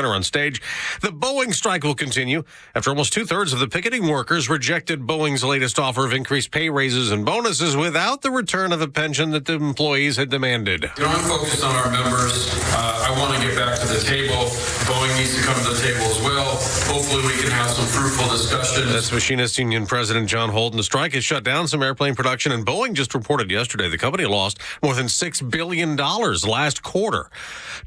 join her on stage. The Boeing strike will continue after almost two-thirds of the picketing workers rejected Boeing's latest offer of increased pay raises and bonuses without the return of a pension that the employees had demanded. I'm focused on our members. I want to get back to the table. Boeing needs to come to the table as well. Hopefully we can have some fruitful discussions. That's Machinists Union President John Holden. The strike has shut down some airplane production, and Boeing just reported yesterday the company lost more than $6 billion last quarter.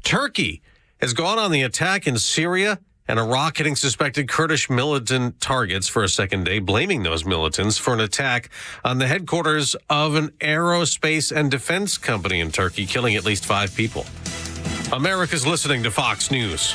Turkey has gone on the attack in Syria and Iraq, hitting suspected Kurdish militant targets for a second day, blaming those militants for an attack on the headquarters of an aerospace and defense company in Turkey, killing at least 5 people. America's listening to Fox News.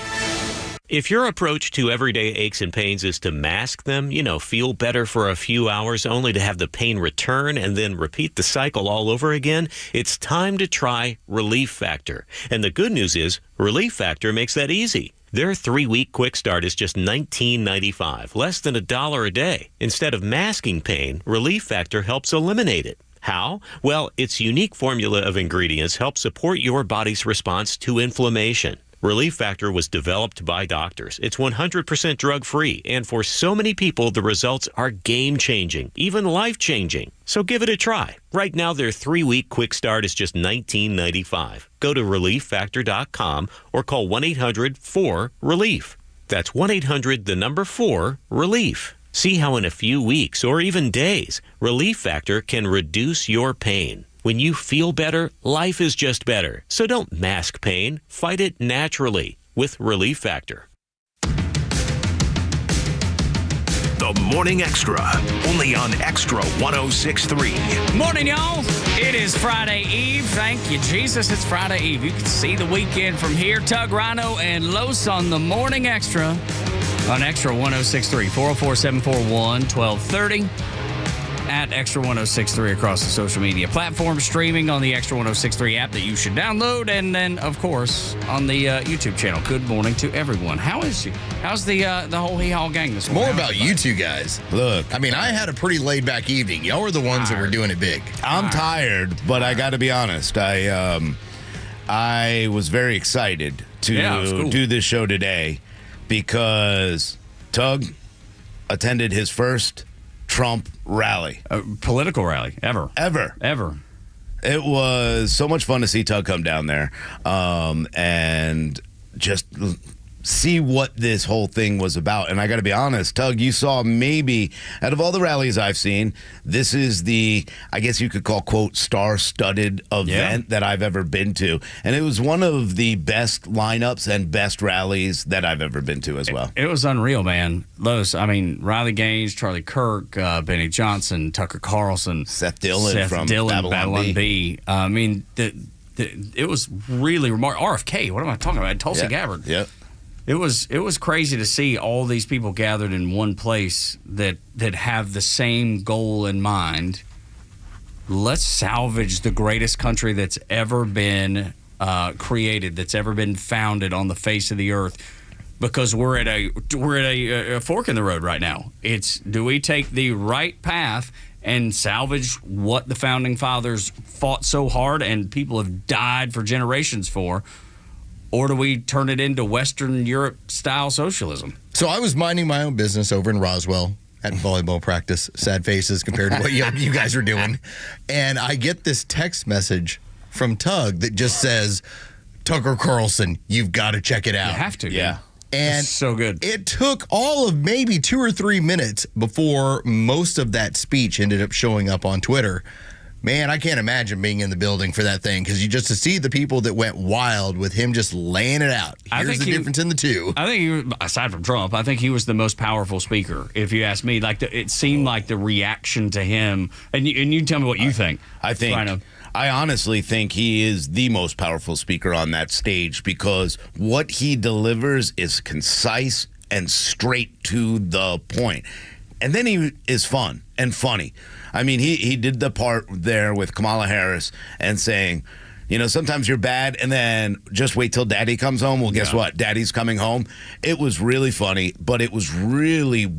If your approach to everyday aches and pains is to mask them, feel better for a few hours only to have the pain return and then repeat the cycle all over again, it's time to try Relief Factor. And the good news is Relief Factor makes that easy. Their 3-week quick start is just $19.95, less than $1 a day. Instead of masking pain, Relief Factor helps eliminate it. How? Well, its unique formula of ingredients helps support your body's response to inflammation. Relief Factor was developed by doctors. It's 100% drug-free, and for so many people, the results are game-changing, even life-changing. So give it a try. Right now, their 3-week quick start is just $19.95. Go to ReliefFactor.com or call 1-800-4-RELIEF. That's 1-800-4-RELIEF. See how in a few weeks or even days, Relief Factor can reduce your pain. When you feel better, life is just better. So don't mask pain. Fight it naturally with Relief Factor. The Morning Extra, only on Extra 106.3. Morning, y'all. It is Friday Eve. Thank you, Jesus. It's Friday Eve. You can see the weekend from here. Tug, Rhino, and Los on the Morning Extra on Extra 106.3. 404-741-1230. At Extra 106.3 across the social media platforms, streaming on the Extra 106.3 app that you should download, and then, of course, on the YouTube channel. Good morning to everyone. How is you? How's the whole hee-haw gang this morning? More about you two guys. Look, I mean, I had a pretty laid-back evening. Y'all were the ones that were doing it big. I'm tired, but I got to be honest. I was very excited to do this show today because Tug attended his first Trump rally. A political rally, ever. It was so much fun to see Tug come down there and just see what this whole thing was about. And I got to be honest, Tug, you saw maybe, out of all the rallies I've seen, this is the, I guess you could call, quote, star-studded event that I've ever been to. And it was one of the best lineups and best rallies that I've ever been to as well. It was unreal, man. Los, I mean, Riley Gaines, Charlie Kirk, Benny Johnson, Tucker Carlson, Seth Dillon from Babylon B. I mean, it was really remarkable. RFK, what am I talking about? Tulsi Gabbard. Yeah. It was crazy to see all these people gathered in one place that have the same goal in mind. Let's salvage the greatest country that's ever been created, that's ever been founded on the face of the earth, because we're at a fork in the road right now. It's, do we take the right path and salvage what the founding fathers fought so hard and people have died for generations for? Or do we turn it into Western Europe-style socialism? So I was minding my own business over in Roswell at volleyball practice. Sad faces compared to what you guys are doing. And I get this text message from Tug that just says, Tucker Carlson, you've got to check it out. You have to. Yeah. And it's so good. It took all of maybe 2 or 3 minutes before most of that speech ended up showing up on Twitter. Man, I can't imagine being in the building for that thing, because you just to see the people that went wild with him just laying it out. Here's the difference in the two. I think, he, aside from Trump, I think he was the most powerful speaker, if you ask me. Like it seemed like the reaction to him, and you tell me what you think. I honestly think he is the most powerful speaker on that stage, because what he delivers is concise and straight to the point. And then he is fun and funny. I mean, he did the part there with Kamala Harris and saying, sometimes you're bad, and then just wait till daddy comes home. Well, guess what? Daddy's coming home. It was really funny, but it was really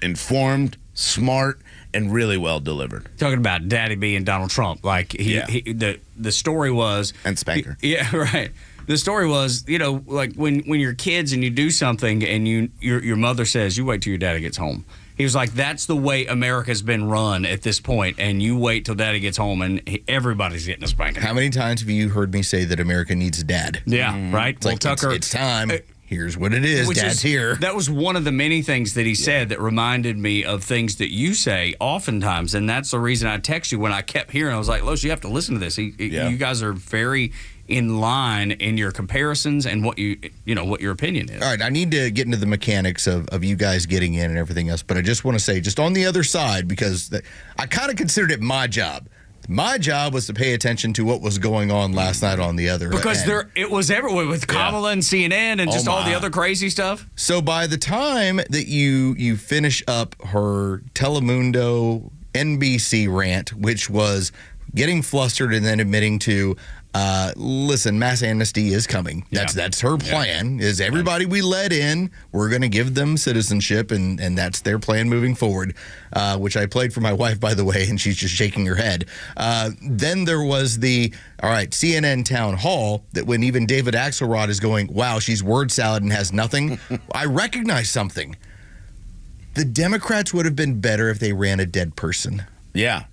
informed, smart, and really well delivered. Talking about daddy being Donald Trump. Like, the story was... And Spanker. Yeah, right. The story was, like when you're kids and you do something and your mother says, you wait till your daddy gets home. He was like, that's the way America's been run at this point, and you wait till daddy gets home and everybody's getting a spanking. How many times have you heard me say that America needs a dad? Yeah, right? It's like, Tucker, it's time. Here's what it is. Dad's here. That was one of the many things that he said that reminded me of things that you say oftentimes, and that's the reason I text you when I kept hearing. I was like, Los, you have to listen to this. You guys are very in line in your comparisons and what what your opinion is. All right, I need to get into the mechanics of you guys getting in and everything else, but I just want to say, just on the other side, because I kind of considered it my job. My job was to pay attention to what was going on last night on the other because end. It was everywhere with Kamala and CNN and just all the other crazy stuff. So by the time that you finish up her Telemundo NBC rant, which was getting flustered and then admitting to, listen, mass amnesty is coming. That's her plan, is everybody we let in, we're going to give them citizenship, and that's their plan moving forward, which I played for my wife, by the way, and she's just shaking her head. Then there was the, CNN town hall, that when even David Axelrod is going, wow, she's word salad and has nothing, I recognize something. The Democrats would have been better if they ran a dead person. Yeah.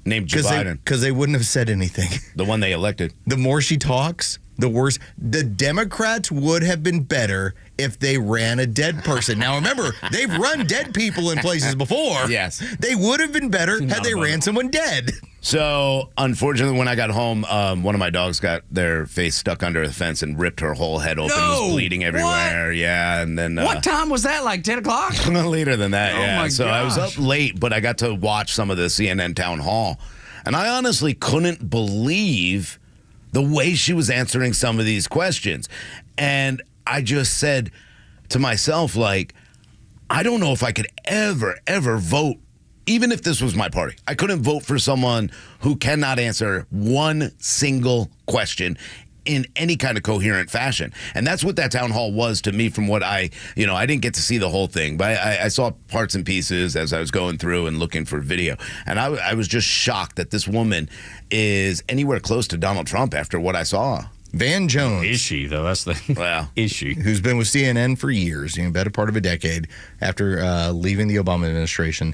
Named Joe Biden. Because they wouldn't have said anything. The one they elected. The more she talks, the worse. The Democrats would have been better if they ran a dead person. Now, remember, they've run dead people in places before. Yes. They would have been better had they ran someone dead. So, unfortunately, when I got home, one of my dogs got their face stuck under the fence and ripped her whole head open. It was bleeding everywhere. What? Yeah, and then... what time was that? Like 10 o'clock? Later than that, yeah. My so gosh. I was up late, but I got to watch some of the CNN town hall. And I honestly couldn't believe the way she was answering some of these questions. And I just said to myself, like, I don't know if I could ever vote, even if this was my party. I couldn't vote for someone who cannot answer one single question in any kind of coherent fashion. And that's what that town hall was to me, from what I didn't get to see the whole thing, but I saw parts and pieces as I was going through and looking for video. And I was just shocked that this woman is anywhere close to Donald Trump after what I saw. Van Jones. Is she, though? That's the issue. Who's been with CNN for years, better part of a decade, after leaving the Obama administration.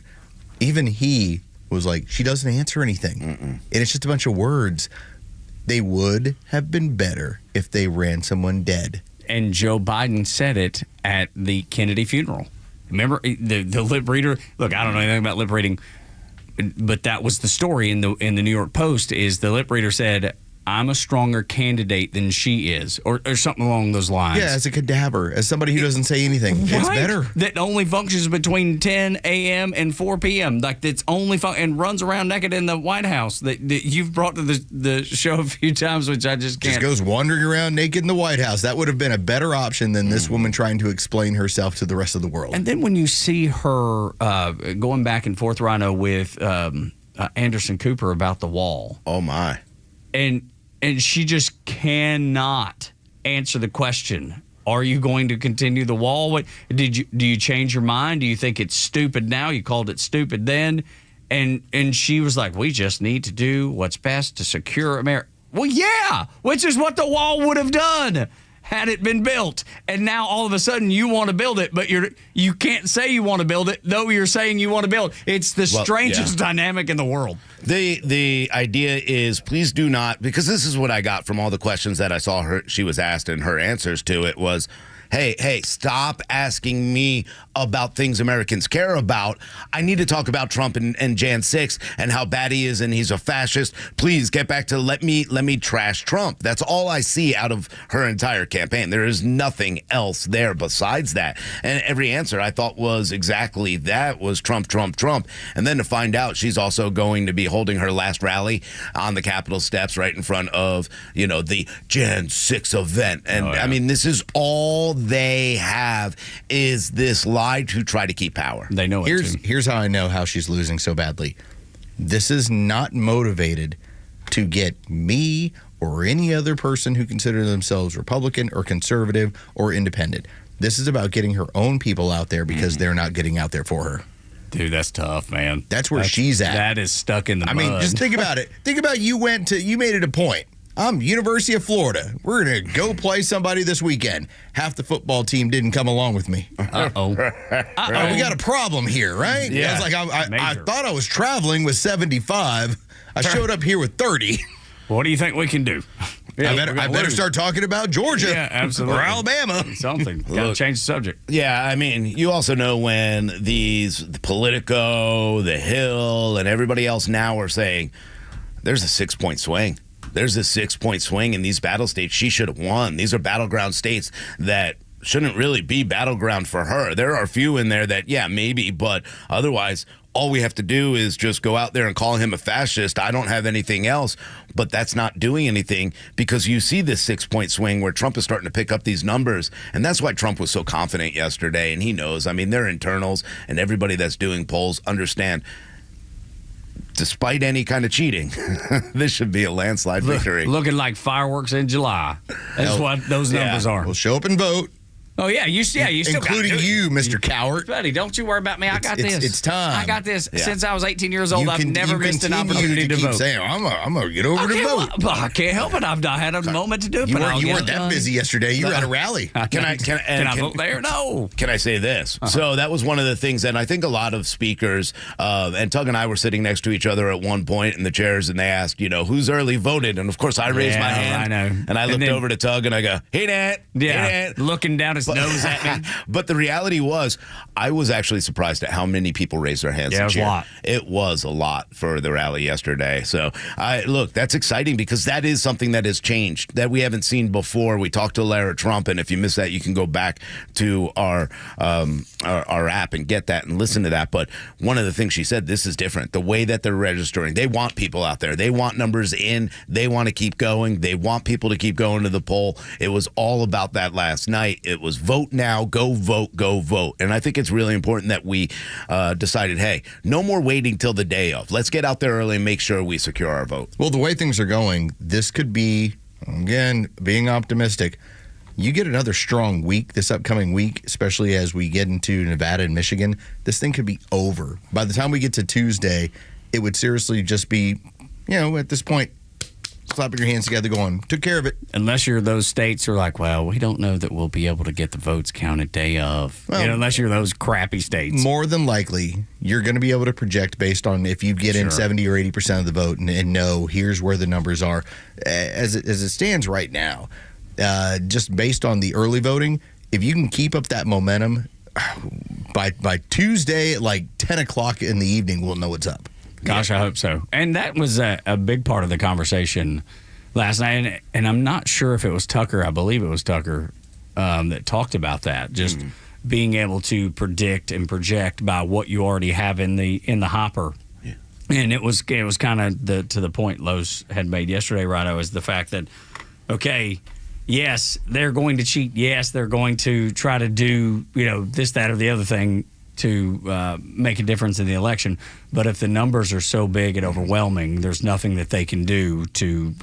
Even he was like, she doesn't answer anything. And it's just a bunch of words. They would have been better if they ran someone dead. And Joe Biden said it at the Kennedy funeral. Remember the lip reader? Look, I don't know anything about lip reading, but that was the story in the New York Post. Is the lip reader said, I'm a stronger candidate than she is, or something along those lines. Yeah, as a cadaver, as somebody who doesn't say anything. It's better. That only functions between 10 a.m. and 4 p.m. Like, that's only and runs around naked in the White House. That you've brought to the show a few times, which I just can't. Just goes wandering around naked in the White House. That would have been a better option than this woman trying to explain herself to the rest of the world. And then when you see her going back and forth, Rhino, with Anderson Cooper about the wall. Oh, my. And she just cannot answer the question. Are you going to continue the wall? What do you change your mind? Do you think it's stupid now? You called it stupid then. And she was like, we just need to do what's best to secure America. Well, yeah, which is what the wall would have done had it been built. And now all of a sudden you want to build it, but you can't say you want to build it, though you're saying you want to build it. It's the strangest dynamic in the world. The idea is, please do not, because this is what I got from all the questions that I saw she was asked, and her answers to it was, hey, stop asking me about things Americans care about. I need to talk about Trump and Jan 6 and how bad he is and he's a fascist. Please get back to let me trash Trump. That's all I see out of her entire campaign. There is nothing else there besides that. And every answer I thought was exactly that, was Trump, Trump, Trump. And then to find out she's also going to be holding her last rally on the Capitol steps right in front of, the Jan 6 event. And I mean, this is all they have, is this lie to try to keep power. They know it. Here's how I know how she's losing so badly. This is not motivated to get me or any other person who consider themselves Republican or conservative or independent. This is about getting her own people out there because they're not getting out there for her. Dude, that's tough, man. That's where she's at. That is stuck in the mud. I mean, just think about it. Think about you made it a point. I'm University of Florida. We're going to go play somebody this weekend. Half the football team didn't come along with me. Uh-oh. We got a problem here, right? Yeah. I was like, I Major. thought I was traveling with 75. I showed up here with 30. What do you think we can do? I better start talking about Georgia Yeah, absolutely. or Alabama. Something. Got to change the subject. Yeah, I mean, you also know when the Politico, the Hill, and everybody else now are saying there's a 6-point swing. There's a 6-point swing in these battle states. She should have won. These are battleground states that shouldn't really be battleground for her. There are a few in there that, yeah, maybe, but otherwise, all we have to do is just go out there and call him a fascist. I don't have anything else, but that's not doing anything because you see this 6-point swing where Trump is starting to pick up these numbers, and that's why Trump was so confident yesterday, and he knows. I mean, their internals and everybody that's doing polls understand despite any kind of cheating, this should be a landslide victory. Looking like fireworks in July. That's what those numbers are. We'll show up and vote. Oh, yeah. You still including gotta do it. you, Mr. Coward. Buddy, don't you worry about me. I got this. It's time. I got this. Yeah. Since I was 18 years old, I've never missed an continue opportunity to keep vote. saying, I'm going to get over to vote. I can't help it. I've not had a moment to do it. You but weren't that busy yesterday. You were at a rally. Can I vote there? No. Can I say this? So that was one of the things that I think a lot of speakers, and Tug and I were sitting next to each other at one point in the chairs, and they asked, who's early voted? And of course, I raised my hand. Rhino. And I looked over to Tug and I go, hey, Nat. Yeah. Hey, Nat. Looking down his nose at me. But the reality was, I was actually surprised at how many people raised their hands. Yeah, it was a lot. It was a lot for the rally yesterday. So, look, that's exciting because that is something that has changed that we haven't seen before. We talked to Lara Trump, and if you missed that, you can go back to our app and get that and listen to that. But one of the things she said, this is different. The way that they're registering, they want people out there. They want numbers in. They want to keep going. They want people to keep going to the poll. It was all about that last night. It was vote now, go vote, go vote. And I think it's really important that we decided, hey, no more waiting till the day of. Let's get out there early and make sure we secure our vote. Well, the way things are going, this could be, again, being optimistic. You get another strong week this upcoming week, especially as we get into Nevada and Michigan. This thing could be over. By the time we get to Tuesday, it would seriously just be, at this point, slapping your hands together going, took care of it. Unless you're those states who are like, well, we don't know that we'll be able to get the votes counted day of. Well, unless you're those crappy states. More than likely, you're going to be able to project based on if you get in 70 or 80% of the vote and know here's where the numbers are. As it stands right now, just based on the early voting, if you can keep up that momentum, by Tuesday at like 10 o'clock in the evening, we'll know what's up. Gosh, I hope so. And that was a big part of the conversation last night. And I'm not sure if it was Tucker. I believe it was Tucker that talked about that. Just being able to predict and project by what you already have in the hopper. Yeah. And it was kind of to the point Lowe's had made yesterday, Rhino, is the fact that, okay, yes, they're going to cheat. Yes, they're going to try to do, this, that, or the other thing to make a difference in the election. But if the numbers are so big and overwhelming, there's nothing that they can do to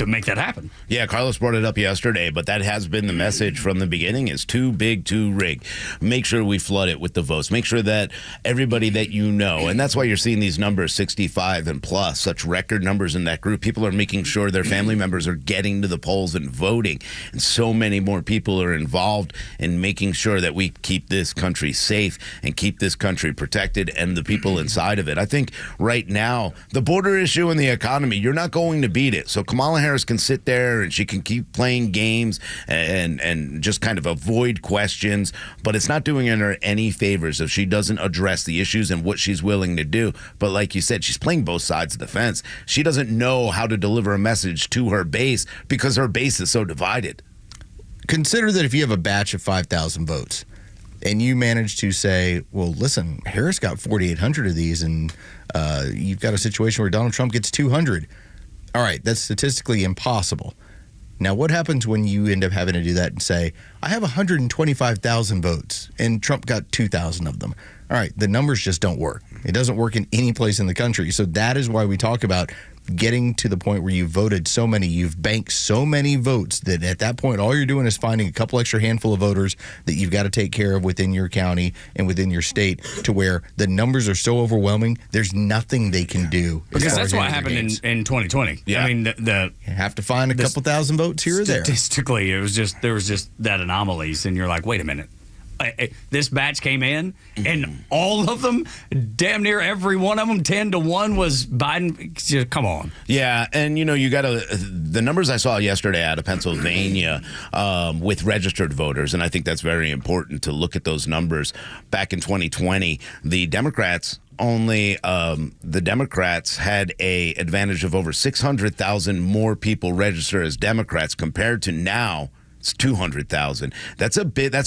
make that happen. Yeah, Carlos brought it up yesterday, but that has been the message from the beginning is too big, too rigged. Make sure we flood it with the votes. Make sure that everybody that you know, and that's why you're seeing these numbers, 65 and plus, such record numbers in that group. People are making sure their family members are getting to the polls and voting. And so many more people are involved in making sure that we keep this country safe and keep this country protected and the people inside of it. I think right now, the border issue and the economy, you're not going to beat it. So Kamala Harris can sit there and she can keep playing games and just kind of avoid questions, but it's not doing her any favors if she doesn't address the issues and what she's willing to do. But like you said, she's playing both sides of the fence. She doesn't know how to deliver a message to her base because her base is so divided. Consider that if you have a batch of 5,000 votes and you manage to say, well, listen, Harris got 4,800 of these and you've got a situation where Donald Trump gets 200. All right, that's statistically impossible. Now, what happens when you end up having to do that and say, I have 125,000 votes and Trump got 2,000 of them? All right, the numbers just don't work. It doesn't work in any place in the country. So that is why we talk about getting to the point where you've voted so many, you've banked so many votes that at that point, all you're doing is finding a couple extra handful of voters that you've got to take care of within your county and within your state, to where the numbers are so overwhelming, there's nothing they can do. Because that's what happened in 2020. Yeah. I mean, You have to find a couple thousand votes here or there. Statistically, there was just that anomalies, and you're like, wait a minute. This batch came in, and all of them, damn near every one of them, 10-1 was Biden. Just, come on. Yeah, and you got the numbers I saw yesterday out of Pennsylvania with registered voters, and I think that's very important to look at those numbers. Back in 2020, the Democrats had a advantage of over 600,000 more people register as Democrats compared to now. It's 200,000. That's a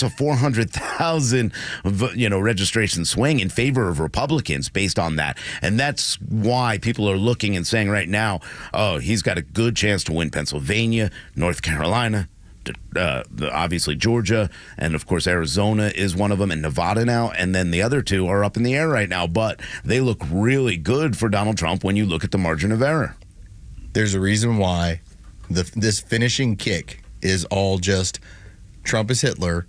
400,000, registration swing in favor of Republicans based on that. And that's why people are looking and saying right now, oh, he's got a good chance to win Pennsylvania, North Carolina, obviously Georgia, and of course Arizona is one of them, and Nevada now. And then the other two are up in the air right now. But they look really good for Donald Trump when you look at the margin of error. There's a reason why this finishing kick is all just Trump is Hitler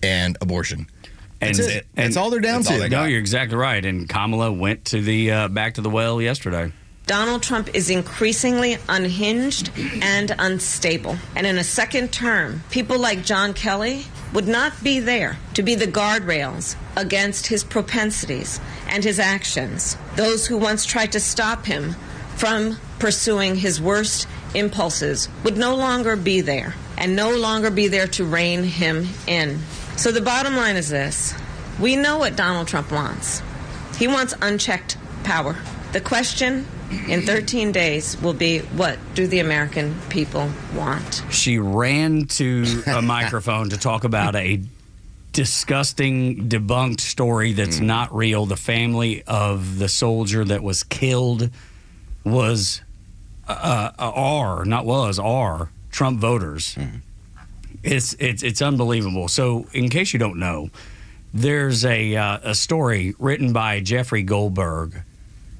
and abortion. That's it. That's all they're down to. No, you're exactly right. And Kamala went to the back to the well yesterday. Donald Trump is increasingly unhinged and unstable. And in a second term, people like John Kelly would not be there to be the guardrails against his propensities and his actions. Those who once tried to stop him from pursuing his worst impulses would no longer be there, and no longer be there to rein him in. So the bottom line is this. We know what Donald Trump wants. He wants unchecked power. The question in 13 days will be, what do the American people want? She ran to a microphone to talk about a disgusting, debunked story that's not real. The family of the soldier that was killed was Trump voters. It's unbelievable. So, in case you don't know, there's a story written by Jeffrey Goldberg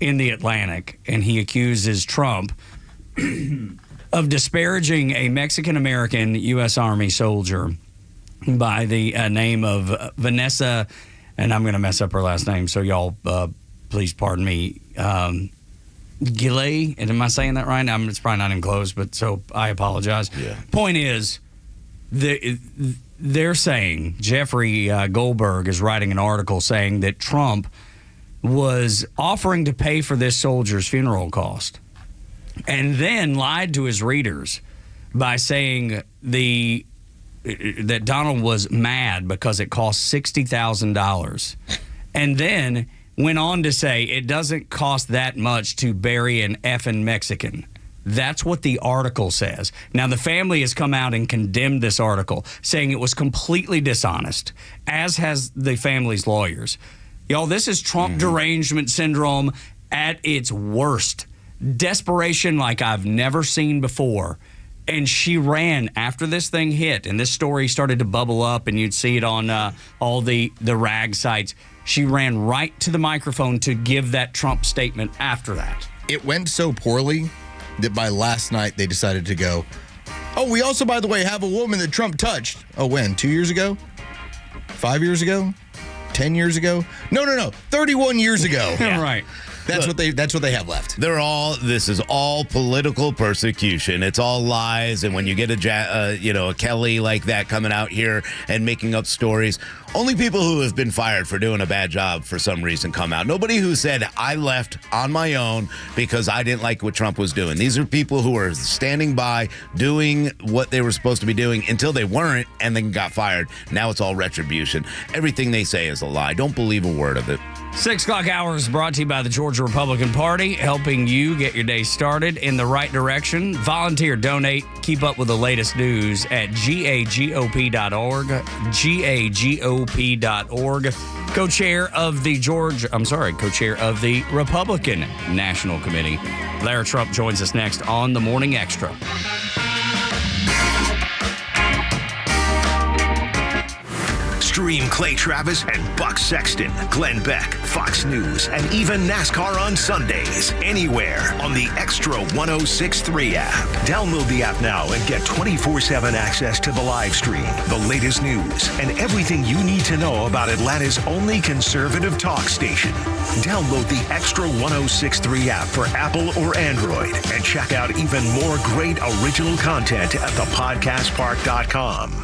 in the Atlantic, and he accuses Trump of disparaging a Mexican-American U.S. Army soldier by the name of Vanessa, and I'm going to mess up her last name, so y'all please pardon me. Gilley, and am I saying that right? It's probably not even close, but so I apologize. Yeah. Point is, they're saying, Jeffrey Goldberg is writing an article saying that Trump was offering to pay for this soldier's funeral cost, and then lied to his readers by saying that Donald was mad because it cost $60,000, and then went on to say it doesn't cost that much to bury an effing Mexican. That's what the article says. Now, the family has come out and condemned this article, saying it was completely dishonest, as has the family's lawyers. Y'all, this is Trump derangement syndrome at its worst. Desperation like I've never seen before. And she ran after this thing hit, and this story started to bubble up, and you'd see it on all the rag sites. She ran right to the microphone to give that Trump statement after that. It went so poorly that by last night they decided to go, oh, we also, by the way, have a woman that Trump touched. Oh, when? 2 years ago? 5 years ago? 10 years ago? No. 31 years ago. Yeah. Right. That's what they have left. This is all political persecution. It's all lies. And when you get a Kelly like that coming out here and making up stories, only people who have been fired for doing a bad job for some reason come out. Nobody who said, I left on my own because I didn't like what Trump was doing. These are people who are standing by, doing what they were supposed to be doing until they weren't and then got fired. Now it's all retribution. Everything they say is a lie. Don't believe a word of it. 6 o'clock hour is brought to you by the Georgia Republican Party, helping you get your day started in the right direction. Volunteer, donate, keep up with the latest news at gagop.org. gagop.org. Co-chair of the Republican National Committee, Lara Trump, joins us next on the Morning Xtra. Stream Clay Travis and Buck Sexton, Glenn Beck, Fox News, and even NASCAR on Sundays. Anywhere on the Extra 1063 app. Download the app now and get 24/7 access to the live stream, the latest news, and everything you need to know about Atlanta's only conservative talk station. Download the Extra 1063 app for Apple or Android and check out even more great original content at thepodcastpark.com.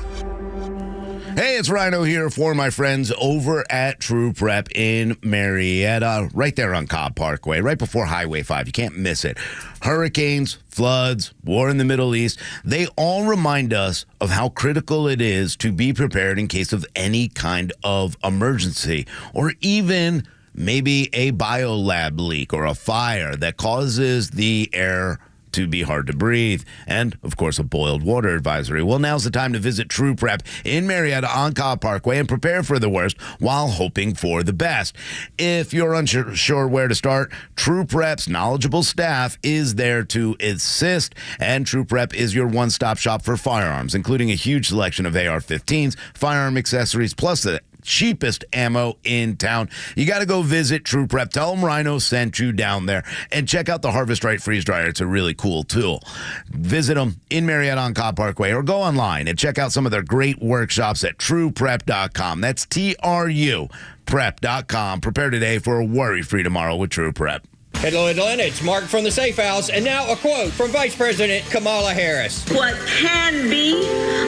Hey, it's Rhino here for my friends over at True Prep in Marietta, right there on Cobb Parkway, right before Highway 5. You can't miss it. Hurricanes, floods, war in the Middle East, they all remind us of how critical it is to be prepared in case of any kind of emergency, or even maybe a biolab leak or a fire that causes the air to be hard to breathe, and, of course, a boiled water advisory. Well, now's the time to visit True Prep in Marietta on Cobb Parkway and prepare for the worst while hoping for the best. If you're unsure where to start, True Prep's knowledgeable staff is there to assist, and True Prep is your one-stop shop for firearms, including a huge selection of AR-15s, firearm accessories, plus the cheapest ammo in town. You got to go visit True Prep. Tell them Rhino sent you down there, and check out the Harvest Right freeze dryer. It's a really cool tool. Visit them in Marietta on Cobb Parkway, or go online and check out some of their great workshops at trueprep.com. That's TRU prep.com. Prepare today for a worry-free tomorrow with True Prep. Hello, Atlanta. It's Mark from the Safe House. And now a quote from Vice President Kamala Harris. What can be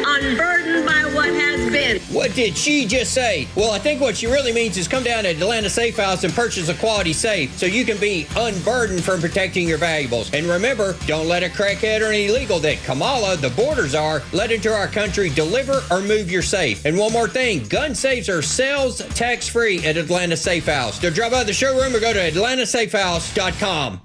unburdened by what has been. What did she just say? Well, I think what she really means is come down to Atlanta Safe House and purchase a quality safe so you can be unburdened from protecting your valuables. And remember, don't let a crackhead or an illegal that Kamala, the borders are, let into our country deliver or move your safe. And one more thing, gun safes are sales tax-free at Atlanta Safe House. So drop by the showroom or go to atlantasafehouse.com.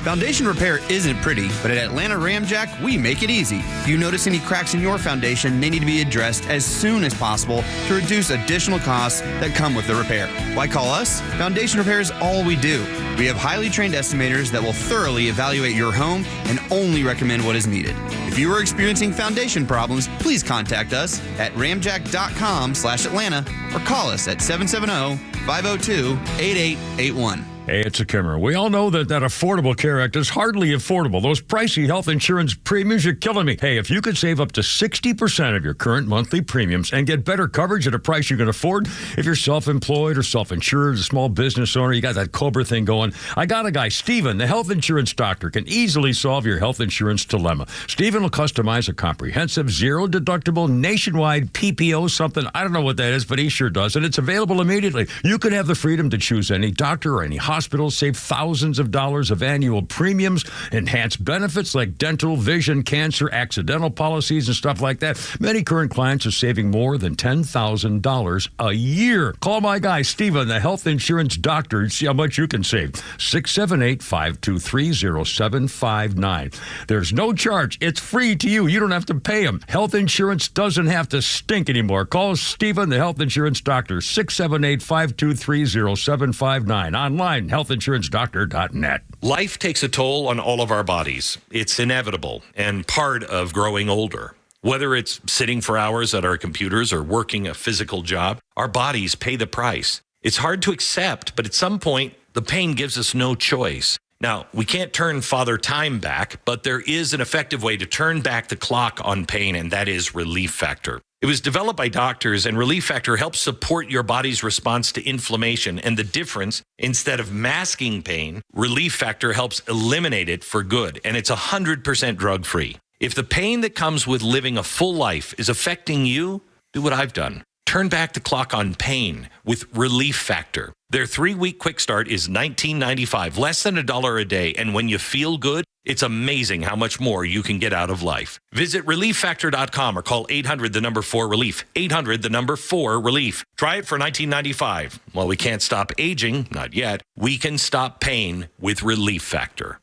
Foundation repair isn't pretty, but at Atlanta Ramjack, we make it easy. If you notice any cracks in your foundation, they need to be addressed as soon as possible to reduce additional costs that come with the repair. Why call us? Foundation repair is all we do. We have highly trained estimators that will thoroughly evaluate your home and only recommend what is needed. If you are experiencing foundation problems, please contact us at ramjack.com/Atlanta or call us at 770-502-8881. Hey, it's a Kimmer. We all know that Affordable Care Act is hardly affordable. Those pricey health insurance premiums are killing me. Hey, if you could save up to 60% of your current monthly premiums and get better coverage at a price you can afford, if you're self-employed or self-insured, a small business owner, you got that COBRA thing going, I got a guy, Steven, the health insurance doctor, can easily solve your health insurance dilemma. Steven will customize a comprehensive, zero-deductible, nationwide PPO something. I don't know what that is, but he sure does, and it's available immediately. You can have the freedom to choose any doctor or any hospital, save thousands of dollars of annual premiums, enhance benefits like dental, vision, cancer, accidental policies, and stuff like that. Many current clients are saving more than $10,000 a year. Call my guy, Steven, the health insurance doctor, and see how much you can save. 678-523-0759. There's no charge. It's free to you. You don't have to pay him. Health insurance doesn't have to stink anymore. Call Steven, the health insurance doctor, 678-523-0759. Online, healthinsurancedoctor.net. Life takes a toll on all of our bodies. It's inevitable and part of growing older. Whether it's sitting for hours at our computers or working a physical job, our bodies pay the price. It's hard to accept, but at some point, the pain gives us no choice. Now, we can't turn Father Time back, but there is an effective way to turn back the clock on pain, and that is Relief Factor. It was developed by doctors, and Relief Factor helps support your body's response to inflammation. And the difference, instead of masking pain, Relief Factor helps eliminate it for good. And it's 100% drug-free. If the pain that comes with living a full life is affecting you, do what I've done. Turn back the clock on pain with Relief Factor. Their 3-week quick start is $19.95, less than $1 a day. And when you feel good, it's amazing how much more you can get out of life. Visit ReliefFactor.com or call 800-4-RELIEF. 800-4-RELIEF. Try it for $19.95. While we can't stop aging, not yet, we can stop pain with Relief Factor.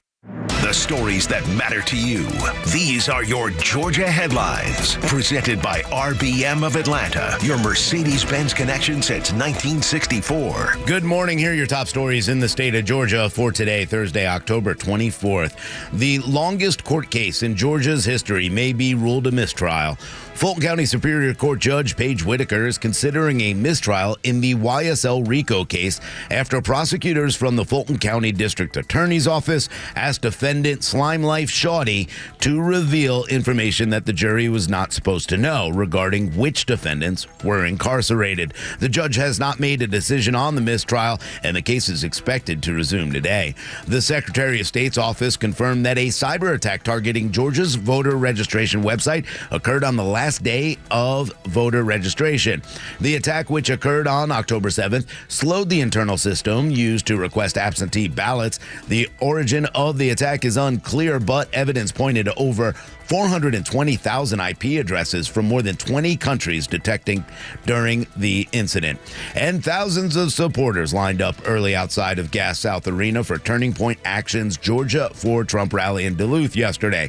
The stories that matter to you. These are your Georgia headlines. Presented by RBM of Atlanta, your Mercedes-Benz connection since 1964. Good morning. Here are your top stories in the state of Georgia for today, Thursday, October 24th. The longest court case in Georgia's history may be ruled a mistrial. Fulton County Superior Court Judge Paige Whitaker is considering a mistrial in the YSL RICO case after prosecutors from the Fulton County District Attorney's Office asked defendant Slime Life Shawty to reveal information that the jury was not supposed to know regarding which defendants were incarcerated. The judge has not made a decision on the mistrial, and the case is expected to resume today. The Secretary of State's office confirmed that a cyber attack targeting Georgia's voter registration website occurred on the last day of voter registration. The attack, which occurred on October 7th, slowed the internal system used to request absentee ballots. The origin of the attack is unclear, but evidence pointed to over 420,000 IP addresses from more than 20 countries detecting during the incident. And thousands of supporters lined up early outside of Gas South Arena for Turning Point Action's Georgia for Trump rally in Duluth yesterday.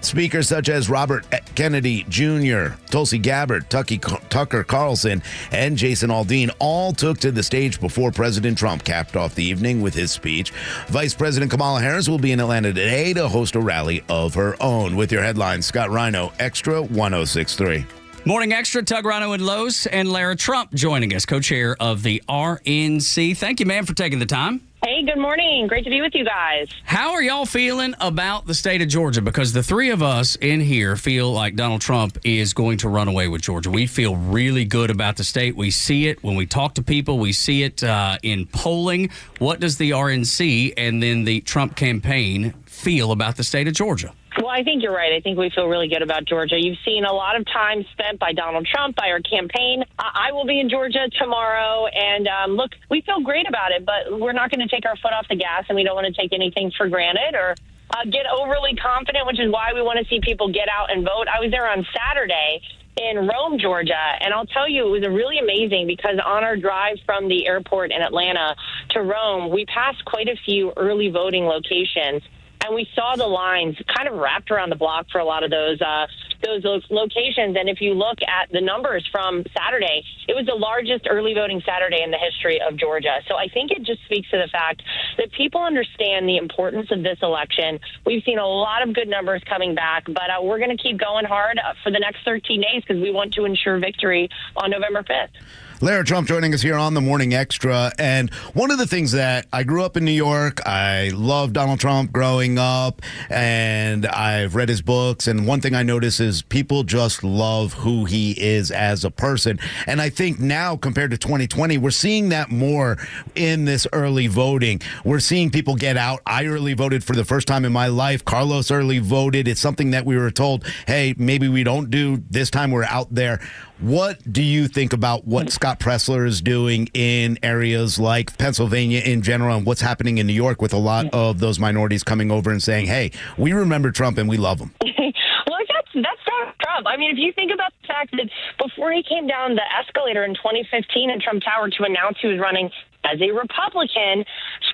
Speakers such as Robert Kennedy Jr., Tulsi Gabbard, Tucker Carlson, and Jason Aldean all took to the stage before President Trump capped off the evening with his speech. Vice President Kamala Harris will be in Atlanta today to host a rally of her own. With your headlines, Scott Rhino, Extra 1063. Morning Extra, Tug Rhino and Lowe's, and Lara Trump joining us, co-chair of the RNC. Thank you, ma'am, for taking the time. Hey, good morning. Great to be with you guys. How are y'all feeling about the state of Georgia? Because the three of us in here feel like Donald Trump is going to run away with Georgia. We feel really good about the state. We see it when we talk to people. We see it in polling. What does the RNC and then the Trump campaign feel about the state of Georgia? Well, I think you're right. I think we feel really good about Georgia. You've seen a lot of time spent by Donald Trump, by our campaign. I will be in Georgia tomorrow, and look, we feel great about it, but we're not going to take our foot off the gas, and we don't want to take anything for granted or get overly confident, which is why we want to see people get out and vote. I was there on Saturday in Rome, Georgia, and I'll tell you, it was really amazing because on our drive from the airport in Atlanta to Rome, we passed quite a few early voting locations. And we saw the lines kind of wrapped around the block for a lot of those locations. And if you look at the numbers from Saturday, it was the largest early voting Saturday in the history of Georgia. So I think it just speaks to the fact that people understand the importance of this election. We've seen a lot of good numbers coming back, but we're going to keep going hard for the next 13 days because we want to ensure victory on November 5th. Lara Trump joining us here on the Morning Extra. And one of the things that I grew up in New York, I loved Donald Trump growing up, and I've read his books. And one thing I notice is people just love who he is as a person. And I think now compared to 2020, we're seeing that more in this early voting. We're seeing people get out. I early voted for the first time in my life. Carlos early voted. It's something that we were told, hey, maybe we don't do. This time we're out there. What do you think about what Scott Presler is doing in areas like Pennsylvania in general and what's happening in New York with a lot of those minorities coming over and saying, hey, we remember Trump and we love him? Well, that's Trump. I mean, if you think about the fact that before he came down the escalator in 2015 in Trump Tower to announce he was running as a Republican,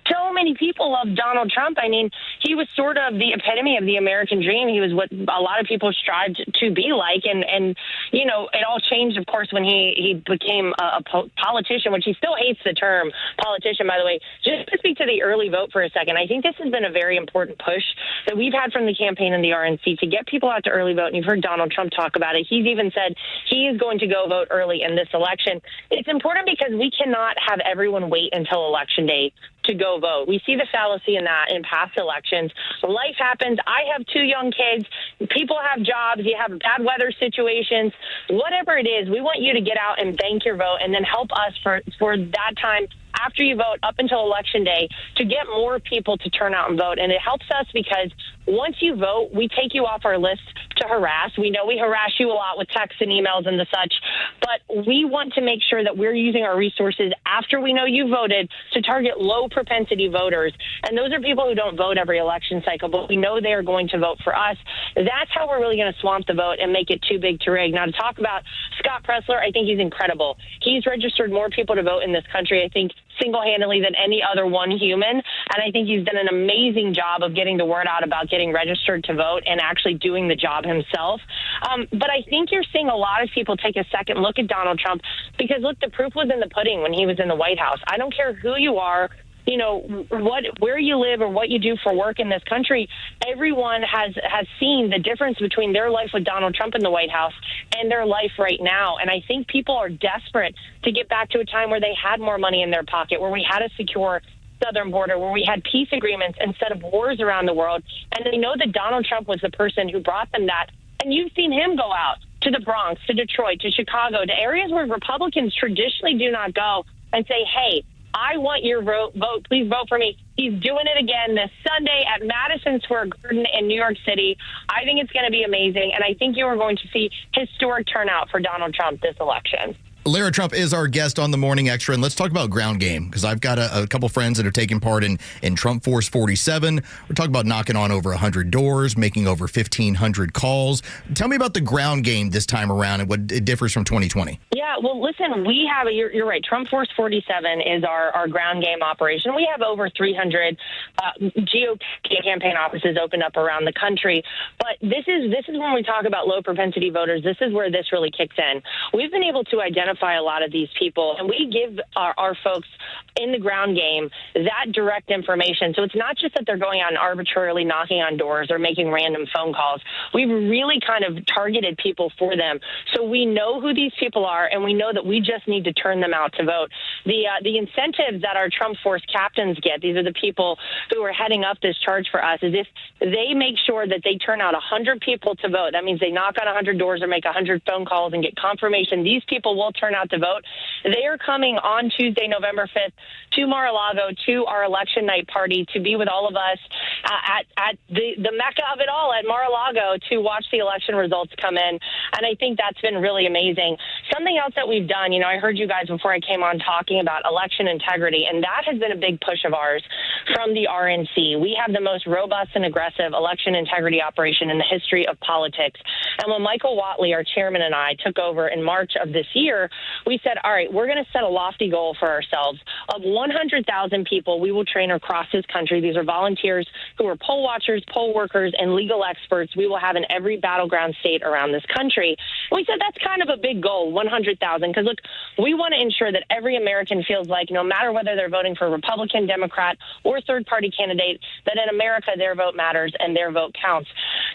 so many people love Donald Trump. I mean, he was sort of the epitome of the American dream. He was what a lot of people strived to be like. And you know, it all changed, of course, when he became a politician, which he still hates the term politician, by the way. Just to speak to the early vote for a second, I think this has been a very important push that we've had from the campaign and the RNC to get people out to early vote. And you've heard Donald Trump talk about it. He's even said he is going to go vote early in this election. It's important because we cannot have everyone wait until election day to go vote. We see the fallacy in that in past elections. Life happens. I have 2 young kids. People have jobs. You have bad weather situations. Whatever it is, we want you to get out and bank your vote and then help us for that time after you vote up until election day to get more people to turn out and vote. And it helps us because once you vote, we take you off our list to harass. We know we harass you a lot with texts and emails and the such, but we want to make sure that we're using our resources after we know you voted to target low propensity voters. And those are people who don't vote every election cycle, but we know they are going to vote for us. That's how we're really going to swamp the vote and make it too big to rig. Now, to talk about Scott Presler, I think he's incredible. He's registered more people to vote in this country, I think, single-handedly than any other one human. And I think he's done an amazing job of getting the word out about getting registered to vote and actually doing the job himself. But I think you're seeing a lot of people take a second look at Donald Trump because, look, the proof was in the pudding when he was in the White House. I don't care who you are, where you live or what you do for work in this country, everyone has seen the difference between their life with Donald Trump in the White House and their life right now. And I think people are desperate to get back to a time where they had more money in their pocket, where we had a secure southern border, where we had peace agreements instead of wars around the world. And they know that Donald Trump was the person who brought them that. And you've seen him go out to the Bronx, to Detroit, to Chicago, to areas where Republicans traditionally do not go and say, hey, I want your vote. Please vote for me. He's doing it again this Sunday at Madison Square Garden in New York City. I think it's going to be amazing, and I think you are going to see historic turnout for Donald Trump this election. Lara Trump is our guest on the Morning Extra, and let's talk about ground game, because I've got a couple friends that are taking part in Trump Force 47. We're talking about knocking on over 100 doors, making over 1,500 calls. Tell me about the ground game this time around and what it differs from 2020. Yeah, well, listen, we have, you're right, Trump Force 47 is our ground game operation. We have over 300 GOP campaign offices opened up around the country. But this is when we talk about low propensity voters, this is where this really kicks in. We've been able to identify a lot of these people, and we give our folks in the ground game that direct information. So it's not just that they're going out and arbitrarily knocking on doors or making random phone calls. We've really kind of targeted people for them. So we know who these people are, and we know that we just need to turn them out to vote. The incentives that our Trump Force captains get, these are the people who are heading up this charge for us, is if they make sure that they turn out 100 people to vote. That means they knock on 100 doors or make 100 phone calls and get confirmation these people will turn out to vote. They are coming on Tuesday, November 5th, to Mar-a-Lago, to our election night party, to be with all of us at the mecca of it all at Mar-a-Lago to watch the election results come in. And I think that's been really amazing. Something else that we've done, I heard you guys before I came on talking about election integrity, and that has been a big push of ours from the RNC. We have the most robust and aggressive election integrity operation in the history of politics. And when Michael Whatley, our chairman, and I took over in March of this year, we said, all right, we're going to set a lofty goal for ourselves of 100,000 people we will train across this country. These are volunteers who are poll watchers, poll workers, and legal experts we will have in every battleground state around this country. And we said that's kind of a big goal, 100,000, because, look, we want to ensure that every American feels like no matter whether they're voting for Republican, Democrat, or third-party candidate, that in America their vote matters and their vote counts.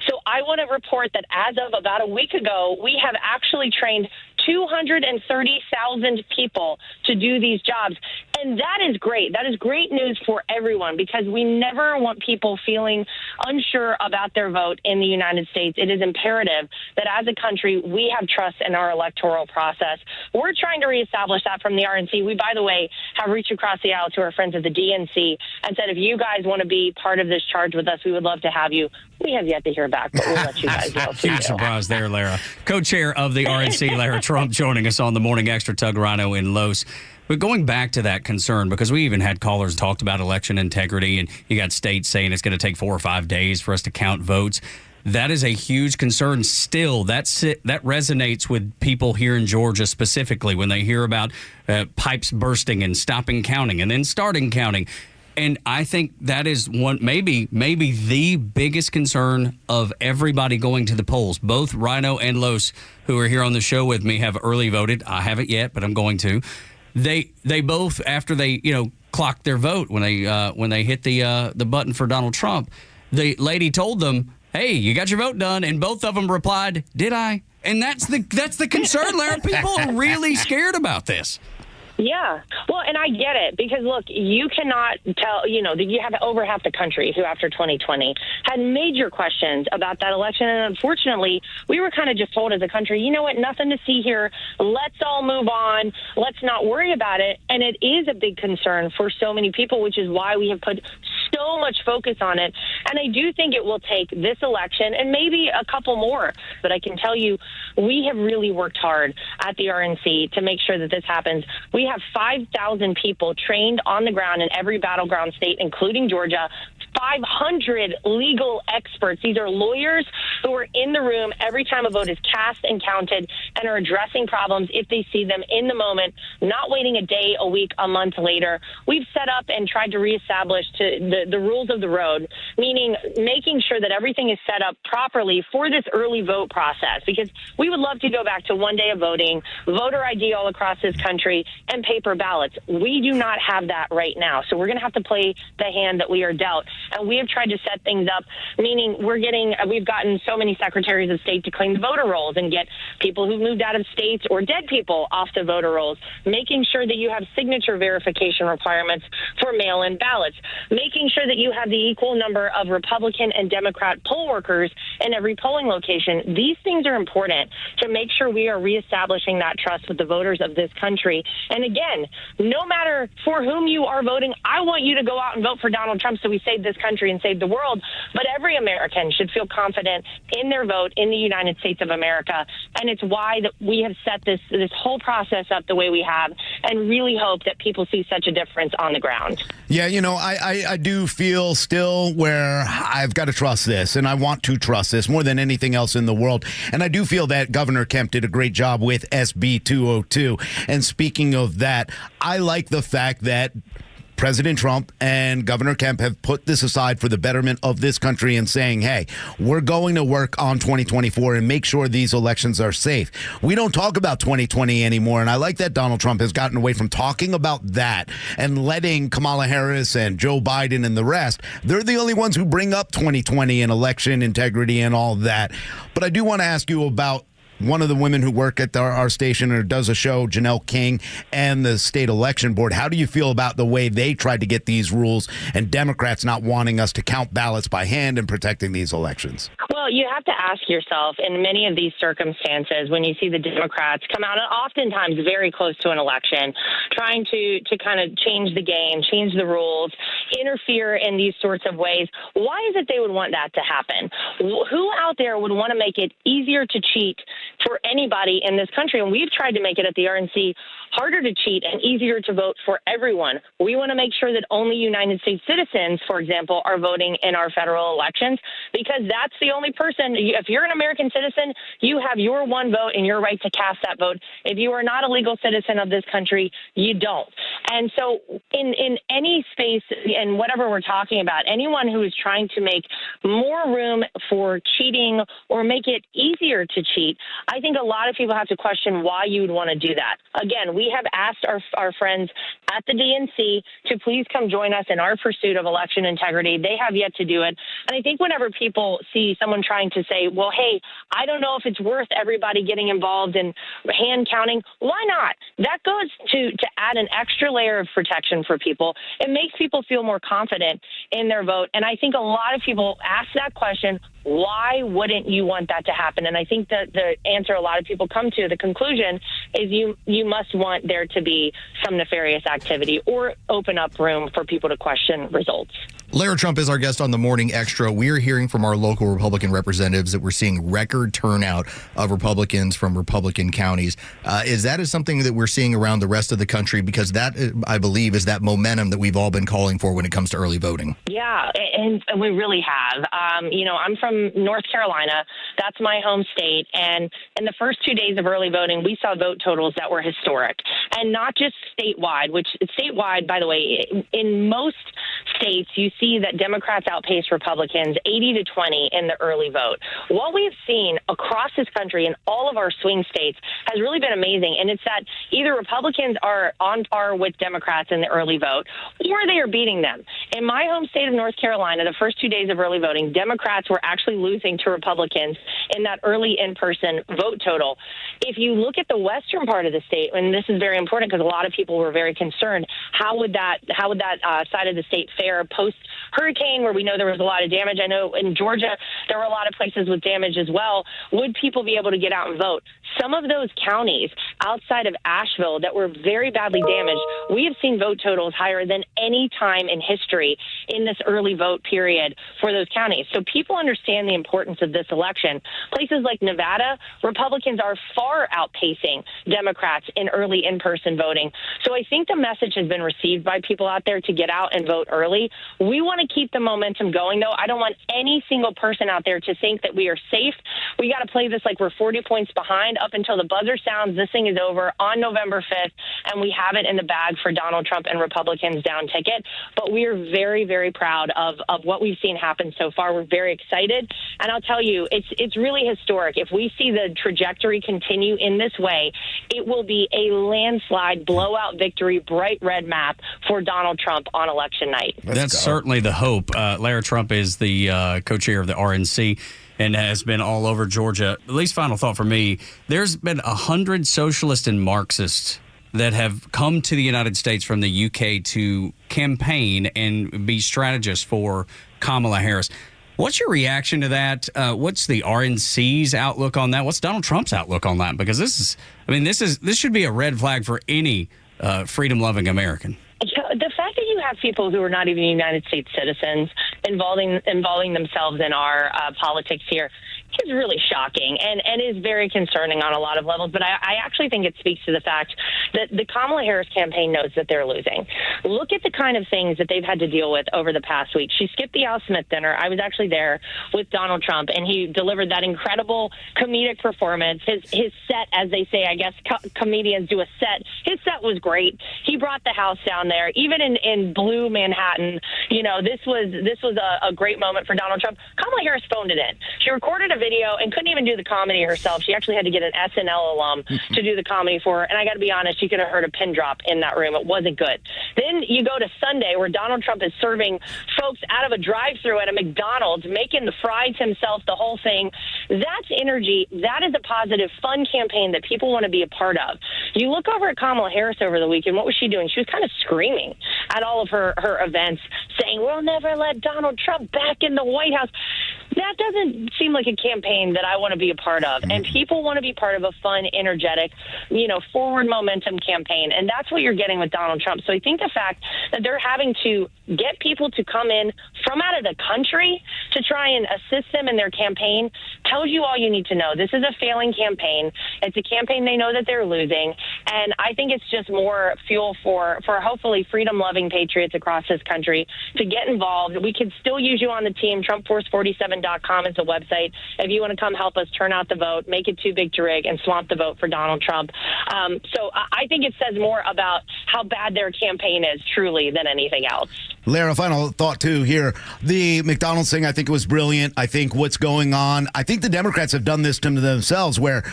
So I want to report that as of about a week ago, we have actually trained 230,000 people to do these jobs. And that is great. That is great news for everyone, because we never want people feeling unsure about their vote in the United States. It is imperative that as a country, we have trust in our electoral process. We're trying to reestablish that from the RNC. We, by the way, have reached across the aisle to our friends at the DNC and said, if you guys want to be part of this charge with us, we would love to have you. We have yet to hear back, but we'll let you guys know. Huge surprise there, Lara. Co-chair of the RNC, Lara Trump, joining us on the Morning Extra. Tug Rhino in Los. But going back to that concern, because we even had callers talked about election integrity, and you got states saying it's going to take 4 or 5 days for us to count votes. That is a huge concern still. That resonates with people here in Georgia specifically when they hear about pipes bursting and stopping counting and then starting counting. And I think that is one, maybe the biggest concern of everybody going to the polls. Both Rhino and Los, who are here on the show with me, have early voted. I haven't yet, but I'm going to. They both, after they clocked their vote when they hit the button for Donald Trump, the lady told them, "Hey, you got your vote done," and both of them replied, "Did I?" And that's the concern, Larry. People are really scared about this. Yeah. Well, and I get it, because, look, you cannot tell, that you have over half the country who, after 2020, had major questions about that election. And unfortunately, we were kind of just told as a country, you know what, nothing to see here. Let's all move on. Let's not worry about it. And it is a big concern for so many people, which is why we have put so much focus on it. And I do think it will take this election and maybe a couple more. But I can tell you, we have really worked hard at the RNC to make sure that this happens. We have 5,000 people trained on the ground in every battleground state, including Georgia, 500 legal experts. These are lawyers who are in the room every time a vote is cast and counted and are addressing problems if they see them in the moment, not waiting a day, a week, a month later. We've set up and tried to reestablish the rules of the road, meaning making sure that everything is set up properly for this early vote process, because we would love to go back to one day of voting, voter ID all across this country, and paper ballots. We do not have that right now. So we're going to have to play the hand that we are dealt. And we have tried to set things up, meaning we've gotten so many secretaries of state to clean the voter rolls and get people who moved out of states or dead people off the voter rolls, making sure that you have signature verification requirements for mail-in ballots, making sure that you have the equal number of Republican and Democrat poll workers in every polling location. These things are important to make sure we are reestablishing that trust with the voters of this country. And again, no matter for whom you are voting, I want you to go out and vote for Donald Trump so we save this country and save the world. But every American should feel confident in their vote in the United States of America. And it's why that we have set this whole process up the way we have, and really hope that people see such a difference on the ground. Yeah, I do feel still where I've got to trust this, and I want to trust this more than anything else in the world. And I do feel that Governor Kemp did a great job with SB 202. And speaking of that, I like the fact that President Trump and Governor Kemp have put this aside for the betterment of this country and saying, hey, we're going to work on 2024 and make sure these elections are safe. We don't talk about 2020 anymore. And I like that Donald Trump has gotten away from talking about that and letting Kamala Harris and Joe Biden and the rest. They're the only ones who bring up 2020 and election integrity and all that. But I do want to ask you about one of the women who work at our station or does a show, Janelle King, and the state election board. How do you feel about the way they tried to get these rules and Democrats not wanting us to count ballots by hand and protecting these elections? Well, you have to ask yourself, in many of these circumstances, when you see the Democrats come out, oftentimes very close to an election, trying to kind of change the game, change the rules, interfere in these sorts of ways, why is it they would want that to happen? Who out there would want to make it easier to cheat for anybody in this country? And we've tried to make it at the RNC harder to cheat and easier to vote for everyone. We want to make sure that only United States citizens, for example, are voting in our federal elections, because that's the only person. If you're an American citizen, you have your one vote and your right to cast that vote. If you are not a legal citizen of this country, you don't. And so in any space and whatever we're talking about, anyone who is trying to make more room for cheating or make it easier to cheat, I think a lot of people have to question why you would want to do that. Again, we have asked our friends at the DNC to please come join us in our pursuit of election integrity. They have yet to do it. And I think whenever people see someone trying to say, well, hey, I don't know if it's worth everybody getting involved in hand counting, why not? That goes to add an extra layer of protection for people. It makes people feel more confident in their vote. And I think a lot of people ask that question, why wouldn't you want that to happen? And I think that the answer a lot of people come to, the conclusion, is you must want there to be some nefarious activity or open up room for people to question results. Lara Trump is our guest on the Morning Extra. We're hearing from our local Republican representatives that we're seeing record turnout of Republicans from Republican counties. Is that something that we're seeing around the rest of the country? Because that, I believe, is that momentum that we've all been calling for when it comes to early voting. Yeah, and we really have. I'm from North Carolina. That's my home state. And in the first 2 days of early voting, we saw vote totals that were historic. And not just statewide, which statewide, by the way, in most states, you see that Democrats outpace Republicans 80-20 in the early vote. What we've seen across this country in all of our swing states has really been amazing. And it's that either Republicans are on par with Democrats in the early vote, or they are beating them. In my home state of North Carolina, the first 2 days of early voting, Democrats were actually losing to Republicans in that early in-person vote total. If you look at the western part of the state, and this is very important because a lot of people were very concerned, how would that side of the state fare post-hurricane, where we know there was a lot of damage? I know in Georgia there were a lot of places with damage as well. Would people be able to get out and vote? Some of those counties outside of Asheville that were very badly damaged, we have seen vote totals higher than any time in history primary in this early vote period for those counties. So people understand the importance of this election. Places like Nevada, Republicans are far outpacing Democrats in early in-person voting. So I think the message has been received by people out there to get out and vote early. We want to keep the momentum going, though. I don't want any single person out there to think that we are safe. We got to play this like we're 40 points behind up until the buzzer sounds. This thing is over on November 5th, and we have it in the bag for Donald Trump and Republicans down ticket. But we are very, very proud of what we've seen happen so far. We're very excited. And I'll tell you, it's really historic. If we see the trajectory continue in this way, it will be a landslide, blowout victory, bright red map for Donald Trump on election night. That's certainly the hope. Lara Trump is the co-chair of the RNC and has been all over Georgia. At least final thought for me, there's been 100 socialists and Marxists that have come to the United States from the UK to campaign and be strategists for Kamala Harris. What's your reaction to that? What's the RNC's outlook on that? What's Donald Trump's outlook on that? Because this should be a red flag for any freedom-loving American. The fact that you have people who are not even United States citizens involving themselves in our politics here is really shocking and is very concerning on a lot of levels. But I actually think it speaks to the fact that the Kamala Harris campaign knows that they're losing. Look at the kind of things that they've had to deal with over the past week. She skipped the Al Smith dinner. I was actually there with Donald Trump, and he delivered that incredible comedic performance. His set, as they say, I guess comedians do a set. His set was great. He brought the house down there. Even in blue Manhattan, this was a great moment for Donald Trump. Kamala Harris phoned it in. She recorded a video and couldn't even do the comedy herself. She actually had to get an SNL alum to do the comedy for her. And I got to be honest, you could have heard a pin drop in that room. It wasn't good. Then you go to Sunday where Donald Trump is serving folks out of a drive-thru at a McDonald's, making the fries himself, the whole thing. That's energy. That is a positive, fun campaign that people want to be a part of. You look over at Kamala Harris over the weekend, what was she doing? She was kind of screaming at all of her events, saying, "We'll never let Donald Trump back in the White House." That doesn't seem like a campaign that I want to be a part of. And people want to be part of a fun, energetic, forward momentum campaign. And that's what you're getting with Donald Trump. So I think the fact that they're having to get people to come in from out of the country to try and assist them in their campaign tells you all you need to know. This is a failing campaign. It's a campaign they know that they're losing. And I think it's just more fuel for hopefully freedom-loving patriots across this country to get involved. We could still use you on the team. TrumpForce47.com is the website. If you want to come help us turn out the vote, make it too big to rig, and swamp the vote for Donald Trump. So I think it says more about how bad their campaign is truly than anything else. Lara, final thought, too, here. The McDonald's thing, I think it was brilliant. I think what's going on, I think the Democrats have done this to themselves where,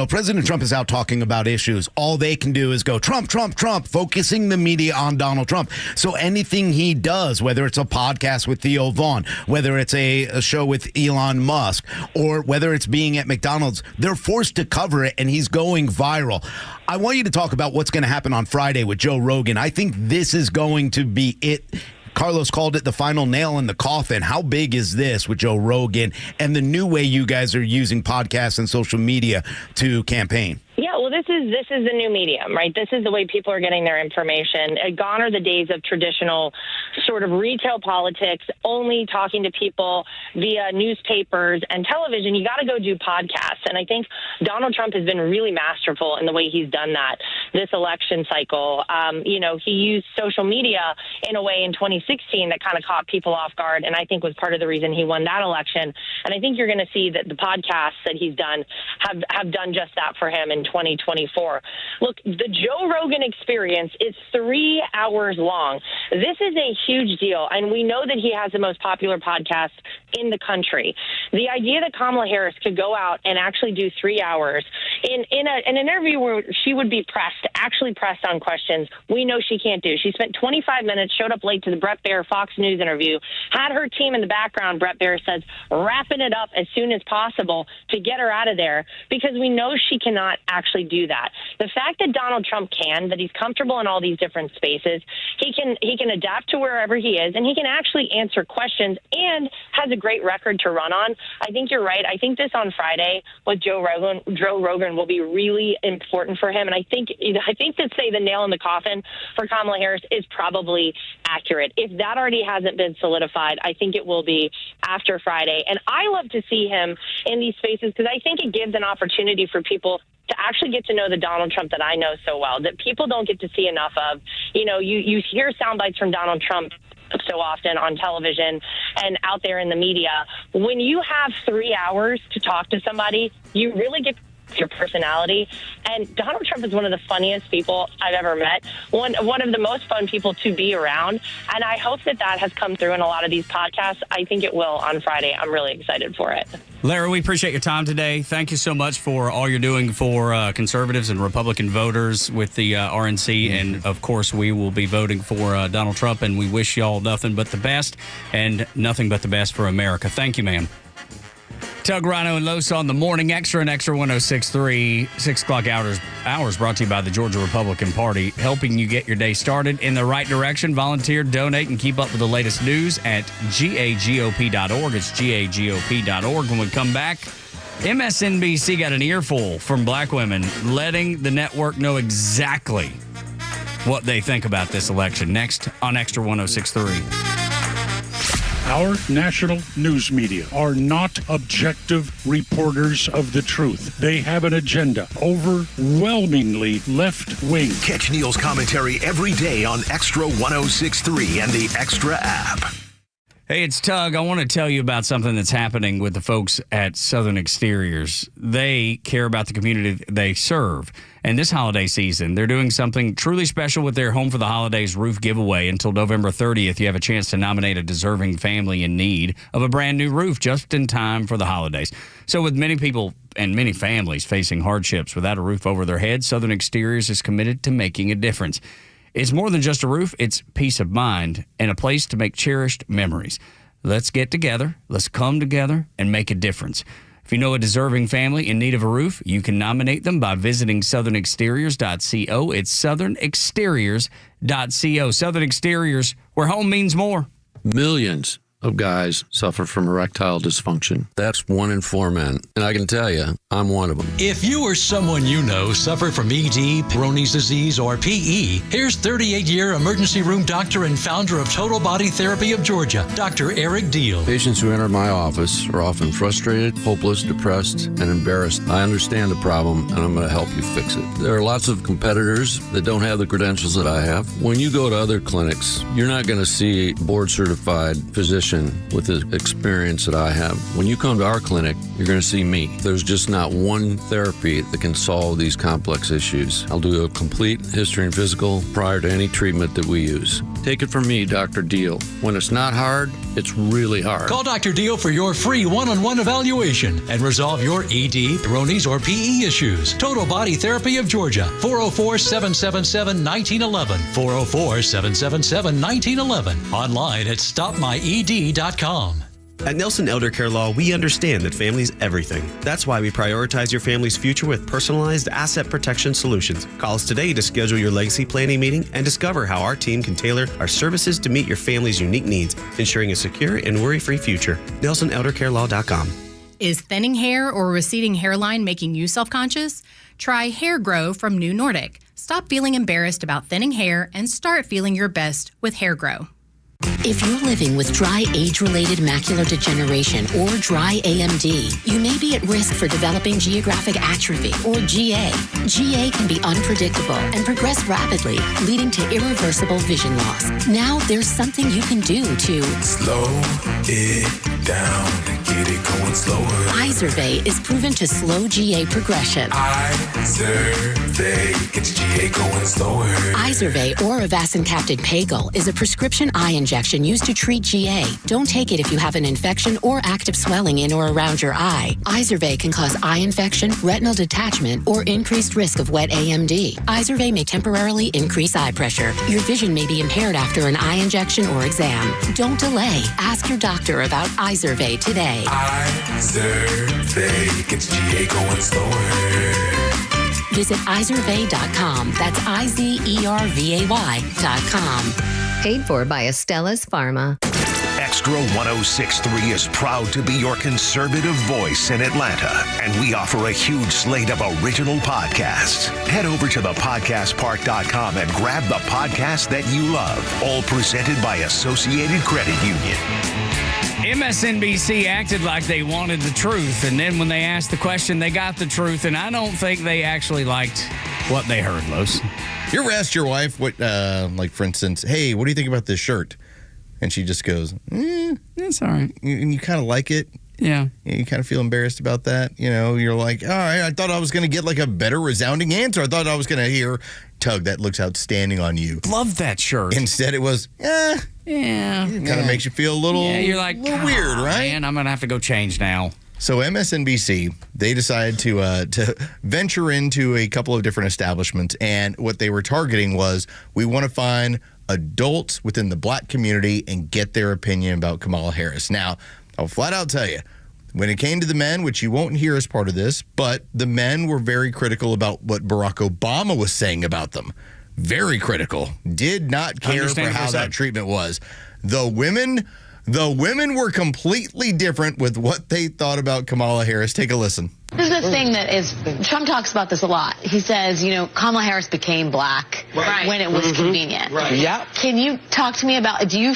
President Trump is out talking about issues. All they can do is go, Trump, Trump, Trump, focusing the media on Donald Trump. So anything he does, whether it's a podcast with Theo Vaughn, whether it's a show with Elon Musk, or whether it's being at McDonald's, they're forced to cover it, and he's going viral. I want you to talk about what's going to happen on Friday with Joe Rogan. I think this is going to be it. Carlos called it the final nail in the coffin. How big is this with Joe Rogan and the new way you guys are using podcasts and social media to campaign? Yeah, well, this is the new medium, right? This is the way people are getting their information. Gone are the days of traditional sort of retail politics, only talking to people via newspapers and television. You got to go do podcasts. And I think Donald Trump has been really masterful in the way he's done that this election cycle. He used social media in a way in 2016 that kind of caught people off guard, and I think was part of the reason he won that election. And I think you're going to see that the podcasts that he's done have done just that for him in 2024. Look, the Joe Rogan experience is 3 hours long. This is a huge deal, and we know that he has the most popular podcast in the country. The idea that Kamala Harris could go out and actually do 3 hours in an interview where she would be actually pressed on questions, we know she can't do. She spent 25 minutes, showed up late to the Bret Baier Fox News interview, had her team in the background, Bret Baier says, wrapping it up as soon as possible to get her out of there, because we know she cannot actually do that. The fact that Donald Trump can, that he's comfortable in all these different spaces, he can adapt to wherever he is, and he can actually answer questions and has a great record to run on. I think you're right. I think this on Friday with Joe Rogan will be really important for him. And I think to say the nail in the coffin for Kamala Harris is probably accurate. If that already hasn't been solidified, I think it will be after Friday. And I love to see him in these spaces because I think it gives an opportunity for people to actually get to know the Donald Trump that I know so well, that people don't get to see enough of. You know, you hear sound bites from Donald Trump so often on television and out there in the media. When you have 3 hours to talk to somebody, you really get your personality. And Donald Trump is one of the funniest people I've ever met, one of the most fun people to be around. And I hope that has come through in a lot of these podcasts. I think it will on Friday. I'm really excited for it. Larry, we appreciate your time today. Thank you so much for all you're doing for conservatives and Republican voters with the RNC. And, of course, we will be voting for Donald Trump, and we wish y'all nothing but the best and nothing but the best for America. Thank you, man. Tug, Rhino, and Los on the Morning Xtra and Xtra 106.3, 6 o'clock hours brought to you by the Georgia Republican Party, helping you get your day started in the right direction. Volunteer, donate, and keep up with the latest news at gagop.org. It's gagop.org. When we come back, MSNBC got an earful from black women, letting the network know exactly what they think about this election. Next on Xtra 106.3. Our national news media are not objective reporters of the truth. They have an agenda, overwhelmingly left-wing. Catch Neil's commentary every day on Xtra 106.3 and the Xtra app. Hey, it's Tug. I want to tell you about something that's happening with the folks at Southern Exteriors. They care about the community they serve. And this holiday season, they're doing something truly special with their Home for the Holidays roof giveaway. Until November 30th, you have a chance to nominate a deserving family in need of a brand new roof just in time for the holidays. So with many people and many families facing hardships without a roof over their heads, Southern Exteriors is committed to making a difference. It's more than just a roof, it's peace of mind and a place to make cherished memories. Let's get together, let's come together and make a difference. If you know a deserving family in need of a roof, you can nominate them by visiting southernexteriors.co. It's southernexteriors.co. Southern Exteriors, where home means more. Millions of guys suffer from erectile dysfunction. That's 1 in 4 men. And I can tell you, I'm one of them. If you or someone you know suffer from ED, Peyronie's disease, or PE, here's 38-year emergency room doctor and founder of Total Body Therapy of Georgia, Dr. Eric Deal. Patients who enter my office are often frustrated, hopeless, depressed, and embarrassed. I understand the problem, and I'm going to help you fix it. There are lots of competitors that don't have the credentials that I have. When you go to other clinics, you're not going to see a board-certified physician with the experience that I have. When you come to our clinic, you're going to see me. There's just not one therapy that can solve these complex issues. I'll do a complete history and physical prior to any treatment that we use. Take it from me, Dr. Deal. When it's not hard, it's really hard. Call Dr. Deal for your free one-on-one evaluation and resolve your ED, Peyronie's, or PE issues. Total Body Therapy of Georgia, 404-777-1911, 404-777-1911, online at stopmyed.com. At Nelson Elder Care Law, we understand that family's everything. That's why we prioritize your family's future with personalized asset protection solutions. Call us today to schedule your legacy planning meeting and discover how our team can tailor our services to meet your family's unique needs, ensuring a secure and worry-free future. NelsonElderCareLaw.com. Is thinning hair or receding hairline making you self-conscious? Try Hair Grow from New Nordic. Stop feeling embarrassed about thinning hair and start feeling your best with Hair Grow. If you're living with dry age-related macular degeneration or dry AMD, you may be at risk for developing geographic atrophy or GA. GA can be unpredictable and progress rapidly, leading to irreversible vision loss. Now there's something you can do to slow it down and get it going slower. Izervay is proven to slow GA progression. Izervay gets GA going slower. Izervay or avacincaptad Pagel is a prescription eye injection used to treat GA. Don't take it if you have an infection or active swelling in or around your eye. Izervay can cause eye infection, retinal detachment, or increased risk of wet AMD. Izervay may temporarily increase eye pressure. Your vision may be impaired after an eye injection or exam. Don't delay. Ask your doctor about Izervay today. Izervay gets GA going slower. Visit Izervay.com. That's IZERVAY.com. Paid for by Estella's Pharma. Extra 106.3 is proud to be your conservative voice in Atlanta, and we offer a huge slate of original podcasts. Head over to thepodcastpark.com and grab the podcast that you love, all presented by Associated Credit Union. MSNBC acted like they wanted the truth, and then when they asked the question, they got the truth, and I don't think they actually liked what they heard, Los. You ever asked your wife what, like, for instance, hey, what do you think about this shirt? And she just goes, it's all right. And you kind of like it. Yeah. You kind of feel embarrassed about that. You know, you're like, all right, I thought I was going to get like a better resounding answer. I thought I was going to hear, Tug, that looks outstanding on you. Love that shirt. Instead, it was, yeah. It kind of makes you feel a little, you're like, little weird, right? Man, I'm going to have to go change now. So MSNBC, they decided to venture into a couple of different establishments, and what they were targeting was, we want to find adults within the black community and get their opinion about Kamala Harris. Now, I'll flat out tell you, when it came to the men, which you won't hear as part of this, but the men were very critical about what Barack Obama was saying about them. Very critical. Did not care for how that treatment was. The women were completely different with what they thought about Kamala Harris. Take a listen. This is the thing that is, Trump talks about this a lot. He says, you know, Kamala Harris became black when it was convenient. Right. Yep. Can you talk to me about, do you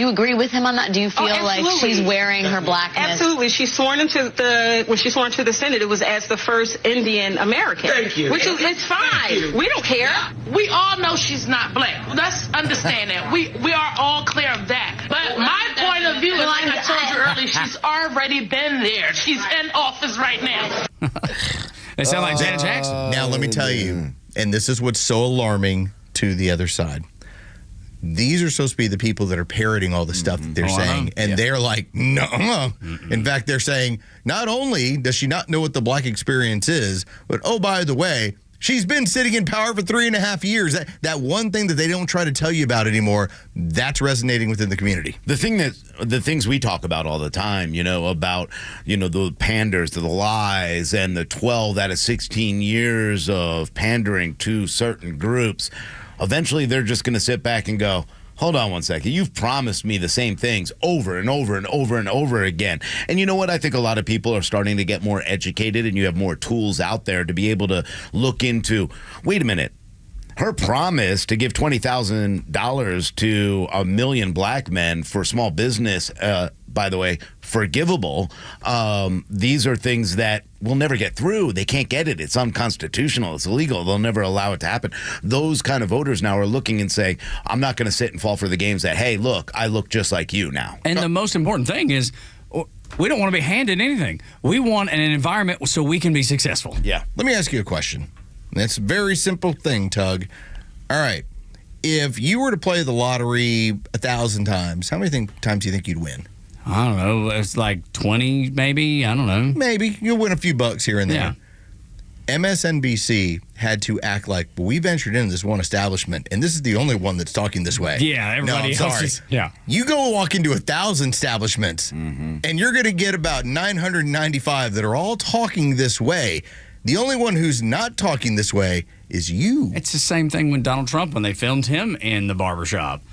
agree with him on that? Do you feel like she's wearing her blackness? Absolutely. She's sworn into when she sworn to the Senate, it was as the first Indian American. Thank you. Which is, it's fine. We don't care. We all know she's not black. Let's understand that. We are all clear of that. But my point of view is, like I told you earlier, she's already been there. She's in office right now. They sound like Janet Jackson. Now, let me tell you, and this is what's so alarming to the other side. These are supposed to be the people that are parroting all the stuff that they're saying, and they're like, no. In fact, they're saying, not only does she not know what the black experience is, but, oh, by the way, she's been sitting in power for 3.5 years. That one thing that they don't try to tell you about anymore, that's resonating within the community. The things we talk about all the time, about, the panders, the lies, and the 12 out of 16 years of pandering to certain groups, eventually they're just going to sit back and go, hold on one second. You've promised me the same things over and over and over and over again. And you know what? I think a lot of people are starting to get more educated, and you have more tools out there to be able to look into, wait a minute, her promise to give $20,000 to 1 million black men for small business, by the way, forgivable. These are things that will never get through. They can't get it. It's unconstitutional. It's illegal. They'll never allow it to happen. Those kind of voters now are looking and saying, I'm not going to sit and fall for the games that, hey, look, I look just like you now. And the most important thing is, we don't want to be handed anything. We want an environment so we can be successful. Yeah. Let me ask you a question. That's a very simple thing, Tug. All right. If you were to play the lottery 1,000 times, how many times do you think you'd win? I don't know. It's like 20, maybe. I don't know. Maybe. You'll win a few bucks here and there. Yeah. MSNBC had to act like, well, we ventured into this one establishment, and this is the only one that's talking this way. Yeah, everybody else is. Yeah. You go walk into 1,000 establishments, and you're going to get about 995 that are all talking this way. The only one who's not talking this way is you. It's the same thing when Donald Trump, when they filmed him in the barbershop.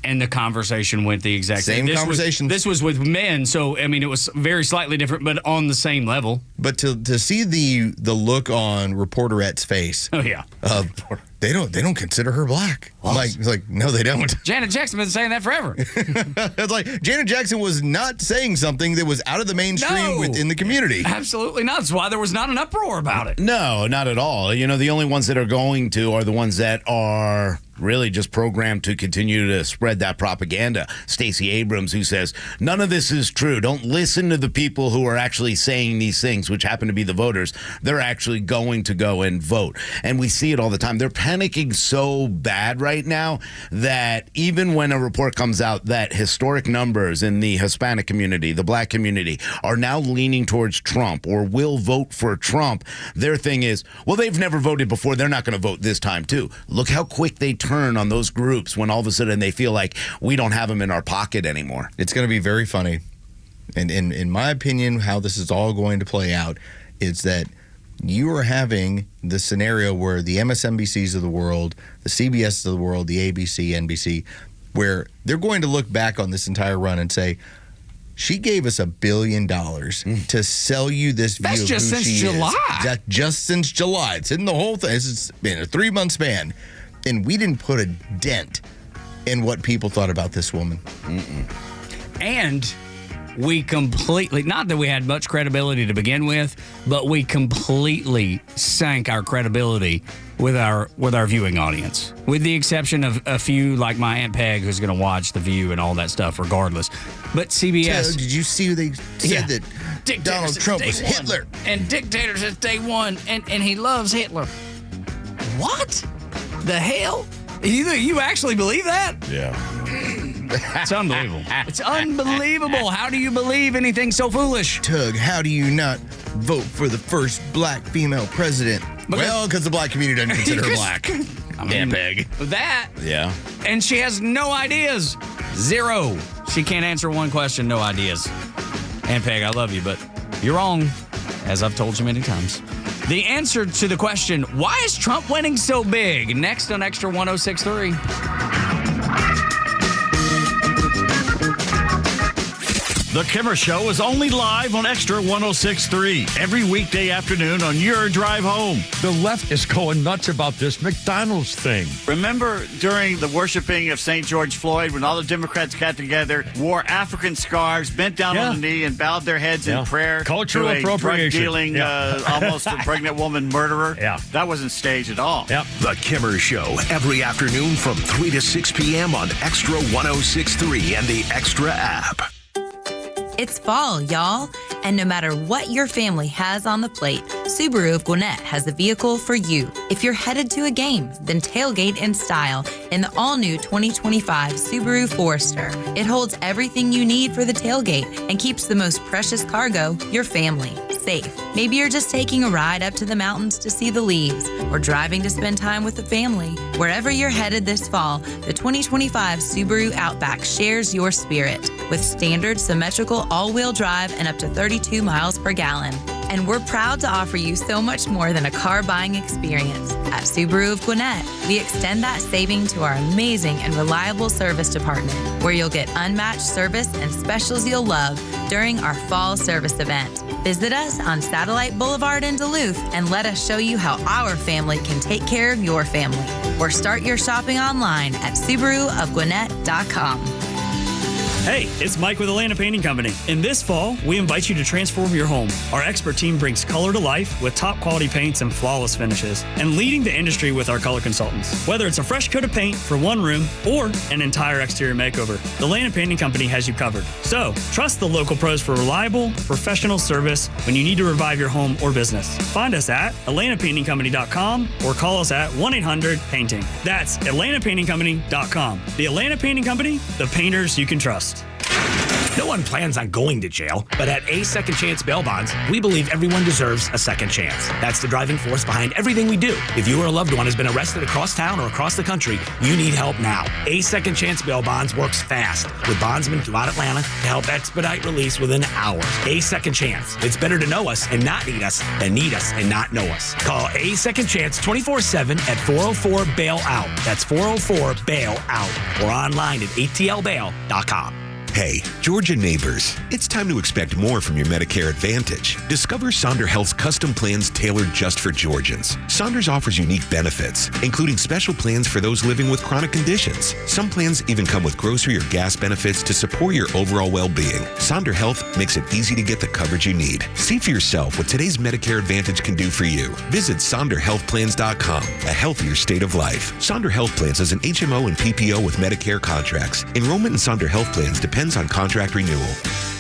And the conversation went the exact same conversation. This was with men, so I mean it was very slightly different, but on the same level. But to see the look on Reporterette's face, they don't consider her black. Like no, they don't. Janet Jackson been saying that forever. It's like Janet Jackson was not saying something that was out of the mainstream within the community. Absolutely not. That's why there was not an uproar about it. No, not at all. The only ones that are going to are the ones that are really just programmed to continue to spread that propaganda. Stacey Abrams, who says, none of this is true. Don't listen to the people who are actually saying these things, which happen to be the voters. They're actually going to go and vote. And we see it all the time. They're panicking so bad right now that even when a report comes out that historic numbers in the Hispanic community, the black community, are now leaning towards Trump or will vote for Trump, their thing is, well, they've never voted before. They're not going to vote this time, too. Look how quick they turn on those groups when all of a sudden they feel like we don't have them in our pocket anymore. It's going to be very funny. And in my opinion, how this is all going to play out is that you are having the scenario where the MSNBCs of the world, the CBS of the world, the ABC, NBC, where they're going to look back on this entire run and say, she gave us $1 billion to sell you this view of who she is. That's just since July. That's just since July. It's in the whole thing. It's been a 3-month span. And we didn't put a dent in what people thought about this woman. And we completely, not that we had much credibility to begin with, but we completely sank our credibility with our viewing audience, with the exception of a few like my Aunt Peg, who's going to watch The View and all that stuff regardless. But CBS... Did you see they said that Donald Trump was Hitler? And dictator since day one, and he loves Hitler. What the hell? You actually believe that? Yeah. It's unbelievable. It's unbelievable. How do you believe anything so foolish? Tug, how do you not vote for the first black female president? Because the black community doesn't consider her black. Damn Peg. That. Yeah. And she has no ideas. Zero. She can't answer one question, no ideas. Aunt Peg, I love you, but you're wrong, as I've told you many times. The answer to the question, why is Trump winning so big? Next on Extra 106.3. The Kimmer Show is only live on Extra 106.3 every weekday afternoon on your drive home. The left is going nuts about this McDonald's thing. Remember during the worshiping of St. George Floyd when all the Democrats got together, wore African scarves, bent down on the knee, and bowed their heads in prayer Cultural to a appropriation. drug-dealing, almost a pregnant woman murderer? Yeah. That wasn't staged at all. Yep. The Kimmer Show, every afternoon from 3 to 6 p.m. on Extra 106.3 and the Extra app. It's fall, y'all. And no matter what your family has on the plate, Subaru of Gwinnett has the vehicle for you. If you're headed to a game, then tailgate in style in the all-new 2025 Subaru Forester. It holds everything you need for the tailgate and keeps the most precious cargo, your family, safe. Maybe you're just taking a ride up to the mountains to see the leaves or driving to spend time with the family. Wherever you're headed this fall, the 2025 Subaru Outback shares your spirit with standard symmetrical all-wheel drive and up to 32 miles per gallon. And we're proud to offer you so much more than a car buying experience. At Subaru of Gwinnett, we extend that saving to our amazing and reliable service department, where you'll get unmatched service and specials you'll love during our fall service event. Visit us on Satellite Boulevard in Duluth and let us show you how our family can take care of your family. Or start your shopping online at SubaruofGwinnett.com. Hey, it's Mike with Atlanta Painting Company. In this fall, we invite you to transform your home. Our expert team brings color to life with top quality paints and flawless finishes, and leading the industry with our color consultants. Whether it's a fresh coat of paint for one room or an entire exterior makeover, the Atlanta Painting Company has you covered. So, trust the local pros for reliable, professional service when you need to revive your home or business. Find us at AtlantaPaintingCompany.com or call us at 1-800-PAINTING. That's AtlantaPaintingCompany.com. The Atlanta Painting Company, the painters you can trust. No one plans on going to jail, but at A Second Chance Bail Bonds, we believe everyone deserves a second chance. That's the driving force behind everything we do. If you or a loved one has been arrested across town or across the country, you need help now. A Second Chance Bail Bonds works fast with bondsmen throughout Atlanta to help expedite release within hours. A Second Chance. It's better to know us and not need us than need us and not know us. Call A Second Chance 24/7 at 404-BAIL-OUT. That's 404-BAIL-OUT or online at atlbail.com. Hey, Georgia neighbors, it's time to expect more from your Medicare Advantage. Discover Sonder Health's custom plans tailored just for Georgians. Saunders offers unique benefits, including special plans for those living with chronic conditions. Some plans even come with grocery or gas benefits to support your overall well-being. Sonder Health makes it easy to get the coverage you need. See for yourself what today's Medicare Advantage can do for you. Visit SonderHealthPlans.com, a healthier state of life. Sonder Health Plans is an HMO and PPO with Medicare contracts. Enrollment in Sonder Health Plans depends on contract renewal.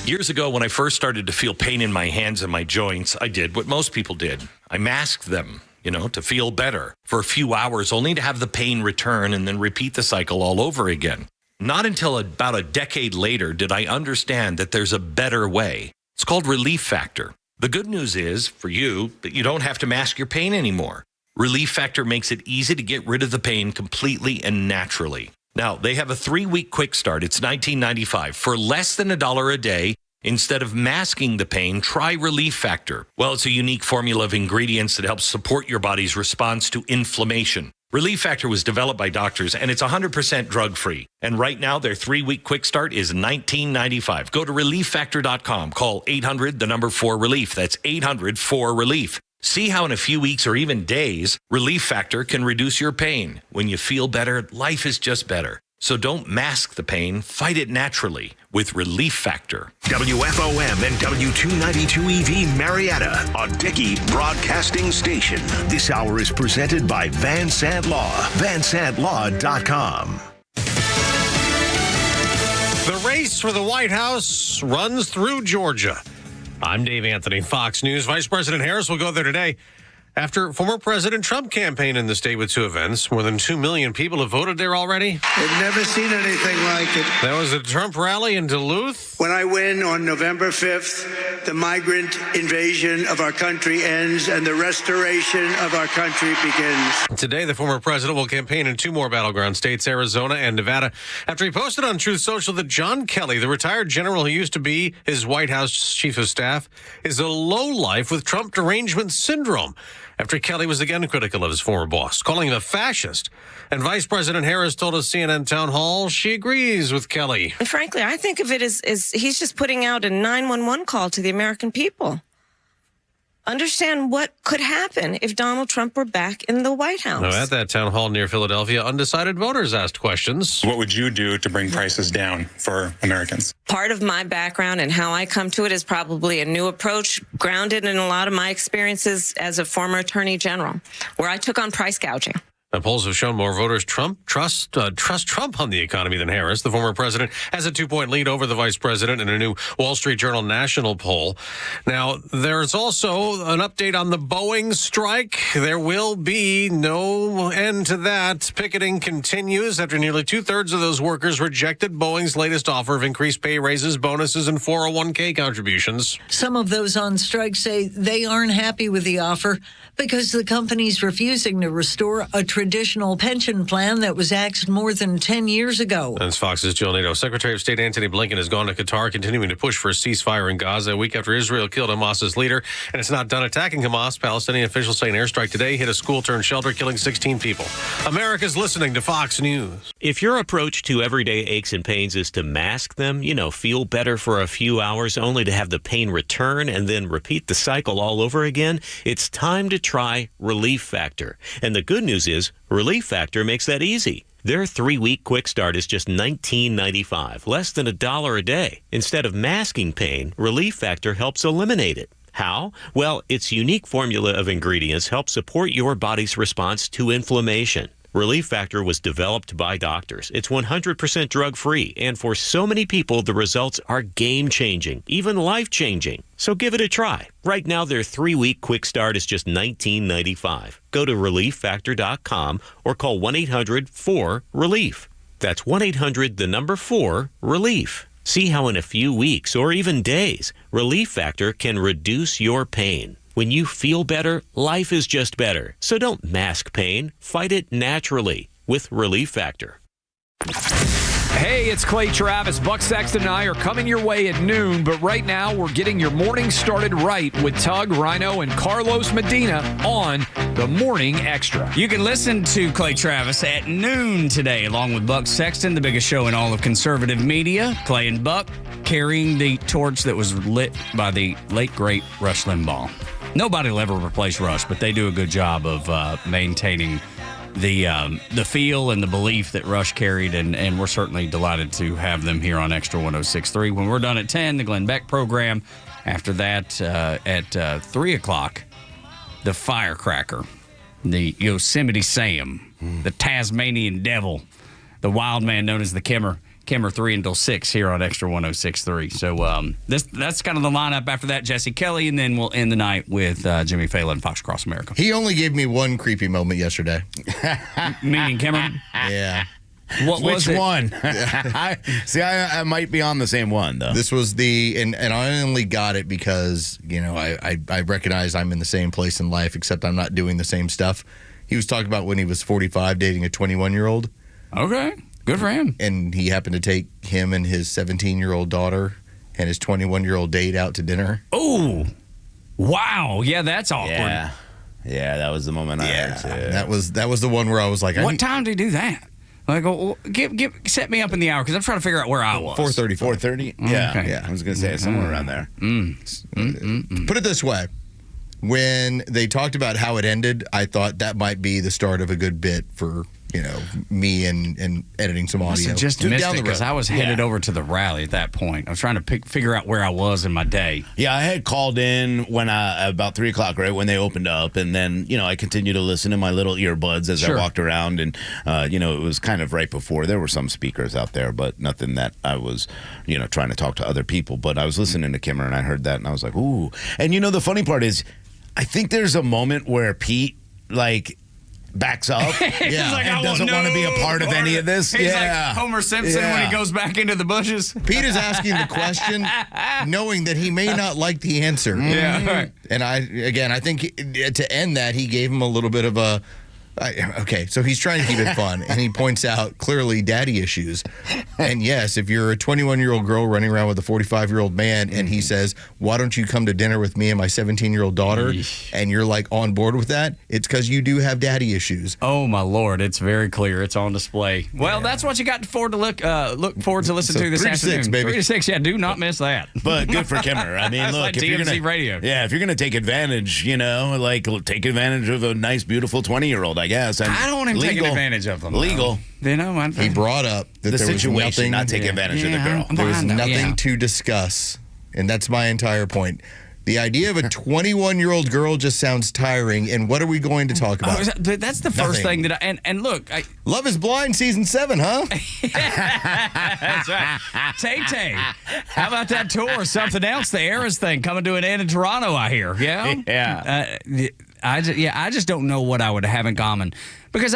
Years ago, when I first started to feel pain in my hands and my joints, I did what most people did. I masked them, to feel better for a few hours, only to have the pain return and then repeat the cycle all over again. Not until about a decade later did I understand that there's a better way. It's called Relief Factor. The good news is, for you, that you don't have to mask your pain anymore. Relief Factor makes it easy to get rid of the pain completely and naturally. Now, they have a 3-week quick start. It's $19.95 for less than $1 a day. Instead of masking the pain, try Relief Factor. Well, it's a unique formula of ingredients that helps support your body's response to inflammation. Relief Factor was developed by doctors, and it's 100% drug-free. And right now, their 3-week quick start is $19.95. Go to ReliefFactor.com. Call 800-4-RELIEF. That's 800-4-RELIEF. See how in a few weeks or even days, Relief Factor can reduce your pain. When you feel better, life is just better. So don't mask the pain. Fight it naturally with Relief Factor. WFOM and W292 EV Marietta, a Dickey broadcasting station. This hour is presented by Van Sant Law, vansantlaw.com. The race for the White House runs through Georgia. I'm Dave Anthony, Fox News. Vice President Harris will go there today after former President Trump campaigned in the state with 2 events. More than 2 million people have voted there already. I've never seen anything like it. That was a Trump rally in Duluth. When I win on November 5th, the migrant invasion of our country ends and the restoration of our country begins. Today, the former president will campaign in 2 more battleground states, Arizona and Nevada, after he posted on Truth Social that John Kelly, the retired general who used to be his White House chief of staff, is a lowlife with Trump derangement syndrome. After Kelly was again critical of his former boss, calling him a fascist. And Vice President Harris told a CNN town hall she agrees with Kelly. And frankly, I think of it as he's just putting out a 911 call to the American people. Understand what could happen if Donald Trump were back in the White House. Now, at that town hall near Philadelphia, undecided voters asked questions. What would you do to bring prices down for Americans? Part of my background and how I come to it is probably a new approach grounded in a lot of my experiences as a former attorney general, where I took on price gouging. The polls have shown more voters trust Trump on the economy than Harris. The former president has a 2-point lead over the vice president in a new Wall Street Journal national poll. Now, there's also an update on the Boeing strike. There will be no end to that. Picketing continues after nearly 2/3 of those workers rejected Boeing's latest offer of increased pay raises, bonuses, and 401k contributions. Some of those on strike say they aren't happy with the offer because the company's refusing to restore a traditional pension plan that was axed more than 10 years ago. That's Fox's Jill Nato. Secretary of State Antony Blinken has gone to Qatar, continuing to push for a ceasefire in Gaza a week after Israel killed Hamas's leader. And it's not done attacking Hamas. Palestinian officials say an airstrike today hit a school-turned-shelter, killing 16 people. America's listening to Fox News. If your approach to everyday aches and pains is to mask them, feel better for a few hours only to have the pain return and then repeat the cycle all over again, it's time to try Relief Factor. And the good news is Relief Factor makes that easy. Their 3-week quick start is just $19.95, less than $1 a day. Instead of masking pain, Relief Factor helps eliminate it. How? Well, its unique formula of ingredients helps support your body's response to inflammation. Relief Factor was developed by doctors. It's 100% drug-free, and for so many people, the results are game-changing, even life-changing. So give it a try. Right now, their 3-week quick start is just $19.95. Go to ReliefFactor.com or call 1-800-4-RELIEF. That's 1-800-4-RELIEF. See how in a few weeks or even days, Relief Factor can reduce your pain. When you feel better, life is just better. So don't mask pain. Fight it naturally with Relief Factor. Hey, it's Clay Travis. Buck Sexton and I are coming your way at noon, but right now we're getting your morning started right with Tug, Rhino, and Carlos Medina on the Morning Extra. You can listen to Clay Travis at noon today, along with Buck Sexton, the biggest show in all of conservative media. Clay and Buck carrying the torch that was lit by the late, great Rush Limbaugh. Nobody will ever replace Rush, but they do a good job of maintaining the feel and the belief that Rush carried, and we're certainly delighted to have them here on Extra 106.3. When we're done at 10, the Glenn Beck program. After that, at 3 o'clock, the Firecracker, the Yosemite Sam, the Tasmanian Devil, the wild man known as the Kimmer 3 until 6 here on Extra 106.3. So that's kind of the lineup. After that, Jesse Kelly, and then we'll end the night with Jimmy Fallon and Fox Across America. He only gave me one creepy moment yesterday. Meaning Kimmer? Yeah. Which one? I might be on the same one, though. This was and I only got it because, I recognize I'm in the same place in life, except I'm not doing the same stuff. He was talking about when he was 45 dating a 21-year-old. Okay. Good for him. And he happened to take him and his 17-year-old daughter and his 21-year-old date out to dinner. Oh, wow. Yeah, that's awkward. Yeah. Yeah, that was the moment I heard too. That was the one where I was like, what time did he do that? Like, well, set me up in the hour because I'm trying to figure out where I was. 4:30. 4:30. Yeah, I was gonna say somewhere around there. Put it this way: when they talked about how it ended, I thought that might be the start of a good bit for me and editing some audio. I just missed it because I was headed over to the rally at that point. I was trying to figure out where I was in my day. Yeah, I had called in when about 3 o'clock, right when they opened up, and then I continued to listen in my little earbuds as I walked around, and it was kind of right before. There were some speakers out there, but nothing that I was trying to talk to other people. But I was listening to Kimmer, and I heard that, and I was like, ooh. And the funny part is, I think there's a moment where Pete backs up and doesn't want to be a part of any of this. He's like Homer Simpson when he goes back into the bushes. Pete is asking the question knowing that he may not like the answer. Yeah. And I think to end that, he gave him a little bit of a okay, so he's trying to keep it fun, and he points out clearly daddy issues. And yes, if you're a 21-year-old girl running around with a 45-year-old man, and he says, "Why don't you come to dinner with me and my 17-year-old daughter?" and you're on board with that, it's because you do have daddy issues. Oh my Lord, it's very clear. It's on display. Well, that's what you got forward to look forward to listen to this 3 to afternoon. 6, baby. 3 to 6, do not miss that. But good for Kimmer. I mean, look, like if you're TMZ gonna radio. Yeah, if you're gonna take advantage, take advantage of a nice, beautiful 20-year-old. I guess. And I don't want him taking advantage of them. Legal. He brought up that the there was situation, nothing, not take advantage of the girl. There was nothing to discuss, and that's my entire point. The idea of a 21-year-old girl just sounds tiring, and what are we going to talk about? That's the first thing that and look. Love is Blind season 7, huh? That's right. Tay-Tay. How about that tour? Something else, the Eras thing coming to an end in Toronto, I hear. Yeah? Yeah. I just don't know what I would have in common. Because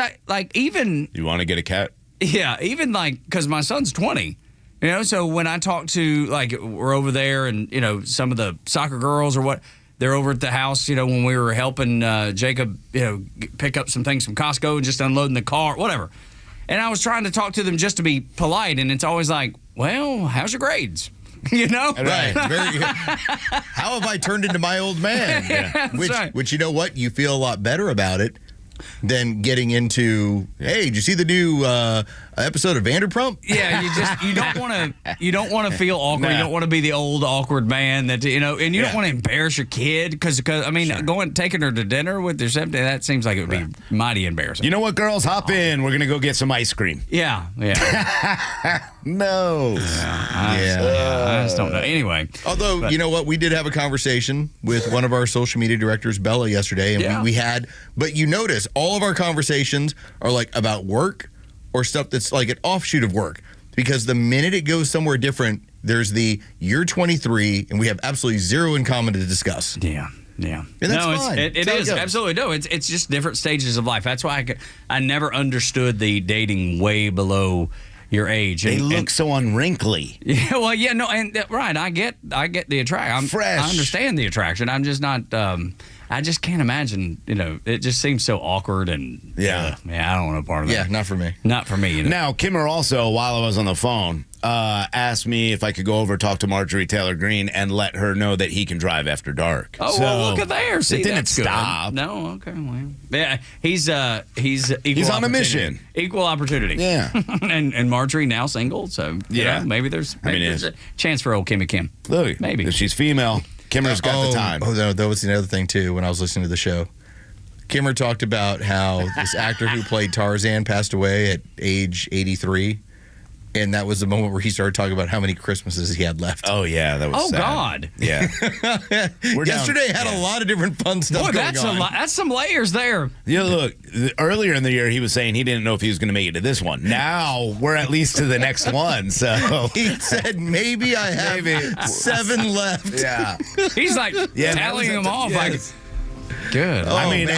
even... You want to get a cat? Yeah, even because my son's 20. So when I talk to, we're over there and, some of the soccer girls or what, they're over at the house, when we were helping Jacob, pick up some things from Costco and just unloading the car, whatever. And I was trying to talk to them just to be polite, and it's always like, well, how's your grades? Right. Very good. How have I turned into my old man? Yeah, which you know what? You feel a lot better about it than getting into, hey, did you see the new episode of Vanderpump? Yeah, you don't want to feel awkward. You don't want to be the old awkward man that and you don't want to embarrass your kid because taking her to dinner with their stepdad, that seems like it would be mighty embarrassing. You know what, girls, hop in. We're gonna go get some ice cream. Yeah. No. I just don't know. Anyway, although you know what, we did have a conversation with one of our social media directors, Bella, yesterday, and we had. But you notice all of our conversations are about work or stuff that's like an offshoot of work, because the minute it goes somewhere different, there's you're 23 and we have absolutely zero in common to discuss. Yeah. And that's fine. It is absolutely no. It's just different stages of life. That's why I never understood the dating way below your age. They look so unwrinkly. Yeah, well, yeah, no, and right. I get the attraction. I'm fresh. I understand the attraction. I'm just not. I just can't imagine. It just seems so awkward and I don't want a part of that. Yeah, not for me. Not for me. Now, Kimmer also, while I was on the phone, asked me if I could go over, talk to Marjorie Taylor Greene, and let her know that he can drive after dark. Oh, well, look at there. See, it didn't that's stop. Good. No, okay, well, yeah, he's on a mission. Equal opportunity. Yeah, and Marjorie now single, so maybe there's a chance for old Kimmy Kim. Look, maybe if she's female. Kimmer's got the time. Oh, no, that was the other thing, too, when I was listening to the show. Kimmer talked about how this actor who played Tarzan passed away at age 83. And that was the moment where he started talking about how many Christmases he had left. Oh, yeah. That was sad. God. Yeah. Yesterday had a lot of different fun stuff going on. That's some layers there. Yeah, look, earlier in the year, he was saying he didn't know if he was going to make it to this one. Now, we're at least to the next one. So he said, maybe I have 7 left. Yeah. He's tallying them off good. I mean,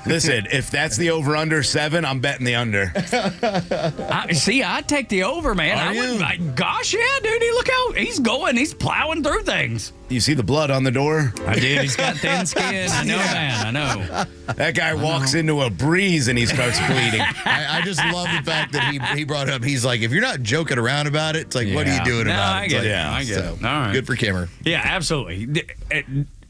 listen, if that's the over-under 7, I'm betting the under. I'd take the over, man. Gosh, yeah, dude. Look how he's going. He's plowing through things. You see the blood on the door? I did. He's got thin skin. I know, man. I know. That guy walks into a breeze and he starts bleeding. I just love the fact that he brought up, he's like, if you're not joking around about it, it's like, what are you doing about it? I get it. I get it. All right. Good for Kimmer. Yeah, absolutely.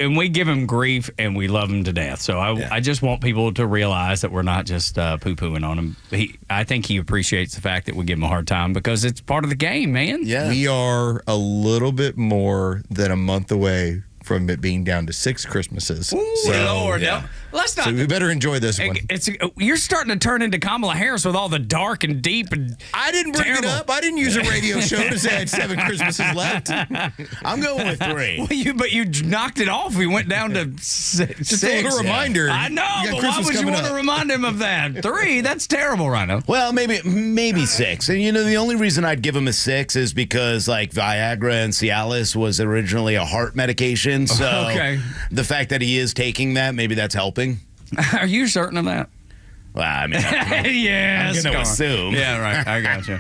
And we give him grief and we love him to death. So I just want people to realize that we're not just poo-pooing on him. I think he appreciates the fact that we give him a hard time because it's part of the game, man. Yeah. We are a little bit more than a month away from it being down to 6 Christmases. Ooh, Lord. Yeah. No. Let's not. So we better enjoy this one. You're starting to turn into Kamala Harris with all the dark and deep and I didn't bring it up. I didn't use a radio show to say I had 7 Christmases left. I'm going with 3. Well, but you knocked it off. We went down to 6. Just a little reminder. I know, but why would you want to remind him of that? 3? That's terrible, Rhino. Well, maybe 6. And, the only reason I'd give him a 6 is because, like, Viagra and Cialis was originally a heart medication. So the fact that he is taking that, maybe that's helping. Are you certain of that? Well, I mean, yes, I'm going to assume. Yeah, right. I got you.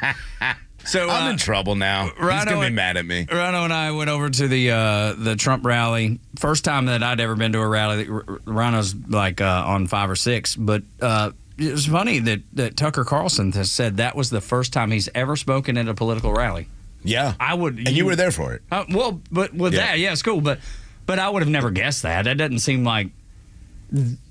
So I'm in trouble now. He's going to be mad at me. Rhino and I went over to the Trump rally. First time that I'd ever been to a rally. Rhino's like on 5 or 6. But it was funny that Tucker Carlson has said that was the first time he's ever spoken at a political rally. Yeah. I would. And you were there for it. Well, but with that, yeah, it's cool. But I would have never guessed that. That doesn't seem like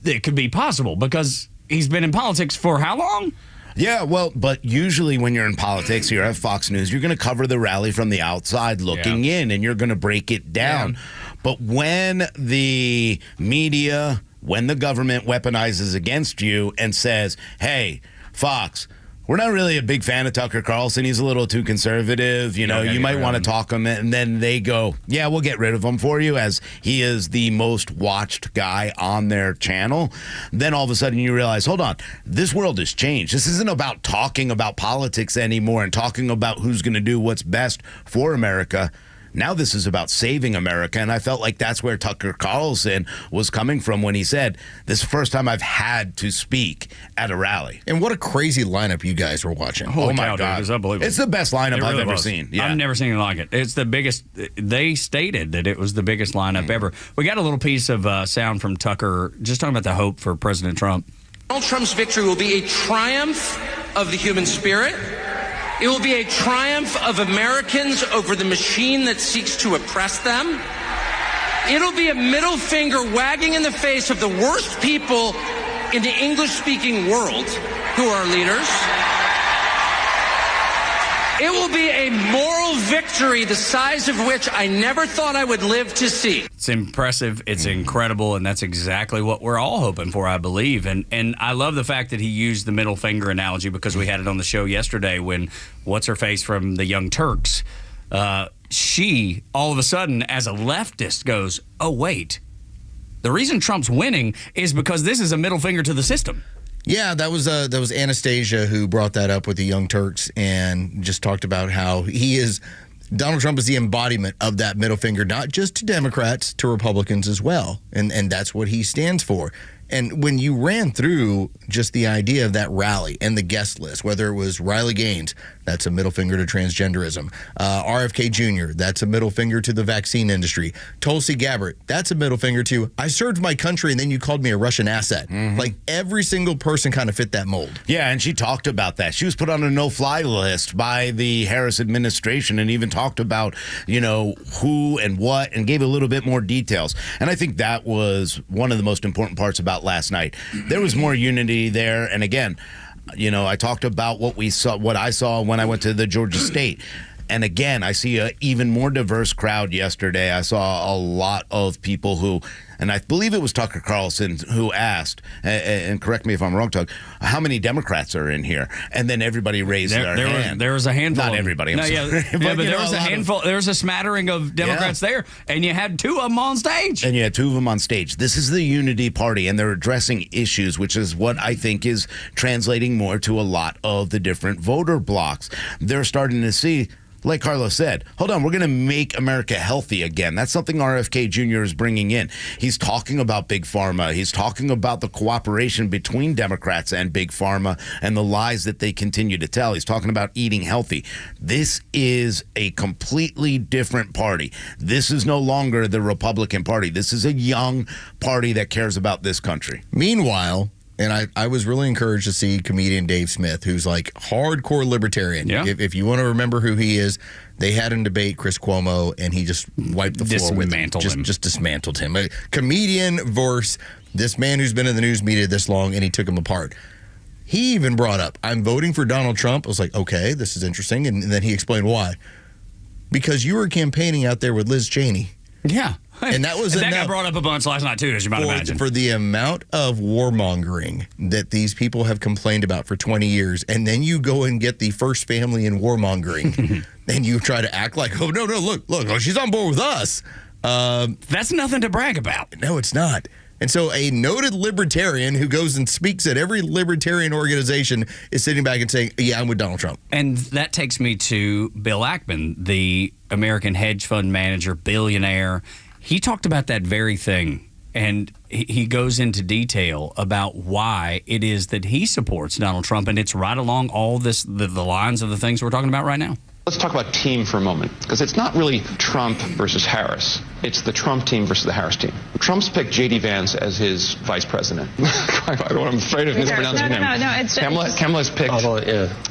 it could be possible because he's been in politics for how long? Yeah, well, but usually when you're in politics, you're at Fox News, you're going to cover the rally from the outside looking in, and you're going to break it down. Yeah. But when the media, when the government weaponizes against you and says, hey, Fox, we're not really a big fan of Tucker Carlson. He's a little too conservative. You might want to talk him. And then they go, yeah, we'll get rid of him for you as he is the most watched guy on their channel. Then all of a sudden you realize, hold on, this world has changed. This isn't about talking about politics anymore and talking about who's going to do what's best for America. Now this is about saving America, and I felt like that's where Tucker Carlson was coming from when he said, this is the first time I've had to speak at a rally. And what a crazy lineup you guys were watching. Oh my God. It was unbelievable. It's the best lineup I've ever seen. Yeah. I've never seen anything like it. It's the biggest. They stated that it was the biggest lineup ever. We got a little piece of sound from Tucker just talking about the hope for President Trump. Donald Trump's victory will be a triumph of the human spirit. It will be a triumph of Americans over the machine that seeks to oppress them. It'll be a middle finger wagging in the face of the worst people in the English-speaking world who are leaders. It will be a moral victory the size of which I never thought I would live to see. It's impressive. It's incredible. And that's exactly what we're all hoping for, I believe. And I love the fact that he used the middle finger analogy because we had it on the show yesterday when what's-her-face from the Young Turks, she all of a sudden, as a leftist, goes, oh, wait, the reason Trump's winning is because this is a middle finger to the system. Yeah, that was Anastasia who brought that up with the Young Turks and just talked about how Donald Trump is the embodiment of that middle finger, not just to Democrats, to Republicans as well. And that's what he stands for. And when you ran through just the idea of that rally and the guest list, whether it was Riley Gaines, that's a middle finger to transgenderism. RFK Jr., that's a middle finger to the vaccine industry. Tulsi Gabbard, that's a middle finger to, I served my country and then you called me a Russian asset. Mm-hmm. Like every single person kind of fit that mold. Yeah, and she talked about that. She was put on a no-fly list by the Harris administration and even talked about, who and what and gave a little bit more details. And I think that was one of the most important parts about last night. There was more unity there. And again, I talked about what I saw when I went to the Georgia State. And again, I see an even more diverse crowd yesterday. I saw a lot of people who, and I believe it was Tucker Carlson who asked, and correct me if I'm wrong, Tug, how many Democrats are in here? And then everybody raised their hand. There was a handful. Not everybody. But there was a handful. There was a smattering of Democrats there, and you had 2 of them on stage. And you had 2 of them on stage. This is the unity party, and they're addressing issues, which is what I think is translating more to a lot of the different voter blocks. They're starting to see, like Carlos said, hold on, we're going to make America healthy again. That's something RFK Jr. is bringing in. He's talking about Big Pharma. He's talking about the cooperation between Democrats and Big Pharma and the lies that they continue to tell. He's talking about eating healthy. This is a completely different party. This is no longer the Republican Party. This is a young party that cares about this country. Meanwhile, and I was really encouraged to see comedian Dave Smith, who's like hardcore libertarian. Yeah. If you want to remember who he is, they had him debate Chris Cuomo, and he just wiped the floor with him. Just dismantled him. A comedian versus this man who's been in the news media this long, and he took him apart. He even brought up, I'm voting for Donald Trump. I was like, okay, this is interesting. And then he explained why. Because you were campaigning out there with Liz Cheney. Yeah. And that was that got brought up a bunch last night, too, as you might imagine. For the amount of warmongering that these people have complained about for 20 years, and then you go and get the first family in warmongering, and you try to act like, oh, no, look, she's on board with us. That's nothing to brag about. No, it's not. And so a noted libertarian who goes and speaks at every libertarian organization is sitting back and saying, yeah, I'm with Donald Trump. And that takes me to Bill Ackman, the American hedge fund manager, billionaire. He talked about that very thing, and he goes into detail about why it is that he supports Donald Trump, and it's right along all this the lines of the things we're talking about right now. Let's talk about team for a moment, because it's not really Trump versus Harris. It's the Trump team versus the Harris team. Trump's picked J.D. Vance as his vice president. I'm afraid of mispronouncing him. Kamala's picked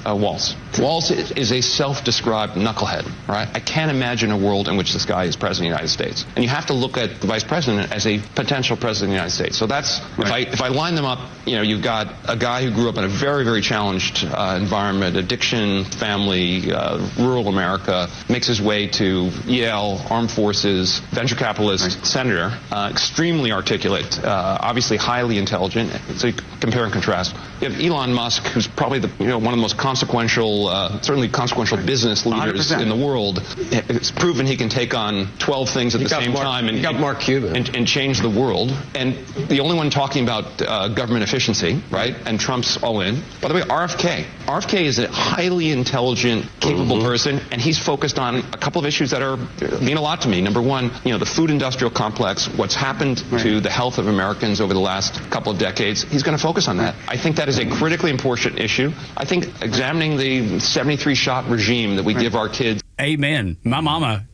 Walz. Walz is a self-described knucklehead, right? I can't imagine a world in which this guy is president of the United States. And you have to look at the vice president as a potential president of the United States. So that's, if I line them up, you've got a guy who grew up in a very, very challenged environment, addiction, family, rural America, makes his way to Yale, armed forces, venture capitalist, senator, extremely articulate, obviously highly intelligent. So you compare and contrast. You have Elon Musk, who's probably one of the most consequential, certainly consequential business leaders 100%. In the world. It's proven he can take on 12 things at the same time and change the world. And the only one talking about government efficiency, right? And Trump's all in. By the way, RFK. RFK is a highly intelligent, capable person, and he's focused on a couple of issues that mean a lot to me. Number one, the food industrial complex, what's happened to the health of Americans over the last couple of decades. He's going to focus on that. I think that is a critically important issue. I think examining the 73-shot regime that we give our kids. Amen. My mama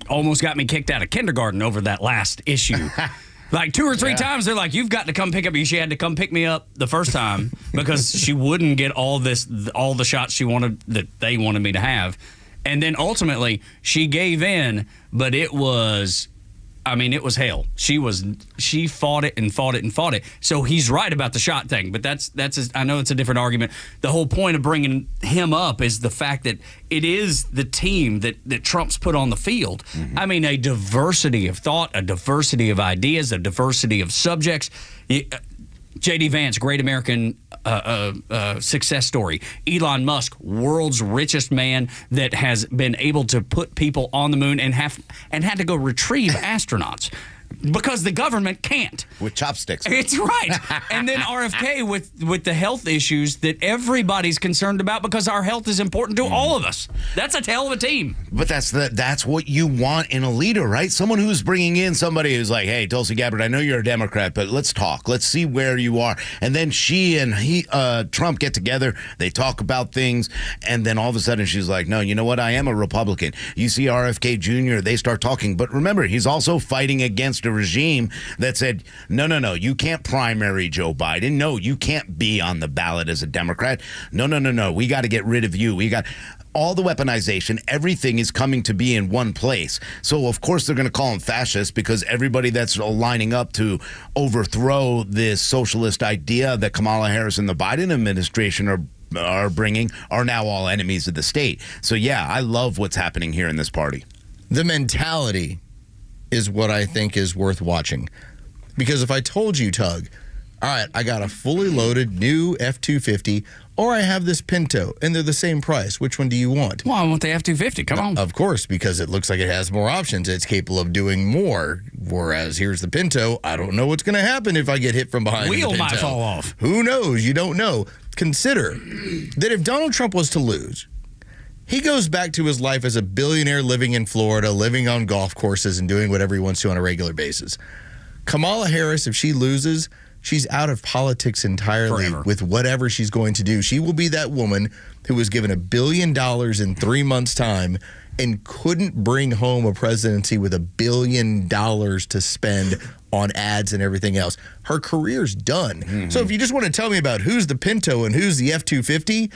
almost got me kicked out of kindergarten over that last issue. Like 2 or 3 times, they're like, you've got to come pick up. She had to come pick me up the first time because she wouldn't get all the shots that they wanted me to have. And then ultimately, she gave in, but it was hell. She fought it and fought it and fought it. So he's right about the shot thing, but I know it's a different argument. The whole point of bringing him up is the fact that it is the team that Trump's put on the field. Mm-hmm. I mean, a diversity of thought, a diversity of ideas, a diversity of subjects. J.D. Vance, great American success story. Elon Musk, world's richest man that has been able to put people on the moon and had to go retrieve astronauts because the government can't. With chopsticks. It's right. And then RFK with the health issues that everybody's concerned about because our health is important to all of us. That's a hell of a team. But that's what you want in a leader, right? Someone who's bringing in somebody who's like, hey, Tulsi Gabbard, I know you're a Democrat, but let's talk. Let's see where you are. And then she and Trump get together. They talk about things. And then all of a sudden she's like, no, you know what? I am a Republican. You see RFK Jr., they start talking. But remember, he's also fighting against a regime that said, no, you can't primary Joe Biden. No, you can't be on the ballot as a Democrat. No. We got to get rid of you. We got all the weaponization. Everything is coming to be in one place. So, of course, they're going to call him fascist because everybody that's lining up to overthrow this socialist idea that Kamala Harris and the Biden administration are bringing are now all enemies of the state. So, yeah, I love what's happening here in this party. The mentality is what I think is worth watching. Because if I told you, Tug, all right, I got a fully loaded new F-250, or I have this Pinto, and they're the same price, which one do you want? Well, I want the F-250. Come on. Of course, because it looks like it has more options. It's capable of doing more. Whereas here's the Pinto. I don't know what's going to happen if I get hit from behind. Wheel might fall off. Who knows? You don't know. Consider that if Donald Trump was to lose, He goes back to his life as a billionaire living in Florida, living on golf courses and doing whatever he wants to on a regular basis. Kamala Harris, if she loses, she's out of politics entirely Forever. with whatever she's going to do. She will be that woman who was given $1 billion in 3 months' time and couldn't bring home a presidency with $1 billion to spend on ads and everything else. Her career's done. Mm-hmm. So if you just want to tell me about who's the Pinto and who's the F-250,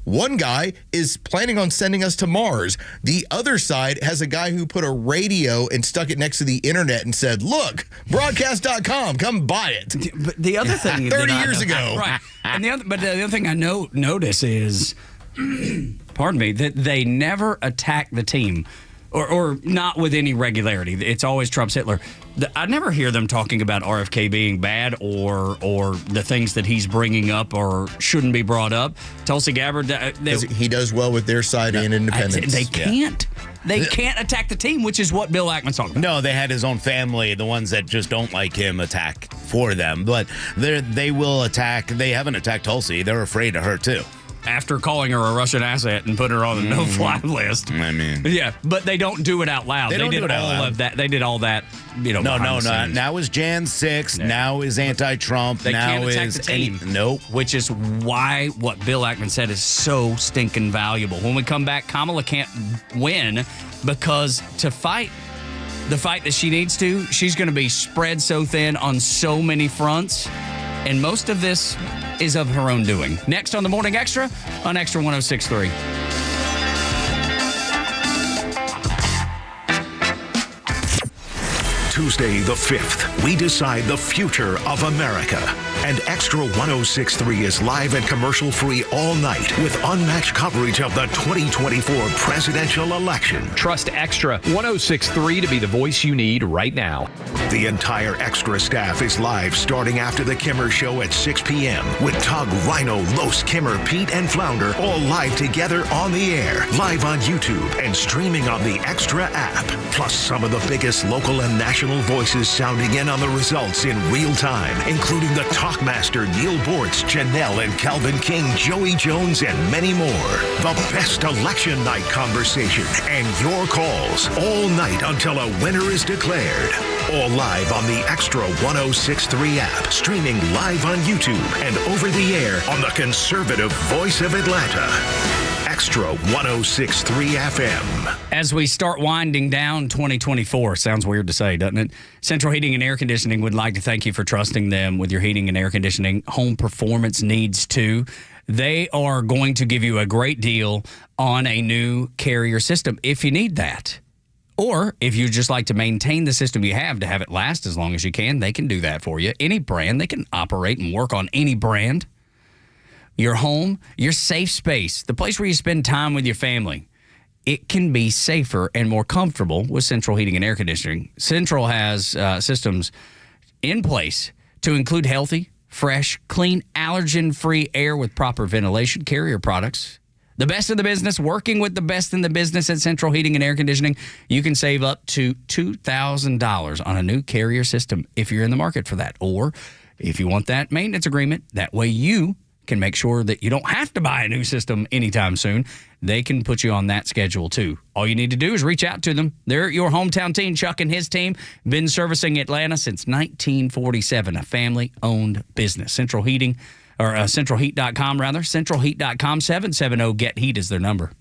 one guy is planning on sending us to Mars. The other side has a guy who put a radio and stuck it next to the internet and said, look, broadcast.com, come buy it. But the other thing 30 years ago. Right. And the other thing I notice is, pardon me, that they never attack the team. Or not with any regularity. It's always Trump's Hitler. I never hear them talking about RFK being bad or the things that he's bringing up or shouldn't be brought up. Tulsi Gabbard, he does well with their side and independence. They can't. They can't attack the team, which is what Bill Ackman's talking about. No, they had his own family, the ones that just don't like him, attack for them. But they will attack. They haven't attacked Tulsi. They're afraid of her, too. After calling her a Russian asset and putting her on the no-fly list. I mean, yeah, but they don't do it out loud. They don't did do it out all loud. of that. They did all that. No. Now is Jan 6. Yeah. Now is anti-Trump. They now can't attack is the team. Nope. Which is why what Bill Ackman said is so stinking valuable. When we come back, Kamala can't win because to fight the fight that she needs to, she's going to be spread so thin on so many fronts. And most of this is of her own doing. Next on the Morning Extra on Extra 106.3. Tuesday the 5th, we decide the future of America. And Extra 106.3 is live and commercial-free all night with unmatched coverage of the 2024 presidential election. Trust Extra 106.3 to be the voice you need right now. The entire Extra staff is live starting after the Kimmer Show at 6 p.m. with Tug, Rhino, Los, Kimmer, Pete, and Flounder all live together on the air, live on YouTube, and streaming on the Extra app. Plus some of the biggest local and national voices sounding in on the results in real time, including the Talkmaster Neil Bortz, Janelle and Calvin King, Joey Jones, and many more. The best election night conversation and your calls all night until a winner is declared. All live on the Extra 106.3 app, streaming live on YouTube and over the air on the conservative voice of Atlanta. Extra 106.3 FM. As we start winding down 2024, sounds weird to say, doesn't it? Central Heating and Air Conditioning would like to thank you for trusting them with your heating and air conditioning home performance needs too. They are going to give you a great deal on a new Carrier system if you need that. Or if you just like to maintain the system you have to have it last as long as you can, they can do that for you. Any brand, they can operate and work on any brand. Your home, your safe space, the place where you spend time with your family. It can be safer and more comfortable with Central Heating and Air Conditioning. Central has systems in place to include healthy, fresh, clean, allergen-free air with proper ventilation. Carrier products. The best in the business, working with the best in the business at Central Heating and Air Conditioning. You can save up to $2,000 on a new Carrier system if you're in the market for that. Or if you want that maintenance agreement, that way you can make sure that you don't have to buy a new system anytime soon. They can put you on that schedule too. All you need to do is reach out to them. They're your hometown team. Chuck and his team been servicing Atlanta since 1947, a family-owned business. Central Heating, or centralheat.com rather. Centralheat.com, 770-GET-HEAT is their number.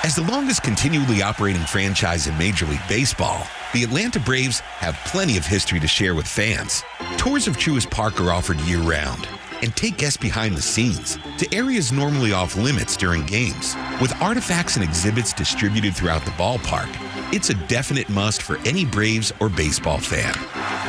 As the longest continually operating franchise in Major League Baseball, the Atlanta Braves have plenty of history to share with fans. Tours of Truist Park are offered year-round. And take guests behind the scenes to areas normally off limits during games. With artifacts and exhibits distributed throughout the ballpark, it's a definite must for any Braves or baseball fan.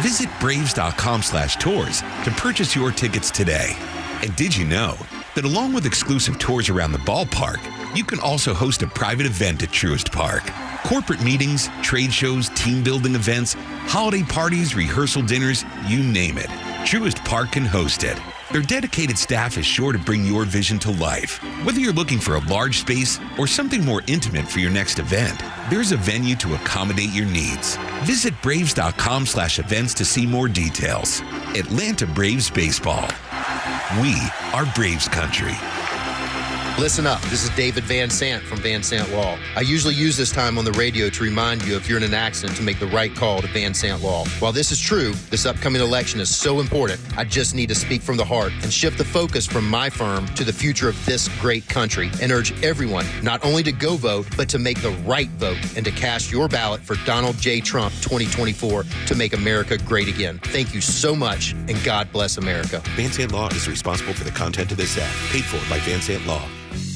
Visit Braves.com/tours to purchase your tickets today. And did you know that along with exclusive tours around the ballpark, you can also host a private event at Truist Park? Corporate meetings, trade shows, team building events, holiday parties, rehearsal dinners, you name it. Truist Park can host it. Their dedicated staff is sure to bring your vision to life. Whether you're looking for a large space or something more intimate for your next event, there's a venue to accommodate your needs. Visit Braves.com/events to see more details. Atlanta Braves Baseball. We are Braves Country. Listen up. This is David Van Sant from Van Sant Law. I usually use this time on the radio to remind you if you're in an accident to make the right call to Van Sant Law. While this is true, this upcoming election is so important, I just need to speak from the heart and shift the focus from my firm to the future of this great country and urge everyone not only to go vote, but to make the right vote and to cast your ballot for Donald J. Trump 2024 to make America great again. Thank you so much, and God bless America. Van Sant Law is responsible for the content of this ad. Paid for by Van Sant Law.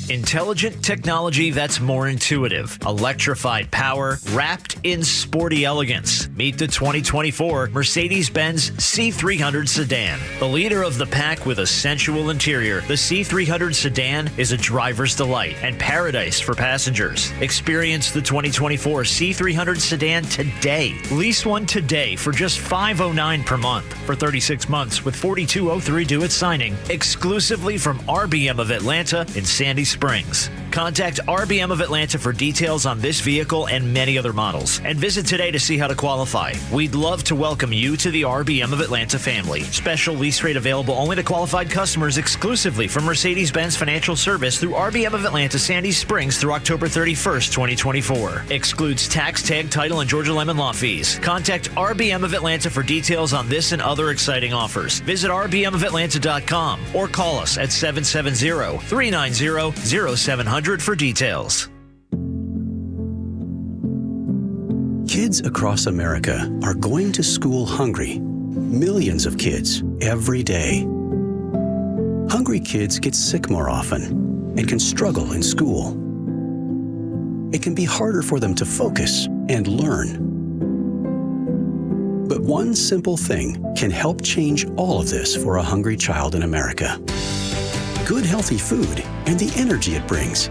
Intelligent technology that's more intuitive. Electrified power wrapped in sporty elegance. Meet the 2024 Mercedes-Benz C300 sedan. The leader of the pack with a sensual interior, the C300 sedan is a driver's delight and paradise for passengers. Experience the 2024 C300 sedan today. Lease one today for just $509 per month for 36 months with $4203 due at signing. Exclusively from RBM of Atlanta in Sandy Springs. Contact RBM of Atlanta for details on this vehicle and many other models. And visit today to see how to qualify. We'd love to welcome you to the RBM of Atlanta family. Special lease rate available only to qualified customers exclusively from Mercedes-Benz Financial Service through RBM of Atlanta Sandy Springs through October 31st, 2024. Excludes tax, tag, title, and Georgia Lemon Law fees. Contact RBM of Atlanta for details on this and other exciting offers. Visit rbmofatlanta.com or call us at 770-390-0700 for details. Kids across America are going to school hungry. Millions of kids every day. Hungry kids get sick more often and can struggle in school. It can be harder for them to focus and learn. But one simple thing can help change all of this for a hungry child in America. Good, healthy food and the energy it brings.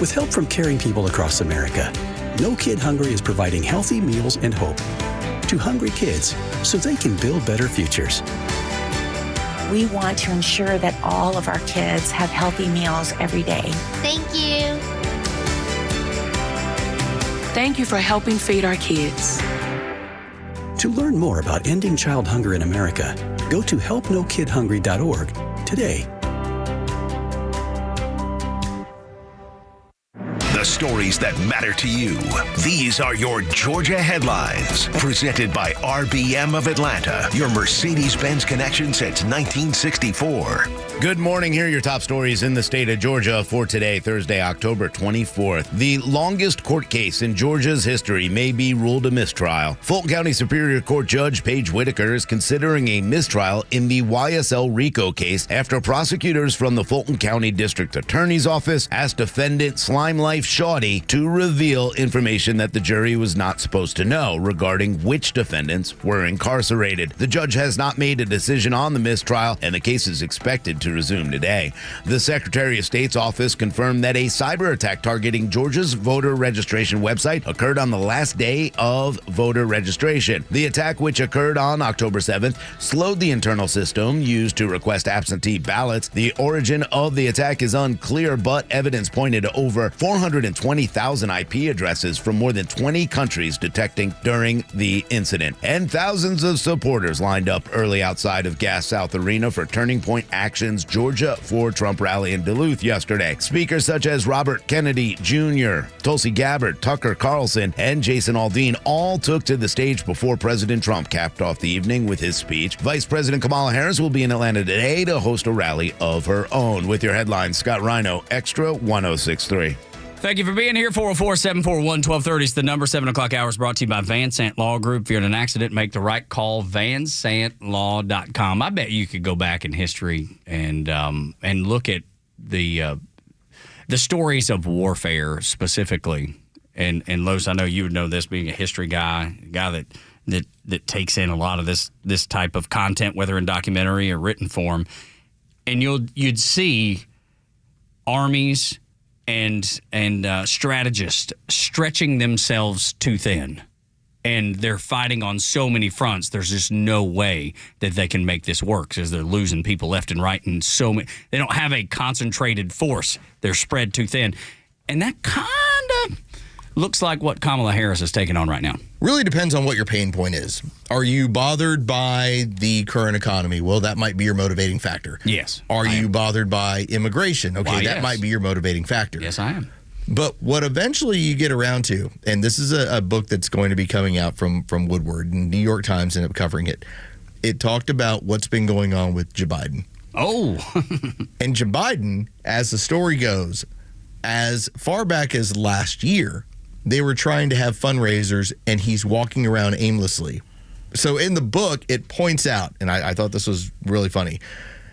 With help from caring people across America, No Kid Hungry is providing healthy meals and hope to hungry kids so they can build better futures. We want to ensure that all of our kids have healthy meals every day. Thank you. Thank you for helping feed our kids. To learn more about ending child hunger in America, go to helpnokidhungry.org today. The stories that matter to you. These are your Georgia headlines. Presented by RBM of Atlanta, your Mercedes-Benz connection since 1964. Good morning. Here are your top stories in the state of Georgia for today, Thursday, October 24th. The longest court case in Georgia's history may be ruled a mistrial. Fulton County Superior Court Judge Paige Whitaker is considering a mistrial in the YSL RICO case after prosecutors from the Fulton County District Attorney's Office asked defendant Slime Life Shawty to reveal information that the jury was not supposed to know regarding which defendants were incarcerated. The judge has not made a decision on the mistrial, and the case is expected to resume today. The Secretary of State's office confirmed that a cyber attack targeting Georgia's voter registration website occurred on the last day of voter registration. The attack, which occurred on October 7th, slowed the internal system used to request absentee ballots. The origin of the attack is unclear, but evidence pointed to over 420,000 IP addresses from more than 20 countries detecting during the incident. And thousands of supporters lined up early outside of Gas South Arena for Turning Point Action's Georgia for Trump rally in Duluth yesterday. Speakers such as Robert Kennedy Jr., Tulsi Gabbard, Tucker Carlson, and Jason Aldean all took to the stage before President Trump capped off the evening with his speech. Vice President Kamala Harris will be in Atlanta today to host a rally of her own. With your headlines, Scott Rhino, Extra 106.3. Thank you for being here. 404-741-1230 is the number. 7 o'clock hour is brought to you by Van Sant Law Group. If you're in an accident, make the right call. VanSantLaw.com. I bet you could go back in history and look at the stories of warfare specifically. And Los, I know you would know this, being a history guy, a guy that takes in a lot of this type of content, whether in documentary or written form. And you'd see armies and strategists stretching themselves too thin, and they're fighting on so many fronts. There's just no way that they can make this work because they're losing people left and right, and so many. They don't have a concentrated force. They're spread too thin, and that kind of looks like what Kamala Harris is taking on right now. Really depends on what your pain point is. Are you bothered by the current economy? Well, that might be your motivating factor. Yes. Are you bothered by immigration? Okay, Why, that yes. might be your motivating factor. Yes, I am. But what eventually you get around to, and this is a book that's going to be coming out from Woodward, and New York Times ended up covering it. It talked about what's been going on with Joe Biden. Oh. And Joe Biden, as the story goes, as far back as last year, they were trying to have fundraisers, and he's walking around aimlessly. So in the book, it points out, and I thought this was really funny.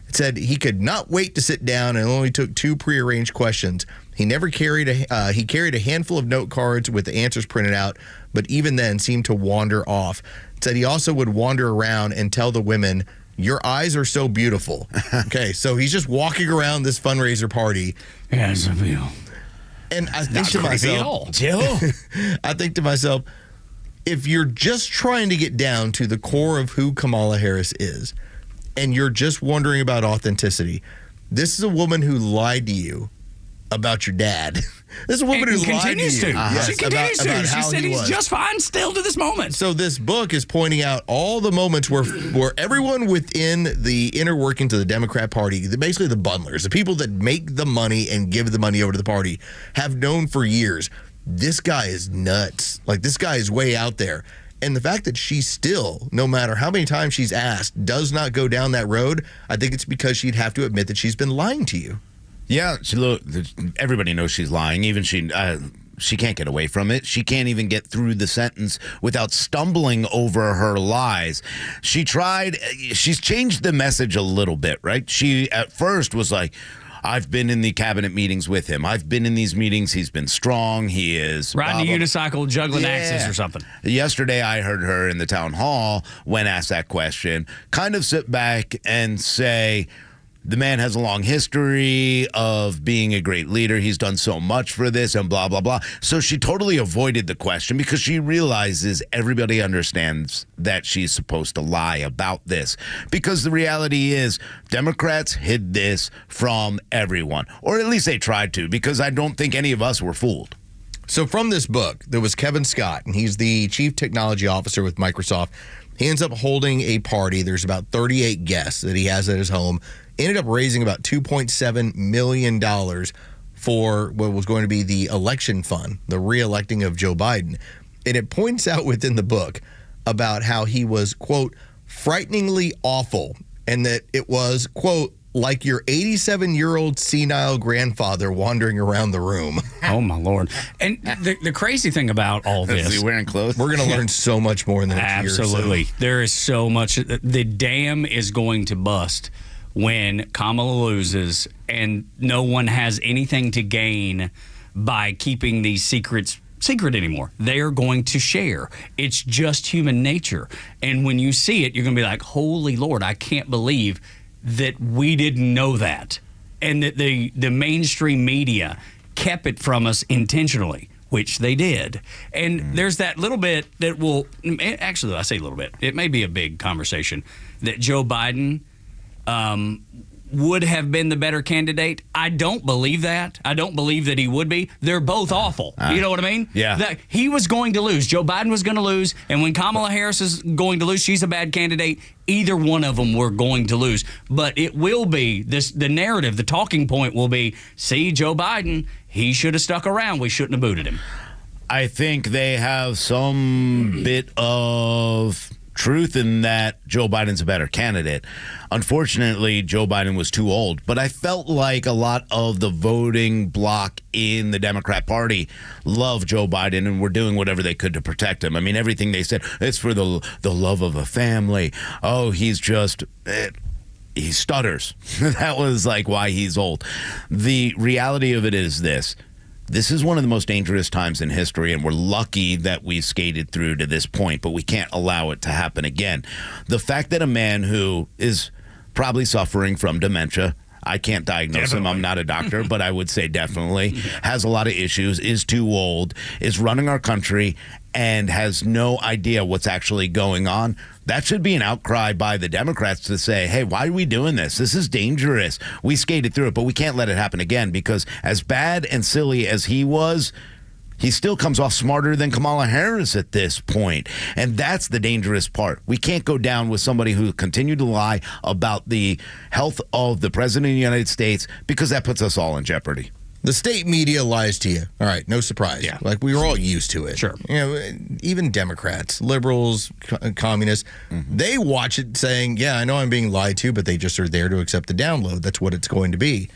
It said he could not wait to sit down and only took 2 prearranged questions. He never carried he carried a handful of note cards with the answers printed out, but even then seemed to wander off. It said he also would wander around and tell the women, "Your eyes are so beautiful." Okay, so he's just walking around this fundraiser party. Yes, I feel. And I think Not to creepy myself, at all. Jill, I think to myself, if you're just trying to get down to the core of who Kamala Harris is, and you're just wondering about authenticity, this is a woman who lied to you about your dad. This is a woman who lied to you. Continues to. Yes, She continues about to. She how said he he's was. just fine still to this moment. So this book is pointing out all the moments where everyone within the inner workings of the Democrat Party, basically the bundlers, the people that make the money and give the money over to the party, have known for years, this guy is nuts. Like, this guy is way out there. And the fact that she still, no matter how many times she's asked, does not go down that road, I think it's because she'd have to admit that she's been lying to you. Yeah, everybody knows she's lying. Even she can't get away from it. She can't even get through the sentence without stumbling over her lies. She's changed the message a little bit, right? She at first was like, I've been in the cabinet meetings with him. I've been in these meetings. He's been strong. He is riding a unicycle, juggling axes or something. Yesterday, I heard her in the town hall when asked that question, kind of sit back and say, the man has a long history of being a great leader. He's done so much for this and blah, blah, blah. So she totally avoided the question because she realizes everybody understands that she's supposed to lie about this. Because the reality is Democrats hid this from everyone, or at least they tried to, because I don't think any of us were fooled. So from this book, there was Kevin Scott, and he's the chief technology officer with Microsoft. He ends up holding a party. There's about 38 guests that he has at his home. Ended up raising about $2.7 million for what was going to be the election fund, the re-electing of Joe Biden. And it points out within the book about how he was, quote, frighteningly awful, and that it was, quote, like your 87-year-old senile grandfather wandering around the room. Oh, my Lord. And the crazy thing about all this. Is he wearing clothes? We're going to learn so much more in the next year or so. Absolutely. There is so much. The dam is going to bust when Kamala loses and no one has anything to gain by keeping these secrets secret anymore. They are going to share. It's just human nature. And when you see it, you're going to be like, holy Lord, I can't believe that we didn't know that. And that the mainstream media kept it from us intentionally, which they did. And there's that little bit that will, actually, I say a little bit, it may be a big conversation, that Joe Biden would have been the better candidate. I don't believe that. I don't believe that he would be. They're both awful. You know what I mean? Yeah. That he was going to lose. Joe Biden was going to lose. And when Kamala Harris is going to lose, she's a bad candidate. Either one of them were going to lose. But it will be, the narrative, the talking point will be, see, Joe Biden, he should have stuck around. We shouldn't have booted him. I think they have some bit of truth in that Joe Biden's a better candidate. Unfortunately, Joe Biden was too old, but I felt like a lot of the voting bloc in the Democrat Party love Joe Biden and were doing whatever they could to protect him. I mean, everything they said, it's for the love of a family. Oh, he's just... he stutters. That was like why he's old. The reality of it is this. This is one of the most dangerous times in history, and we're lucky that we skated through to this point, but we can't allow it to happen again. The fact that a man who is probably suffering from dementia, I can't diagnose him, I'm not a doctor, but I would say definitely, has a lot of issues, is too old, is running our country, and has no idea what's actually going on. That should be an outcry by the Democrats to say, hey, why are we doing this? This is dangerous. We skated through it, but we can't let it happen again, because as bad and silly as he was, he still comes off smarter than Kamala Harris at this point. And that's the dangerous part. We can't go down with somebody who continued to lie about the health of the president of the United States, because that puts us all in jeopardy. The state media lies to you. All right, no surprise. Yeah. Like, we were all used to it. Sure. You know, even Democrats, liberals, communists, they watch it saying, yeah, I know I'm being lied to, but they just are there to accept the download. That's what it's going to be.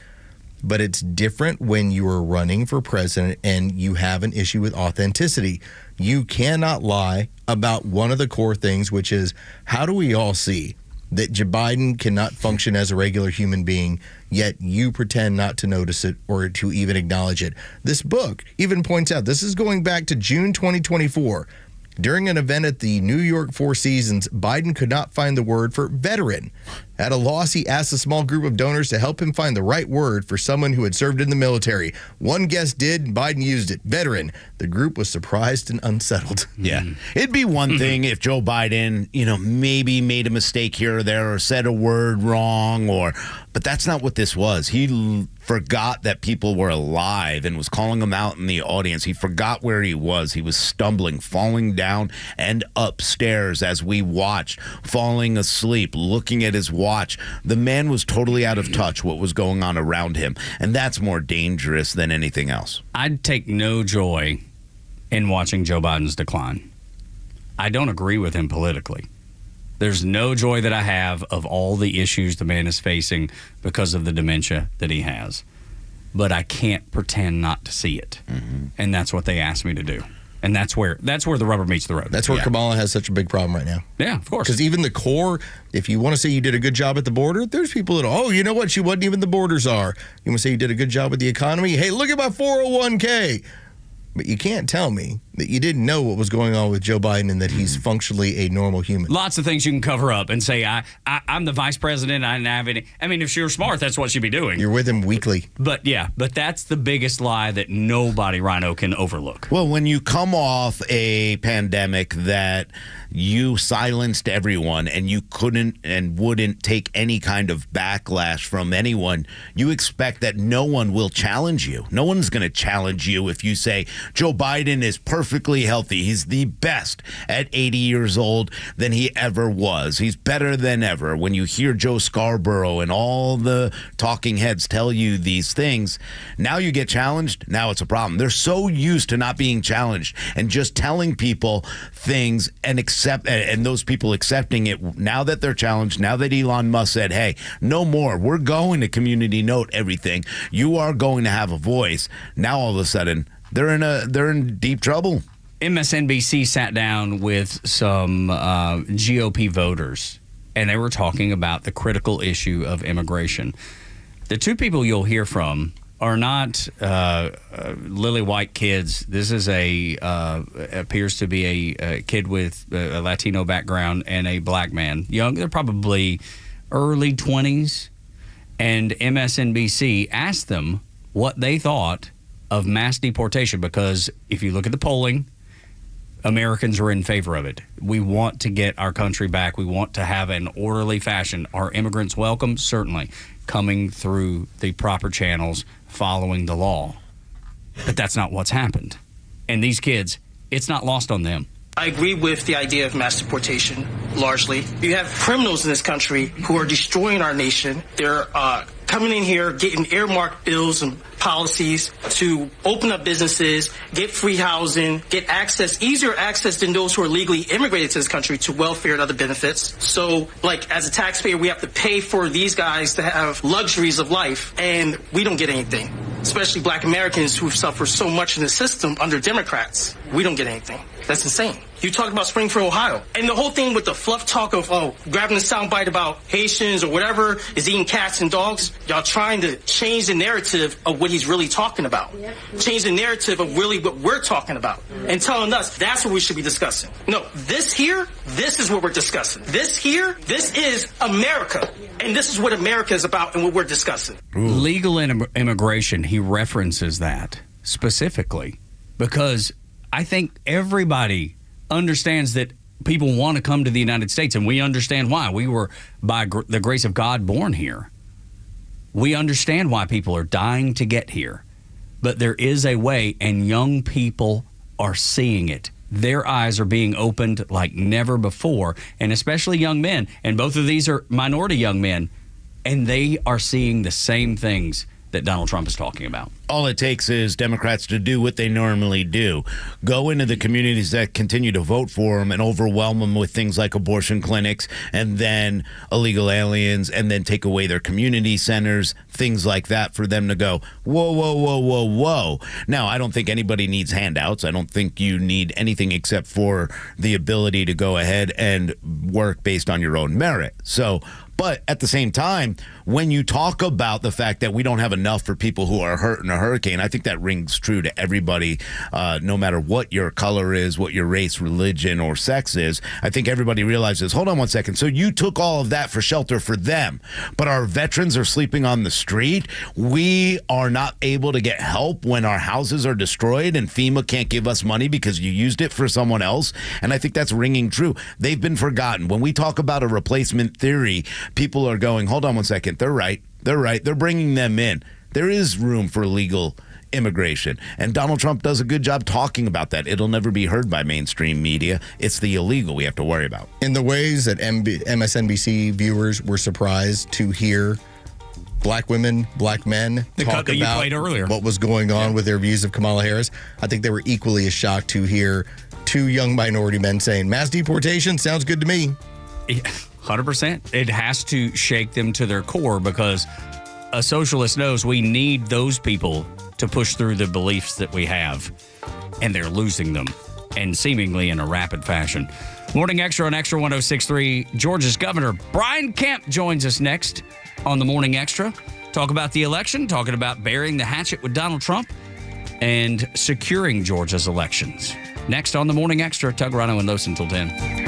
But it's different when you are running for president and you have an issue with authenticity. You cannot lie about one of the core things, which is, how do we all see that Joe Biden cannot function as a regular human being, yet you pretend not to notice it or to even acknowledge it? This book even points out, this is going back to June 2024. During an event at the New York Four Seasons, Biden could not find the word for veteran. At a loss, he asked a small group of donors to help him find the right word for someone who had served in the military. One guest did, and Biden used it. Veteran. The group was surprised and unsettled. Yeah. It'd be one thing if Joe Biden, maybe made a mistake here or there or said a word wrong, but that's not what this was. He forgot that people were alive and was calling them out in the audience. He forgot where he was. He was stumbling, falling down and upstairs as we watched, falling asleep, looking at his watch. The man was totally out of touch what was going on around him, and that's more dangerous than anything else. I'd take no joy in watching Joe Biden's decline. I don't agree with him politically. There's no joy that I have of all the issues the man is facing because of the dementia that he has. But I can't pretend not to see it. And that's what they asked me to do. And that's where the rubber meets the road. That's where Kamala has such a big problem right now. Yeah, of course. Because even the core, if you want to say you did a good job at the border, there's people that, you know what, she wasn't even the borders are. You want to say you did a good job with the economy? Hey, look at my 401k. But you can't tell me that you didn't know what was going on with Joe Biden and that he's functionally a normal human. Lots of things you can cover up and say, I'm the vice president. I didn't have any. I mean, if she were smart, that's what she'd be doing. You're with him weekly. But that's the biggest lie that nobody, Rhino, can overlook. Well, when you come off a pandemic that you silenced everyone and you couldn't and wouldn't take any kind of backlash from anyone, you expect that no one will challenge you. No one's going to challenge you if you say, Joe Biden is perfectly healthy. He's the best at 80 years old than he ever was. He's better than ever. When you hear Joe Scarborough and all the talking heads tell you these things, now you get challenged. Now it's a problem. They're so used to not being challenged and just telling people things and those people accepting it. Now that they're challenged, now that Elon Musk said, hey, no more. We're going to community note everything. You are going to have a voice. Now all of a sudden, they're in deep trouble. MSNBC sat down with some GOP voters, and they were talking about the critical issue of immigration. The two people you'll hear from are not lily white kids. This is appears to be a kid with a Latino background and a black man. Young, they're probably early 20s. And MSNBC asked them what they thought of mass deportation, because if you look at the polling, Americans are in favor of it. We want to get our country back. We want to have an orderly fashion. Are immigrants welcome? Certainly. Coming through the proper channels, following the law. But that's not what's happened. And these kids, it's not lost on them. I agree with the idea of mass deportation, largely. You have criminals in this country who are destroying our nation. They're coming in here, getting earmarked bills and policies to open up businesses, get free housing, get easier access than those who are legally immigrated to this country to welfare and other benefits. So, as a taxpayer, we have to pay for these guys to have luxuries of life, and we don't get anything. Especially black Americans who suffer so much in the system under Democrats. We don't get anything. That's insane. You talked about Springfield, Ohio. And the whole thing with the fluff talk of, grabbing the soundbite about Haitians or whatever is eating cats and dogs. Y'all trying to change the narrative of what he's really talking about. Change the narrative of really what we're talking about. And telling us that's what we should be discussing. No, this is what we're discussing. This is America. And this is what America is about and what we're discussing. Legal immigration, he references that specifically because I think everybody understands that people want to come to the United States, and we understand why. We were, by the grace of God, born here. We understand why people are dying to get here. but there is a way, and young people are seeing it. Their eyes are being opened like never before, and especially young men. And both of these are minority young men, and they are seeing the same things that Donald Trump is talking about. All it takes is Democrats to do what they normally do. Go into the communities that continue to vote for them and overwhelm them with things like abortion clinics and then illegal aliens, and then take away their community centers, things like that, for them to go, whoa, whoa, whoa, whoa, whoa. Now, I don't think anybody needs handouts. I don't think you need anything except for the ability to go ahead and work based on your own merit. But at the same time, when you talk about the fact that we don't have enough for people who are hurt in a hurricane, I think that rings true to everybody, no matter what your color is, what your race, religion, or sex is. I think everybody realizes, hold on one second, so you took all of that for shelter for them, but our veterans are sleeping on the street. We are not able to get help when our houses are destroyed and FEMA can't give us money because you used it for someone else. And I think that's ringing true. They've been forgotten. When we talk about a replacement theory, people are going, hold on one second. They're right. They're bringing them in. There is room for legal immigration. And Donald Trump does a good job talking about that. It'll never be heard by mainstream media. It's the illegal we have to worry about. In the ways that MSNBC viewers were surprised to hear black women, black men talk about what was going on with their views of Kamala Harris, I think they were equally as shocked to hear two young minority men saying, mass deportation sounds good to me. 100%. It has to shake them to their core, because a socialist knows we need those people to push through the beliefs that we have, and they're losing them, and seemingly in a rapid fashion. Morning Extra on Extra 106.3. Georgia's Governor Brian Kemp joins us next on the Morning Extra. Talk about the election, talking about burying the hatchet with Donald Trump, and securing Georgia's elections. Next on the Morning Extra, Tug, Rhino, and Los until 10.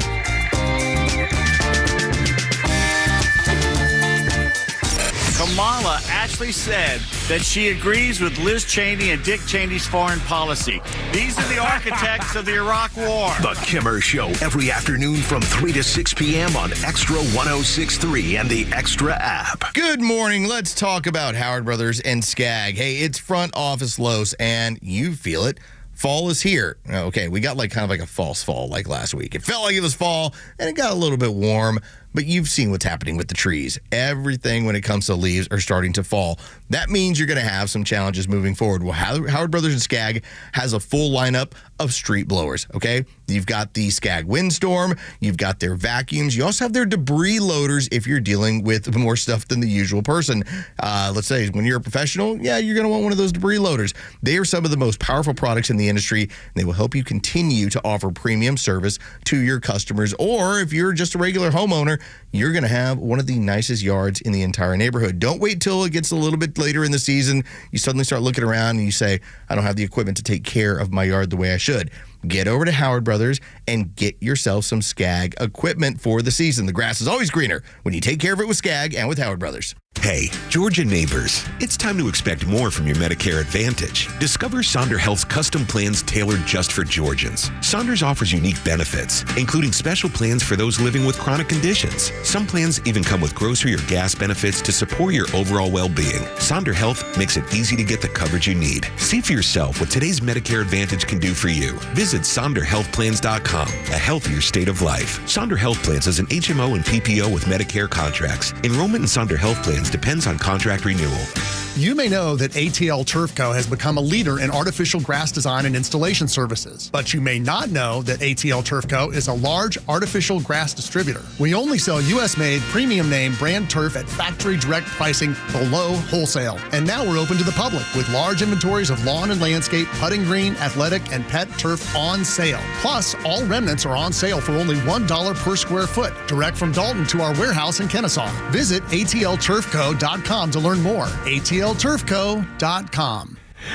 Kamala actually said that she agrees with Liz Cheney and Dick Cheney's foreign policy. These are the architects of the Iraq War. The Kimmer Show, every afternoon from 3 to 6 p.m. on Extra 106.3 and the Extra app. Good morning. Let's talk about Howard Brothers and Skag. Hey, it's front office Los, and you feel it. Fall is here. Okay, we got kind of a false fall like last week. It felt like it was fall, and it got a little bit warm, but you've seen what's happening with the trees. Everything when it comes to leaves are starting to fall. That means you're going to have some challenges moving forward. Well, Howard Brothers and Skag has a full lineup of street blowers, okay? You've got the Skag Windstorm. You've got their vacuums. You also have their debris loaders if you're dealing with more stuff than the usual person. Let's say when you're a professional, yeah, you're going to want one of those debris loaders. They are some of the most powerful products in the industry, and they will help you continue to offer premium service to your customers. Or if you're just a regular homeowner, you're going to have one of the nicest yards in the entire neighborhood. Don't wait till it gets a little bit later in the season. You suddenly start looking around and you say, I don't have the equipment to take care of my yard the way I should. Get over to Howard Brothers and get yourself some Skag equipment for the season. The grass is always greener when you take care of it with Skag and with Howard Brothers. Hey, Georgia neighbors, it's time to expect more from your Medicare Advantage. Discover Sonder Health's custom plans tailored just for Georgians. Saunders offers unique benefits, including special plans for those living with chronic conditions. Some plans even come with grocery or gas benefits to support your overall well-being. Sonder Health makes it easy to get the coverage you need. See for yourself what today's Medicare Advantage can do for you. Visit SonderHealthPlans.com, a healthier state of life. Sonder Health Plans is an HMO and PPO with Medicare contracts. Enrollment in Sonder Health Plans depends on contract renewal. You may know that ATL Turf Co. has become a leader in artificial grass design and installation services, but you may not know that ATL Turf Co. is a large artificial grass distributor. We only sell U.S.-made, premium name brand turf at factory direct pricing below wholesale. And now we're open to the public with large inventories of lawn and landscape, putting green, athletic, and pet turf on sale. Plus, all remnants are on sale for only $1 per square foot, direct from Dalton to our warehouse in Kennesaw. Visit atlturfco.com to learn more. atlturfco.com.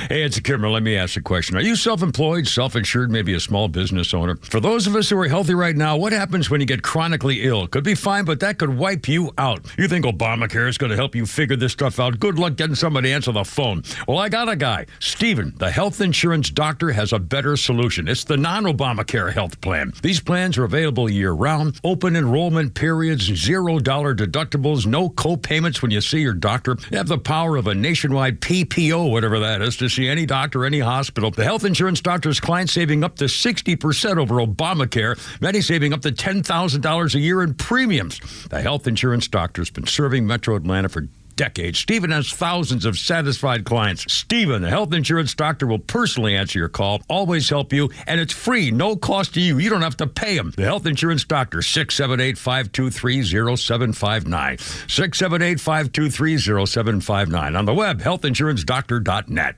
Hey, it's Kimmer. Let me ask a question. Are you self-employed, self-insured, maybe a small business owner? For those of us who are healthy right now, what happens when you get chronically ill? Could be fine, but that could wipe you out. You think Obamacare is going to help you figure this stuff out? Good luck getting somebody to answer the phone. Well, I got a guy. Steven, the health insurance doctor, has a better solution. It's the non-Obamacare health plan. These plans are available year-round, open enrollment periods, $0 deductibles, no co-payments when you see your doctor. They have the power of a nationwide PPO, whatever that is, to see any doctor, any hospital. The health insurance doctor's clients saving up to 60% over Obamacare, many saving up to $10,000 a year in premiums. The health insurance doctor's been serving Metro Atlanta for decades. Stephen has thousands of satisfied clients. Stephen, the health insurance doctor, will personally answer your call, always help you, and it's free, no cost to you. You don't have to pay him. The health insurance doctor, 678-523-0759. 678-523-0759. On the web, healthinsurancedoctor.net.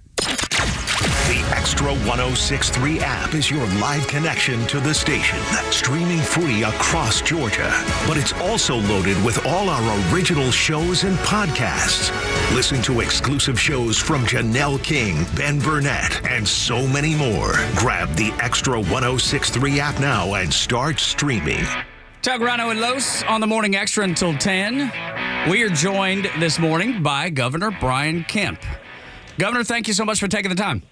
The Extra 106.3 app is your live connection to the station, streaming free across Georgia. But it's also loaded with all our original shows and podcasts. Listen to exclusive shows from Janelle King, Ben Burnett, and so many more. Grab the Extra 106.3 app now and start streaming. Tug, Rhino, and Los on the Morning Extra until 10. We are joined this morning by Governor Brian Kemp. Governor, thank you so much for taking the time.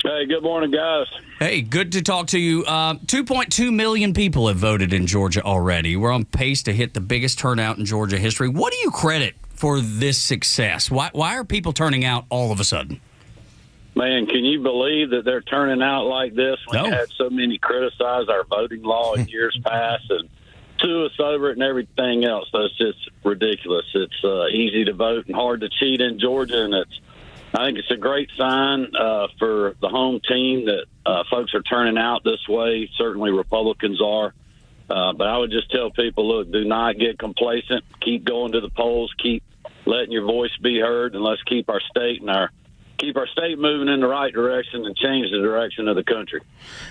Hey, good morning, guys. Hey, good to talk to you. 2.2 million people have voted in Georgia already. We're on pace to hit the biggest turnout in Georgia history. What do you credit for this success? Why are people turning out all of a sudden? Man, can you believe that they're turning out like this when you had so many criticize our voting law in years past and sue us over it and everything else? That's just ridiculous. It's easy to vote and hard to cheat in Georgia, and I think it's a great sign for the home team that folks are turning out this way. Certainly Republicans are. But I would just tell people, look, do not get complacent. Keep going to the polls. Keep letting your voice be heard, and let's keep our state moving in the right direction and change the direction of the country.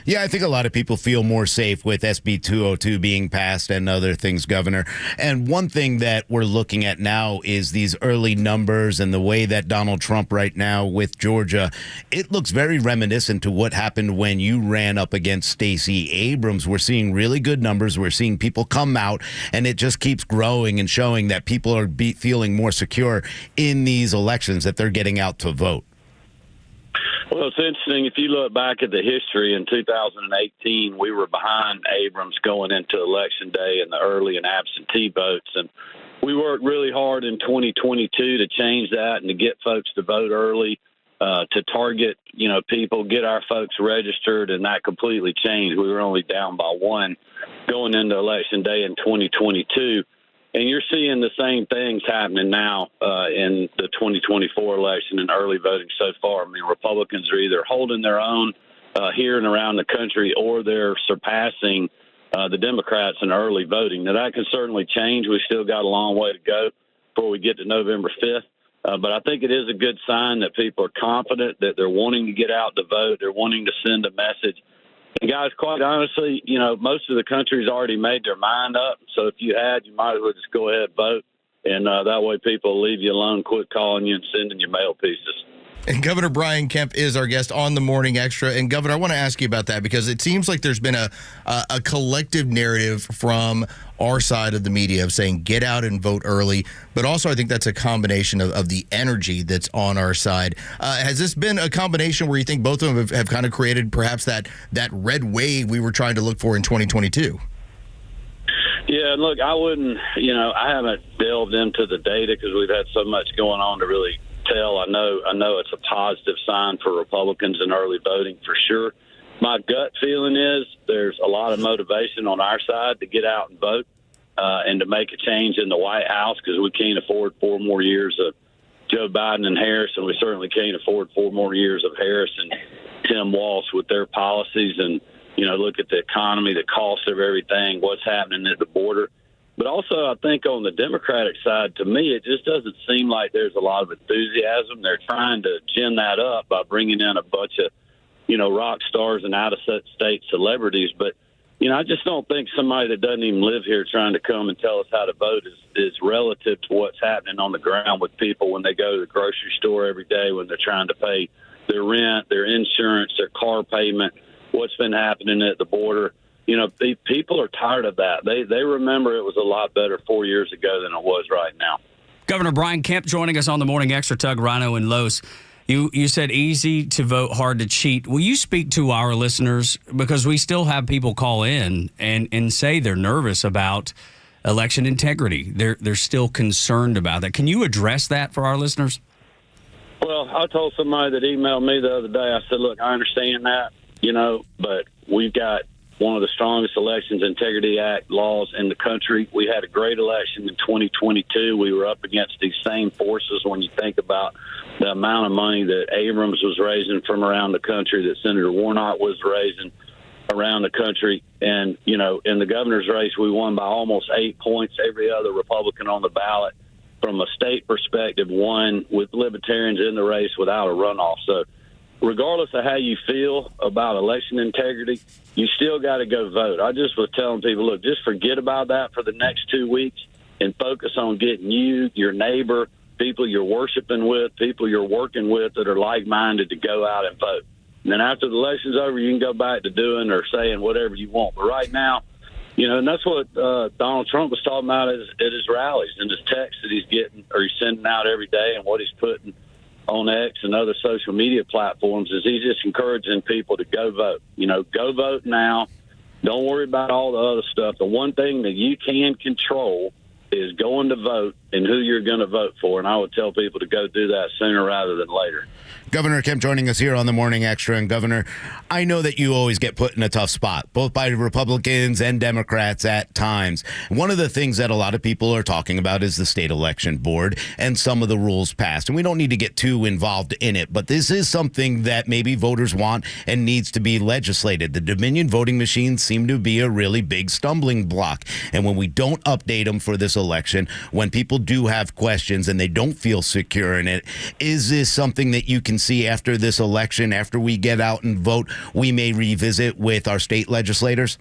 Yeah, I think a lot of people feel more safe with SB 202 being passed and other things, Governor. And one thing that we're looking at now is these early numbers and the way that Donald Trump right now with Georgia, it looks very reminiscent to what happened when you ran up against Stacey Abrams. We're seeing really good numbers. We're seeing people come out, and it just keeps growing and showing that people are feeling more secure in these elections, that they're getting out to vote. Well, it's interesting. If you look back at the history in 2018, we were behind Abrams going into Election Day in the early and absentee votes. And we worked really hard in 2022 to change that and to get folks to vote early, to target, people, get our folks registered. And that completely changed. We were only down by one going into Election Day in 2022. And you're seeing the same things happening now in the 2024 election and early voting so far. I mean, Republicans are either holding their own here and around the country, or they're surpassing the Democrats in early voting. Now, that can certainly change. We still got a long way to go before we get to November 5th. But I think it is a good sign that people are confident, that they're wanting to get out to vote. They're wanting to send a message. And guys, quite honestly, most of the country's already made their mind up. So if you might as well just go ahead and vote. And that way people will leave you alone, quit calling you and sending you mail pieces. And Governor Brian Kemp is our guest on the Morning Extra. And Governor, I want to ask you about that, because it seems like there's been a collective narrative from our side of the media of saying get out and vote early. But also I think that's a combination of the energy that's on our side. Has this been a combination where you think both of them have kind of created perhaps that red wave we were trying to look for in 2022? Yeah, look, I wouldn't, I haven't delved into the data because we've had so much going on to really tell. I know it's a positive sign for Republicans in early voting for sure. My gut feeling is there's a lot of motivation on our side to get out and vote and to make a change in the White House, because we can't afford 4 more years of Joe Biden and Harris, and we certainly can't afford 4 more years of Harris and Tim Walz with their policies. And look at the economy, the cost of everything, what's happening at the border. But also, I think on the Democratic side, to me, it just doesn't seem like there's a lot of enthusiasm. They're trying to gin that up by bringing in a bunch of, rock stars and out-of-state celebrities. But, I just don't think somebody that doesn't even live here trying to come and tell us how to vote is relative to what's happening on the ground with people when they go to the grocery store every day, when they're trying to pay their rent, their insurance, their car payment, what's been happening at the border. People are tired of that. They remember it was a lot better 4 years ago than it was right now. Governor Brian Kemp joining us on the Morning Extra. Tug, Rhino, and Los. You said easy to vote, hard to cheat. Will you speak to our listeners? Because we still have people call in and say they're nervous about election integrity. They're still concerned about that. Can you address that for our listeners? Well, I told somebody that emailed me the other day, I said, look, I understand that, but we've got one of the strongest Elections Integrity Act laws in the country. We had a great election in 2022. We were up against these same forces when you think about the amount of money that Abrams was raising from around the country, that Senator Warnock was raising around the country. And, in the governor's race, we won by almost 8 points. Every other Republican on the ballot, from a state perspective, won with Libertarians in the race without a runoff. So regardless of how you feel about election integrity, you still got to go vote. I just was telling people, look, just forget about that for the next 2 weeks and focus on getting you, your neighbor, people you're worshiping with, people you're working with that are like-minded to go out and vote. And then after the election's over, you can go back to doing or saying whatever you want. But right now, and that's what Donald Trump was talking about at his rallies and his texts that he's getting or he's sending out every day, and what he's putting on X and other social media platforms is he's just encouraging people to go vote. Go vote now. Don't worry about all the other stuff. The one thing that you can control is going to vote and who you're going to vote for. And I would tell people to go do that sooner rather than later. Governor Kemp joining us here on the Morning Extra. And Governor, I know that you always get put in a tough spot, both by Republicans and Democrats at times. One of the things that a lot of people are talking about is the state election board and some of the rules passed. And we don't need to get too involved in it, but this is something that maybe voters want and needs to be legislated. The Dominion voting machines seem to be a really big stumbling block. And when we don't update them for this election, when people do have questions and they don't feel secure in it, is this something that you can see after this election, after we get out and vote, we may revisit with our state legislators?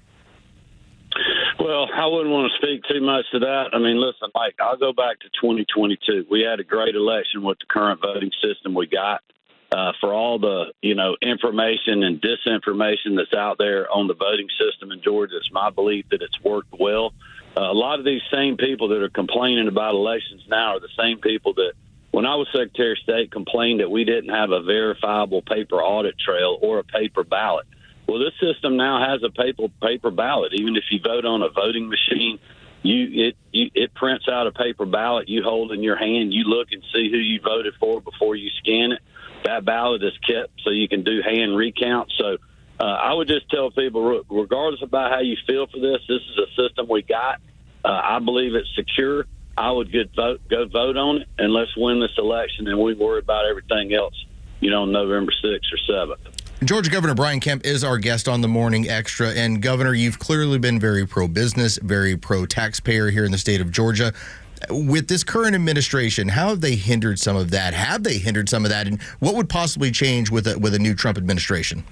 Well, I wouldn't want to speak too much to that. I mean, listen, Mike, I'll go back to 2022. We had a great election with the current voting system we got. For all the, information and disinformation that's out there on the voting system in Georgia, it's my belief that it's worked well. A lot of these same people that are complaining about elections now are the same people that, when I was Secretary of State, complained that we didn't have a verifiable paper audit trail or a paper ballot. Well, this system now has a paper ballot. Even if you vote on a voting machine, it prints out a paper ballot. You hold in your hand. You look and see who you voted for before you scan it. That ballot is kept so you can do hand recounts. So I would just tell people, regardless about how you feel for this is a system we got. I believe it's secure. I would go vote on it, and let's win this election, and we worry about everything else, November 6th or 7th. Georgia Governor Brian Kemp is our guest on the Morning Extra. And Governor, you've clearly been very pro-business, very pro-taxpayer here in the state of Georgia. With this current administration, how have they hindered some of that? Have they hindered some of that? And what would possibly change with a new Trump administration?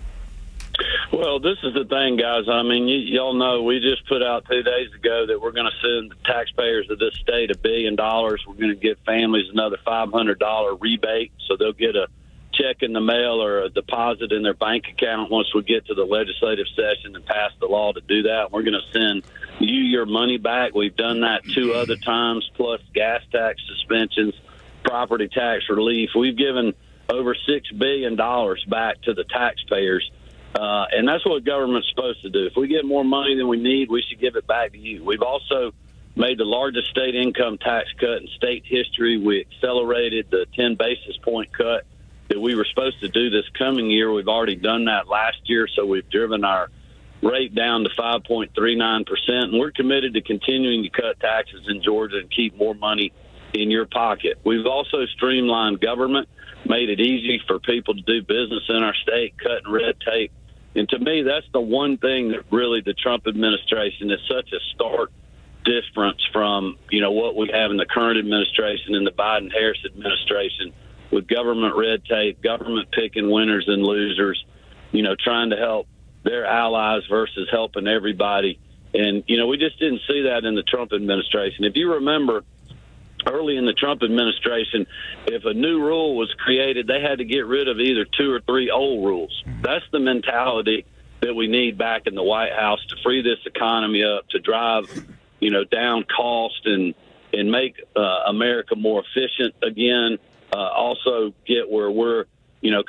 Well, this is the thing, guys. I mean, y'all know we just put out 2 days ago that we're going to send the taxpayers of this state $1 billion. We're going to give families another $500 rebate, so they'll get a check in the mail or a deposit in their bank account once we get to the legislative session and pass the law to do that. We're going to send you your money back. We've done that 2 other times, plus gas tax suspensions, property tax relief. We've given over $6 billion back to the taxpayers. And that's what government's supposed to do. If we get more money than we need, we should give it back to you. We've also made the largest state income tax cut in state history. We accelerated the 10 basis point cut that we were supposed to do this coming year. We've already done that last year, so we've driven our rate down to 5.39%. And we're committed to continuing to cut taxes in Georgia and keep more money in your pocket. We've also streamlined government, made it easy for people to do business in our state, cutting red tape. And to me, that's the one thing that really the Trump administration is such a stark difference from, what we have in the current administration and the Biden-Harris administration, with government red tape, government picking winners and losers, trying to help their allies versus helping everybody. And, we just didn't see that in the Trump administration. If you remember, early in the Trump administration, if a new rule was created, they had to get rid of either 2 or 3 old rules. That's the mentality that we need back in the White House to free this economy up, to drive, down cost and make America more efficient again. Also get where we're,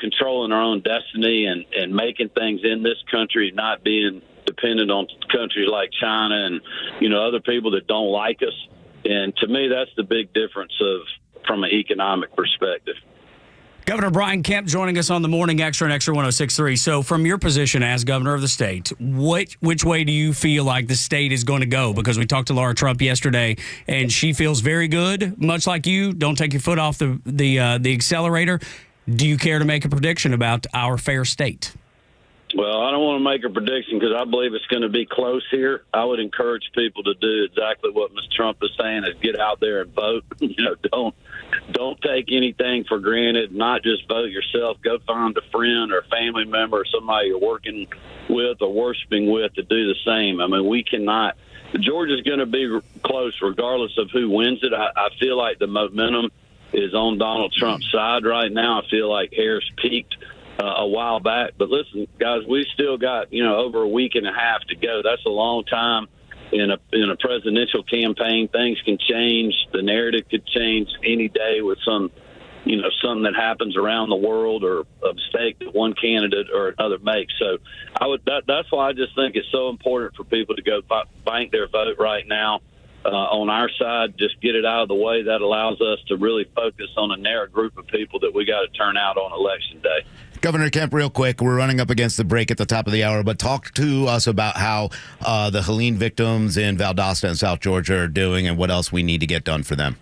controlling our own destiny and making things in this country, not being dependent on countries like China and, other people that don't like us. And to me, that's the big difference from an economic perspective. Governor Brian Kemp joining us on the Morning Extra and Extra 106.3. So from your position as governor of the state, which way do you feel like the state is going to go? Because we talked to Laura Trump yesterday, and she feels very good, much like you. Don't take your foot off the accelerator. Do you care to make a prediction about our fair state? Well, I don't want to make a prediction because I believe it's going to be close here. I would encourage people to do exactly what Ms. Trump is saying: is get out there and vote. Don't take anything for granted. Not just vote yourself. Go find a friend or a family member or somebody you're working with or worshiping with to do the same. I mean, we cannot. Georgia's going to be close regardless of who wins it. I feel like the momentum is on Donald Trump's side right now. I feel like Harris peaked a while back. But listen, guys, we still got, over a week and a half to go. That's a long time in a presidential campaign. Things can change. The narrative could change any day with something that happens around the world or a mistake that one candidate or another makes. So that's why I just think it's so important for people to go bank their vote right now. On our side, just get it out of the way. That allows us to really focus on a narrow group of people that we got to turn out on Election Day. Governor Kemp, real quick, we're running up against the break at the top of the hour, but talk to us about how the Helene victims in Valdosta and South Georgia are doing and what else we need to get done for them.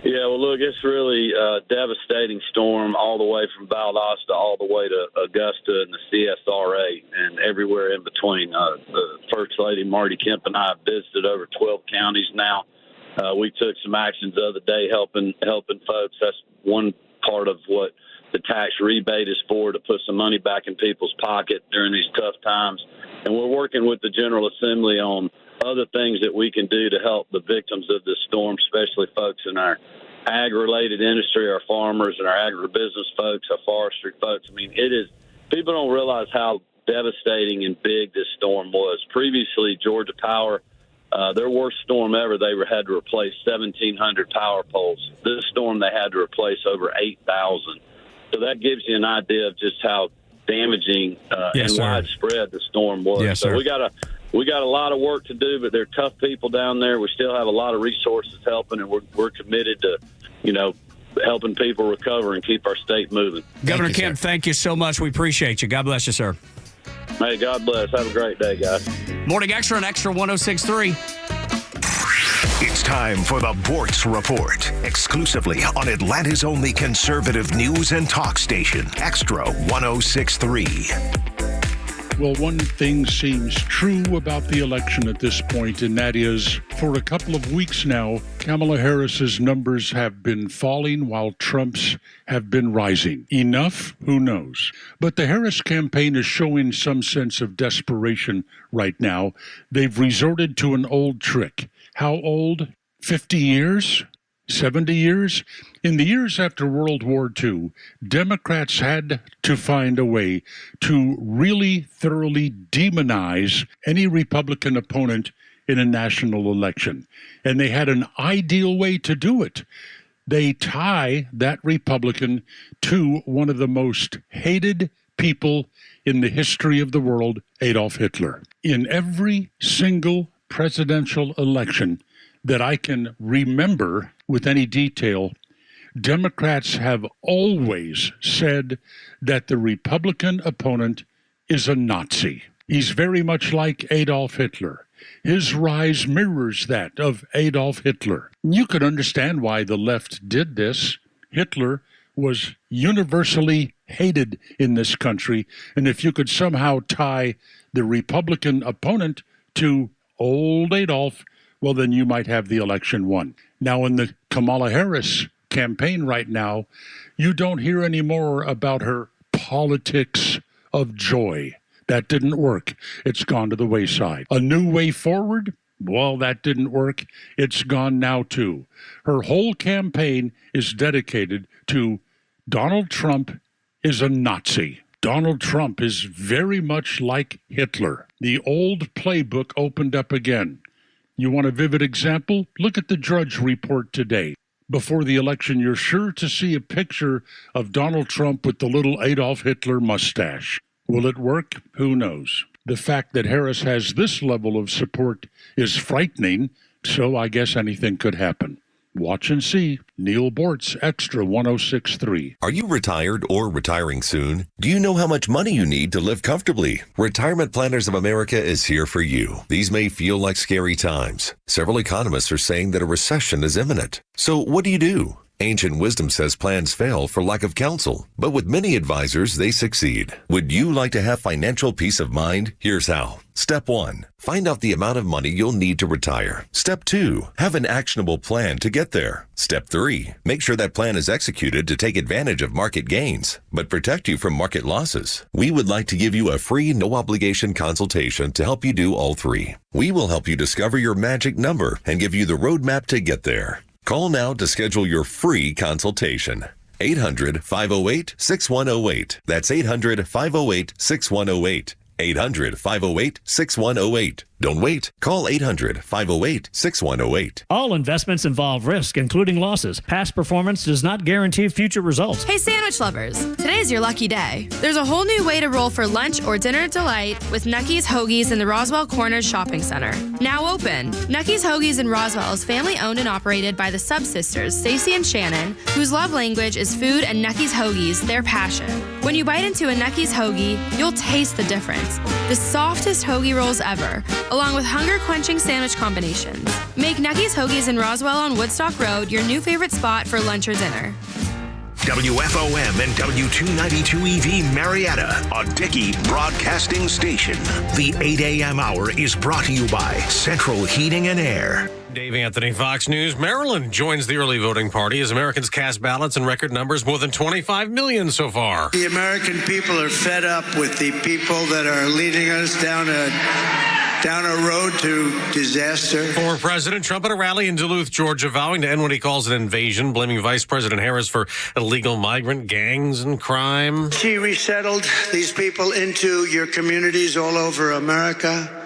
Yeah, well, look, it's really a devastating storm all the way from Valdosta all the way to Augusta and the CSRA and everywhere in between. The First Lady, Marty Kemp, and I have visited over 12 counties now. We took some actions the other day helping folks. That's one part of what the tax rebate is for, to put some money back in people's pocket during these tough times. And we're working with the General Assembly on other things that we can do to help the victims of this storm, especially folks in our ag-related industry, our farmers and our agribusiness folks, our forestry folks. I mean, people don't realize how devastating and big this storm was. Previously, Georgia Power, their worst storm ever, they had to replace 1,700 power poles. This storm, they had to replace over 8,000. So that gives you an idea of just how damaging widespread the storm was. Yes, so sir. we got a lot of work to do, but they're tough people down there. We still have a lot of resources helping, and we're committed to, helping people recover and keep our state moving. Governor Kemp, thank you so much. We appreciate you. God bless you, sir. Hey, God bless. Have a great day, guys. Morning Extra and Extra 106.3. It's time for the Bortz Report, exclusively on Atlanta's only conservative news and talk station, Extra 106.3. Well, one thing seems true about the election at this point, and that is, for a couple of weeks now, Kamala Harris's numbers have been falling while Trump's have been rising. Enough? Who knows? But the Harris campaign is showing some sense of desperation right now. They've resorted to an old trick. How old? 50 years? 70 years? In the years after World War II, Democrats had to find a way to really thoroughly demonize any Republican opponent in a national election. And they had an ideal way to do it. They tie that Republican to one of the most hated people in the history of the world, Adolf Hitler. In every single presidential election that I can remember with any detail, Democrats have always said that the Republican opponent is a Nazi. He's very much like Adolf Hitler. His rise mirrors that of Adolf Hitler. You can understand why the left did this. Hitler was universally hated in this country, and if you could somehow tie the Republican opponent to old Adolf, well, then you might have the election won. Now, in the Kamala Harris campaign right now, you don't hear any more about her politics of joy. That didn't work. It's gone to the wayside. A new way forward? Well, that didn't work. It's gone now, too. Her whole campaign is dedicated to Donald Trump is a Nazi. Donald Trump is very much like Hitler. The old playbook opened up again. You want a vivid example? Look at the Drudge Report today. Before the election, you're sure to see a picture of Donald Trump with the little Adolf Hitler mustache. Will it work? Who knows? The fact that Harris has this level of support is frightening, so I guess anything could happen. Watch and see. Neil Bortz, Extra 106.3. Are you retired or retiring soon? Do you know how much money you need to live comfortably? Retirement Planners of America is here for you. These may feel like scary times. Several economists are saying that a recession is imminent. So what do you do? Ancient wisdom says plans fail for lack of counsel, but with many advisors, they succeed. Would you like to have financial peace of mind? Here's how. Step 1. Find out the amount of money you'll need to retire. Step 2. Have an actionable plan to get there. Step 3. Make sure that plan is executed to take advantage of market gains, but protect you from market losses. We would like to give you a free, no-obligation consultation to help you do all three. We will help you discover your magic number and give you the roadmap to get there. Call now to schedule your free consultation. 800-508-6108. That's 800-508-6108. 800-508-6108. Don't wait. Call 800-508-6108. All investments involve risk, including losses. Past performance does not guarantee future results. Hey, sandwich lovers. Today's your lucky day. There's a whole new way to roll for lunch or dinner delight with Nucky's Hoagies in the Roswell Corners Shopping Center. Now open. Nucky's Hoagies in Roswell is family owned and operated by the Sub-Sisters, Stacy and Shannon, whose love language is food and Nucky's Hoagies, their passion. When you bite into a Nucky's Hoagie, you'll taste the difference. The softest hoagie rolls ever, along with hunger-quenching sandwich combinations. Make Nucky's Hoagies in Roswell on Woodstock Road your new favorite spot for lunch or dinner. WFOM and W292EV Marietta, a Dickey broadcasting station. The 8 a.m. hour is brought to you by Central Heating and Air. Dave Anthony, Fox News. Maryland joins the early voting party as Americans cast ballots in record numbers, more than 25 million so far. The American people are fed up with the people that are leading us down a road to disaster. Former President Trump at a rally in Duluth, Georgia, vowing to end what he calls an invasion, blaming Vice President Harris for illegal migrant gangs and crime. She resettled these people into your communities all over America.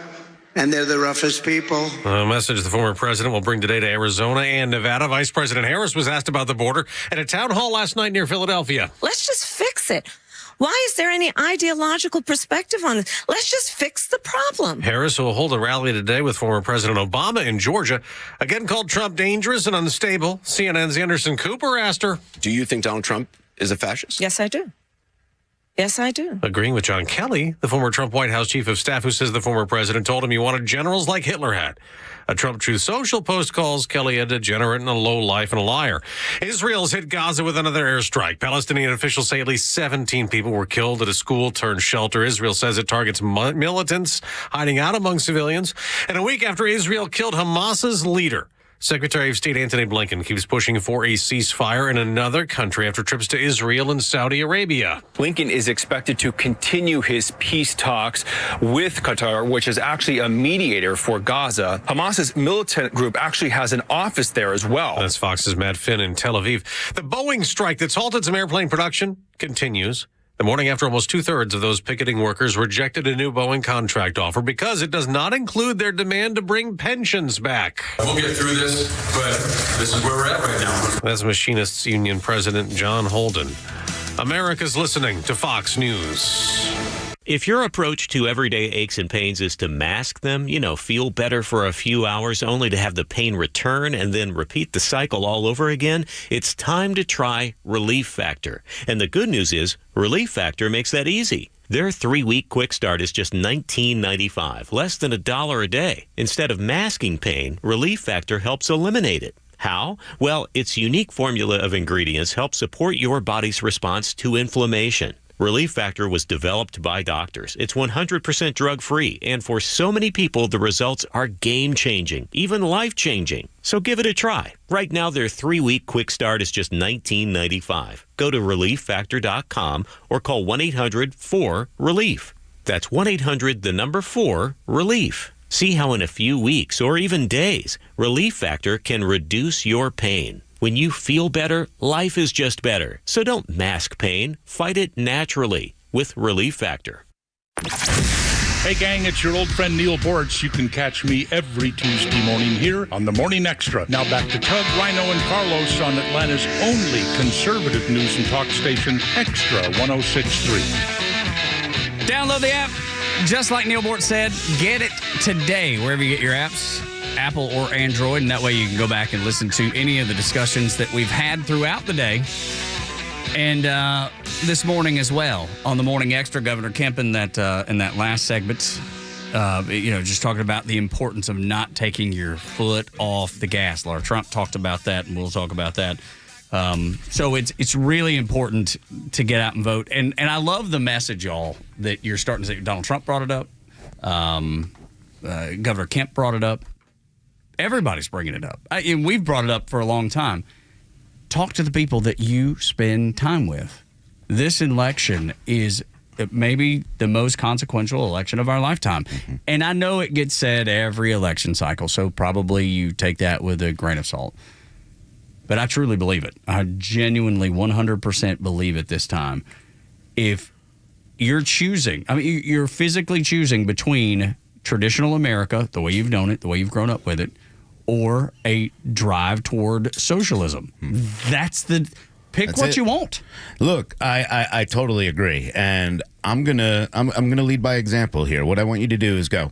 And they're the roughest people. A message the former president will bring today to Arizona and Nevada. Vice President Harris was asked about the border at a town hall last night near Philadelphia. Let's just fix it. Why is there any ideological perspective on this? Let's just fix the problem. Harris will hold a rally today with former President Obama in Georgia. Again called Trump dangerous and unstable. CNN's Anderson Cooper asked her, do you think Donald Trump is a fascist? Yes, I do. Yes, I do. Agreeing with John Kelly, the former Trump White House chief of staff, who says the former president told him he wanted generals like Hitler had. A Trump Truth Social post calls Kelly a degenerate and a lowlife and a liar. Israel's hit Gaza with another airstrike. Palestinian officials say at least 17 people were killed at a school turned shelter. Israel says it targets militants hiding out among civilians. And a week after Israel killed Hamas's leader, Secretary of State Antony Blinken keeps pushing for a ceasefire in another country after trips to Israel and Saudi Arabia. Blinken is expected to continue his peace talks with Qatar, which is actually a mediator for Gaza. Hamas's militant group actually has an office there as well. That's Fox's Matt Finn in Tel Aviv. The Boeing strike that's halted some airplane production continues. The morning after almost two-thirds of those picketing workers rejected a new Boeing contract offer because it does not include their demand to bring pensions back. We'll get through this, but this is where we're at right now. That's Machinists Union President John Holden. America's listening to Fox News. If your approach to everyday aches and pains is to mask them, feel better for a few hours only to have the pain return and then repeat the cycle all over again, it's time to try Relief Factor. And the good news is Relief Factor makes that easy. Their 3-week quick start is just $19.95, less than $1 a day. Instead of masking pain, Relief Factor helps eliminate it. How? Well, its unique formula of ingredients helps support your body's response to inflammation. Relief Factor was developed by doctors. It's 100% drug-free, and for so many people, the results are game-changing, even life-changing. So give it a try. Right now, their 3-week quick start is just $19.95. Go to ReliefFactor.com or call 1-800-4-RELIEF. That's 1-800-4-RELIEF. See how in a few weeks or even days, Relief Factor can reduce your pain. When you feel better, life is just better. So don't mask pain. Fight it naturally with Relief Factor. Hey, gang, it's your old friend Neil Bortz. You can catch me every Tuesday morning here on the Morning Extra. Now back to Tug, Rhino, and Carlos on Atlanta's only conservative news and talk station, Extra 106.3. Download the app. Just like Neil Bortz said, get it today wherever you get your apps. Apple or Android, and that way you can go back and listen to any of the discussions that we've had throughout the day. And this morning as well, on the Morning Xtra, Governor Kemp in that last segment, just talking about the importance of not taking your foot off the gas. Laura Trump talked about that, and we'll talk about that. So it's really important to get out and vote. And I love the message, y'all, that you're starting to say. Donald Trump brought it up. Governor Kemp brought it up. Everybody's bringing it up. And we've brought it up for a long time. Talk to the people that you spend time with. This election is maybe the most consequential election of our lifetime. Mm-hmm. And I know it gets said every election cycle, so probably you take that with a grain of salt. But I truly believe it. I genuinely 100% believe it this time. If you're choosing, you're physically choosing between traditional America, the way you've known it, the way you've grown up with it, or a drive toward socialism. That's what you want. Look, I totally agree, and I'm gonna lead by example here. What I want you to do is go,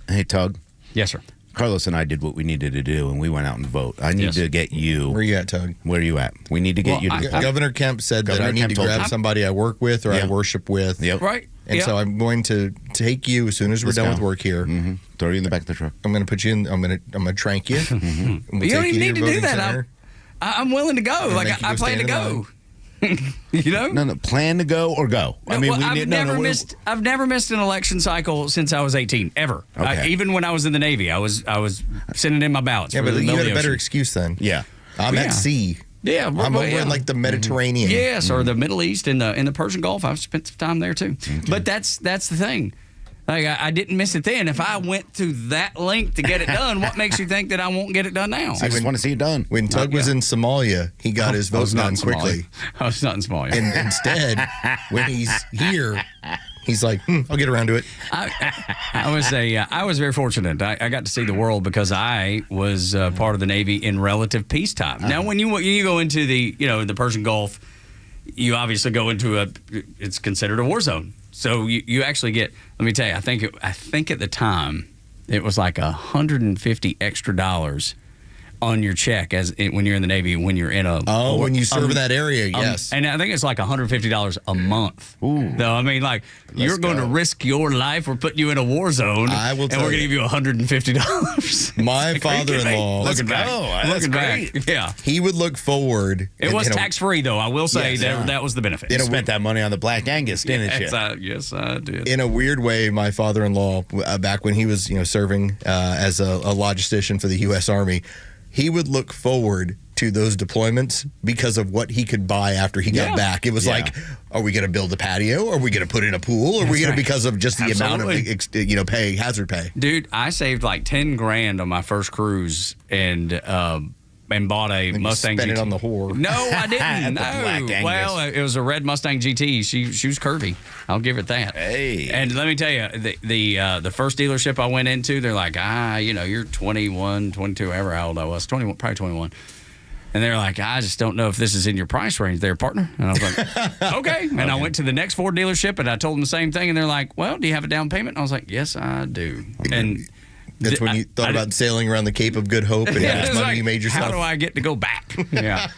hey, Tug. Yes, sir. Carlos and I did what we needed to do, and we went out and vote. I need to get you. Where you at, Tug? Where you at? We need to get you to Governor Kemp said that I need to grab somebody I work with or I worship with. Yep. Right. And so I'm going to take you as soon as we're done with work here. Mm-hmm. Throw you in the back of the truck. I'm going to put you in. I'm going to trank you. Mm-hmm. You don't even need to do that. I'm willing to go. Like I plan to go. You know? No. Plan to go or go. No, I've never missed an election cycle since I was 18 ever. Okay. Even when I was in the Navy, I was sending in my ballots. Yeah, for but you had a better ocean. excuse then. Yeah, I'm at sea. Yeah, I'm over in like the Mediterranean. Yes, or the Middle East in the Persian Gulf. I've spent some time there too. Okay. But that's the thing. Like I didn't miss it then. If I went to that length to get it done, what makes you think that I won't get it done now? I just want to see it done. When Tug was in Somalia, he got his vote done quickly. I was not in Somalia. And instead, when he's here, he's like, I'll get around to it. I was very fortunate. I got to see the world because I was part of the Navy in relative peacetime. Now, when you go into the Persian Gulf, you obviously go into it's considered a war zone. So you actually get, let me tell you, I think at the time it was like $150 extra on your check when you're in the Navy, when you're in when you serve in that area, yes. And I think it's like $150 a month. Ooh. Though, you're going to risk your life. We're putting you in a war zone. I will tell and we're going to give you $150. My father-in-law. Looking back. Yeah. He would look forward. It was tax-free, though. I will say that was the benefit. You spent that money on the Black Angus, didn't you? Yes, I did. In a weird way, my father-in-law, back when he was serving as a logistician for the U.S. Army, he would look forward to those deployments because of what he could buy after he got back. It was like, are we going to build a patio? Are we going to put in a pool? Are we going to, because of just the amount of pay, hazard pay? Dude, I saved like $10,000 on my first cruise and bought a Mustang GT. Spent it on the whore. No, I didn't. No. Well, it was a red Mustang GT. She was curvy. I'll give it that. Hey. And let me tell you, the first dealership I went into, they're like, you're 21, 22, however old I was, 21, probably 21. And they're like, I just don't know if this is in your price range there, partner. And I was like, okay. And I went to the next Ford dealership, and I told them the same thing. And they're like, well, do you have a down payment? And I was like, yes, I do. And that's when you thought about sailing around the Cape of Good Hope and how much money you made yourself. How do I get to go back? Yeah.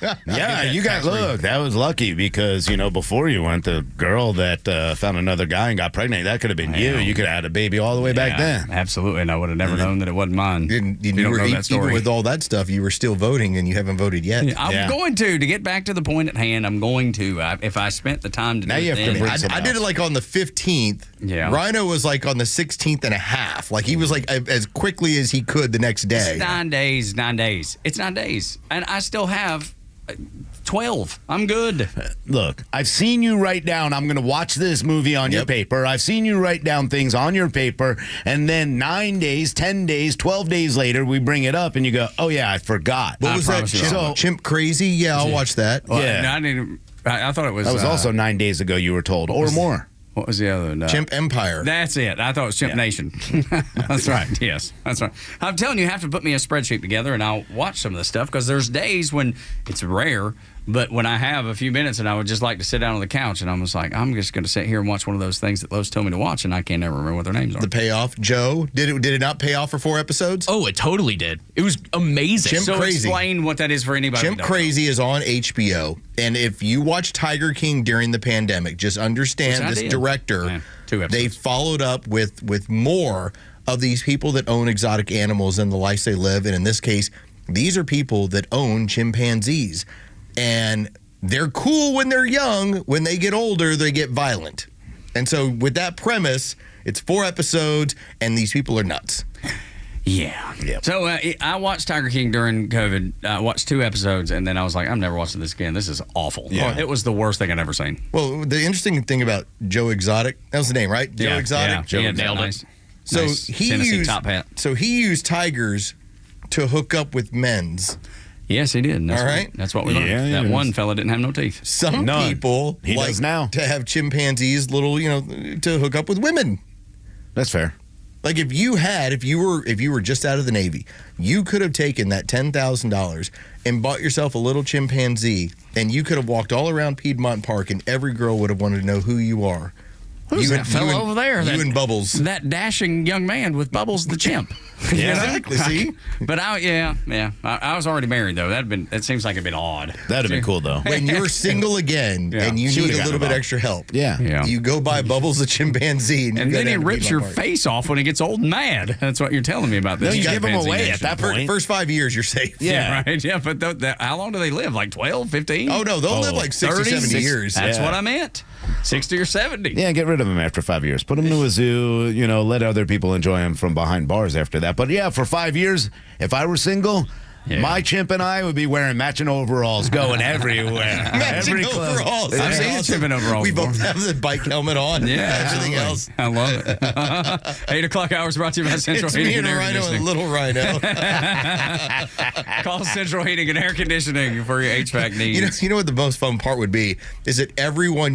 You got, look, that was lucky because, before you went, the girl that found another guy and got pregnant, that could have been you. You could have had a baby all the way back then. Absolutely. And I would have never known that it wasn't mine. Even with all that stuff, you were still voting and you haven't voted yet. I'm going to get back to the point at hand. I'm going to. If I spent the time to do it. I did it like on the 15th. Yeah. Rhino was like on the 16th and a half. Like he was like as quickly as he could the next day. It's 9 days. It's 9 days. And I still have 12. I'm good. Look, I've seen you write down, I'm going to watch this movie on your paper. I've seen you write down things on your paper. And then 9 days, 10 days, 12 days later, we bring it up and you go, oh, yeah, I forgot. What was that? Chimp Crazy? Yeah, I'll watch that. Well, I thought it was. That was also 9 days ago, you were told, or more. What was the other one? Chimp Empire. That's it. I thought it was Chimp Nation. That's right. Yes, that's right. I'm telling you, you have to put me a spreadsheet together, and I'll watch some of the stuff because there's days when it's rare, But when I have a few minutes and I would just like to sit down on the couch and I'm just like, I'm just going to sit here and watch one of those things that Lowe's told me to watch and I can't ever remember what their names are. The payoff, Joe, did it not pay off for 4 episodes? Oh, it totally did. It was amazing. Chimp So Crazy. explain what that is for anybody. Chimp Crazy is on HBO. And if you watch Tiger King during the pandemic, just understand this director, 2 episodes. they followed up with more of these people that own exotic animals and the lives they live. And in this case, these are people that own chimpanzees. And they're cool when they're young. When they get older, they get violent. And so with that premise, it's 4 episodes, and these people are nuts. Yeah. So I watched Tiger King during COVID. I watched 2 episodes, and then I was like, I'm never watching this again. This is awful. Yeah. It was the worst thing I'd ever seen. Well, the interesting thing about Joe Exotic, that was the name, right? Joe Exotic? Yeah, Joe nailed Exotic. it. So Nice he Tennessee used top hat. So he used tigers to hook up with men's. Yes, he did. That's All right. That's what we learned. That one fella didn't have no teeth. Some people He like does now. to have chimpanzees, to hook up with women. That's fair. Like if you were just out of the Navy, you could have taken that $10,000 and bought yourself a little chimpanzee, and you could have walked all around Piedmont Park, and every girl would have wanted to know who you are. Who's that fella over there? You and Bubbles. That dashing young man with Bubbles the chimp. Yeah, exactly. See? But I was already married though. That seems like it'd been odd. That'd have been cool though. When you're single again and you She need would've a little gotten bit involved. extra help, Yeah. you go buy Bubbles the chimpanzee, and, And you go then he down to rips your Piedmont Park. face off when he gets old and mad. That's what you're telling me about this. No, you give them chimpanzee away nation. at that point. First 5 years, you're safe. Yeah, right. Yeah, but how long do they live? Like 12, 15? Oh, no, they'll live like 60, 70 years. That's Yeah. what I meant. 60 or 70. Yeah, get rid of him after 5 years. Put him to a zoo, let other people enjoy him from behind bars after that. But yeah, for 5 years, if I were single, my chimp and I would be wearing matching overalls going everywhere. Matching Every club. overalls. I've That's seen awesome. chimp in overalls We before. both have the bike helmet on. Yeah, Everything else. I love it. 8 o'clock hours brought to you by Central It's Heating me and and Air Rhino Conditioning. and Little Rhino. Call Central Heating and Air Conditioning for your HVAC needs. You know what the most fun part would be is that everyone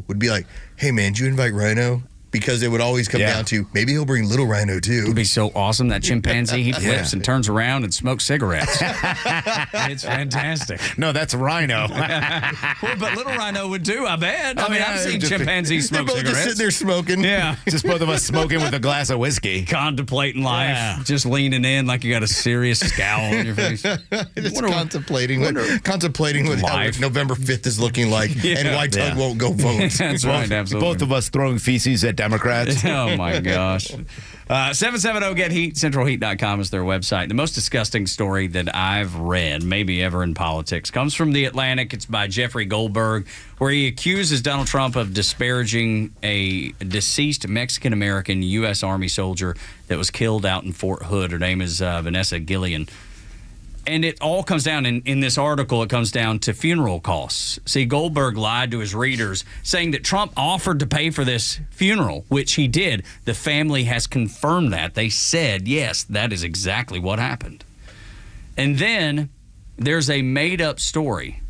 would be like, "Hey man, did you invite Rhino?" Because it would always come down to maybe he'll bring Little Rhino too. It'd be so awesome. That chimpanzee, he flips and turns around and smokes cigarettes. It's fantastic. No, that's Rhino. Well, but Little Rhino would too, I bet. I Oh, mean, yeah, I've seen just- chimpanzees They're smoke both cigarettes. just sitting there smoking. Yeah. Just both of us smoking with a glass of whiskey. Contemplating life. Yeah. Just leaning in like you got a serious scowl on your face. Just contemplating what how Life. November 5th is looking like and why Tug won't go vote. That's right, absolutely. Both of us throwing feces at Democrats. Oh, my gosh. 770-GET-HEAT, centralheat.com is their website. The most disgusting story that I've read, maybe ever in politics, comes from The Atlantic. It's by Jeffrey Goldberg, where he accuses Donald Trump of disparaging a deceased Mexican-American U.S. Army soldier that was killed out in Fort Hood. Her name is Vanessa Gillian. And it all comes down, in this article, it comes down to funeral costs. See, Goldberg lied to his readers, saying that Trump offered to pay for this funeral, which he did. The family has confirmed that. They said, yes, that is exactly what happened. And then there's a made-up story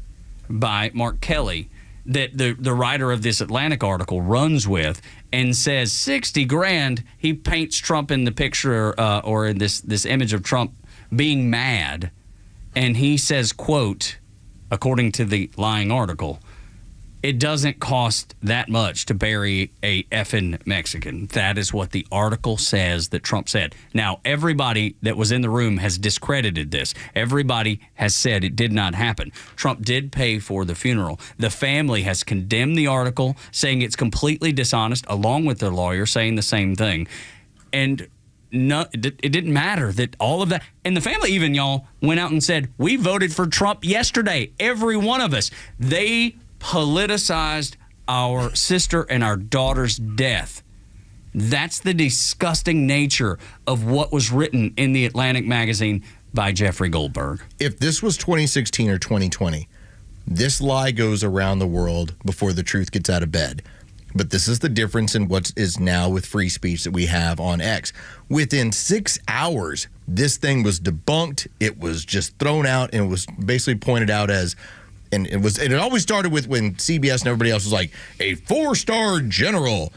by Mark Kelly that the writer of this Atlantic article runs with and says $60,000. He paints Trump in the picture or in this image of Trump being mad. And he says, quote, according to the lying article, it doesn't cost that much to bury a effing Mexican. That is what the article says that Trump said. Now, everybody that was in the room has discredited this. Everybody has said it did not happen. Trump did pay for the funeral. The family has condemned the article, saying it's completely dishonest, along with their lawyer saying the same thing. And no, it didn't matter that all of that. And the family even, y'all, went out and said, we voted for Trump yesterday. Every one of us. They politicized our sister and our daughter's death. That's the disgusting nature of what was written in the Atlantic magazine by Jeffrey Goldberg. If this was 2016 or 2020, this lie goes around the world before the truth gets out of bed. But this is the difference in what is now with free speech that we have on X. Within 6 hours, this thing was debunked. It was just thrown out, and it was basically pointed out as, and it always started with when CBS and everybody else was like, a 4-star general.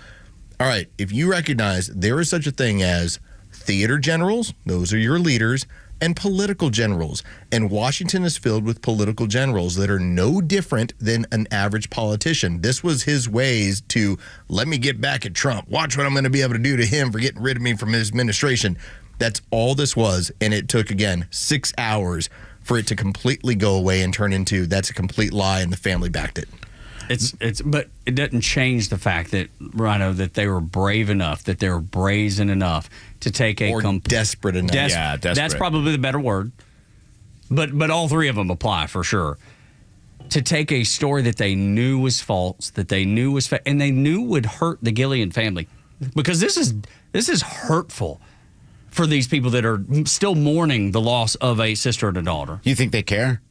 All right, if you recognize there is such a thing as theater generals, those are your leaders. and political generals. And Washington is filled with political generals that are no different than an average politician. This was his ways to let me get back at Trump. Watch what I'm going to be able to do to him for getting rid of me from his administration. That's all this was. And it took, again, 6 hours for it to completely go away and turn into that's a complete lie and the family backed it. But it doesn't change the fact that, Rhino, that they were brave enough, that they were brazen enough to take a desperate enough. Desperate. That's probably the better word. But all three of them apply for sure. To take a story that they knew was false, that they knew was and they knew would hurt the Gillian family, because this is hurtful for these people that are still mourning the loss of a sister and a daughter. You think they care?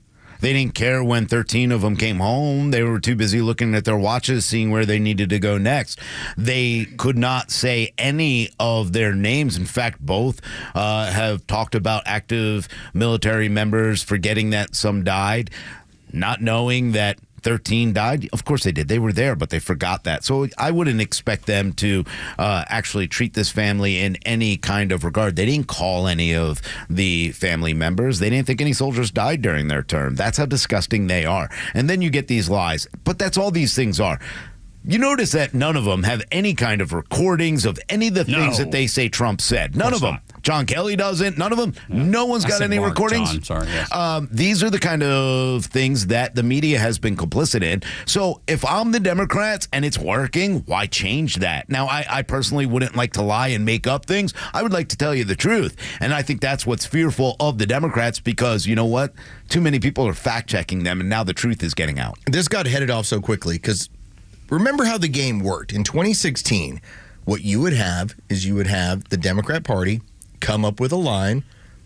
They didn't care when 13 of them came home. They were too busy looking at their watches, seeing where they needed to go next. They could not say any of their names. In fact, both have talked about active military members, forgetting that some died, not knowing that 13 died. Of course they did. They were there, but they forgot that. So I wouldn't expect them to actually treat this family in any kind of regard. They didn't call any of the family members. They didn't think any soldiers died during their term. That's how disgusting they are. And then you get these lies. But that's all these things are. You notice that none of them have any kind of recordings of any of the things that they say Trump said. None of them. John Kelly doesn't. None of them. No one's got any recordings. John, sorry, yes. These are the kind of things that the media has been complicit in. So if I'm the Democrats and it's working, why change that? Now, I personally wouldn't like to lie and make up things. I would like to tell you the truth. And I think that's what's fearful of the Democrats, because you know what? Too many people are fact-checking them, and now the truth is getting out. This got headed off so quickly because remember how the game worked. In 2016, what you would have is you would have the Democrat Party come up with a line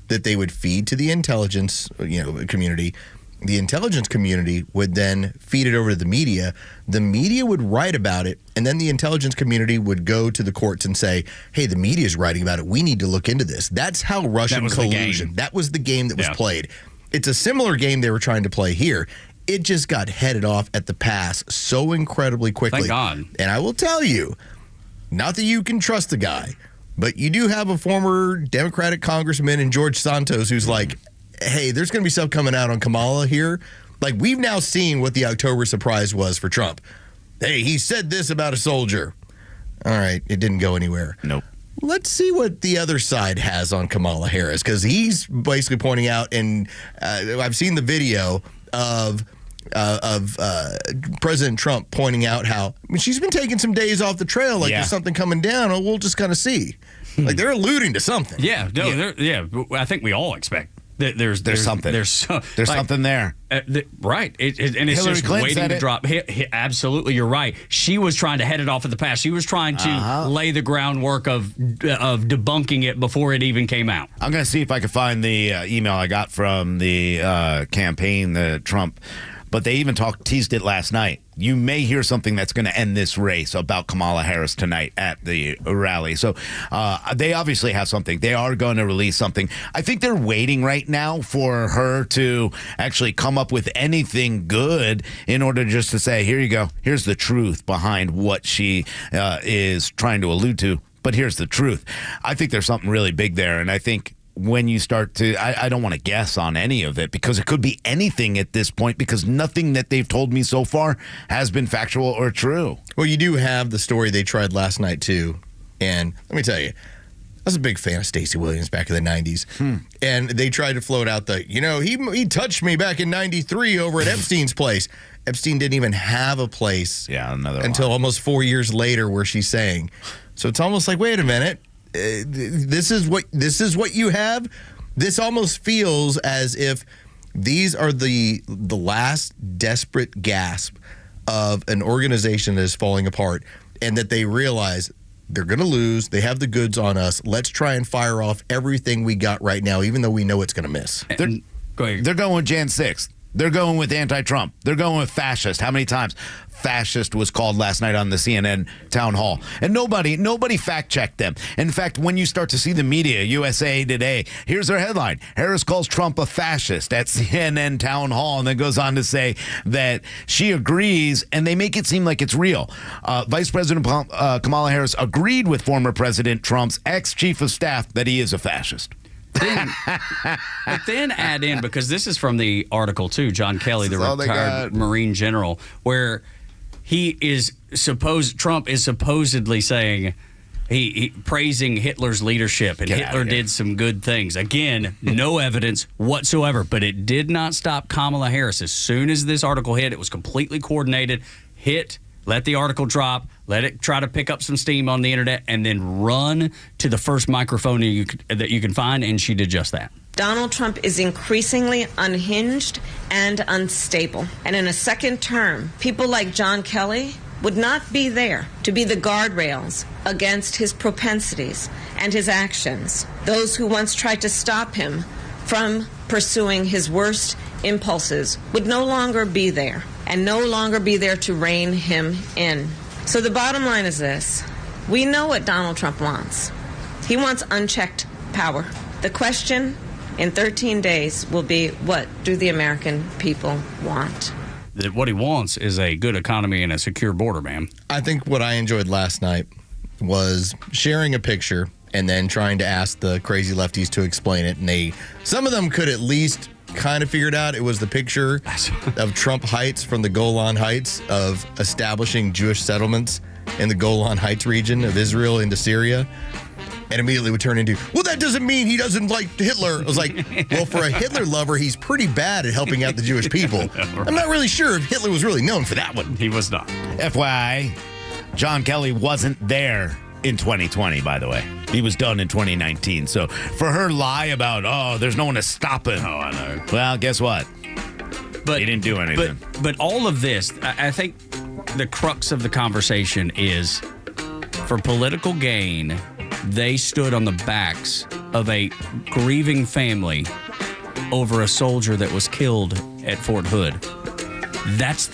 that they would feed to the intelligence community. The intelligence community would then feed it over to the media. The media would write about it, and then the intelligence community would go to the courts and say, hey, the media is writing about it. We need to look into this. That's how Russian collusion. That was the game that was played. It's a similar game they were trying to play here. It just got headed off at the pass so incredibly quickly. Thank God. And I will tell you, not that you can trust the guy, but you do have a former Democratic congressman in George Santos who's like, hey, there's going to be stuff coming out on Kamala here. Like, we've now seen what the October surprise was for Trump. Hey, he said this about a soldier. All right, it didn't go anywhere. Nope. Let's see what the other side has on Kamala Harris, because he's basically pointing out, and I've seen the video of President Trump pointing out how she's been taking some days off the trail, like there's something coming down. Oh, we'll just kind of see. Like they're alluding to something. I think we all expect that there's something. There's something there. Right. And it's Hillary just Clinton waiting to drop. Absolutely, you're right. She was trying to head it off at the pass. She was trying to lay the groundwork of debunking it before it even came out. I'm going to see if I can find the email I got from the campaign, the Trump. But they even teased it last night. You may hear something that's going to end this race about Kamala Harris tonight at the rally. So they obviously have something. They are going to release something. I think they're waiting right now for her to actually come up with anything good in order just to say, here you go. Here's the truth behind what she is trying to allude to. But here's the truth. I think there's something really big there. And I think when you start to, I don't want to guess on any of it, because it could be anything at this point, because nothing that they've told me so far has been factual or true. Well, you do have the story they tried last night, too. And let me tell you, I was a big fan of Stacey Williams back in the 90s. And they tried to float out he touched me back in 93 over at Epstein's place. Epstein didn't even have a place until almost 4 years later, where she's saying. So it's almost like, wait a minute. This is what you have. This almost feels as if these are the last desperate gasp of an organization that is falling apart, and that they realize they're going to lose. They have the goods on us. Let's try and fire off everything we got right now, even though we know it's going to miss. They're going with Jan 6th. They're going with anti-Trump. They're going with fascist. How many times fascist was called last night on the CNN town hall? And nobody fact-checked them. In fact, when you start to see the media, USA Today, here's their headline. Harris calls Trump a fascist at CNN town hall, and then goes on to say that she agrees, and they make it seem like it's real. Vice President Kamala Harris agreed with former President Trump's ex-chief of staff that he is a fascist. But then add in, because this is from the article too, John Kelly, the retired Marine general, where Trump is supposedly saying he praising Hitler's leadership, and Hitler did some good things. Again, no evidence whatsoever, but it did not stop Kamala Harris. As soon as this article hit, it was completely coordinated. Let the article drop, let it try to pick up some steam on the internet, and then run to the first microphone that you can find, and she did just that. Donald Trump is increasingly unhinged and unstable. And in a second term, people like John Kelly would not be there to be the guardrails against his propensities and his actions. Those who once tried to stop him from pursuing his worst impulses would no longer be there, and no longer be there to rein him in. So the bottom line is this. We know what Donald Trump wants. He wants unchecked power. The question in 13 days will be, what do the American people want? What he wants is a good economy and a secure border, man. I think what I enjoyed last night was sharing a picture and then trying to ask the crazy lefties to explain it. And some of them could at least kind of figured out it was the picture of Trump Heights from the Golan Heights of establishing Jewish settlements in the Golan Heights region of Israel into Syria. And immediately would turn into, well, that doesn't mean he doesn't like Hitler. I was like, well, for a Hitler lover, he's pretty bad at helping out the Jewish people. I'm not really sure if Hitler was really known for that one. He was not. FYI, John Kelly wasn't there in 2020, by the way. He was done in 2019. So for her lie about, there's no one to stop him. Oh, I know. Well, guess what? But he didn't do anything. But all of this, I think the crux of the conversation is, for political gain, they stood on the backs of a grieving family over a soldier that was killed at Fort Hood. That's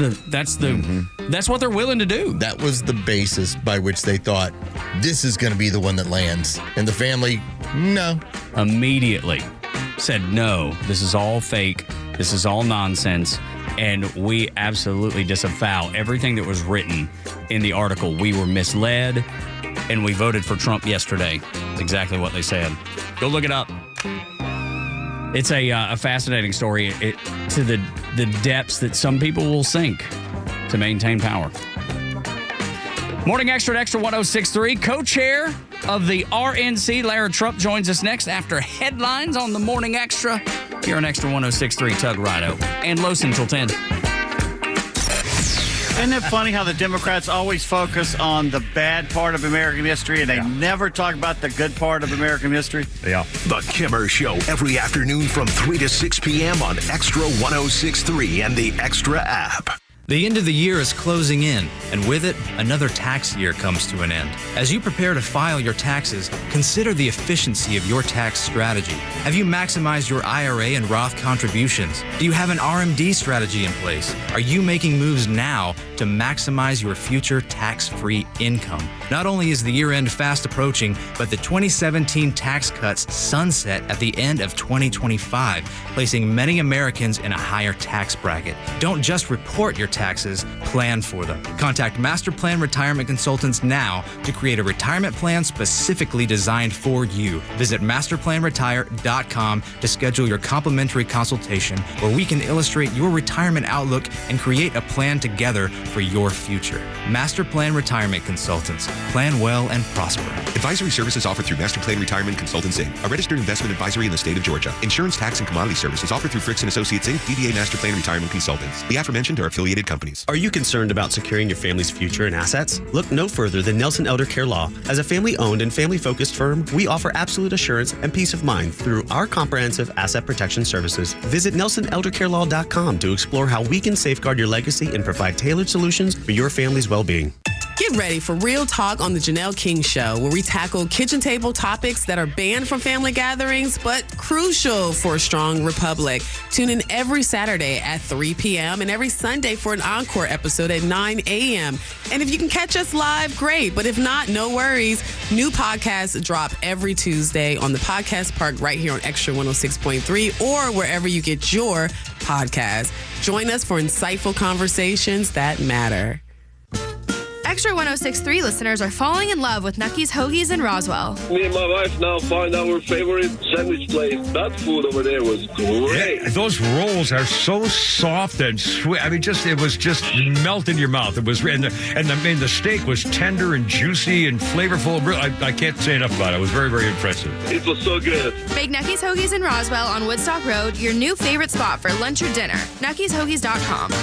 what they're willing to do. That was the basis by which they thought this is going to be the one that lands. And the family, no. Immediately said, no, this is all fake. This is all nonsense. And we absolutely disavow everything that was written in the article. We were misled, and we voted for Trump yesterday. That's exactly what they said. Go look it up. It's a fascinating story to the depths that some people will sink to maintain power. Morning Extra at Extra 106.3. Co-chair of the RNC, Lara Trump, joins us next after headlines on the Morning Extra here on Extra 106.3. Tug, Rhino, and Low Central 10. Isn't it funny how the Democrats always focus on the bad part of American history and they never talk about the good part of American history? Yeah. The Kimmer Show every afternoon from 3 to 6 p.m. on Extra 106.3 and the Extra app. The end of the year is closing in, and with it, another tax year comes to an end. As you prepare to file your taxes, consider the efficiency of your tax strategy. Have you maximized your IRA and Roth contributions? Do you have an RMD strategy in place? Are you making moves now to maximize your future tax-free income? Not only is the year-end fast approaching, but the 2017 tax cuts sunset at the end of 2025, placing many Americans in a higher tax bracket. Don't just report your taxes, plan for them. Contact Master Plan Retirement Consultants now to create a retirement plan specifically designed for you. Visit masterplanretire.com to schedule your complimentary consultation where we can illustrate your retirement outlook and create a plan together for your future. Master Plan Retirement Consultants. Plan well and prosper. Advisory services offered through Master Plan Retirement Consultants, Inc., a registered investment advisory in the state of Georgia. Insurance, tax, and commodity services offered through Fricks & Associates, Inc., DBA Master Plan Retirement Consultants. The aforementioned are affiliated companies. Are you concerned about securing your family's future and assets? Look no further than Nelson Elder Care Law. As a family-owned and family-focused firm, we offer absolute assurance and peace of mind through our comprehensive asset protection services. Visit NelsonElderCareLaw.com to explore how we can safeguard your legacy and provide tailored solutions for your family's well-being. Get ready for Real Talk on the Janelle King Show, where we tackle kitchen table topics that are banned from family gatherings, but crucial for a strong republic. Tune in every Saturday at 3 p.m. and every Sunday for an encore episode at 9 a.m. And if you can catch us live, great. But if not, no worries. New podcasts drop every Tuesday on the Podcast Park right here on Extra 106.3 or wherever you get your podcast. Join us for insightful conversations that matter. Extra 106.3 listeners are falling in love with Nucky's Hoagies in Roswell. Me and my wife now find our favorite sandwich place. That food over there was great. Yeah, those rolls are so soft and sweet. I mean, it was just melt in your mouth. It was, and the steak was tender and juicy and flavorful. I can't say enough about it. It was very, very impressive. It was so good. Make Nucky's Hoagies in Roswell on Woodstock Road your new favorite spot for lunch or dinner. Nucky'sHoagies.com.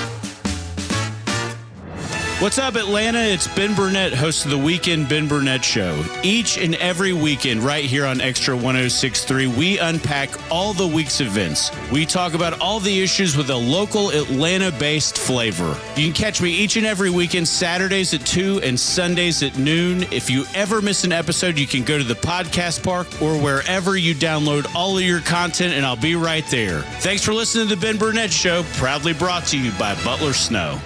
What's up, Atlanta? It's Ben Burnett, host of the Weekend Ben Burnett Show. Each and every weekend, right here on Extra 106.3, we unpack all the week's events. We talk about all the issues with a local Atlanta-based flavor. You can catch me each and every weekend, Saturdays at 2 and Sundays at noon. If you ever miss an episode, you can go to the podcast park or wherever you download all of your content, and I'll be right there. Thanks for listening to the Ben Burnett Show, proudly brought to you by Butler Snow.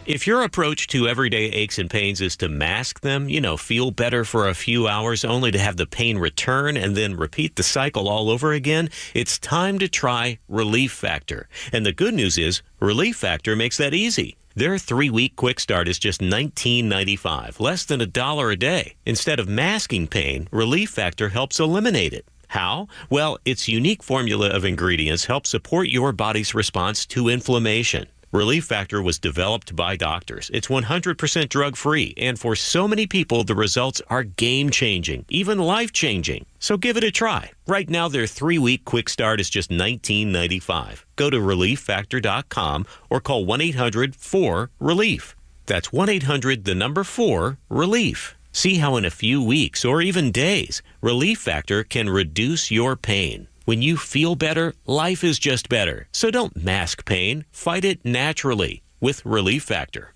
If your approach to everyday aches and pains is to mask them, feel better for a few hours only to have the pain return and then repeat the cycle all over again, it's time to try Relief Factor. And the good news is Relief Factor makes that easy. Their 3-week quick start is just $19.95, less than $1 a day. Instead of masking pain, Relief Factor helps eliminate it. How? Well, its unique formula of ingredients helps support your body's response to inflammation. Relief Factor was developed by doctors. It's 100% drug-free, and for so many people, the results are game-changing, even life-changing. So give it a try. Right now, their 3-week quick start is just $19.95. Go to ReliefFactor.com or call 1-800-4-RELIEF. That's 1-800-4-RELIEF. See how in a few weeks or even days, Relief Factor can reduce your pain. When you feel better, life is just better. So don't mask pain. Fight it naturally with Relief Factor.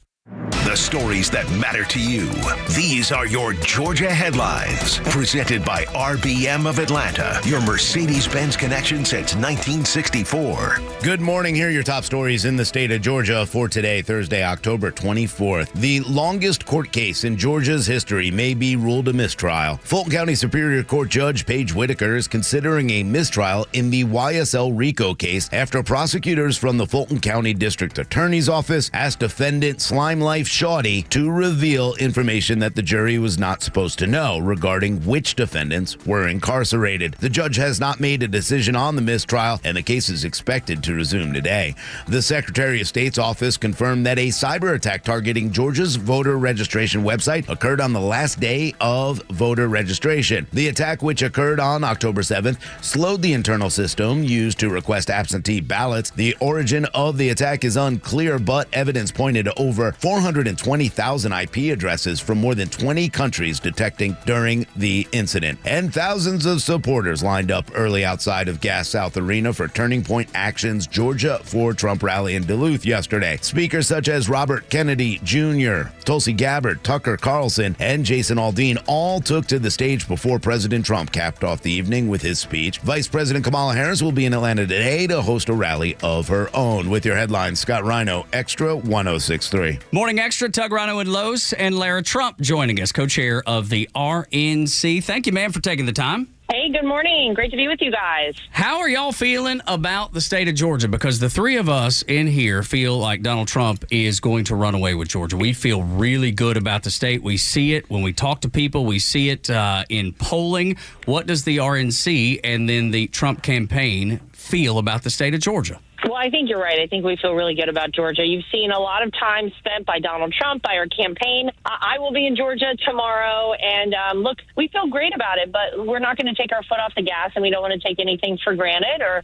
The stories that matter to you. These are your Georgia headlines. Presented by RBM of Atlanta, your Mercedes-Benz connection since 1964. Good morning. Here are your top stories in the state of Georgia for today, Thursday, October 24th. The longest court case in Georgia's history may be ruled a mistrial. Fulton County Superior Court Judge Paige Whitaker is considering a mistrial in the YSL RICO case after prosecutors from the Fulton County District Attorney's Office asked defendant Slime Life Shawty to reveal information that the jury was not supposed to know regarding which defendants were incarcerated. The judge has not made a decision on the mistrial, and the case is expected to resume today. The Secretary of State's office confirmed that a cyber attack targeting Georgia's voter registration website occurred on the last day of voter registration. The attack, which occurred on October 7th, slowed the internal system used to request absentee ballots. The origin of the attack is unclear, but evidence pointed to over 420,000 IP addresses from more than 20 countries detecting during the incident. And thousands of supporters lined up early outside of Gas South Arena for Turning Point Action's Georgia for Trump rally in Duluth yesterday. Speakers such as Robert Kennedy Jr., Tulsi Gabbard, Tucker Carlson, and Jason Aldean all took to the stage before President Trump capped off the evening with his speech. Vice President Kamala Harris will be in Atlanta today to host a rally of her own. With your headlines, Scott Rhino, Extra 106.3. Morning Extra, Tug Rhino and Lowe's, and Lara Trump joining us, co-chair of the RNC. Thank you, ma'am, for taking the time. Hey, good morning. Great to be with you guys. How are y'all feeling about the state of Georgia? Because the three of us in here feel like Donald Trump is going to run away with Georgia. We feel really good about the state. We see it when we talk to people. We see it in polling. What does the RNC and then the Trump campaign feel about the state of Georgia? Well, I think you're right. I think we feel really good about Georgia. You've seen a lot of time spent by Donald Trump, by our campaign. I will be in Georgia tomorrow, and look, we feel great about it, but we're not going to take our foot off the gas, and we don't want to take anything for granted or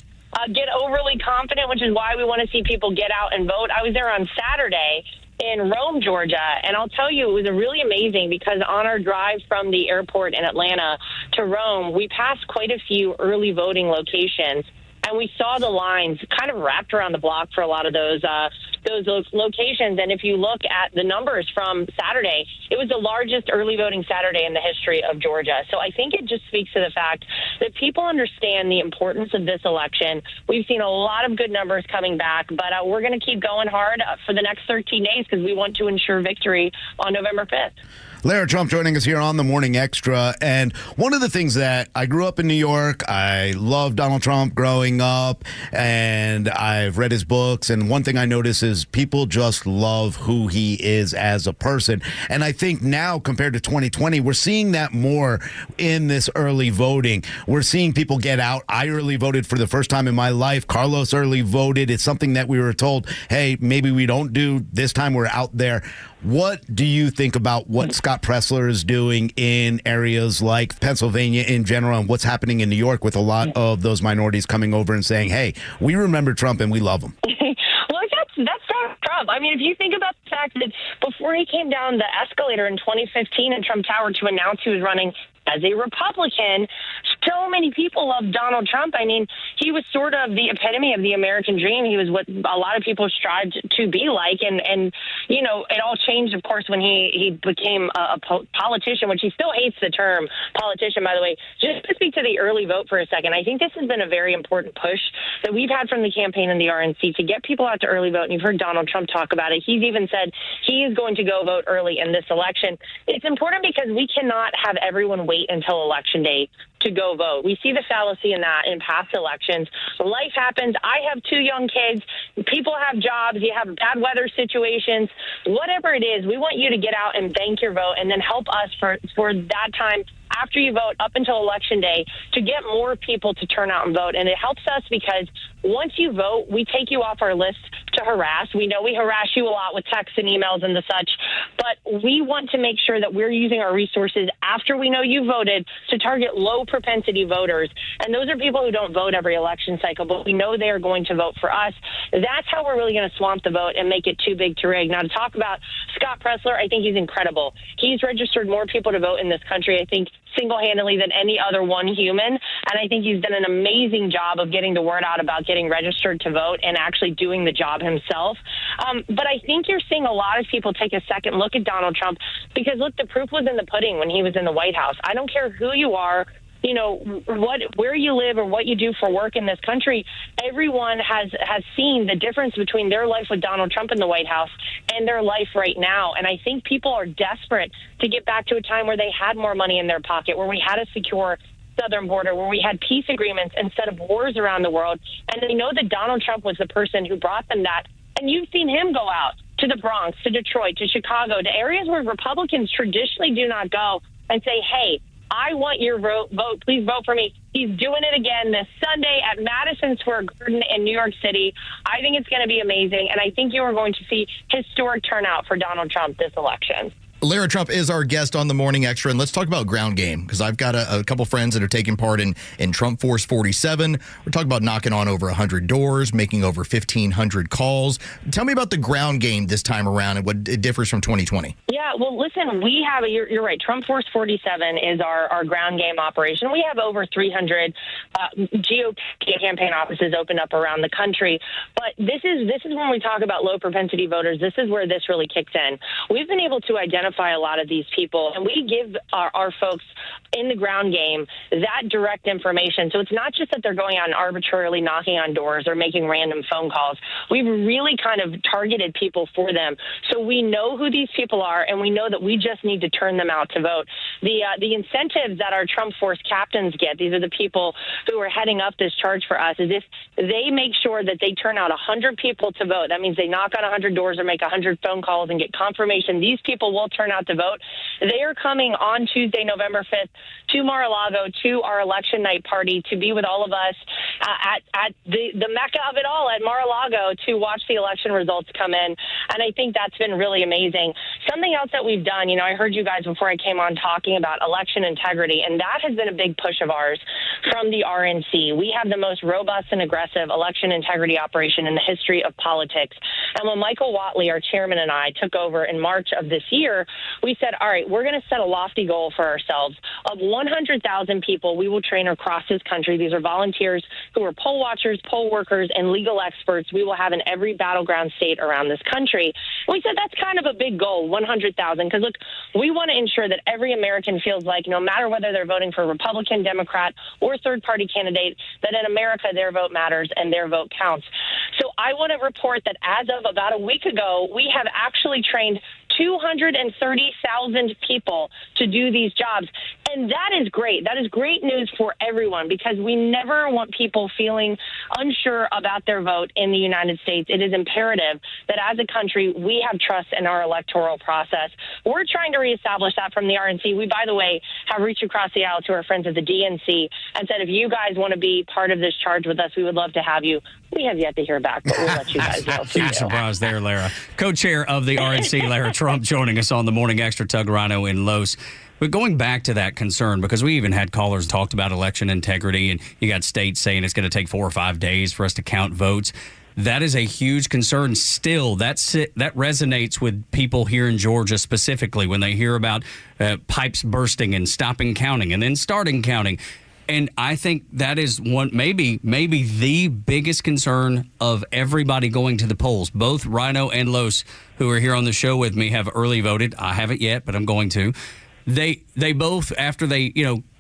get overly confident, which is why we want to see people get out and vote. I was there on Saturday in Rome, Georgia, and I'll tell you, it was really amazing because on our drive from the airport in Atlanta to Rome, we passed quite a few early voting locations. And we saw the lines kind of wrapped around the block for a lot of those locations. And if you look at the numbers from Saturday, it was the largest early voting Saturday in the history of Georgia. So I think it just speaks to the fact that people understand the importance of this election. We've seen a lot of good numbers coming back, but we're going to keep going hard for the next 13 days because we want to ensure victory on November 5th. Lara Trump joining us here on the Morning Extra. And one of the things that I grew up in New York, I loved Donald Trump growing up, and I've read his books. And one thing I notice is people just love who he is as a person. And I think now, compared to 2020, we're seeing that more in this early voting. We're seeing people get out. I early voted for the first time in my life. Carlos early voted. It's something that we were told, hey, maybe we don't do. This time we're out there. What do you think about what Scott Presler is doing in areas like Pennsylvania in general, and what's happening in New York with a lot of those minorities coming over and saying, hey, we remember Trump and we love him? Well, that's Trump. I mean, if you think about the fact that before he came down the escalator in 2015 in Trump Tower to announce he was running as a Republican, so many people love Donald Trump. I mean, he was sort of the epitome of the American dream. He was what a lot of people strived to be like. And you know, it all changed, of course, when he became a politician, which he still hates the term politician, by the way. Just to speak to the early vote for a second, I think this has been a very important push that we've had from the campaign and the RNC to get people out to early vote. And you've heard Donald Trump talk about it. He's even said he is going to go vote early in this election. It's important because we cannot have everyone wait until election day to go vote. We see the fallacy in that in past elections. Life happens. I have 2 young kids. People have jobs. You have bad weather situations. Whatever it is, we want you to get out and bank your vote and then help us for that time after you vote up until election day to get more people to turn out and vote. And it helps us because once you vote, we take you off our list to harass. We know we harass you a lot with texts and emails and the such, but we want to make sure that we're using our resources after we know you voted to target low propensity voters. And those are people who don't vote every election cycle, but we know they are going to vote for us. That's how we're really going to swamp the vote and make it too big to rig. Now, to talk about Scott Presler, I think he's incredible. He's registered more people to vote in this country, I think, single-handedly than any other one human. And I think he's done an amazing job of getting the word out about getting registered to vote and actually doing the job himself. But I think you're seeing a lot of people take a second look at Donald Trump because, look, the proof was in the pudding when he was in the White House. I don't care who you are, you know, where you live or what you do for work in this country, everyone has seen the difference between their life with Donald Trump in the White House and their life right now. And I think people are desperate to get back to a time where they had more money in their pocket, where we had a secure southern border, where we had peace agreements instead of wars around the world. And they know that Donald Trump was the person who brought them that. And you've seen him go out to the Bronx, to Detroit, to Chicago, to areas where Republicans traditionally do not go and say, hey, I want your vote. Please vote for me. He's doing it again this Sunday at Madison Square Garden in New York City. I think it's going to be amazing, and I think you are going to see historic turnout for Donald Trump this election. Lara Trump is our guest on the Morning Extra, and let's talk about ground game, because I've got a couple friends that are taking part in Trump Force 47. We're talking about knocking on over 100 doors, making over 1,500 calls. Tell me about the ground game this time around and what it differs from 2020. Yeah, well, listen, we have, you're right, Trump Force 47 is our ground game operation. We have over 300 GOP campaign offices opened up around the country. But this is when we talk about low propensity voters, this is where this really kicks in. We've been able to identify a lot of these people, and we give our folks in the ground game that direct information. So it's not just that they're going out and arbitrarily knocking on doors or making random phone calls. We've really kind of targeted people for them. So we know who these people are, and we know that we just need to turn them out to vote. The incentives that our Trump Force captains get, these are the people who are heading up this charge for us, is if they make sure that they turn out 100 people to vote. That means they knock on 100 doors or make 100 phone calls and get confirmation these people will turn out to vote. They are coming on Tuesday, November 5th, to Mar-a-Lago, to our election night party, to be with all of us at the mecca of it all at Mar-a-Lago to watch the election results come in. And I think that's been really amazing. Something else that we've done, I heard you guys before I came on talking about election integrity, and that has been a big push of ours from the RNC. We have the most robust and aggressive election integrity operation in the history of politics. And when Michael Whatley, our chairman, and I took over in March of this year, we said, all right, we're going to set a lofty goal for ourselves. Of 100,000 people we will train across this country, these are volunteers who are poll watchers, poll workers, and legal experts we will have in every battleground state around this country. And we said that's kind of a big goal, 100,000, because, look, we want to ensure that every American feels like no matter whether they're voting for Republican, Democrat, or third-party candidate, that in America their vote matters and their vote counts. So I want to report that as of about a week ago, we have actually trained 230,000 people to do these jobs. And that is great. That is great news for everyone, because we never want people feeling unsure about their vote in the United States. It is imperative that as a country, we have trust in our electoral process. We're trying to reestablish that from the RNC. We, by the way, have reached across the aisle to our friends at the DNC and said, if you guys want to be part of this charge with us, we would love to have you. We have yet to hear back, but we'll let you guys know. Huge surprise there, Lara. Co-chair of the RNC, Lara Trump, joining us on the Morning Extra. Tug Rhino in Los. But going back to that concern, because we even had callers talked about election integrity, and you got states saying it's going to take 4 or 5 days for us to count votes. That is a huge concern still. That resonates with people here in Georgia specifically when they hear about pipes bursting and stopping counting and then starting counting. And I think that is one, maybe the biggest concern of everybody going to the polls. Both Rhino and Los, who are here on the show with me, have early voted. I haven't yet, but I'm going to. They both, after they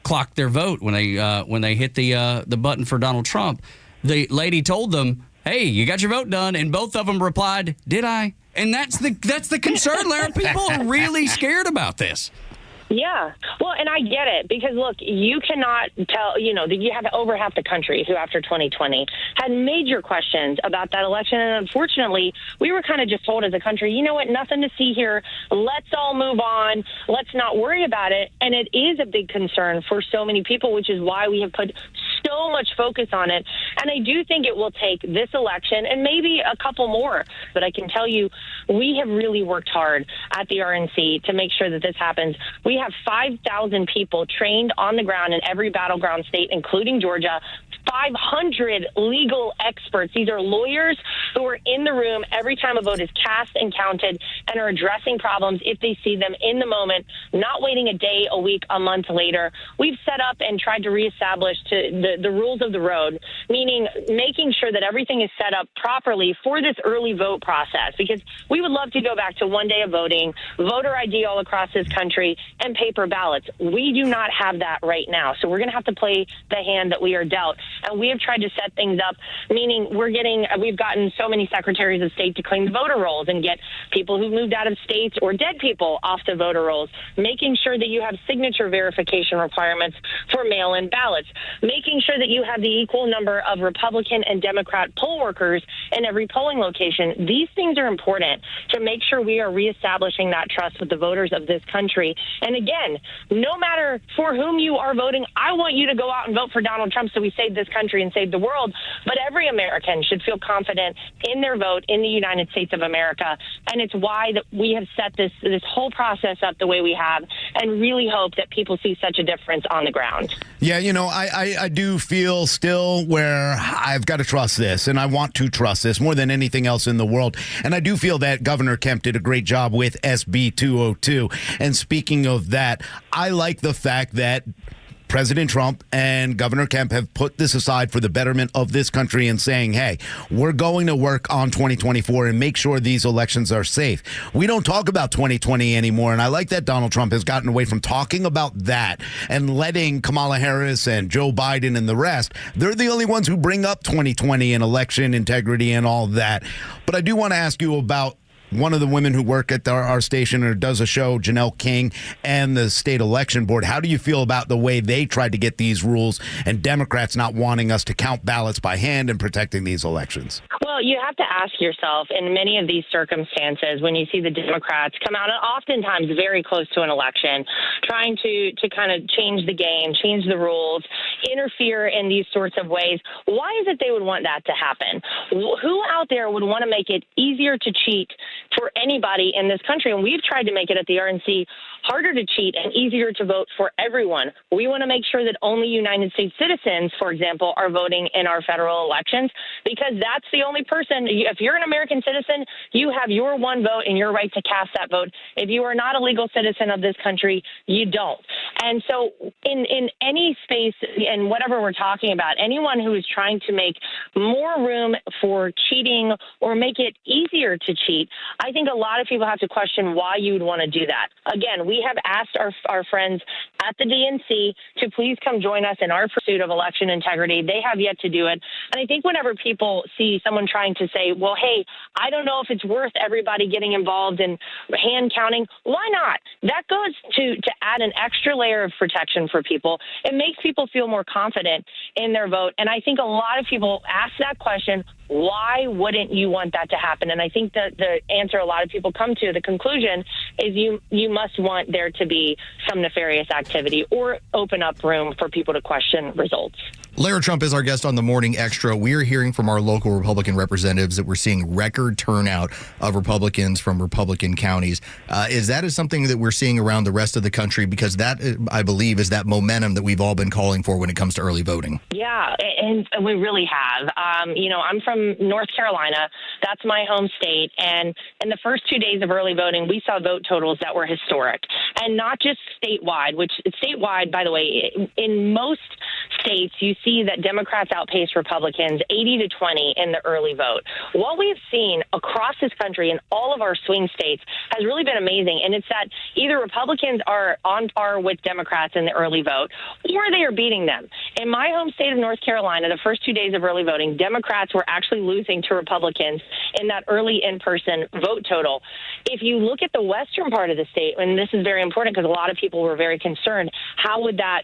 clocked their vote when they hit the button for Donald Trump, the lady told them, "Hey, you got your vote done," and both of them replied, "Did I?" And that's the concern, Larry. People are really scared about this. Yeah. Well, and I get it, because, look, you cannot tell, that you have over half the country who, after 2020, had major questions about that election. And unfortunately, we were kind of just told as a country, you know what, nothing to see here. Let's all move on. Let's not worry about it. And it is a big concern for so many people, which is why we have put so much focus on it. And I do think it will take this election and maybe a couple more. But I can tell you, we have really worked hard at the RNC to make sure that this happens. We have 5,000 people trained on the ground in every battleground state, including Georgia. 500 legal experts. These are lawyers who are in the room every time a vote is cast and counted and are addressing problems if they see them in the moment, not waiting a day, a week, a month later. We've set up and tried to reestablish the rules of the road, meaning making sure that everything is set up properly for this early vote process, because we would love to go back to one day of voting, voter ID all across this country, and paper ballots. We do not have that right now, so we're going to have to play the hand that we are dealt. And we have tried to set things up, meaning we've gotten so many secretaries of state to clean the voter rolls and get people who've moved out of states or dead people off the voter rolls, making sure that you have signature verification requirements for mail-in ballots, making sure that you have the equal number of Republican and Democrat poll workers in every polling location. These things are important to make sure we are reestablishing that trust with the voters of this country. And again, no matter for whom you are voting, I want you to go out and vote for Donald Trump so we save this country and save the world. But every American should feel confident in their vote in the United States of America. And it's why that we have set this whole process up the way we have, and really hope that people see such a difference on the ground. Yeah, I do feel still where I've got to trust this, and I want to trust this more than anything else in the world. And I do feel that Governor Kemp did a great job with SB 202. And speaking of that, I like the fact that President Trump and Governor Kemp have put this aside for the betterment of this country and saying, hey, we're going to work on 2024 and make sure these elections are safe. We don't talk about 2020 anymore. And I like that Donald Trump has gotten away from talking about that and letting Kamala Harris and Joe Biden and the rest, they're the only ones who bring up 2020 and election integrity and all that. But I do want to ask you about one of the women who work at our station or does a show, Janelle King, and the state election board. How do you feel about the way they tried to get these rules and Democrats not wanting us to count ballots by hand and protecting these elections? Well, you have to ask yourself, in many of these circumstances, when you see the Democrats come out, and oftentimes very close to an election, trying to kind of change the game, change the rules, interfere in these sorts of ways, why is it they would want that to happen? Who out there would want to make it easier to cheat for anybody in this country? And we've tried to make it at the RNC harder to cheat and easier to vote for everyone. We want to make sure that only United States citizens, for example, are voting in our federal elections, because that's the only person, if you're an American citizen, you have your one vote and your right to cast that vote. If you are not a legal citizen of this country, you don't. And so in any space and whatever we're talking about, anyone who is trying to make more room for cheating or make it easier to cheat, I think a lot of people have to question why you would want to do that. Again, we have asked our friends at the DNC to please come join us in our pursuit of election integrity. They have yet to do it. And I think whenever people see someone trying to say, well, hey, I don't know if it's worth everybody getting involved in hand counting, why not? That goes to add an extra layer of protection for people. It makes people feel more confident in their vote. And I think a lot of people ask that question, why wouldn't you want that to happen? And I think that the answer a lot of people come to, the conclusion, is you must want there to be some nefarious activity or open up room for people to question results. Lara Trump is our guest on the Morning Extra. We're hearing from our local Republican representatives that we're seeing record turnout of Republicans from Republican counties. Is that something that we're seeing around the rest of the country? Because that, I believe, is that momentum that we've all been calling for when it comes to early voting. Yeah, and we really have. I'm from North Carolina. That's my home state. And in the first 2 days of early voting, we saw vote totals that were historic. And not just statewide, which statewide, by the way, in most states, you see that Democrats outpace Republicans 80-20 in the early vote. What we've seen across this country in all of our swing states has really been amazing. And it's that either Republicans are on par with Democrats in the early vote or they are beating them. In my home state of North Carolina, the first 2 days of early voting, Democrats were actually losing to Republicans in that early in-person vote total. If you look at the western part of the state, and this is very important because a lot of people were very concerned, how would that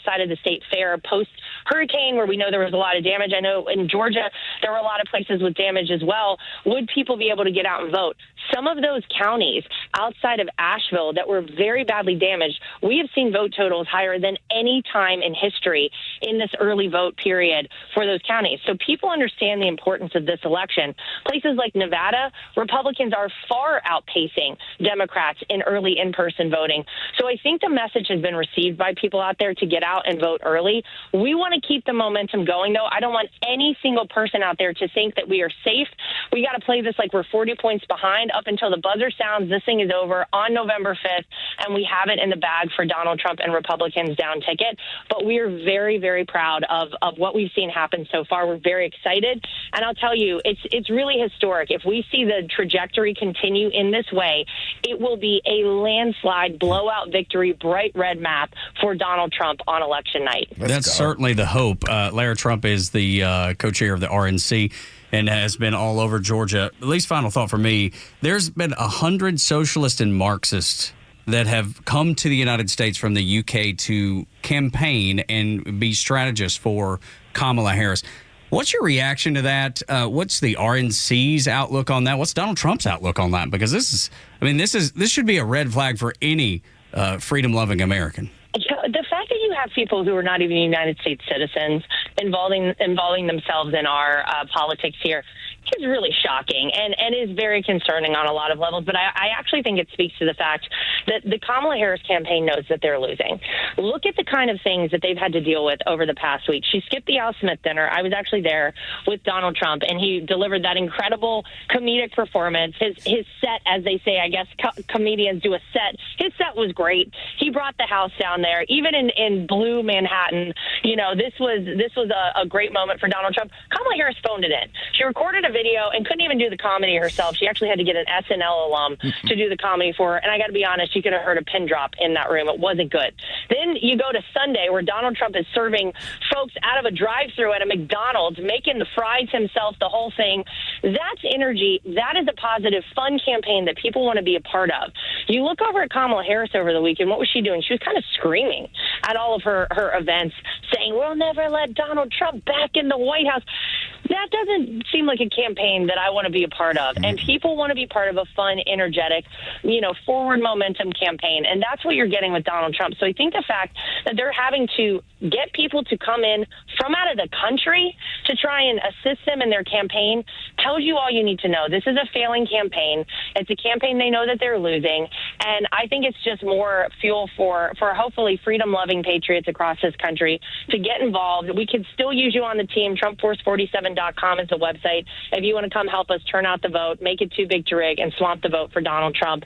side of the state fare post-hurricane, where we know there was a lot of damage? I know in Georgia there were a lot of places with damage as well. Would people be able to get out and vote? Some of those counties outside of Asheville that were very badly damaged, we have seen vote totals higher than any time in history in this early vote period for those counties. So people understand the importance of this election. Places like Nevada, Republicans are far outpacing Democrats in early in-person voting. So I think the message has been received by people out there to get out and vote early. We want to keep the momentum going, though. I don't want any single person out there to think that we are safe. We got to play this like we're 40 points behind up until the buzzer sounds. This thing is over on November 5th, and we have it in the bag for Donald Trump and Republicans down ticket. But we are very, very proud of what we've seen happen so far. We're very excited. And I'll tell you, it's really historic. If we see the trajectory continue in this way, it will be a landslide, blowout victory, bright red map for Donald Trump on election night. That's certainly the hope. Lara Trump is the co-chair of the RNC and has been all over Georgia. At least final thought for me, there's been 100 socialists and Marxists that have come to the United States from the UK to campaign and be strategists for Kamala Harris. What's your reaction to that? What's the RNC's outlook on that? What's Donald Trump's outlook on that? Because this should be a red flag for any freedom-loving American. The fact that you have people who are not even United States citizens involving themselves in our politics here is really shocking and is very concerning on a lot of levels. But I actually think it speaks to the fact that the Kamala Harris campaign knows that they're losing. Look at the kind of things that they've had to deal with over the past week. She skipped the Al Smith dinner. I was actually there with Donald Trump, and he delivered that incredible comedic performance. His set, as they say, I guess comedians do a set. His set was great. He brought the house down there. Even in blue Manhattan, this was a great moment for Donald Trump. Kamala Harris phoned it in. She recorded a video and couldn't even do the comedy herself. She actually had to get an SNL alum to do the comedy for her. And I got to be honest, you could have heard a pin drop in that room. It wasn't good. Then you go to Sunday, where Donald Trump is serving folks out of a drive-thru at a McDonald's, making the fries himself, the whole thing. That's energy. That is a positive, fun campaign that people want to be a part of. You look over at Kamala Harris over the weekend. What was she doing? She was kind of screaming at all of her events, saying, "We'll never let Donald Trump back in the White House." That doesn't seem like a campaign that I want to be a part of. And people want to be part of a fun, energetic, forward momentum campaign. And that's what you're getting with Donald Trump. So I think the fact that they're having to get people to come in from out of the country to try and assist them in their campaign tells you all you need to know. This is a failing campaign. It's a campaign they know that they're losing. And I think it's just more fuel for hopefully freedom-loving patriots across this country to get involved. We could still use you on the team. TrumpForce47.com is the website. If you want to come help us turn out the vote, make it too big to rig, and swamp the vote for Donald Trump.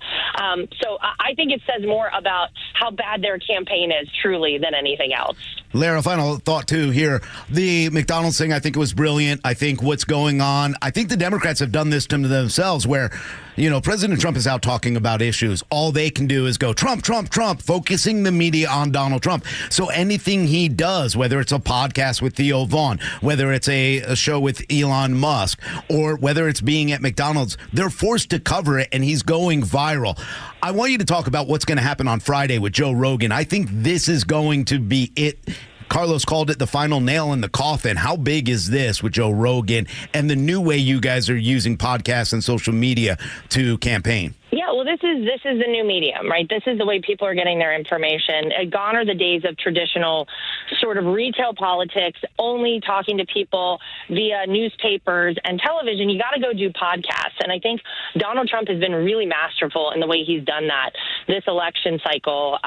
So I think it says more about how bad their campaign is, truly, than anything else. Lara, final thought, too, here. The McDonald's thing, I think it was brilliant. I think what's going on, I think the Democrats have done this to themselves where, you know, President Trump is out talking about issues. All they can do is go, Trump, Trump, Trump, focusing the media on Donald Trump. So anything he does, whether it's a podcast with Theo Vaughn, whether it's a show with Elon Musk, or whether it's being at McDonald's, they're forced to cover it, and he's going viral. I want you to talk about what's going to happen on Friday with Joe Rogan. I think this is going to be it. Carlos called it the final nail in the coffin. How big is this with Joe Rogan and the new way you guys are using podcasts and social media to campaign? Yeah, well, this is the new medium, right? This is the way people are getting their information. Gone are the days of traditional sort of retail politics, only talking to people via newspapers and television. You got to go do podcasts. And I think Donald Trump has been really masterful in the way he's done that this election cycle.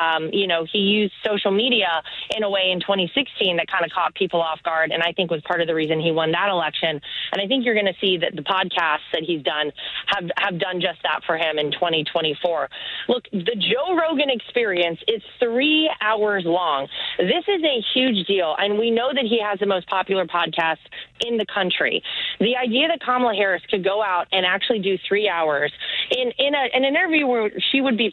He used social media in a way in 2016 that kind of caught people off guard, and I think was part of the reason he won that election. And I think you're going to see that the podcasts that he's done have done just that for him in 2024. Look, the Joe Rogan Experience is 3 hours long. This is a huge deal, and we know that he has the most popular podcast in the country. The idea that Kamala Harris could go out and actually do 3 hours in an interview where she would be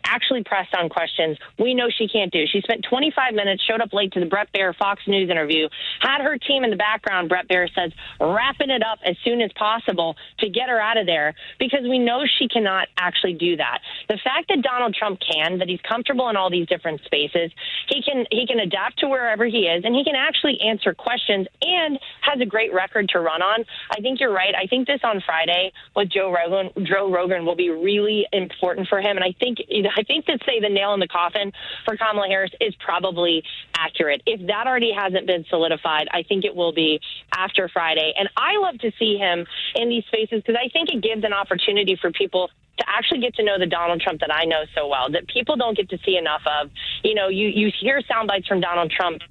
actually pressed on questions, we know she can't do. She spent 25 minutes, showed up late to the Bret Baier Fox News interview, had her team in the background, Bret Baier says, wrapping it up as soon as possible to get her out of there, because we know she cannot actually do that. The fact that Donald Trump can, that he's comfortable in all these different spaces, he can adapt to wherever he is, and he can actually answer questions and has a great record to run on. I think you're right. I think this on Friday with Joe Rogan will be really important for him, and I think to say the nail in the coffin for Kamala Harris is probably accurate. If that already hasn't been solidified, I think it will be after Friday. And I love to see him in these spaces because I think it gives an opportunity for people to actually get to know the Donald Trump that I know so well, that people don't get to see enough of. You know, you hear sound bites from Donald Trump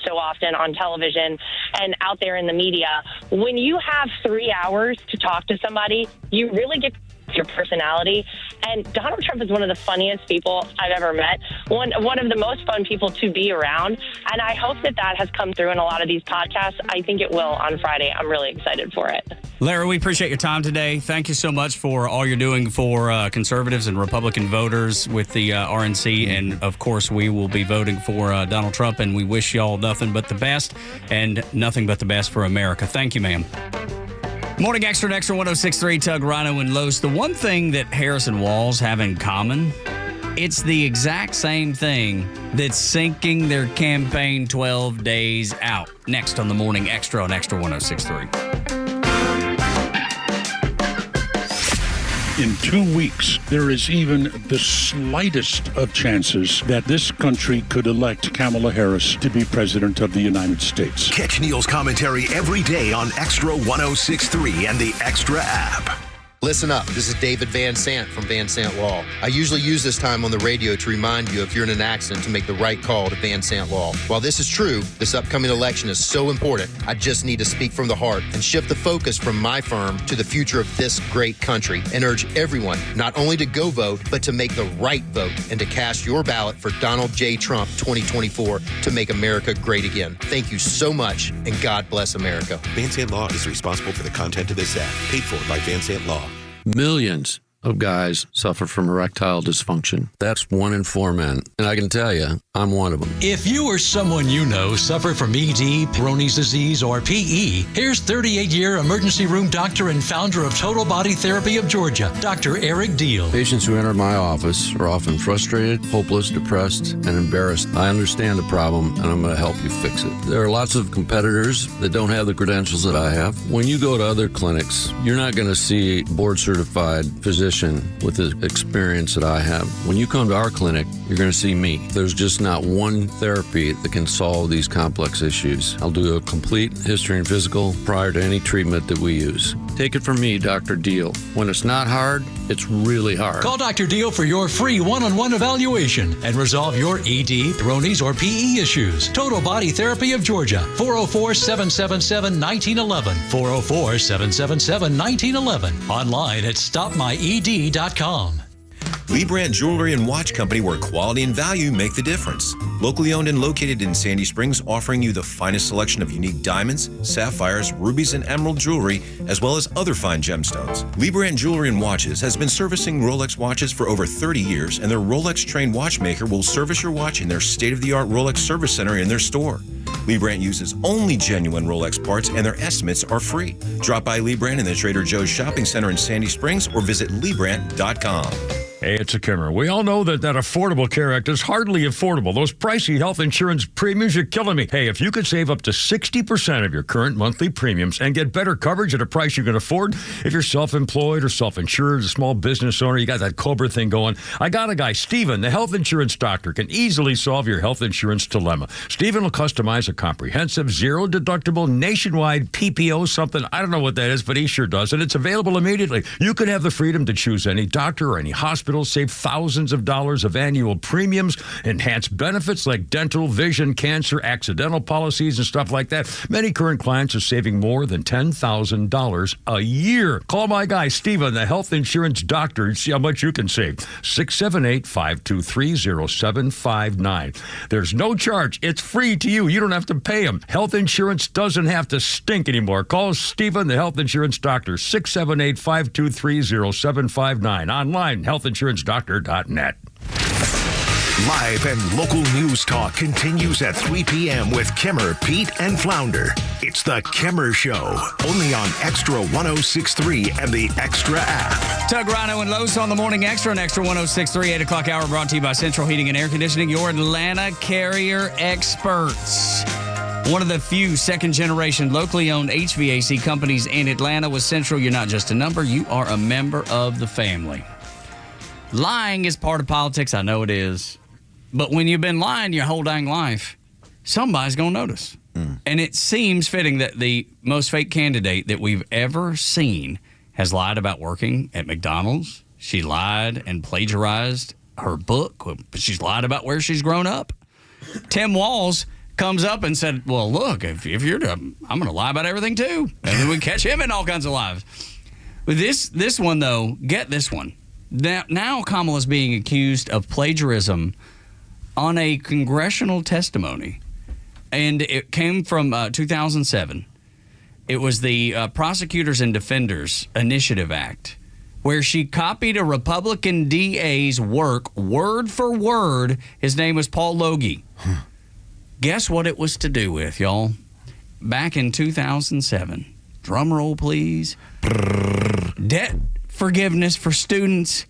so often on television and out there in the media. When you have 3 hours to talk to somebody, you really get your personality. And Donald Trump is one of the funniest people I've ever met, one of the most fun people to be around. And I hope that has come through in a lot of these podcasts. I think it will on Friday. I'm really excited for it. Lara, we appreciate your time today. Thank you so much for all you're doing for conservatives and Republican voters with the RNC. And, of course, we will be voting for Donald Trump, and we wish y'all nothing but the best and nothing but the best for America. Thank you, ma'am. Morning Extra, Extra 106.3, Tug, Rhino, and Los. The one thing that Harris and Walz have in common, it's the exact same thing that's sinking their campaign 12 days out. Next on the Morning Extra on Extra 106.3. In 2 weeks, there is even the slightest of chances that this country could elect Kamala Harris to be president of the United States. Catch Neil's commentary every day on Extra 106.3 and the Extra app. Listen up. This is David Van Sant from Van Sant Law. I usually use this time on the radio to remind you if you're in an accident to make the right call to Van Sant Law. While this is true, this upcoming election is so important, I just need to speak from the heart and shift the focus from my firm to the future of this great country and urge everyone not only to go vote, but to make the right vote and to cast your ballot for Donald J. Trump 2024 to make America great again. Thank you so much, and God bless America. Van Sant Law is responsible for the content of this app, paid for by Van Sant Law. Millions of guys suffer from erectile dysfunction. That's 1 in 4 men. And I can tell you, I'm one of them. If you or someone you know suffer from ED, Peyronie's disease, or PE, here's 38-year emergency room doctor and founder of Total Body Therapy of Georgia, Dr. Eric Deal. Patients who enter my office are often frustrated, hopeless, depressed, and embarrassed. I understand the problem, and I'm going to help you fix it. There are lots of competitors that don't have the credentials that I have. When you go to other clinics, you're not going to see board-certified physicians physician with the experience that I have. When you come to our clinic, you're going to see me. There's just not one therapy that can solve these complex issues. I'll do a complete history and physical prior to any treatment that we use. Take it from me, Dr. Deal. When it's not hard, it's really hard. Call Dr. Deal for your free one-on-one evaluation and resolve your ED, Bronies, or PE issues. Total Body Therapy of Georgia, 404-777-1911, 404-777-1911, online at stopmyed.com. Lee Brandt Jewelry and Watch Company, where quality and value make the difference. Locally owned and located in Sandy Springs, offering you the finest selection of unique diamonds, sapphires, rubies, and emerald jewelry, as well as other fine gemstones. Lee Brandt Jewelry and Watches has been servicing Rolex watches for over 30 years, and their Rolex-trained watchmaker will service your watch in their state-of-the-art Rolex service center in their store. Lee Brandt uses only genuine Rolex parts, and their estimates are free. Drop by Lee Brandt in the Trader Joe's Shopping Center in Sandy Springs or visit LeeBrandt.com. Hey, it's a Kimmer. We all know that Affordable Care Act is hardly affordable. Those pricey health insurance premiums are killing me. Hey, if you could save up to 60% of your current monthly premiums and get better coverage at a price you can afford, if you're self-employed or self-insured, a small business owner, you got that COBRA thing going, I got a guy, Steven, the health insurance doctor, can easily solve your health insurance dilemma. Steven will customize a comprehensive, zero-deductible, nationwide PPO something. I don't know what that is, but he sure does, and it's available immediately. You can have the freedom to choose any doctor or any hospital, save thousands of dollars of annual premiums, enhance benefits like dental, vision, cancer, accidental policies, and stuff like that. Many current clients are saving more than $10,000 a year. Call my guy, Steven, the health insurance doctor, and see how much you can save. 678-523-0759. There's no charge. It's free to you. You don't have to pay him. Health insurance doesn't have to stink anymore. Call Steven, the health insurance doctor, 678-523-0759. Online, healthinsurancedoctor.net. Live and local news talk continues at 3 p.m. with Kimmer, Pete, and Flounder. It's the Kimmer Show, only on Extra 106.3 and the Extra app. Tug, Rhino, and Los on the Morning Extra and Extra 106.3, 8 o'clock hour, brought to you by Central Heating and Air Conditioning, your Atlanta carrier experts. One of the few second-generation locally owned HVAC companies in Atlanta. With Central, you're not just a number, you are a member of the family. Lying is part of politics. I know it is. But when you've been lying your whole dang life, somebody's going to notice. And it seems fitting that the most fake candidate that we've ever seen has lied about working at McDonald's. She lied and plagiarized her book. She's lied about where she's grown up. Tim Walz comes up and said, well, look, if you're I'm going to lie about everything too. And then we catch him in all kinds of lies. With this one, though, get this one. Now Kamala's being accused of plagiarism on a congressional testimony, and it came from 2007. It was the Prosecutors and Defenders Initiative Act, where she copied a Republican DA's work word for word. His name was Paul Logie. Guess what it was to do with, y'all? Back in 2007, drum roll please, debt forgiveness for students,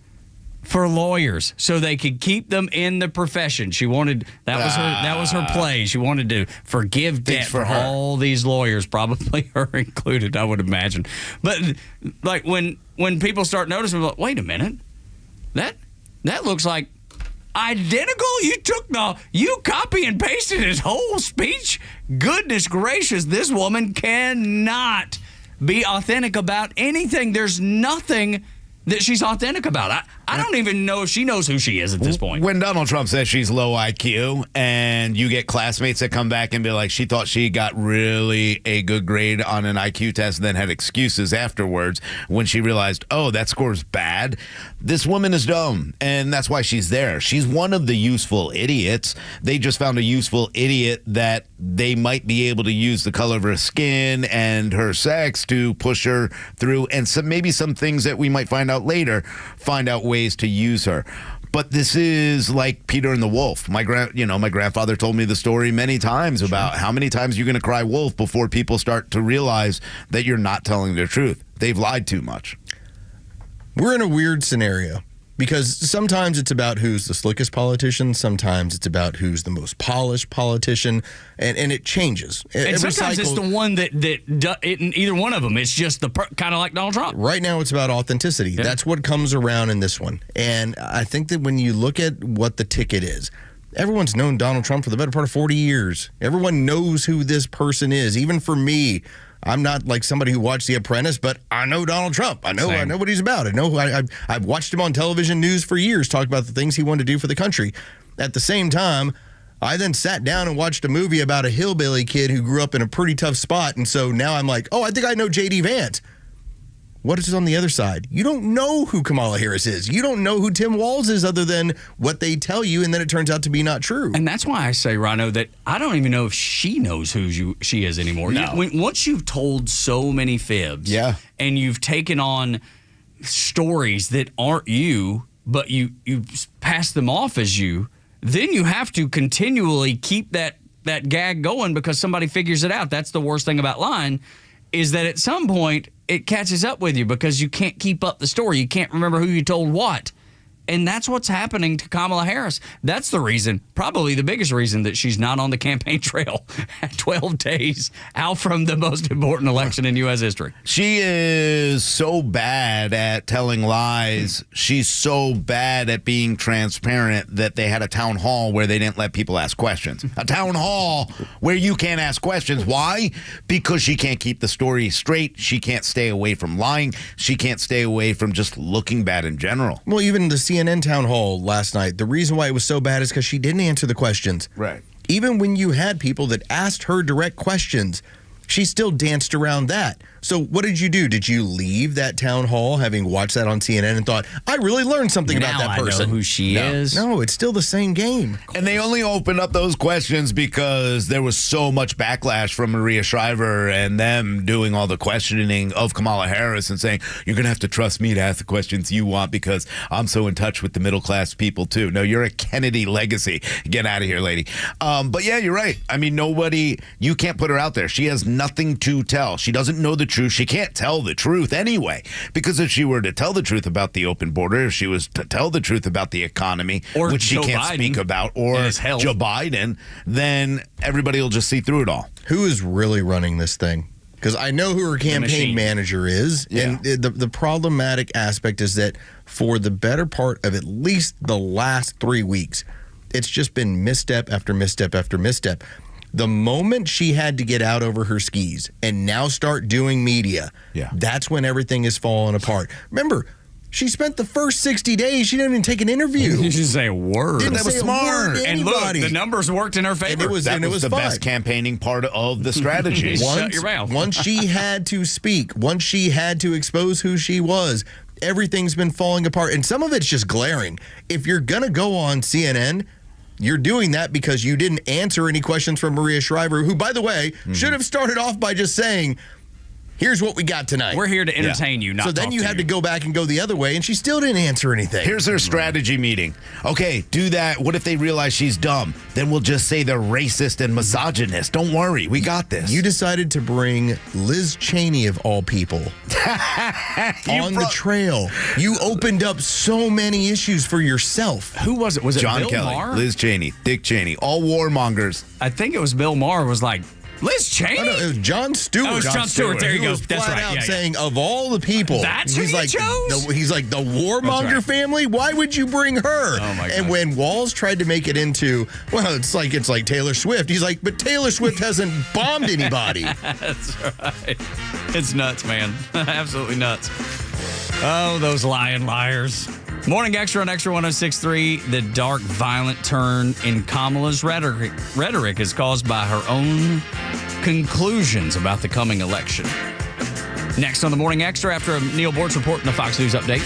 for lawyers, so they could keep them in the profession. She wanted that was her play. She wanted to forgive debt for all these lawyers, probably her included, I would imagine. But like when people start noticing, like, wait a minute, that looks like identical. You copy and pasted his whole speech. Goodness gracious, this woman cannot be authentic about anything. There's nothing that she's authentic about. I don't even know if she knows who she is at this point. When Donald Trump says she's low IQ and you get classmates that come back and be like, she thought she got really a good grade on an IQ test and then had excuses afterwards when she realized, oh, that score's bad. This woman is dumb, and that's why she's there. She's one of the useful idiots. They just found a useful idiot that they might be able to use the color of her skin and her sex to push her through, and maybe some things that we might find out later, find out ways to use her. But this is like Peter and the Wolf. My grandfather told me the story many times about how many times you're going to cry wolf before people start to realize that you're not telling the truth. They've lied too much. We're in a weird scenario Because sometimes it's about who's the slickest politician. Sometimes it's about who's the most polished politician. And it changes. And Every sometimes it's the one that either one of them. It's just kind of like Donald Trump. Right now it's about authenticity. Yeah. That's what comes around in this one. And I think that when you look at what the ticket is, everyone's known Donald Trump for the better part of 40 years. Everyone knows who this person is. Even for me, I'm not like somebody who watched The Apprentice, but I know Donald Trump. I know what he's about. I know I've watched him on television news for years, talk about the things he wanted to do for the country. At the same time, I then sat down and watched a movie about a hillbilly kid who grew up in a pretty tough spot. And so now I'm like, oh, I think I know J.D. Vance. What is on the other side? You don't know who Kamala Harris is. You don't know who Tim Walz is other than what they tell you, and then it turns out to be not true. And that's why I say, Rhino, that I don't even know if she knows who she is anymore. No. Once you've told so many fibs, and you've taken on stories that aren't you, but you pass them off as you, then you have to continually keep that gag going because somebody figures it out. That's the worst thing about lying, is that at some point it catches up with you because you can't keep up the story. You can't remember who you told what. And that's what's happening to Kamala Harris. That's the reason, probably the biggest reason, that she's not on the campaign trail at 12 days out from the most important election in U.S. history. She is so bad at telling lies. She's so bad at being transparent that they had a town hall where they didn't let people ask questions. A town hall where you can't ask questions. Why? Because she can't keep the story straight. She can't stay away from lying. She can't stay away from just looking bad in general. Well, even the CNN town hall last night, the reason why it was so bad is because she didn't answer the questions. Right. Even when you had people that asked her direct questions, she still danced around that. So what did you do? Did you leave that town hall having watched that on CNN and thought, I really learned something about that person? I know who she is. No, it's still the same game. And they only opened up those questions because there was so much backlash from Maria Shriver and them doing all the questioning of Kamala Harris and saying, you're going to have to trust me to ask the questions you want because I'm so in touch with the middle class people too. No, you're a Kennedy legacy. Get out of here, lady. But yeah, you're right. I mean, you can't put her out there. She has nothing to tell. She doesn't know the truth. She can't tell the truth anyway, because if she were to tell the truth about the open border, if she was to tell the truth about the economy, or which she can't speak about, or Joe Biden, then everybody will just see through it all. Who is really running this thing? Because I know who her campaign manager is, and the problematic aspect is that for the better part of at least the last 3 weeks, it's just been misstep after misstep after misstep. The moment she had to get out over her skis and now start doing media, that's when everything is falling apart. Remember, she spent the first 60 days, she didn't even take an interview. She didn't say a word. That was smart. And look, the numbers worked in her favor. And it was the fun. best campaigning part of the strategy. Shut your mouth. Once she had to speak, once she had to expose who she was, everything's been falling apart. And some of it's just glaring. If you're going to go on CNN, you're doing that because you didn't answer any questions from Maria Shriver, who, by the way, should have started off by just saying, here's what we got tonight. We're here to entertain you, not So then you had to go back and go the other way, and she still didn't answer anything. Here's their strategy meeting. Okay, do that. What if they realize she's dumb? Then we'll just say they're racist and misogynist. Don't worry. We got this. You decided to bring Liz Cheney, of all people, on the trail. You opened up so many issues for yourself. Who was it? Was it John Bill Kelly, Maher? Liz Cheney, Dick Cheney, all warmongers. I think it was Bill Maher was like, Liz Cheney? Oh, no, it was John Stewart. Oh, it was John Stewart. There you go. Was That's flat right. out Yeah, saying, of all the people, that's who he's you like, chose? he's like, the warmonger family? Why would you bring her? Oh, my God. And when Walz tried to make it into, well, it's like Taylor Swift. He's like, but Taylor Swift hasn't bombed anybody. That's right. It's nuts, man. Absolutely nuts. Oh, those lying liars. Morning Extra on Extra 106.3. The dark, violent turn in Kamala's rhetoric is caused by her own conclusions about the coming election. Next on the Morning Extra, after a Neil Bortz report and the Fox News update.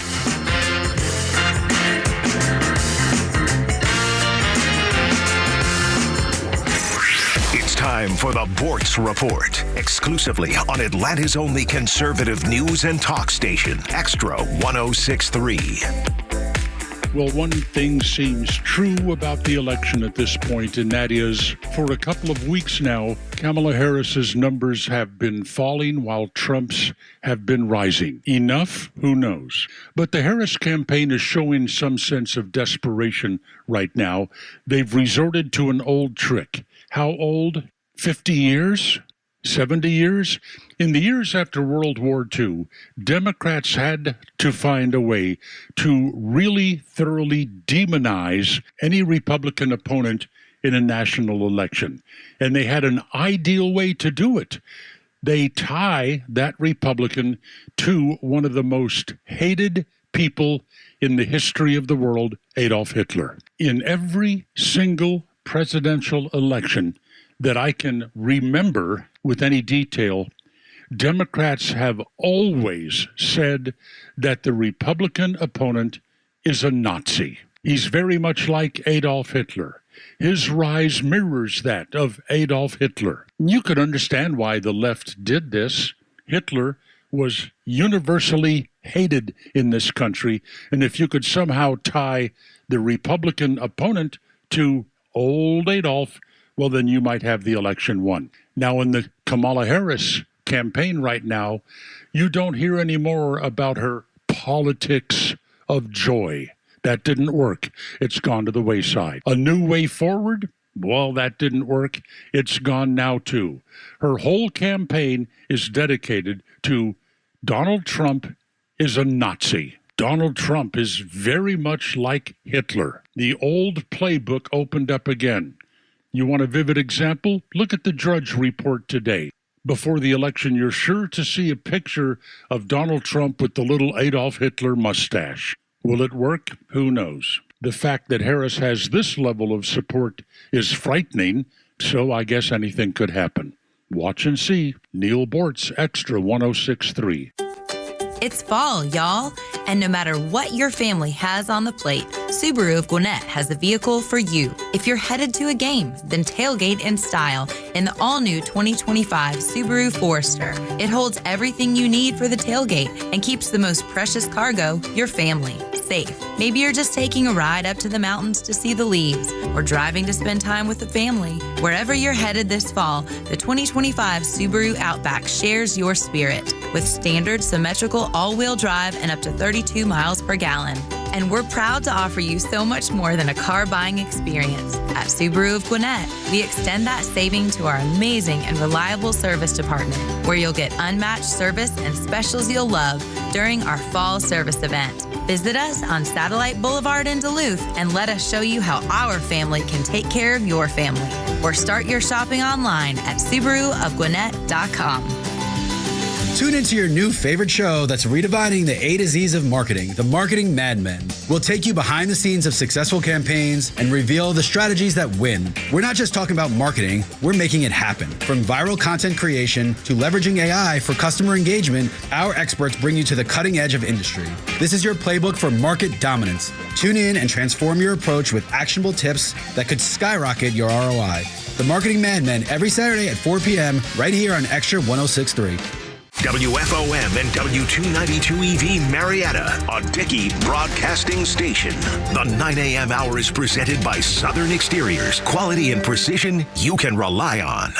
It's time for the Bortz Report, exclusively on Atlanta's only conservative news and talk station, Extra 106.3. Well, one thing seems true about the election at this point, and that is, for a couple of weeks now, Kamala Harris's numbers have been falling while Trump's have been rising. Enough? Who knows? But the Harris campaign is showing some sense of desperation right now. They've resorted to an old trick. How old? 50 years? 70 years? In the years after World War II, Democrats had to find a way to really thoroughly demonize any Republican opponent in a national election. And they had an ideal way to do it. They tie that Republican to one of the most hated people in the history of the world, Adolf Hitler. In every single presidential election that I can remember with any detail, Democrats have always said that the Republican opponent is a Nazi. He's very much like Adolf Hitler. His rise mirrors that of Adolf Hitler. You could understand why the left did this. Hitler was universally hated in this country, and if you could somehow tie the Republican opponent to old Adolf, well, then you might have the election won. Now, in the Kamala Harris campaign right now, you don't hear any more about her politics of joy. That didn't work. It's gone to the wayside. A new way forward? Well, that didn't work. It's gone now, too. Her whole campaign is dedicated to Donald Trump is a Nazi. Donald Trump is very much like Hitler. The old playbook opened up again. You want a vivid example? Look at the Drudge Report today. Before the election, you're sure to see a picture of Donald Trump with the little Adolf Hitler mustache. Will it work? Who knows? The fact that Harris has this level of support is frightening, so I guess anything could happen. Watch and see. Neil Bortz, Extra 106.3. It's fall, y'all. And no matter what your family has on the plate, Subaru of Gwinnett has the vehicle for you. If you're headed to a game, then tailgate in style in the all-new 2025 Subaru Forester. It holds everything you need for the tailgate and keeps the most precious cargo, your family, safe. Maybe you're just taking a ride up to the mountains to see the leaves or driving to spend time with the family. Wherever you're headed this fall, the 2025 Subaru Outback shares your spirit with standard symmetrical all-wheel drive and up to 32 miles per gallon. And we're proud to offer you so much more than a car buying experience. At Subaru of Gwinnett, we extend that saving to our amazing and reliable service department, where you'll get unmatched service and specials you'll love during our fall service event. Visit us on Satellite Boulevard in Duluth and let us show you how our family can take care of your family. Or start your shopping online at SubaruofGwinnett.com. Tune into your new favorite show that's redefining the A to Z's of marketing, The Marketing Madmen. We'll take you behind the scenes of successful campaigns and reveal the strategies that win. We're not just talking about marketing, we're making it happen. From viral content creation to leveraging AI for customer engagement, our experts bring you to the cutting edge of industry. This is your playbook for market dominance. Tune in and transform your approach with actionable tips that could skyrocket your ROI. The Marketing Madmen every Saturday at 4 p.m. right here on Extra 106.3. WFOM and W292 EV Marietta, a Dickey broadcasting station. The 9 a.m. hour is presented by Southern Exteriors. Quality and precision you can rely on.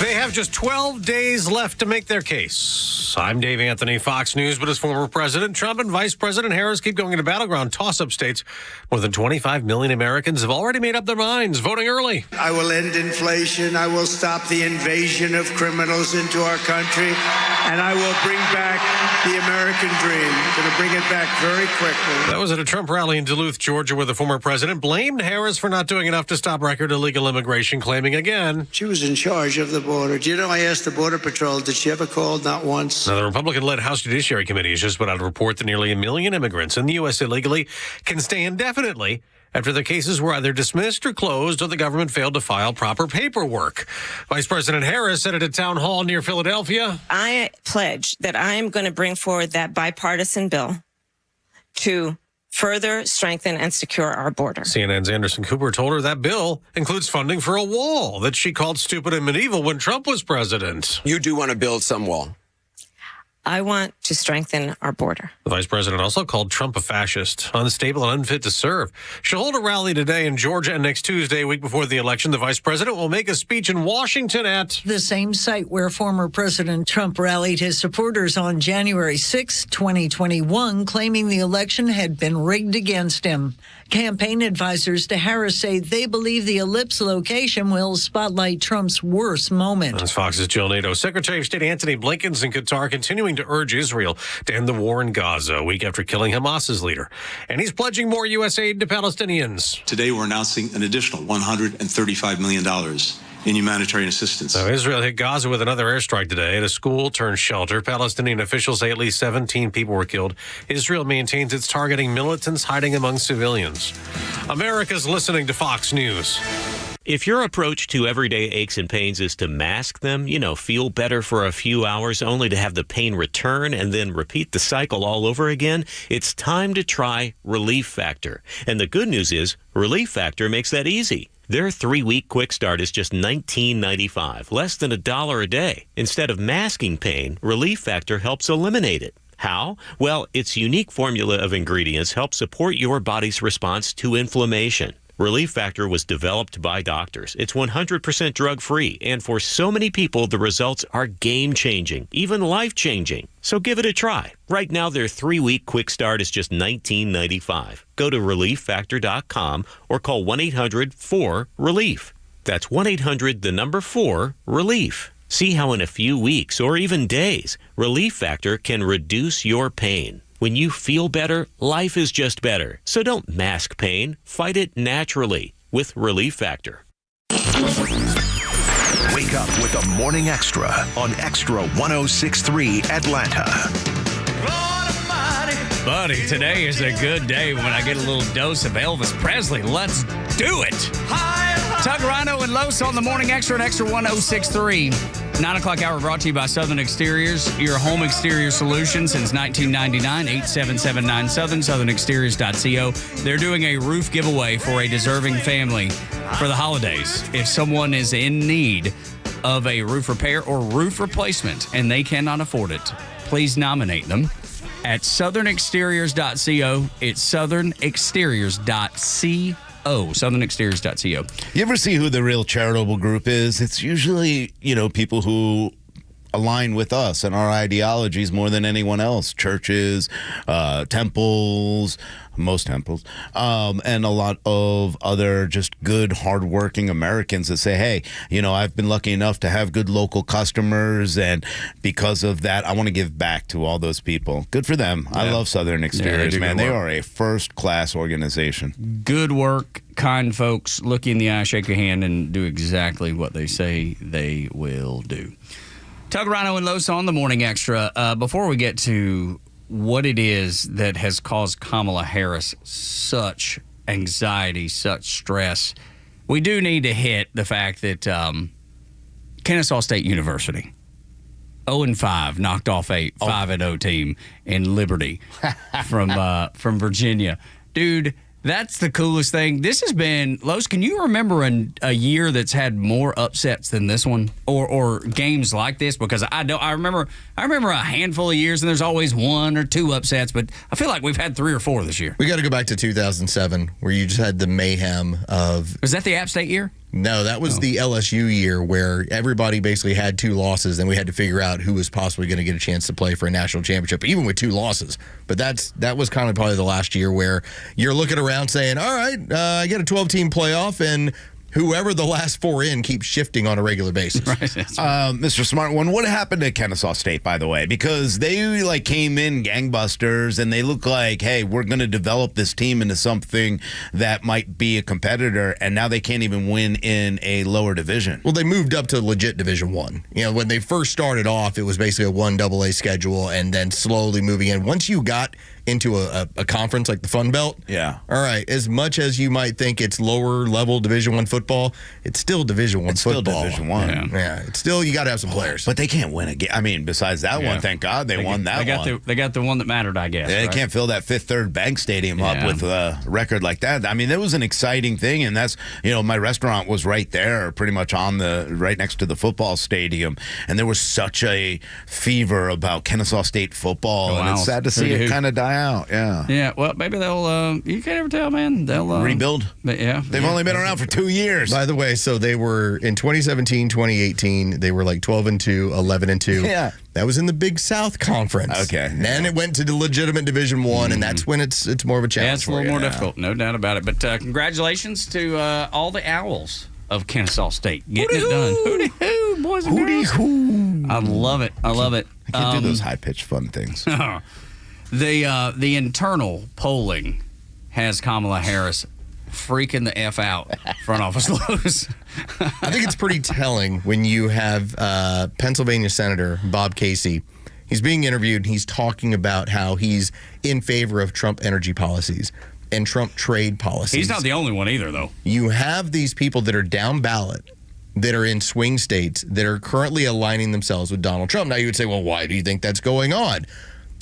They have just 12 days left to make their case. I'm Dave Anthony, Fox News, but as former President Trump and Vice President Harris keep going into battleground toss-up states, more than 25 million Americans have already made up their minds, voting early. I will end inflation. I will stop the invasion of criminals into our country, and I will bring back the American dream. Going to bring it back very quickly. That was at a Trump rally in Duluth, Georgia, where the former president blamed Harris for not doing enough to stop record illegal immigration, claiming again she was in charge of the border. Do you know, I asked the Border Patrol, did she ever call? Not once. Now, the Republican-led House Judiciary Committee has just put out a report that nearly 1 million immigrants in the U.S. illegally can stay indefinitely after their cases were either dismissed or closed or the government failed to file proper paperwork. Vice President Harris said at a town hall near Philadelphia, I pledge that I am going to bring forward that bipartisan bill to further strengthen and secure our border. CNN's Anderson Cooper told her that bill includes funding for a wall that she called stupid and medieval when Trump was president. You do want to build some wall. I want to strengthen our border. The vice president also called Trump a fascist, unstable and unfit to serve. She'll hold a rally today in Georgia, and next Tuesday, a week before the election, the vice president will make a speech in Washington at the same site where former President Trump rallied his supporters on January 6, 2021, claiming the election had been rigged against him. Campaign advisors to Harris say they believe the ellipse location will spotlight Trump's worst moment. As Fox's Jill Nato. Secretary of State Antony Blinken's in Qatar, continuing to urge Israel to end the war in Gaza a week after killing Hamas's leader. And he's pledging more U.S. aid to Palestinians. Today, we're announcing an additional $135 million in humanitarian assistance. So Israel hit Gaza with another airstrike today at a school turned shelter. Palestinian officials say at least 17 people were killed. Israel maintains it's targeting militants hiding among civilians. America's listening to Fox News. If your approach to everyday aches and pains is to mask them, feel better for a few hours only to have the pain return and then repeat the cycle all over again, it's time to try Relief Factor. And the good news is Relief Factor makes that easy. Their 3-week quick start is just $19.95, less than $1 a day. Instead of masking pain, Relief Factor helps eliminate it. How? Well, its unique formula of ingredients helps support your body's response to inflammation. Relief Factor was developed by doctors. It's 100% drug-free, and for so many people, the results are game-changing, even life-changing. So give it a try. Right now, their 3-week quick start is just $19.95. Go to ReliefFactor.com or call 1-800-4-RELIEF. That's 1-800-4-RELIEF. See how in a few weeks or even days, Relief Factor can reduce your pain. When you feel better, life is just better. So don't mask pain. Fight it naturally with Relief Factor. Wake up with the Morning Extra on Extra 106.3 Atlanta. Buddy, today is a good day when I get a little dose of Elvis Presley. Let's do it. Tug, Rhino, and Los on the Morning Extra at Extra 106.3. 9 o'clock hour brought to you by Southern Exteriors, your home exterior solution since 1999, 8779 Southern, southernexteriors.co. They're doing a roof giveaway for a deserving family for the holidays. If someone is in need of a roof repair or roof replacement and they cannot afford it, please nominate them at southernexteriors.co. It's southernexteriors.co. southernexteriors.co. You ever see who the real charitable group is? It's usually, people who align with us and our ideologies more than anyone else. Churches, temples, most temples, and a lot of other just good, hardworking Americans that say, hey, I've been lucky enough to have good local customers, and because of that, I want to give back to all those people. Good for them. Yeah. I love Southern Exteriors, man. They are a first-class organization. Good work, kind folks. Look you in the eye, shake your hand, and do exactly what they say they will do. Tug, Rhino, and Los on the Morning Extra. Before we get to what it is that has caused Kamala Harris such anxiety, such stress, we do need to hit the fact that Kennesaw State University, 0-5, knocked off a 5-0 team in Liberty from Virginia. Dude, that's the coolest thing. This has been, Los, can you remember a year that's had more upsets than this one, or games like this? Because I remember a handful of years, and there's always 1 or 2 upsets, but I feel like we've had 3 or 4 this year. We got to go back to 2007, where you just had the mayhem of. Was that the App State year? No, that was the LSU year where everybody basically had 2 losses, and we had to figure out who was possibly going to get a chance to play for a national championship, even with 2 losses. But that was kind of probably the last year where you're looking around saying, all right, I get a 12-team playoff, and whoever the last 4 in keeps shifting on a regular basis. Right. Mr. Smart One, what happened to Kennesaw State, by the way? Because they came in gangbusters, and they look like, hey, we're going to develop this team into something that might be a competitor, and now they can't even win in a lower division. Well, they moved up to legit Division I. When they first started off, it was basically a 1 AA schedule, and then slowly moving in. Once you got into a conference like the Fun Belt. Yeah. All right. As much as you might think it's lower level Division I football, it's still Division I football. Still Division I. Yeah. It's still, you got to have some players. But they can't win again. I mean, besides that one, thank God they won that one. They got the one that mattered, I guess. They right? can't fill that Fifth Third Bank Stadium up with a record like that. I mean, it was an exciting thing, and that's, my restaurant was right there, pretty much right next to the football stadium, and there was such a fever about Kennesaw State football, and it's sad to see it kind of die out. Yeah, well, maybe they'll, you can't ever tell, man. They'll rebuild. Yeah. They've only been around for 2 years. By the way, so they were in 2017, 2018, they were like 12-2, 11-2. Yeah. That was in the Big South Conference. Okay. And then it went to the legitimate Division I, and that's when it's more of a challenge. Yeah, it's a little more difficult, no doubt about it. But congratulations to all the Owls of Kennesaw State getting it done. Hooty hoo, boys and girls. Hoo. I love it. I love it. I can't do those high-pitched fun things. The internal polling has Kamala Harris freaking the F out, front office Lowe's. I think it's pretty telling when you have Pennsylvania Senator Bob Casey. He's being interviewed. He's talking about how he's in favor of Trump energy policies and Trump trade policies. He's not the only one either, though. You have these people that are down ballot that are in swing states that are currently aligning themselves with Donald Trump. Now, you would say, well, why do you think that's going on?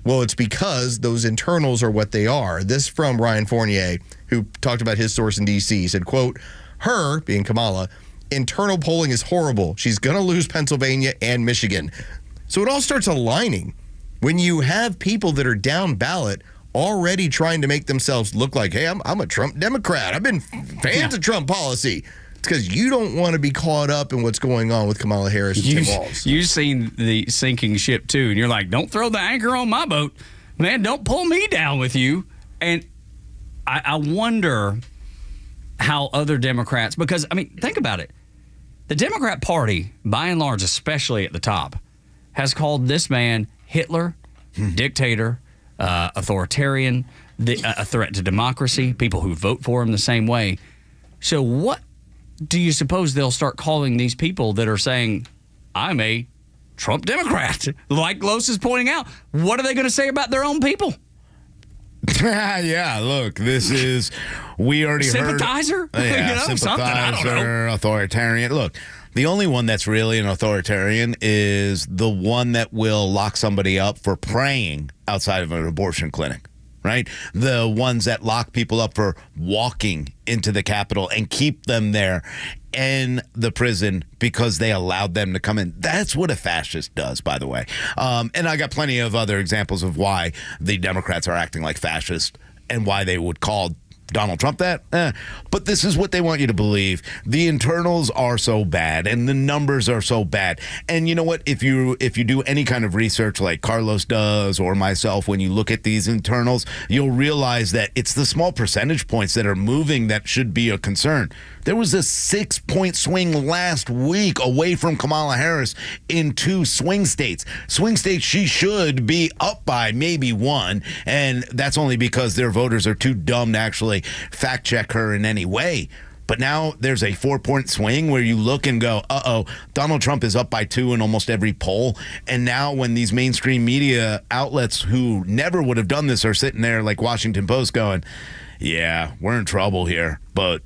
Well, it's because those internals are what they are. This from Ryan Fournier, who talked about his source in D.C. He said, quote, her, being Kamala, internal polling is horrible. She's going to lose Pennsylvania and Michigan. So it all starts aligning. When you have people that are down ballot already trying to make themselves look like, hey, I'm a Trump Democrat. I've been fans of Trump policy. It's because you don't want to be caught up in what's going on with Kamala Harris and Tim Walz. You've seen the sinking ship, too, and you're like, don't throw the anchor on my boat. Man, don't pull me down with you. And I wonder how other Democrats, because, I mean, think about it. The Democrat Party, by and large, especially at the top, has called this man Hitler, dictator, authoritarian, a threat to democracy, people who vote for him the same way. So what do you suppose they'll start calling these people that are saying, I'm a Trump Democrat? Like Los is pointing out, what are they going to say about their own people? Yeah, look, this is, we already sympathizer? heard. Yeah, sympathizer, authoritarian. Look, the only one that's really an authoritarian is the one that will lock somebody up for praying outside of an abortion clinic, right? The ones that lock people up for walking into the Capitol and keep them there in the prison because they allowed them to come in. That's what a fascist does, by the way. And I got plenty of other examples of why the Democrats are acting like fascists and why they would call Donald Trump that. But this is what they want you to believe. The internals are so bad and the numbers are so bad. And you know what? If you do any kind of research like Carlos does or myself, when you look at these internals, you'll realize that it's the small percentage points that are moving that should be a concern. There was a 6-point swing last week away from Kamala Harris in 2 swing states. Swing states she should be up by maybe 1, and that's only because their voters are too dumb to actually fact check her in any way. But now there's a 4-point swing where you look and go, Donald Trump is up by 2 in almost every poll. And now when these mainstream media outlets who never would have done this are sitting there like Washington Post going, yeah, we're in trouble here, but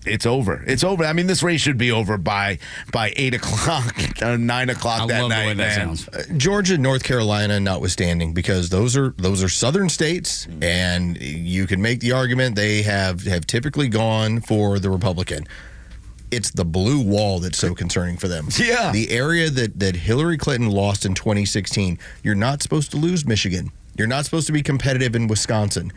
it's over. It's over. I mean, this race should be over by 8 o'clock or 9 o'clock that night. The way that sounds. Georgia, North Carolina, notwithstanding, because those are southern states, and you can make the argument they have typically gone for the Republican. It's the blue wall that's so concerning for them. Yeah. The area that Hillary Clinton lost in 2016, you're not supposed to lose Michigan. You're not supposed to be competitive in Wisconsin.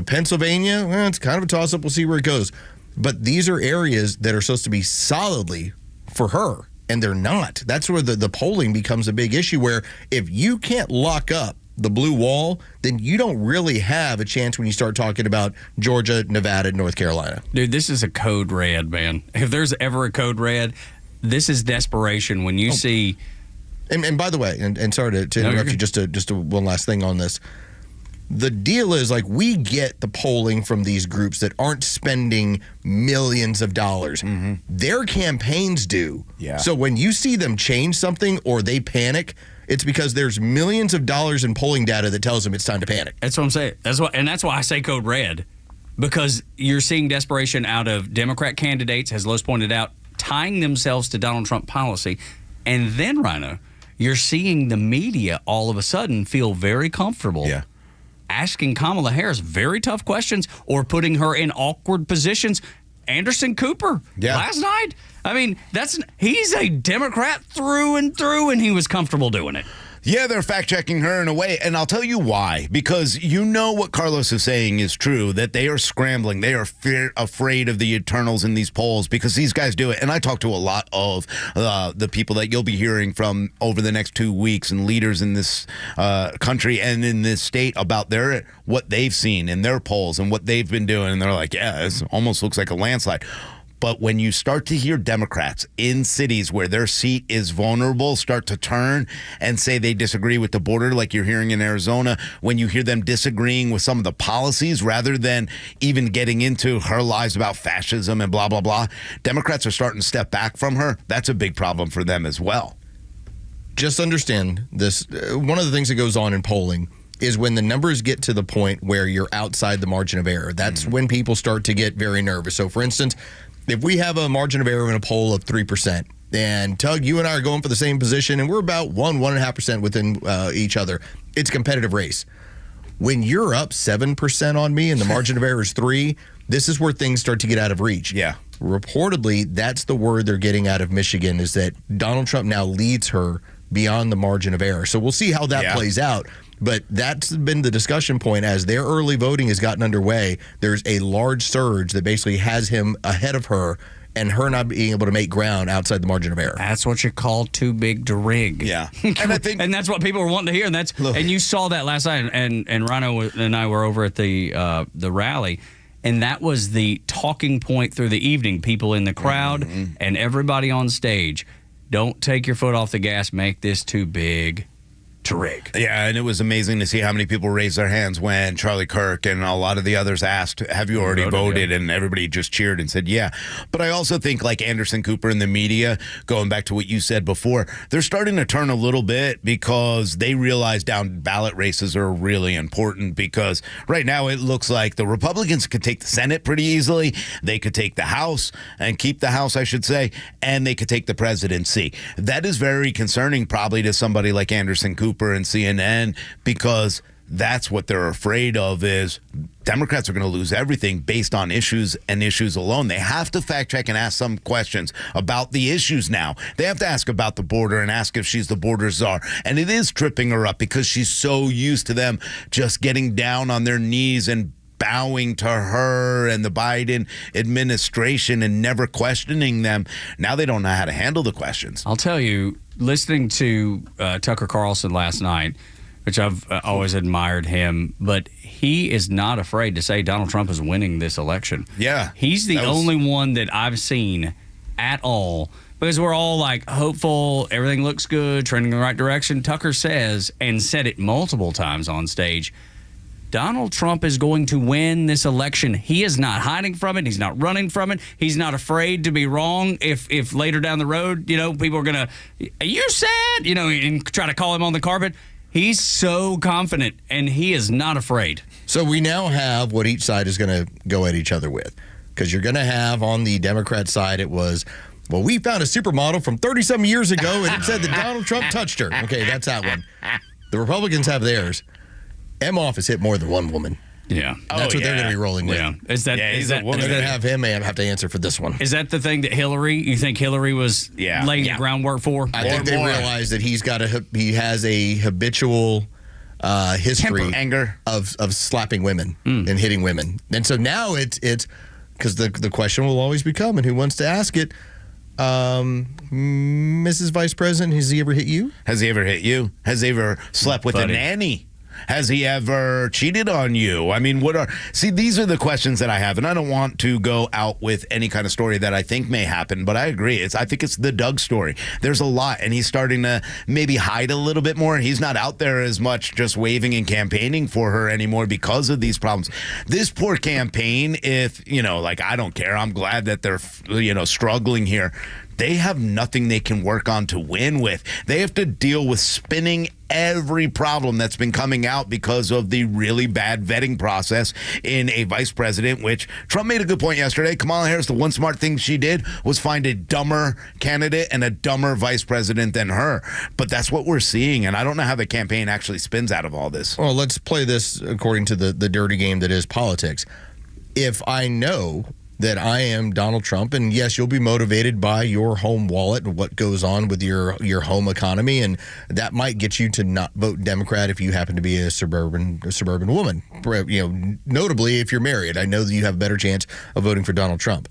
Pennsylvania, it's kind of a toss-up. We'll see where it goes. But these are areas that are supposed to be solidly for her, and they're not. That's where the polling becomes a big issue, where if you can't lock up the blue wall, then you don't really have a chance when you start talking about Georgia, Nevada, North Carolina. Dude, this is a code red, man. If there's ever a code red, this is desperation when you see... And by the way, and sorry to interrupt you, just one last thing on this. The deal is, like, we get the polling from these groups that aren't spending millions of dollars. Their campaigns do. Yeah. So when you see them change something or they panic, It's because there's millions of dollars in polling data that tells them it's time to panic. That's what I'm saying. That's why I say code red, because you're seeing desperation out of Democrat candidates, as Lowe's pointed out, tying themselves to Donald Trump policy. And then, Rhino, you're seeing the media all of a sudden feel very comfortable asking Kamala Harris very tough questions or putting her in awkward positions. Anderson Cooper last night. I mean, he's a Democrat through and through, and he was comfortable doing it. Yeah, they're fact-checking her in a way, and I'll tell you why. Because you know what Carlos is saying is true, that they are scrambling. They are afraid of the internals in these polls because these guys do it. And I talk to a lot of the people that you'll be hearing from over the next 2 weeks and leaders in this country and in this state about what they've seen in their polls and what they've been doing. And they're like, yeah, this almost looks like a landslide. But when you start to hear Democrats in cities where their seat is vulnerable start to turn and say they disagree with the border, like you're hearing in Arizona, when you hear them disagreeing with some of the policies rather than even getting into her lies about fascism and blah, blah, blah, Democrats are starting to step back from her. That's a big problem for them as well. Just understand this. One of the things that goes on in polling is when the numbers get to the point where you're outside the margin of error. That's when people start to get very nervous. So, for instance, if we have a margin of error in a poll of 3%, and Tug, you and I are going for the same position, and we're about 1.5% within each other, it's a competitive race. When you're up 7% on me and the margin of error is 3, this is where things start to get out of reach. Yeah. Reportedly, that's the word they're getting out of Michigan, is that Donald Trump now leads her beyond the margin of error. So we'll see how that plays out. But that's been the discussion point as their early voting has gotten underway. There's a large surge that basically has him ahead of her and her not being able to make ground outside the margin of error. That's what you call too big to rig. Yeah. And I think and that's what people were wanting to hear. And you saw that last night, and Rhino and I were over at the rally, and that was the talking point through the evening. People in the crowd and everybody on stage. Don't take your foot off the gas. Make this too big to rig. Yeah, and it was amazing to see how many people raised their hands when Charlie Kirk and a lot of the others asked, have you already voted? Yeah. And everybody just cheered and said, yeah. But I also think like Anderson Cooper and the media, going back to what you said before, they're starting to turn a little bit because they realize down ballot races are really important, because right now it looks like the Republicans could take the Senate pretty easily. They could take the House and keep the House, I should say, and they could take the presidency. That is very concerning probably to somebody like Anderson Cooper and CNN, because that's what they're afraid of, is Democrats are going to lose everything based on issues and issues alone. They have to fact check and ask some questions about the issues now. They have to ask about the border and ask if she's the border czar. And it is tripping her up because she's so used to them just getting down on their knees and bowing to her and the Biden administration and never questioning them. Now they don't know how to handle the questions. I'll tell you, listening to Tucker Carlson last night, which I've always admired him, but he is not afraid to say Donald Trump is winning this election. Yeah. He's the only one that I've seen at all, because we're all like hopeful, everything looks good, trending in the right direction. Tucker says, and said it multiple times on stage, Donald Trump is going to win this election. He is not hiding from it. He's not running from it. He's not afraid to be wrong. If later down the road, people are going to, you said, and try to call him on the carpet. He's so confident, and he is not afraid. So we now have what each side is going to go at each other with, because you're going to have on the Democrat side, it was, well, we found a supermodel from 30-some years ago, and it said that Donald Trump touched her. Okay, that's that one. The Republicans have theirs. Emhoff has hit more than one woman. Yeah. That's what they're going to be rolling with. Yeah. Is that they're going to have him have to answer for this one. Is that the thing that you think Hillary was laying the groundwork for? I think they realize that he has a habitual history anger of slapping women and hitting women. And so now it's because the question will always become, and who wants to ask it, Mrs. Vice President, has he ever hit you? Has he ever hit you? Has he ever slept with a nanny? Has he ever cheated on you? I mean, these are the questions that I have, and I don't want to go out with any kind of story that I think may happen, but I agree. I think it's the Doug story. There's a lot, and he's starting to maybe hide a little bit more. He's not out there as much just waving and campaigning for her anymore because of these problems. This poor campaign, I don't care. I'm glad that they're, struggling here. they have nothing they can work on to win with. They have to deal with spinning every problem that's been coming out because of the really bad vetting process in a vice president, which Trump made a good point yesterday. Kamala Harris, the one smart thing she did was find a dumber candidate and a dumber vice president than her. But that's what we're seeing, and I don't know how the campaign actually spins out of all this. Well, let's play this according to the dirty game that is politics. If I know that I am Donald Trump, and yes, you'll be motivated by your home wallet and what goes on with your home economy, and that might get you to not vote Democrat if you happen to be a suburban woman. Notably, if you're married, I know that you have a better chance of voting for Donald Trump.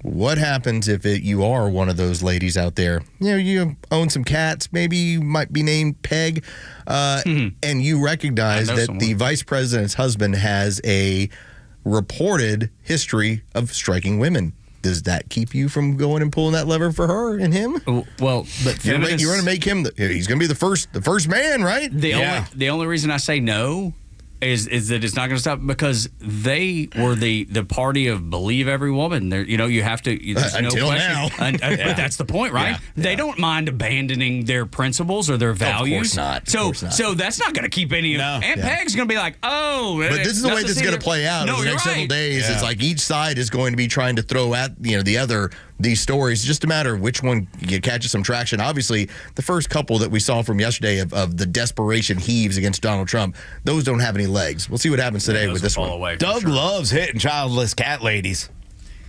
What happens if you are one of those ladies out there? You own some cats, maybe you might be named Peg, and you recognize that the vice president's husband has a reported history of striking women. Does that keep you from going and pulling that lever for her and him? Well, but you're going to make him. He's going to be the first man, right? The only reason I say no is that it's not going to stop because they were the party of believe every woman. You have to. There's Until no question. now. But that's the point, right? Yeah. They don't mind abandoning their principles or their values. Of course not. So that's not going to keep any of. Aunt Peg's going to be like, oh. But this is the way this is going to play out over the next several days. Yeah. It's like each side is going to be trying to throw at the other these stories. It's just a matter of which one catches some traction. Obviously, the first couple that we saw from yesterday of the desperation heaves against Donald Trump, those don't have any legs. We'll see what happens today with this one. Doug loves hitting childless cat ladies.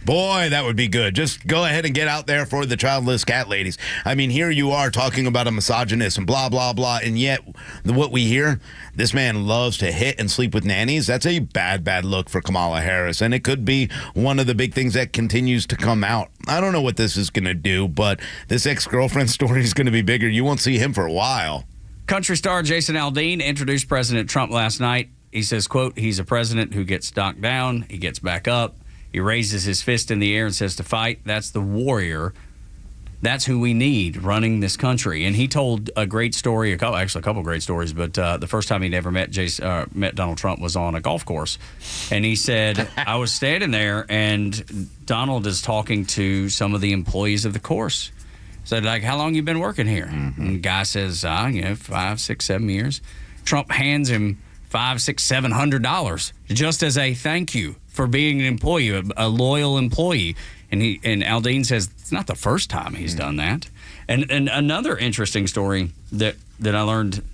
Boy, that would be good. Just go ahead and get out there for the childless cat ladies. I mean, here you are talking about a misogynist and blah, blah, blah, and yet what we hear, this man loves to hit and sleep with nannies. That's a bad, bad look for Kamala Harris, and it could be one of the big things that continues to come out. I don't know what this is going to do, but this ex-girlfriend story is going to be bigger. You won't see him for a while. Country star Jason Aldean introduced President Trump last night. He says, quote, he's a president who gets knocked down, he gets back up. He raises his fist in the air and says to fight. That's the warrior. That's who we need running this country. And he told a great story, a couple great stories, but the first time he'd ever met Donald Trump was on a golf course. And he said, I was standing there and Donald is talking to some of the employees of the course. Said, how long you been working here? Mm-hmm. And the guy says, 5, 6, 7 years. Trump hands him $500, $600, $700 just as a thank you for being an employee, a loyal employee. And Aldean says it's not the first time he's done that. And another interesting story that I learned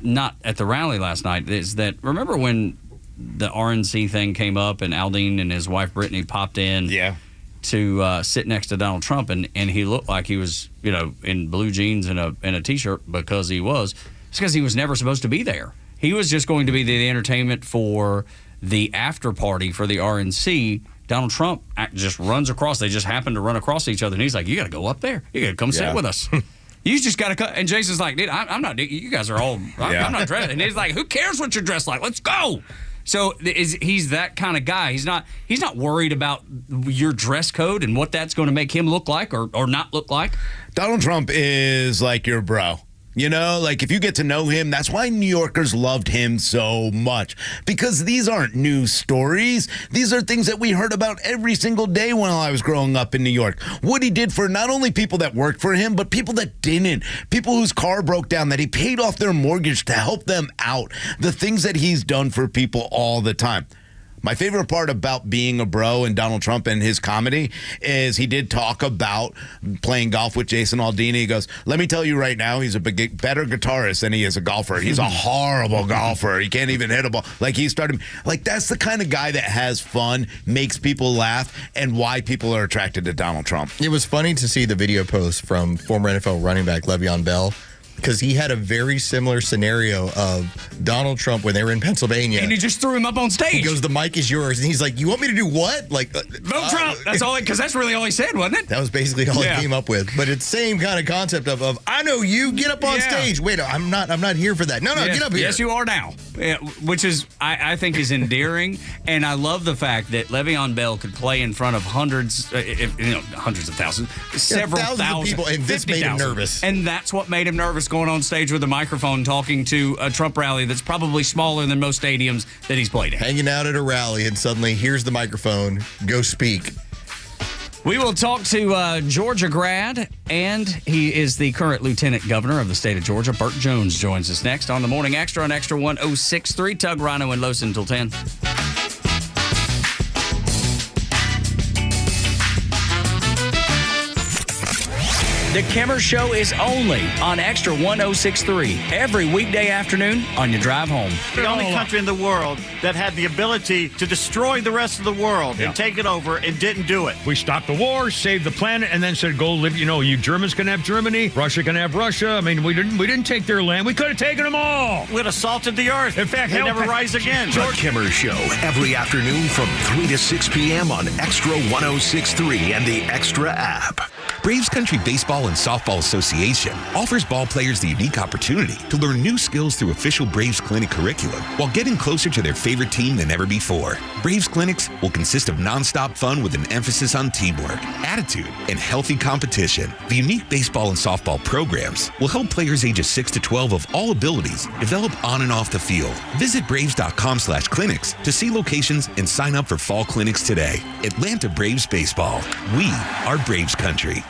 not at the rally last night is that, remember when the RNC thing came up and Aldean and his wife Brittany popped in to sit next to Donald Trump, and he looked like he was in blue jeans and a T-shirt because he was. It's because he was never supposed to be there. He was just going to be the entertainment for the after party for the RNC. Donald Trump just runs across. They just happen to run across each other. And he's like, you got to go up there. You got to come sit with us. You just got to come. And Jason's like, dude, I'm not. You guys are all. I'm not dressed. And he's like, who cares what you're dressed like? Let's go. So he's that kind of guy. He's not worried about your dress code and what that's going to make him look like or not look like. Donald Trump is like your bro. If you get to know him, that's why New Yorkers loved him so much. Because these aren't news stories. These are things that we heard about every single day while I was growing up in New York. What he did for not only people that worked for him, but people that didn't. People whose car broke down, that he paid off their mortgage to help them out. The things that he's done for people all the time. My favorite part about being a bro and Donald Trump and his comedy is he did talk about playing golf with Jason Aldean. He goes, let me tell you right now, he's a better guitarist than he is a golfer. He's a horrible golfer. He can't even hit a ball. That's the kind of guy that has fun, makes people laugh, and why people are attracted to Donald Trump. It was funny to see the video post from former NFL running back Le'Veon Bell, because he had a very similar scenario of Donald Trump when they were in Pennsylvania. And he just threw him up on stage. He goes, the mic is yours. And he's like, you want me to do what? Vote Trump. That's all, because that's really all he said, wasn't it? That was basically all he came up with. But it's the same kind of concept of I know you, get up on stage. Wait, I'm not here for that. No, get up here. Yes, you are now. Which is, I think, is endearing. And I love the fact that Le'Veon Bell could play in front of hundreds of thousands, several thousand of people, and this made him nervous. And that's what made him nervous, going on stage with a microphone talking to a Trump rally that's probably smaller than most stadiums that he's played in. Hanging out at a rally, and suddenly, here's the microphone. Go speak. We will talk to Georgia grad, and he is the current lieutenant governor of the state of Georgia. Burt Jones joins us next on the Morning Extra on Extra 106.3. Tug, Rhino, and Losen until 10. The Kimmer Show is only on Extra 106.3 every weekday afternoon on your drive home. The only country in the world that had the ability to destroy the rest of the world and take it over and didn't do it. We stopped the war, saved the planet, and then said, go live, you Germans can have Germany, Russia can have Russia. I mean, we didn't take their land. We could have taken them all. We'd assaulted the earth. In fact, they never rise again. The Kimmer Show, every afternoon from 3 to 6 p.m. on Extra 106.3 and the Extra app. Braves Country Baseball and Softball Association offers ball players the unique opportunity to learn new skills through official Braves Clinic curriculum while getting closer to their favorite team than ever before. Braves Clinics will consist of nonstop fun with an emphasis on teamwork, attitude, and healthy competition. The unique baseball and softball programs will help players ages 6 to 12 of all abilities develop on and off the field. Visit Braves.com/clinics to see locations and sign up for fall clinics today. Atlanta Braves Baseball. We are Braves Country.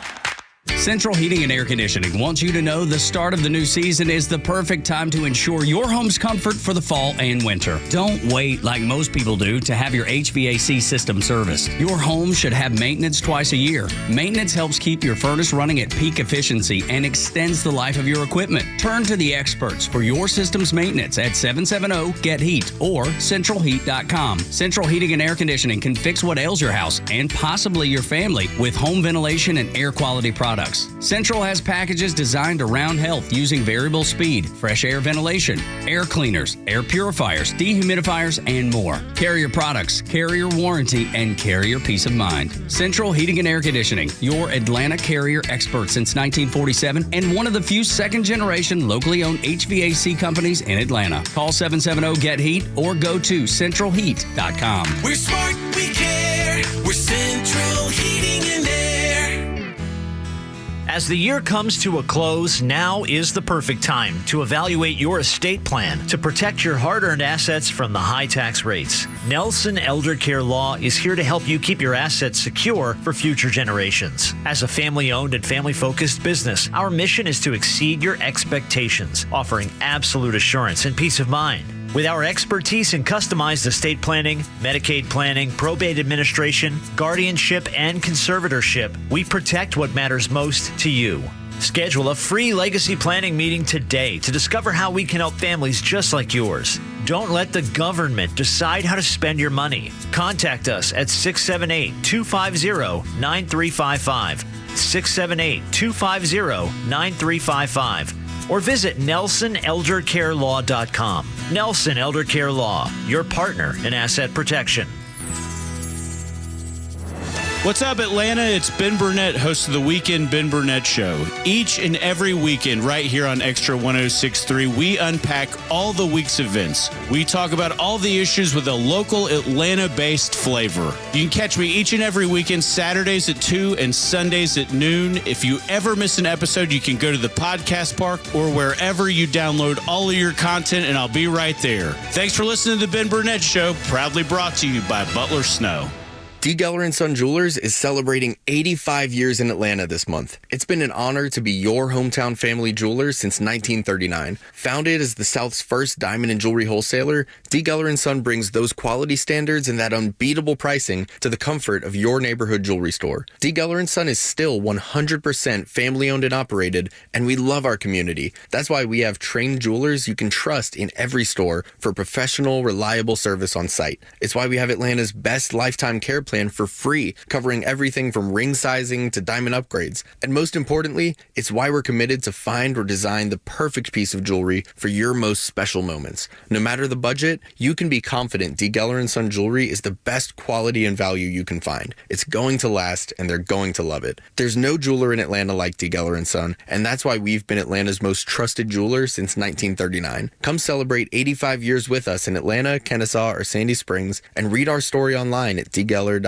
Central Heating and Air Conditioning wants you to know the start of the new season is the perfect time to ensure your home's comfort for the fall and winter. Don't wait like most people do to have your HVAC system serviced. Your home should have maintenance twice a year. Maintenance helps keep your furnace running at peak efficiency and extends the life of your equipment. Turn to the experts for your system's maintenance at 770-GET-HEAT or centralheat.com. Central Heating and Air Conditioning can fix what ails your house and possibly your family with home ventilation and air quality products. Central has packages designed around health using variable speed, fresh air ventilation, air cleaners, air purifiers, dehumidifiers, and more. Carrier products, carrier warranty, and carrier peace of mind. Central Heating and Air Conditioning, your Atlanta Carrier expert since 1947 and one of the few second-generation locally owned HVAC companies in Atlanta. Call 770-GET-HEAT or go to centralheat.com. We're smart, we care. We're Central Heating and Air. As the year comes to a close, now is the perfect time to evaluate your estate plan to protect your hard-earned assets from the high tax rates. Nelson Elder Care Law is here to help you keep your assets secure for future generations. As a family-owned and family-focused business, our mission is to exceed your expectations, offering absolute assurance and peace of mind. With our expertise in customized estate planning, Medicaid planning, probate administration, guardianship, and conservatorship, we protect what matters most to you. Schedule a free legacy planning meeting today to discover how we can help families just like yours. Don't let the government decide how to spend your money. Contact us at 678-250-9355, 678-250-9355. Or visit NelsonElderCareLaw.com. Nelson Elder Care Law, your partner in asset protection. What's up, Atlanta? It's Ben Burnett, host of the Weekend Ben Burnett Show. Each and every weekend, right here on Extra 106.3, we unpack all the week's events. We talk about all the issues with a local Atlanta-based flavor. You can catch me each and every weekend, Saturdays at 2 and Sundays at noon. If you ever miss an episode, you can go to the podcast park or wherever you download all of your content, and I'll be right there. Thanks for listening to the Ben Burnett Show, proudly brought to you by Butler Snow. D. Geller & Son Jewelers is celebrating 85 years in Atlanta this month. It's been an honor to be your hometown family jeweler since 1939. Founded as the South's first diamond and jewelry wholesaler, D. Geller & Son brings those quality standards and that unbeatable pricing to the comfort of your neighborhood jewelry store. D. Geller & Son is still 100% family-owned and operated, and we love our community. That's why we have trained jewelers you can trust in every store for professional, reliable service on site. It's why we have Atlanta's best lifetime care plan for free, covering everything from ring sizing to diamond upgrades. And most importantly, it's why we're committed to find or design the perfect piece of jewelry for your most special moments. No matter the budget, you can be confident D. Geller & Son Jewelry is the best quality and value you can find. It's going to last, and they're going to love it. There's no jeweler in Atlanta like D. Geller & Son, and that's why we've been Atlanta's most trusted jeweler since 1939. Come celebrate 85 years with us in Atlanta, Kennesaw, or Sandy Springs, and read our story online at dgeller.com.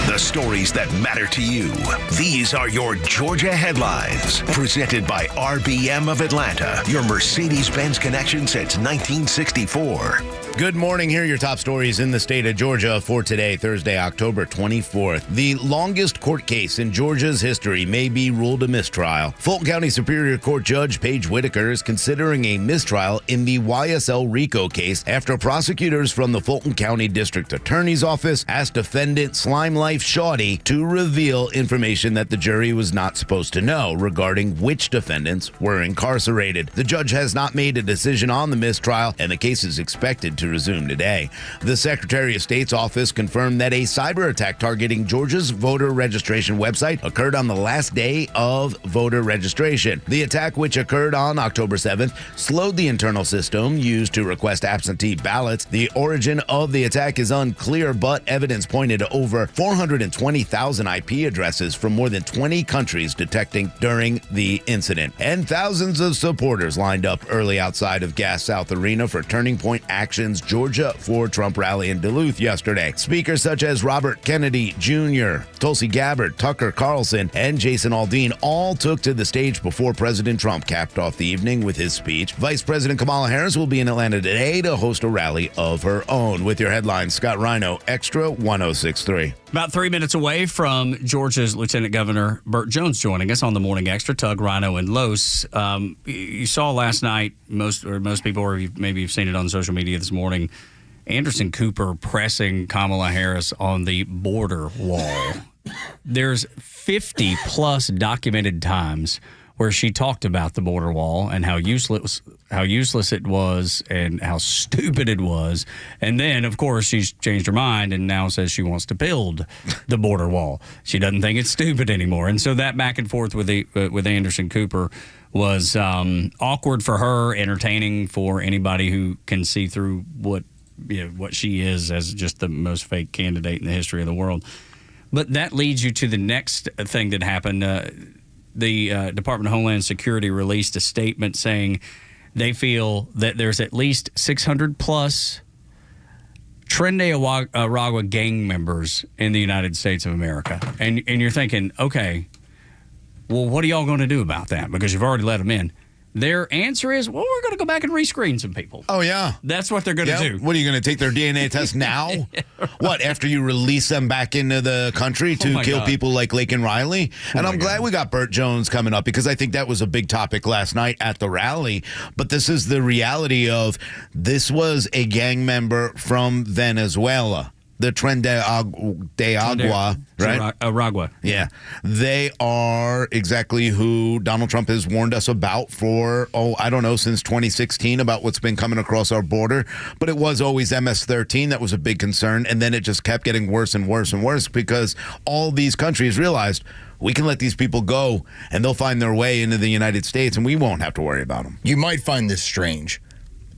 The stories that matter to you. These are your Georgia headlines. Presented by RBM of Atlanta, your Mercedes-Benz connection since 1964. Good morning. Here are your top stories in the state of Georgia for today, Thursday, October 24th. The longest court case in Georgia's history may be ruled a mistrial. Fulton County Superior Court Judge Paige Whitaker is considering a mistrial in the YSL RICO case after prosecutors from the Fulton County District Attorney's Office asked defendant Slime Life Shawty to reveal information that the jury was not supposed to know regarding which defendants were incarcerated. The judge has not made a decision on the mistrial, and the case is expected to resume today. The Secretary of State's office confirmed that a cyber attack targeting Georgia's voter registration website occurred on the last day of voter registration. The attack, which occurred on October 7th, slowed the internal system used to request absentee ballots. The origin of the attack is unclear, but evidence pointed to over 420,000 IP addresses from more than 20 countries detecting during the incident. And thousands of supporters lined up early outside of Gas South Arena for Turning Point Action's Georgia for Trump rally in Duluth yesterday. Speakers such as Robert Kennedy Jr., Tulsi Gabbard, Tucker Carlson, and Jason Aldean all took to the stage before President Trump capped off the evening with his speech. Vice President Kamala Harris will be in Atlanta today to host a rally of her own. With your headlines, Scott Rhino, Extra 1063. About 3 minutes away from Georgia's Lieutenant Governor Burt Jones joining us on the Morning Extra. Tug, Rhino, and Los. You saw last night, most people, or maybe you've seen it on social media this morning, Anderson Cooper pressing Kamala Harris on the border wall. There's 50 plus documented times where she talked about the border wall and how useless it was and how stupid it was. And then, of course, she's changed her mind and now says she wants to build the border wall. She doesn't think it's stupid anymore. And so that back and forth with Anderson Cooper was awkward for her, entertaining for anybody who can see through what she is as just the most fake candidate in the history of the world. But that leads you to the next thing that happened. The Department of Homeland Security released a statement saying they feel that there's at least 600 plus Tren de Aragua gang members in the United States of America. And you're thinking, okay, well, what are y'all going to do about that? Because you've already let them in. Their answer is, well, we're going to go back and rescreen some people. Oh, yeah. That's what they're going to do. What, are you going to take their DNA test now? What, after you release them back into the country to kill people like Lake and Riley? And I'm glad we got Burt Jones coming up because I think that was a big topic last night at the rally. But this is the reality of this was a gang member from Venezuela. The Tren de Agua, right? Aragua. Yeah. They are exactly who Donald Trump has warned us about for, since 2016 about what's been coming across our border. But it was always MS-13 that was a big concern. And then it just kept getting worse and worse and worse because all these countries realized we can let these people go and they'll find their way into the United States and we won't have to worry about them. You might find this strange,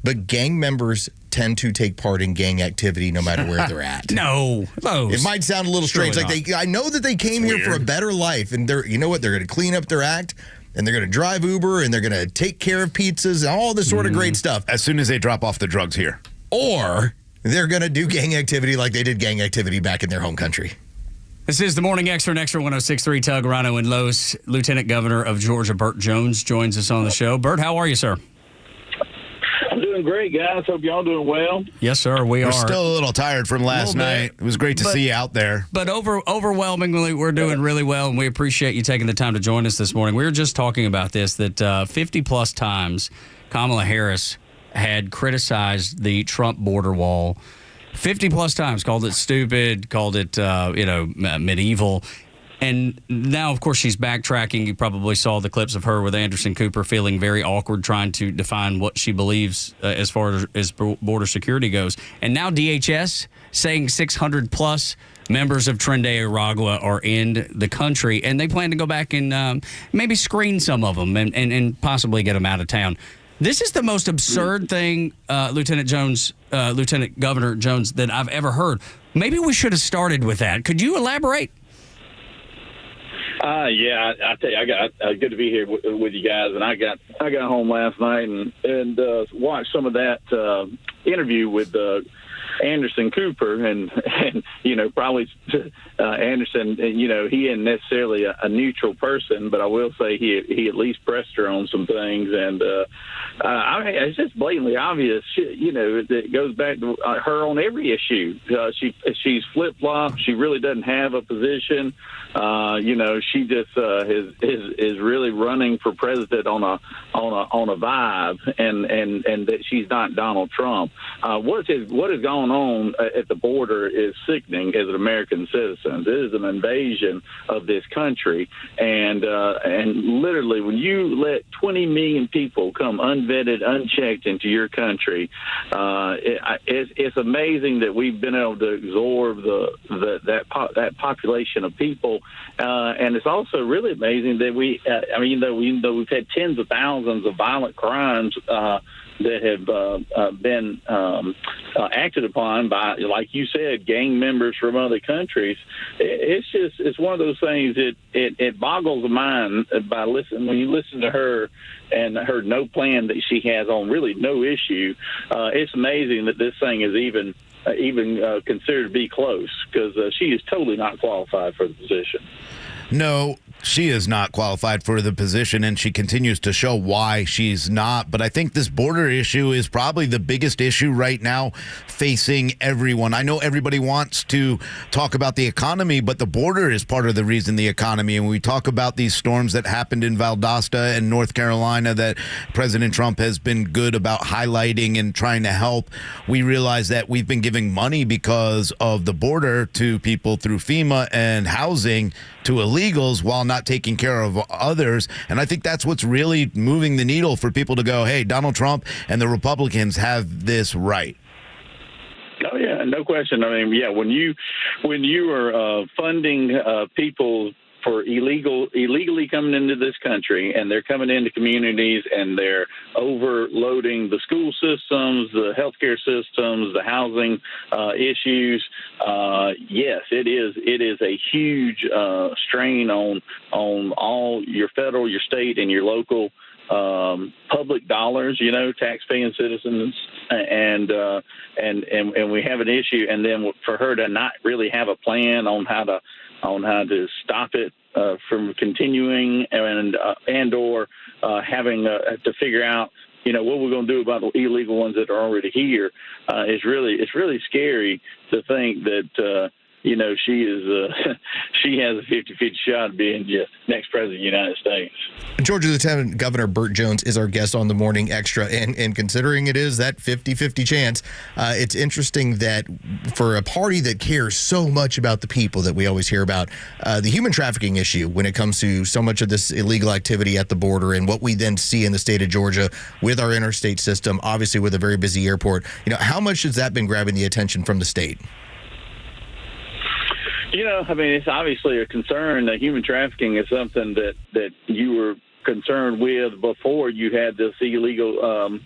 but gang members tend to take part in gang activity no matter where they're at. No. It might sound a little strange. I know that they came here for a better life, and they're going to clean up their act, and they're going to drive Uber, and they're going to take care of pizzas, and all this sort of great stuff. As soon as they drop off the drugs here. Or they're going to do gang activity like they did gang activity back in their home country. This is the Morning Extra and Extra 1063. Tug, Rhino, and Los. Lieutenant Governor of Georgia, Burt Jones, joins us on the show. Burt, how are you, sir? I'm doing great, guys. Hope y'all doing well. Yes, sir. We're still a little tired from last night. It was great to see you out there. But overwhelmingly, we're doing really well, and we appreciate you taking the time to join us this morning. We were just talking about this, that 50-plus times Kamala Harris had criticized the Trump border wall. 50-plus times, called it stupid, called it, medieval. And now, of course, she's backtracking. You probably saw the clips of her with Anderson Cooper feeling very awkward trying to define what she believes as far as border security goes. And now DHS saying 600-plus members of Tren de Aragua are in the country, and they plan to go back and maybe screen some of them and possibly get them out of town. This is the most absurd thing, Lieutenant Governor Jones, that I've ever heard. Maybe we should have started with that. Could you elaborate? Yeah, I tell you, I got good to be here with you guys, and I got home last night and watched some of that interview with Anderson Cooper, and probably Anderson, he isn't necessarily a neutral person, but I will say he at least pressed her on some things, and it's just blatantly obvious. It goes back to her on every issue. She's flip-flopped. She really doesn't have a position. She just is really running for president on a vibe, and that she's not Donald Trump. What has gone on at the border is sickening as an American citizen. It is an invasion of this country, and literally when you let 20 million people come unvetted, unchecked into your country, it's amazing that we've been able to absorb that population of people, and it's also really amazing that even though we've had tens of thousands of violent crimes that have been acted upon by, like you said, gang members from other countries. It's one of those things that it boggles the mind when you listen to her and her no plan that she has on really no issue. It's amazing that this thing is even considered to be close, because she is totally not qualified for the position. No, she is not qualified for the position, and she continues to show why she's not. But I think this border issue is probably the biggest issue right now facing everyone. I know everybody wants to talk about the economy, but the border is part of the reason the economy. And when we talk about these storms that happened in Valdosta and North Carolina that President Trump has been good about highlighting and trying to help, we realize that we've been giving money because of the border to people through FEMA and housing to illegals while not taking care of others. And I think that's what's really moving the needle for people to go, hey, Donald Trump and the Republicans have this right. Oh yeah, no question. I mean, yeah, when you are funding people for illegally coming into this country, and they're coming into communities and they're overloading the school systems, the healthcare systems, the housing issues. Yes, it is a huge strain on all your federal, your state, and your local public dollars, tax-paying citizens, and we have an issue. And then for her to not really have a plan on how to stop it from continuing, and or having to figure out what we're going to do about the illegal ones that are already here, it's really scary to think that she has a 50-50 shot of being the next president of the United States. Georgia Lieutenant Governor Burt Jones is our guest on the Morning Extra, and considering it is that 50-50 chance, it's interesting that for a party that cares so much about the people that we always hear about, the human trafficking issue when it comes to so much of this illegal activity at the border and what we then see in the state of Georgia with our interstate system, obviously with a very busy airport, how much has that been grabbing the attention from the state? It's obviously a concern. That human trafficking is something that you were concerned with before you had this illegal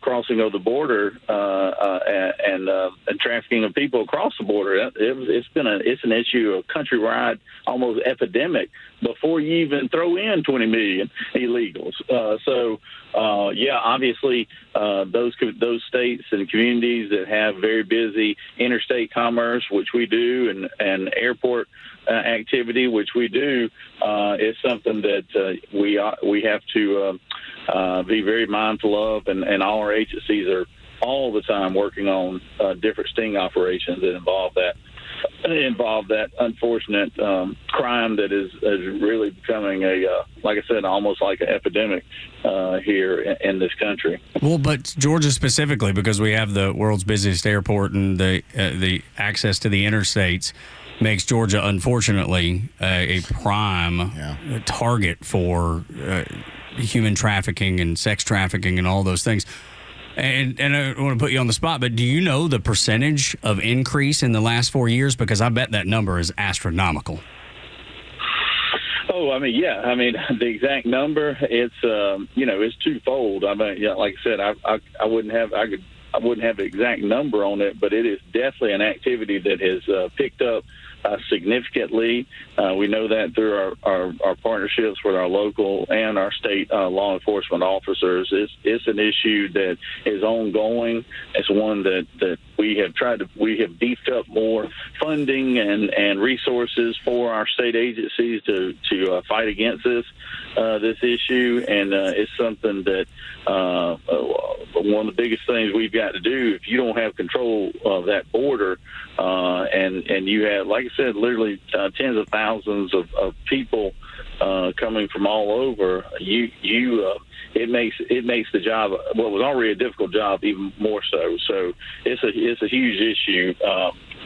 crossing of the border and trafficking of people across the border. It's an issue of countrywide, almost epidemic, before you even throw in 20 million illegals. Obviously, those states and communities that have very busy interstate commerce, which we do, and airport activity, which we do, is something that we have to be very mindful of, and all our agencies are all the time working on different sting operations that involve that unfortunate crime that is really becoming like I said, almost like an epidemic here in this country. Well, but Georgia specifically, because we have the world's busiest airport and the access to the interstates, makes Georgia, unfortunately, a prime target for human trafficking and sex trafficking and all those things. And I don't want to put you on the spot, but do you know the percentage of increase in the last 4 years? Because I bet that number is astronomical. Oh, the exact number, it's twofold. Like I said, I wouldn't have the exact number on it, but it is definitely an activity that has picked up significantly. We know that through our partnerships with our local and our state law enforcement officers. It's an issue that is ongoing. It's one that we have beefed up more funding and resources for our state agencies to fight against this issue, and it's something that one of the biggest things we've got to do. If you don't have control of that border, and you have, like I said, literally tens of thousands of people coming from all over, it makes the job, what was already a difficult job, even more so. So it's a huge issue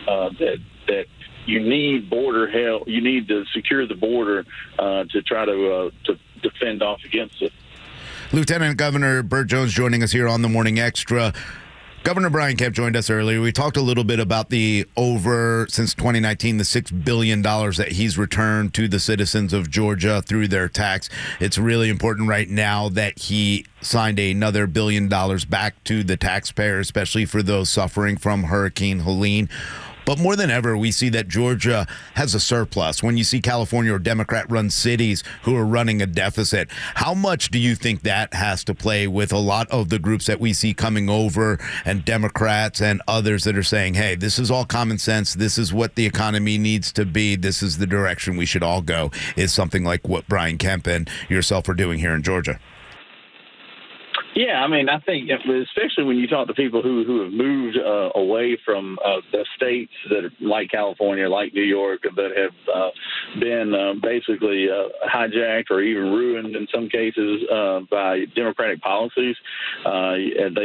that you need border help. You need to secure the border to try to defend off against it. Lieutenant Governor Burt Jones joining us here on the Morning Extra. Governor Brian Kemp joined us earlier. We talked a little bit about since 2019, the $6 billion that he's returned to the citizens of Georgia through their tax. It's really important right now that he signed another $1 billion back to the taxpayer, especially for those suffering from Hurricane Helene. But more than ever, we see that Georgia has a surplus. When you see California or Democrat-run cities who are running a deficit, how much do you think that has to play with a lot of the groups that we see coming over, and Democrats and others that are saying, hey, this is all common sense. This is what the economy needs to be. This is the direction we should all go, is something like what Brian Kemp and yourself are doing here in Georgia? Yeah, I mean, I think especially when you talk to people who have moved away from the states that are like California, like New York, that have been basically hijacked or even ruined in some cases by Democratic policies, and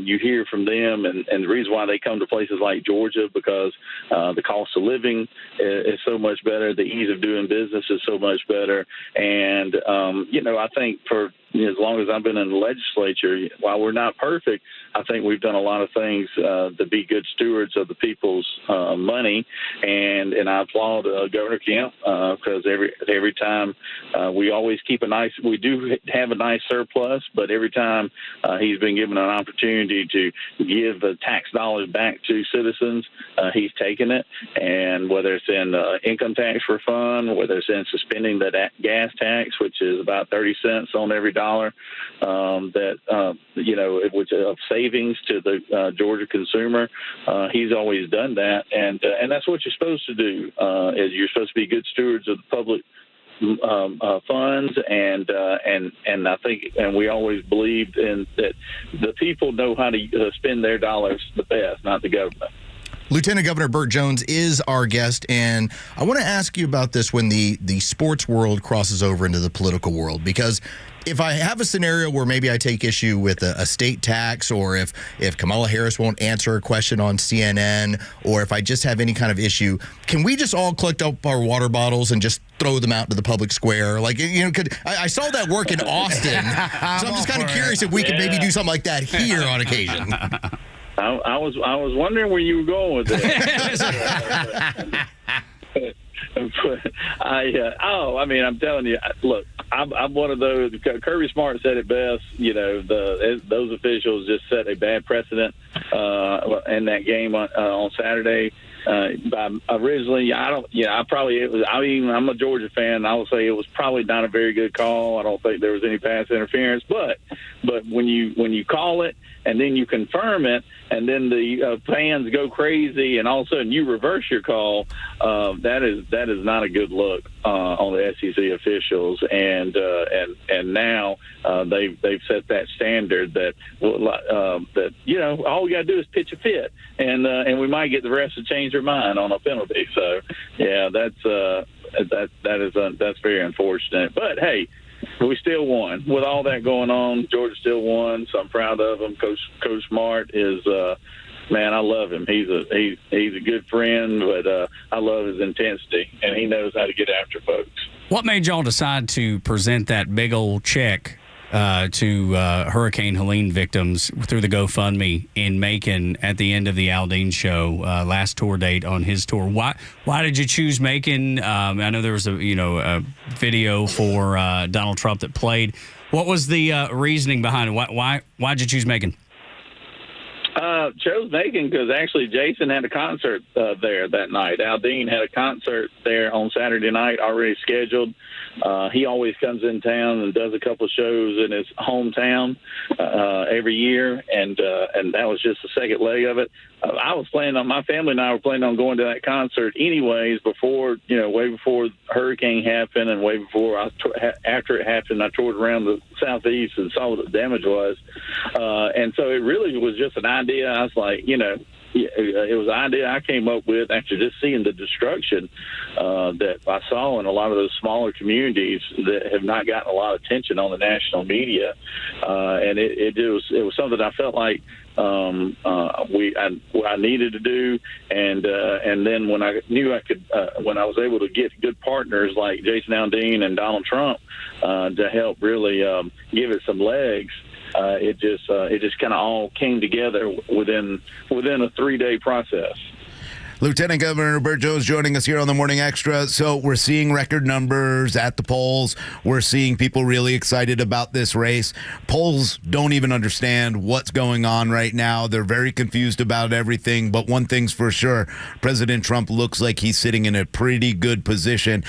you hear from them, and the reason why they come to places like Georgia, because the cost of living is so much better, the ease of doing business is so much better, and I think for as long as I've been in the legislature, while we're not perfect, I think we've done a lot of things to be good stewards of the people's money, and I applaud Governor Kemp because every time we always keep we do have a nice surplus, but every time he's been given an opportunity to give the tax dollars back to citizens, he's taken it, and whether it's in income tax refund, whether it's in suspending the gas tax, which is about 30 cents on every dollar, which of savings to the Georgia consumer. He's always done that, and that's what you're supposed to do. Is you're supposed to be good stewards of the public funds, and I think, and we always believed in that the people know how to spend their dollars the best, not the government. Lieutenant Governor Burt Jones is our guest, and I want to ask you about this when the sports world crosses over into the political world, because if I have a scenario where maybe I take issue with a state tax, or if Kamala Harris won't answer a question on CNN, or if I just have any kind of issue, can we just all collect up our water bottles and just throw them out to the public square? Like, I saw that work in Austin, so I'm just kind of curious if we could maybe do something like that here on occasion. I was wondering where you were going with that. I'm telling you, look, I'm one of those. Kirby Smart said it best. Those officials just set a bad precedent in that game on Saturday. Originally, I'm a Georgia fan. I would say it was probably not a very good call. I don't think there was any pass interference, but when you call it and then you confirm it, and then the fans go crazy, and all of a sudden you reverse your call, that is not a good look on the SEC officials, and now they've set that standard that all we got to do is pitch a fit, and we might get the refs to change their mind on a penalty. So yeah, that's very unfortunate. But hey, we still won. With all that going on, Georgia still won, so I'm proud of him. Coach Smart is, man, I love him. He's a good friend, but I love his intensity, and he knows how to get after folks. What made y'all decide to present that big old check to Hurricane Helene victims through the GoFundMe in Macon at the end of the Aldine show, last tour date on his tour? Why did you choose Macon? I know there was a video for Donald Trump that played. What was the reasoning behind it? Why'd you choose Macon? chose Macon because actually Jason had a concert there that night. Al Dean had a concert there on Saturday night already scheduled. He always comes in town and does a couple of shows in his hometown every year, and that was just the second leg of it. I was planning on, my family and I were planning on going to that concert anyways before, way before hurricane happened and way before, after it happened, I toured around the southeast and saw what the damage was. And so it really was just an idea. I was like, it was an idea I came up with after just seeing the destruction that I saw in a lot of those smaller communities that have not gotten a lot of attention on the national media. And it was something I felt like I needed to do, and then when I knew I could, when I was able to get good partners like Jason Aldean and Donald Trump to help really give it some legs, it just kind of all came together within a 3-day process. Lieutenant Governor Burt Jones joining us here on the Morning Extra. So we're seeing record numbers at the polls. We're seeing people really excited about this race. Polls don't even understand what's going on right now. They're very confused about everything. But one thing's for sure, President Trump looks like he's sitting in a pretty good position.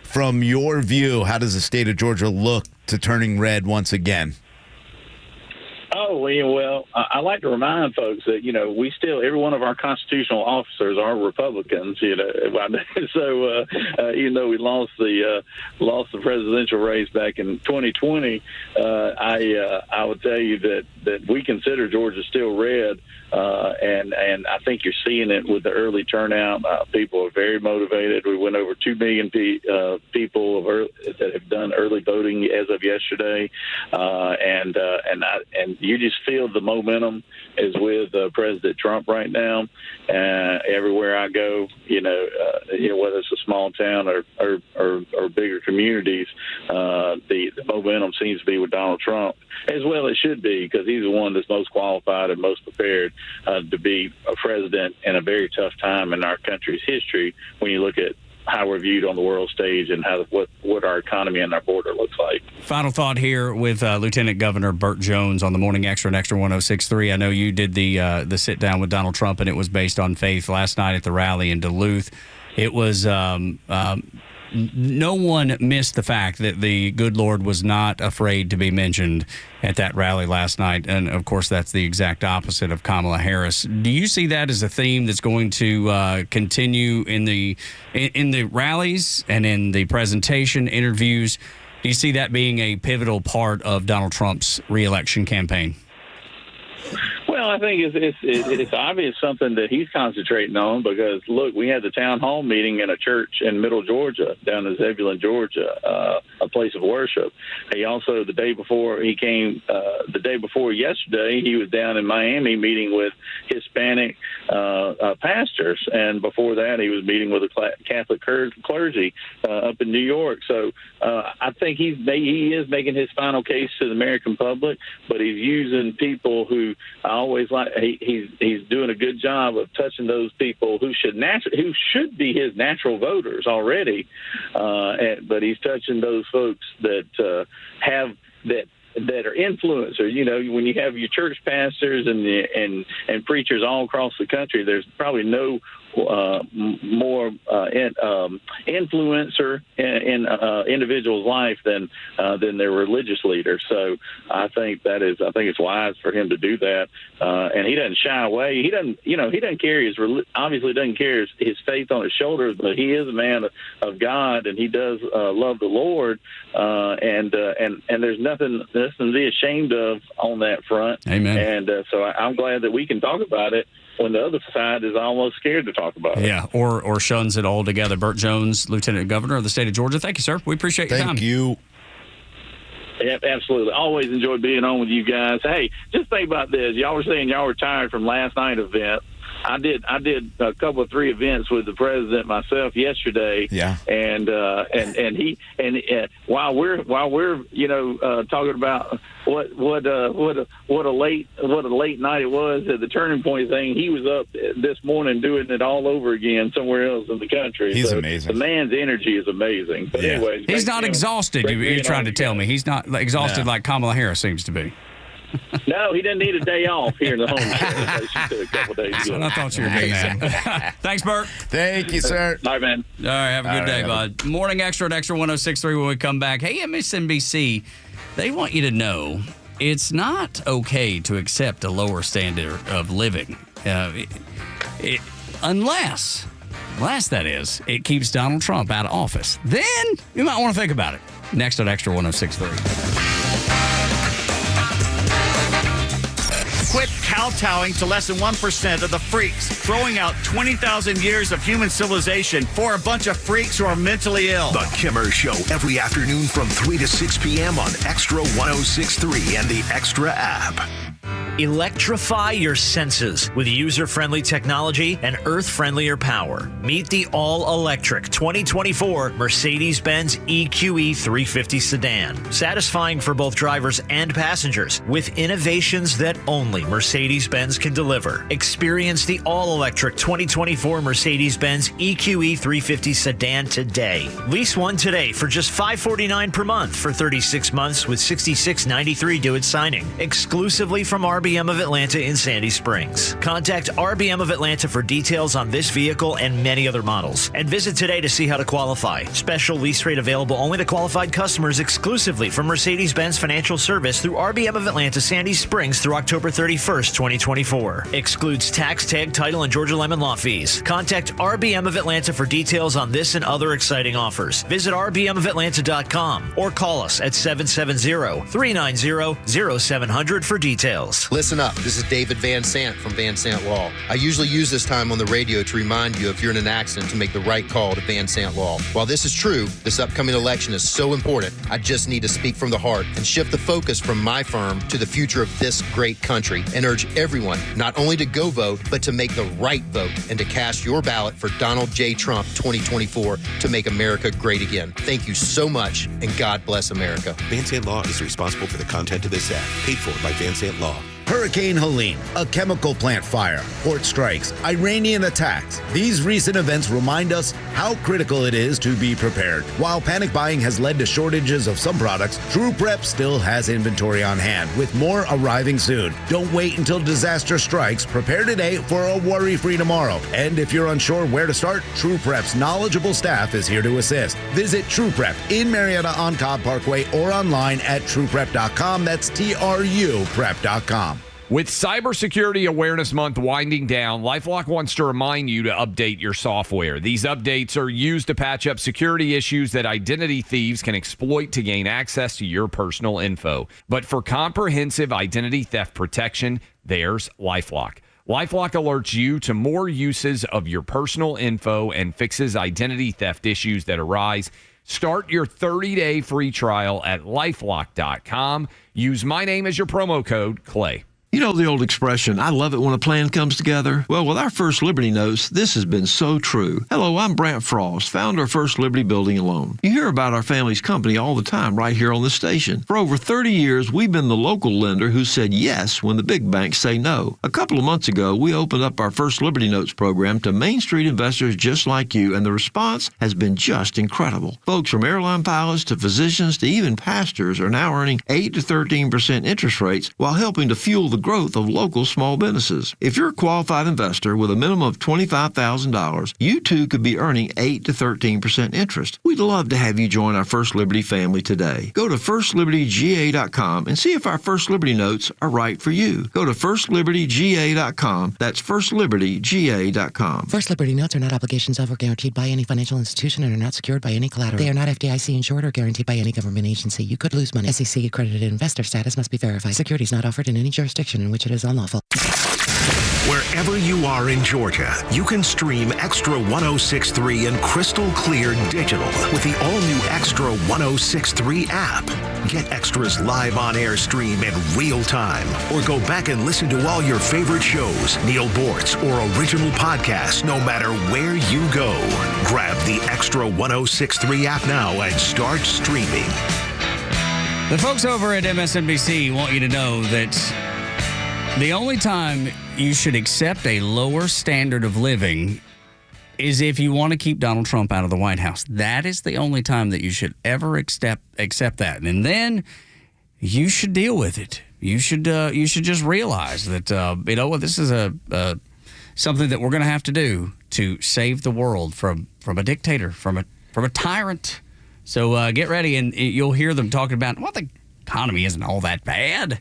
From your view, how does the state of Georgia look to turning red once again? Oh, well, I like to remind folks that, we still, every one of our constitutional officers are Republicans, So even though we lost the presidential race back in 2020, I would tell you that we consider Georgia still red. And I think you're seeing it with the early turnout. People are very motivated. We went over 2 million people that have done early voting as of yesterday, and you just feel the momentum is with President Trump right now. Everywhere I go, whether it's a small town or bigger communities, the momentum seems to be with Donald Trump, as well it should be, because he's the one that's most qualified and most prepared to be a president in a very tough time in our country's history when you look at how we're viewed on the world stage and what our economy and our border looks like. Final thought here with Lieutenant Governor Burt Jones on the Morning Extra and Extra 106.3. I know you did the sit down with Donald Trump, and it was based on faith last night at the rally in Duluth. It was no one missed the fact that the good Lord was not afraid to be mentioned at that rally last night. And, of course, that's the exact opposite of Kamala Harris. Do you see that as a theme that's going to continue in the rallies and in the presentation interviews? Do you see that being a pivotal part of Donald Trump's reelection campaign? Well, I think it's obvious something that he's concentrating on because, look, we had the town hall meeting in a church in Middle Georgia, down in Zebulon, Georgia, a place of worship. He also, the day before yesterday, he was down in Miami meeting with Hispanic pastors, and before that, he was meeting with the Catholic clergy up in New York. So I think he is making his final case to the American public, but he's using people who always like he's doing a good job of touching those people who should be his natural voters already, but he's touching those folks that are influencers. When you have your church pastors and preachers all across the country, there's probably no more influencer in individual's life than their religious leader. So I think it's wise for him to do that, and he doesn't shy away. He doesn't carry his faith on his shoulders, but he is a man of God, and he does love the Lord, and there's nothing to be ashamed of on that front. Amen. And so I'm glad that we can talk about it when the other side is almost scared to talk about it. Yeah, or shuns it altogether. Burt Jones, Lieutenant Governor of the state of Georgia. Thank you, sir. We appreciate your time. Thank you. Yeah, absolutely. Always enjoyed being on with you guys. Hey, just think about this. Y'all were saying y'all were tired from last night's event. I did a couple of 3 events with the president myself yesterday. Yeah. And while we're talking about what a late night it was at the Turning Point thing, he was up this morning doing it all over again somewhere else in the country. He's amazing. The man's energy is amazing. But anyways, he's not exhausted. You're trying to tell me he's not exhausted like Kamala Harris seems to be. No, he didn't need a day off here in the home show. She took a couple days That's ago. what I thought you were getting at. Thanks, Bert. Thank you, sir. All right, man. All right, have a good day, bud. Morning Extra at Extra 106.3 when we come back. Hey, MSNBC, they want you to know it's not okay to accept a lower standard of living. Unless that is, it keeps Donald Trump out of office. Then you might want to think about it. Next at Extra 106.3. Quit kowtowing to less than 1% of the freaks, throwing out 20,000 years of human civilization for a bunch of freaks who are mentally ill. The Kimmer Show every afternoon from 3 to 6 p.m. on Extra 106.3 and the Extra app. Electrify your senses with user-friendly technology and earth-friendlier power. Meet the all-electric 2024 Mercedes-Benz EQE 350 sedan. Satisfying for both drivers and passengers with innovations that only Mercedes-Benz can deliver. Experience the all-electric 2024 Mercedes-Benz EQE 350 sedan today. Lease one today for just $549 per month for 36 months with $66.93 due at signing. Exclusively from RBM of Atlanta in Sandy Springs. Contact RBM of Atlanta for details on this vehicle and many other models. And visit today to see how to qualify. Special lease rate available only to qualified customers exclusively from Mercedes-Benz Financial Service through RBM of Atlanta, Sandy Springs through October 31st, 2024. Excludes tax, tag, title, and Georgia Lemon law fees. Contact RBM of Atlanta for details on this and other exciting offers. Visit rbmofatlanta.com or call us at 770-390-0700 for details. Listen up. This is David Van Sant from Van Sant Law. I usually use this time on the radio to remind you if you're in an accident to make the right call to Van Sant Law. While this is true, this upcoming election is so important, I just need to speak from the heart and shift the focus from my firm to the future of this great country and urge everyone not only to go vote, but to make the right vote and to cast your ballot for Donald J. Trump 2024 to make America great again. Thank you so much, and God bless America. Van Sant Law is responsible for the content of this ad, paid for by Van Sant Law. Hurricane Helene, a chemical plant fire, port strikes, Iranian attacks. These recent events remind us how critical it is to be prepared. While panic buying has led to shortages of some products, True Prep still has inventory on hand, with more arriving soon. Don't wait until disaster strikes. Prepare today for a worry-free tomorrow. And if you're unsure where to start, True Prep's knowledgeable staff is here to assist. Visit True Prep in Marietta on Cobb Parkway or online at trueprep.com. That's TRUprep.com. With Cybersecurity Awareness Month winding down, LifeLock wants to remind you to update your software. These updates are used to patch up security issues that identity thieves can exploit to gain access to your personal info. But for comprehensive identity theft protection, there's LifeLock. LifeLock alerts you to more uses of your personal info and fixes identity theft issues that arise. Start your 30-day free trial at LifeLock.com. Use my name as your promo code, Clay. You know the old expression, I love it when a plan comes together? Well, with our First Liberty Notes, this has been so true. Hello, I'm Brant Frost, founder of First Liberty Building and Loan. You hear about our family's company all the time right here on this station. For over 30 years, we've been the local lender who said yes when the big banks say no. A couple of months ago, we opened up our First Liberty Notes program to Main Street investors just like you, and the response has been just incredible. Folks from airline pilots to physicians to even pastors are now earning 8 to 13% interest rates while helping to fuel the growth of local small businesses. If you're a qualified investor with a minimum of $25,000, you too could be earning 8 to 13% interest. We'd love to have you join our First Liberty family today. Go to FirstLibertyGA.com and see if our First Liberty Notes are right for you. Go to FirstLibertyGA.com. That's FirstLibertyGA.com. First Liberty Notes are not obligations of or guaranteed by any financial institution and are not secured by any collateral. They are not FDIC insured or guaranteed by any government agency. You could lose money. SEC accredited investor status must be verified. Securities not offered in any jurisdiction in which it is unlawful. Wherever you are in Georgia, you can stream Extra 106.3 and crystal clear digital with the all-new Extra 106.3 app. Get Extra's live on-air stream in real time, or go back and listen to all your favorite shows, Neil Bortz, or original podcasts, no matter where you go. Grab the Extra 106.3 app now and start streaming. The folks over at MSNBC want you to know that the only time you should accept a lower standard of living is if you want to keep Donald Trump out of the White House. That is the only time that you should ever accept that. And then you should deal with it. you should just realize that this is something that we're going to have to do to save the world from a dictator, from a tyrant. So get ready, and you'll hear them talking about, well, the economy isn't all that bad.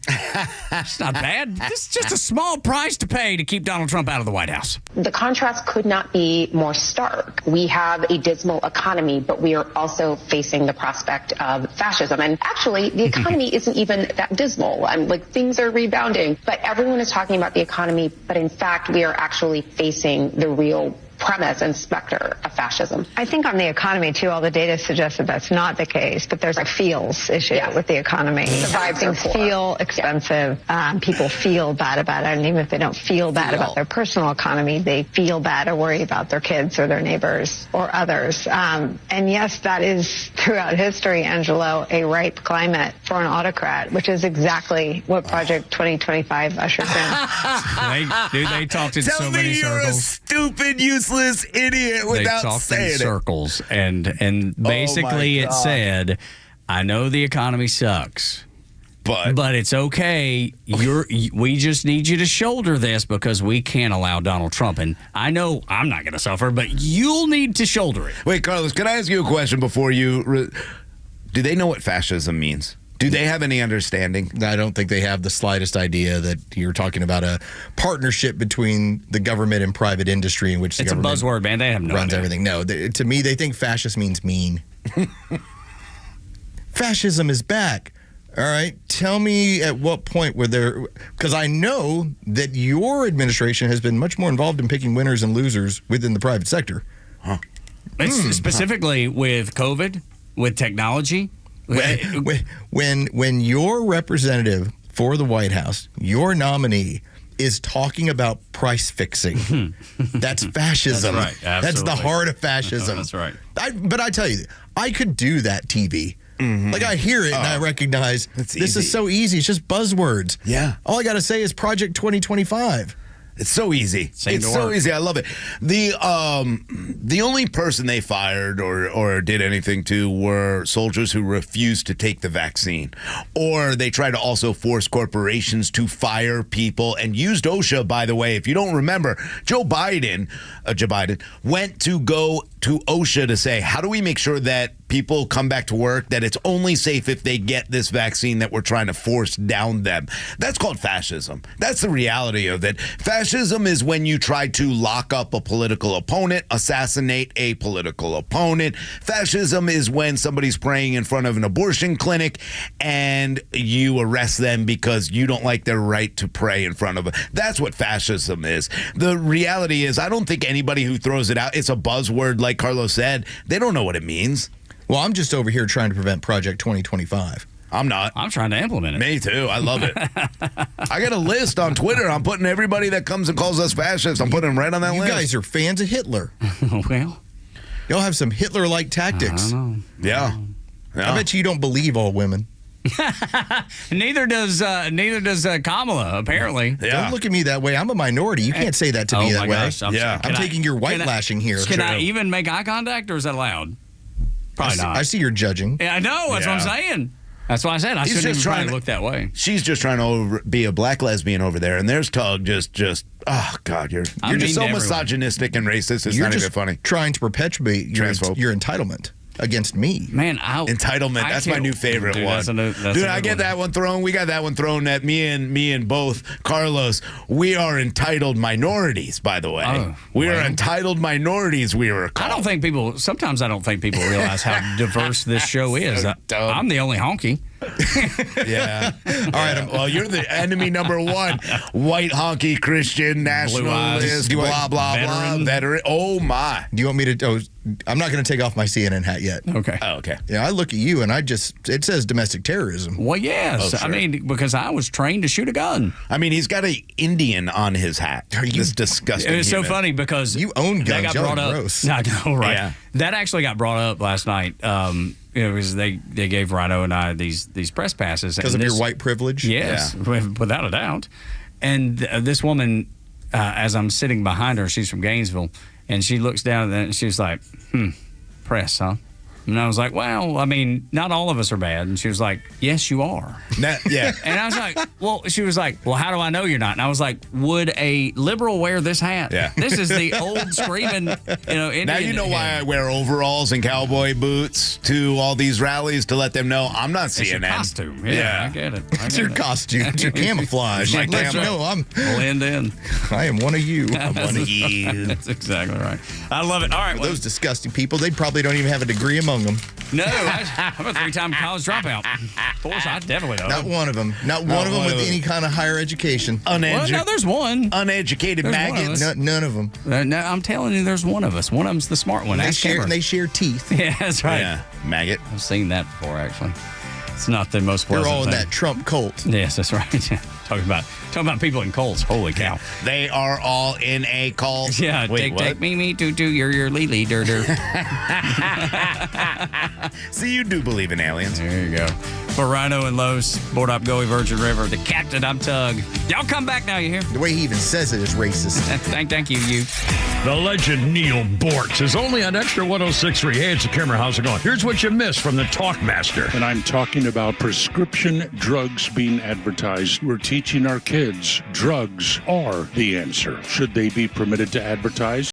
It's not bad. It's just a small price to pay to keep Donald Trump out of the White House. The contrast could not be more stark. We have a dismal economy, but we are also facing the prospect of fascism. And actually, the economy isn't even that dismal. Things are rebounding, but everyone is talking about the economy. But in fact, we are actually facing the real premise and specter of fascism. I think on the economy, too, all the data suggests that that's not the case, but there's a feels issue with the economy. Things feel expensive. People feel bad about it, and even if they don't feel bad about their personal economy, they feel bad or worry about their kids or their neighbors or others. And yes, that is, throughout history, Angelo, a ripe climate for an autocrat, which is exactly what Project 2025 ushers in. They talked in Tell so me many you're circles. a stupid, useless idiot They without talked saying in it. circles, and basically it said, I know the economy sucks, but it's okay. We just need you to shoulder this because we can't allow Donald Trump. And I know I'm not going to suffer, but you'll need to shoulder it. Wait, Carlos, can I ask you a question before you? Do they know what fascism means? Do they have any understanding? I don't think they have the slightest idea that you're talking about a partnership between the government and private industry in which the It's a government buzzword, man. They have no runs idea. everything. No, to me, they think fascist means mean. Fascism is back. All right. Tell me at what point were there, because I know that your administration has been much more involved in picking winners and losers within the private sector. It's specifically with COVID, with technology. When your representative for the White House, your nominee, is talking about price fixing, that's fascism. That's right. That's the heart of fascism. That's right. But I tell you, I could do that TV. Like, I hear it and I recognize this is so easy. It's just buzzwords. Yeah. All I got to say is Project 2025. It's so easy. It's so easy. I love it. The only person they fired or did anything to were soldiers who refused to take the vaccine. Or they tried to also force corporations to fire people and used OSHA, by the way. If you don't remember, Joe Biden went to go to OSHA to say, how do we make sure that people come back to work, that it's only safe if they get this vaccine that we're trying to force down them. That's called fascism. That's the reality of it. Fascism is when you try to lock up a political opponent, assassinate a political opponent. Fascism is when somebody's praying in front of an abortion clinic and you arrest them because you don't like their right to pray in front of it. That's what fascism is. The reality is, I don't think anybody who throws it out, it's a buzzword like Carlos said, they don't know what it means. Well, I'm just over here trying to prevent Project 2025. I'm not. I'm trying to implement it. Me too. I love it. I got a list on Twitter. I'm putting everybody that comes and calls us fascists. I'm putting them right on that list. You guys are fans of Hitler. Well, y'all have some Hitler-like tactics. I don't know. Yeah. I bet you don't believe all women. Neither does Kamala, apparently. Yeah. Don't look at me that way. I'm a minority. You can't say that to me that way. Gosh, I'm taking your white lashing here. Can I even make eye contact, or is that allowed? Probably not. I see you're judging. Yeah, I know. That's what I'm saying. That's why I said I shouldn't even try to look that way. She's just trying to be a black lesbian over there, and there's Tug just oh God, you're just so misogynistic and racist. It's not even funny. Trying to perpetuate your entitlement against me. Man, entitlement. That's my new favorite one. Dude, I get that one thrown. We got that one thrown at me and both Carlos. We are entitled minorities, by the way. We are entitled minorities. We are called. Sometimes I don't think people realize how diverse this show is. I'm the only honky. Yeah. All right. Well, you're the enemy number one. White honky Christian nationalist, blah, blah, blah. Veteran. Oh, my. Do you want me to? I'm not going to take off my CNN hat yet. Okay. Oh, okay. Yeah, I look at you and it says domestic terrorism. Well, yes. Oh, sure. I mean, because I was trained to shoot a gun. I mean, he's got an Indian on his hat. This disgusting. It's so funny because you own guns. That got brought up. Gross. I know, right? Yeah. That actually got brought up last night. Because they gave Rhino and I these press passes because of your white privilege. Yes, without a doubt. And this woman, as I'm sitting behind her, she's from Gainesville, and she looks down and she's like, "Press, huh?" And I was like, well, I mean, not all of us are bad. And she was like, yes, you are. Yeah. And I was like, well, she was like, well, how do I know you're not? And I was like, would a liberal wear this hat? Yeah. This is the old screaming, Indian. Now you know why I wear overalls and cowboy boots to all these rallies, to let them know I'm not It's your CNN. costume. Yeah, I get it. It's your costume. It's your camouflage. Like, Let you know blend in. I am one of you. I'm one of you. That's exactly right. I love it. All right. Those disgusting people, they probably don't even have a degree among them. No, I'm a 3-time college dropout. Of course, I definitely know. Not one of them. Not one of them with any kind of higher education. Well, no, there's one. Uneducated There's maggots. None of them. No, I'm telling you, there's one of us. One of them's the smart one. They Ask share, Kimber. they share teeth. Yeah, that's right. Yeah, maggot. I've seen that before, actually. It's not the most They're pleasant all in thing. that Trump cult. Yes, that's right. talking about people in cults. Holy cow. They are all in a cult. Yeah, Wait, take me, do, your Lily, dur. See, you do believe in aliens. There you go. For Rhino and Los, Board Up Goey Virgin River, the captain, I'm Tug. Y'all come back now, you hear? The way he even says it is racist. Thank you, you. The legend Neil Bortz is only on Extra 106.3. Hey, it's a camera. How's it going? Here's what you missed from the Talkmaster. And I'm talking about prescription drugs being advertised. We're teaching our kids drugs are the answer. Should they be permitted to advertise?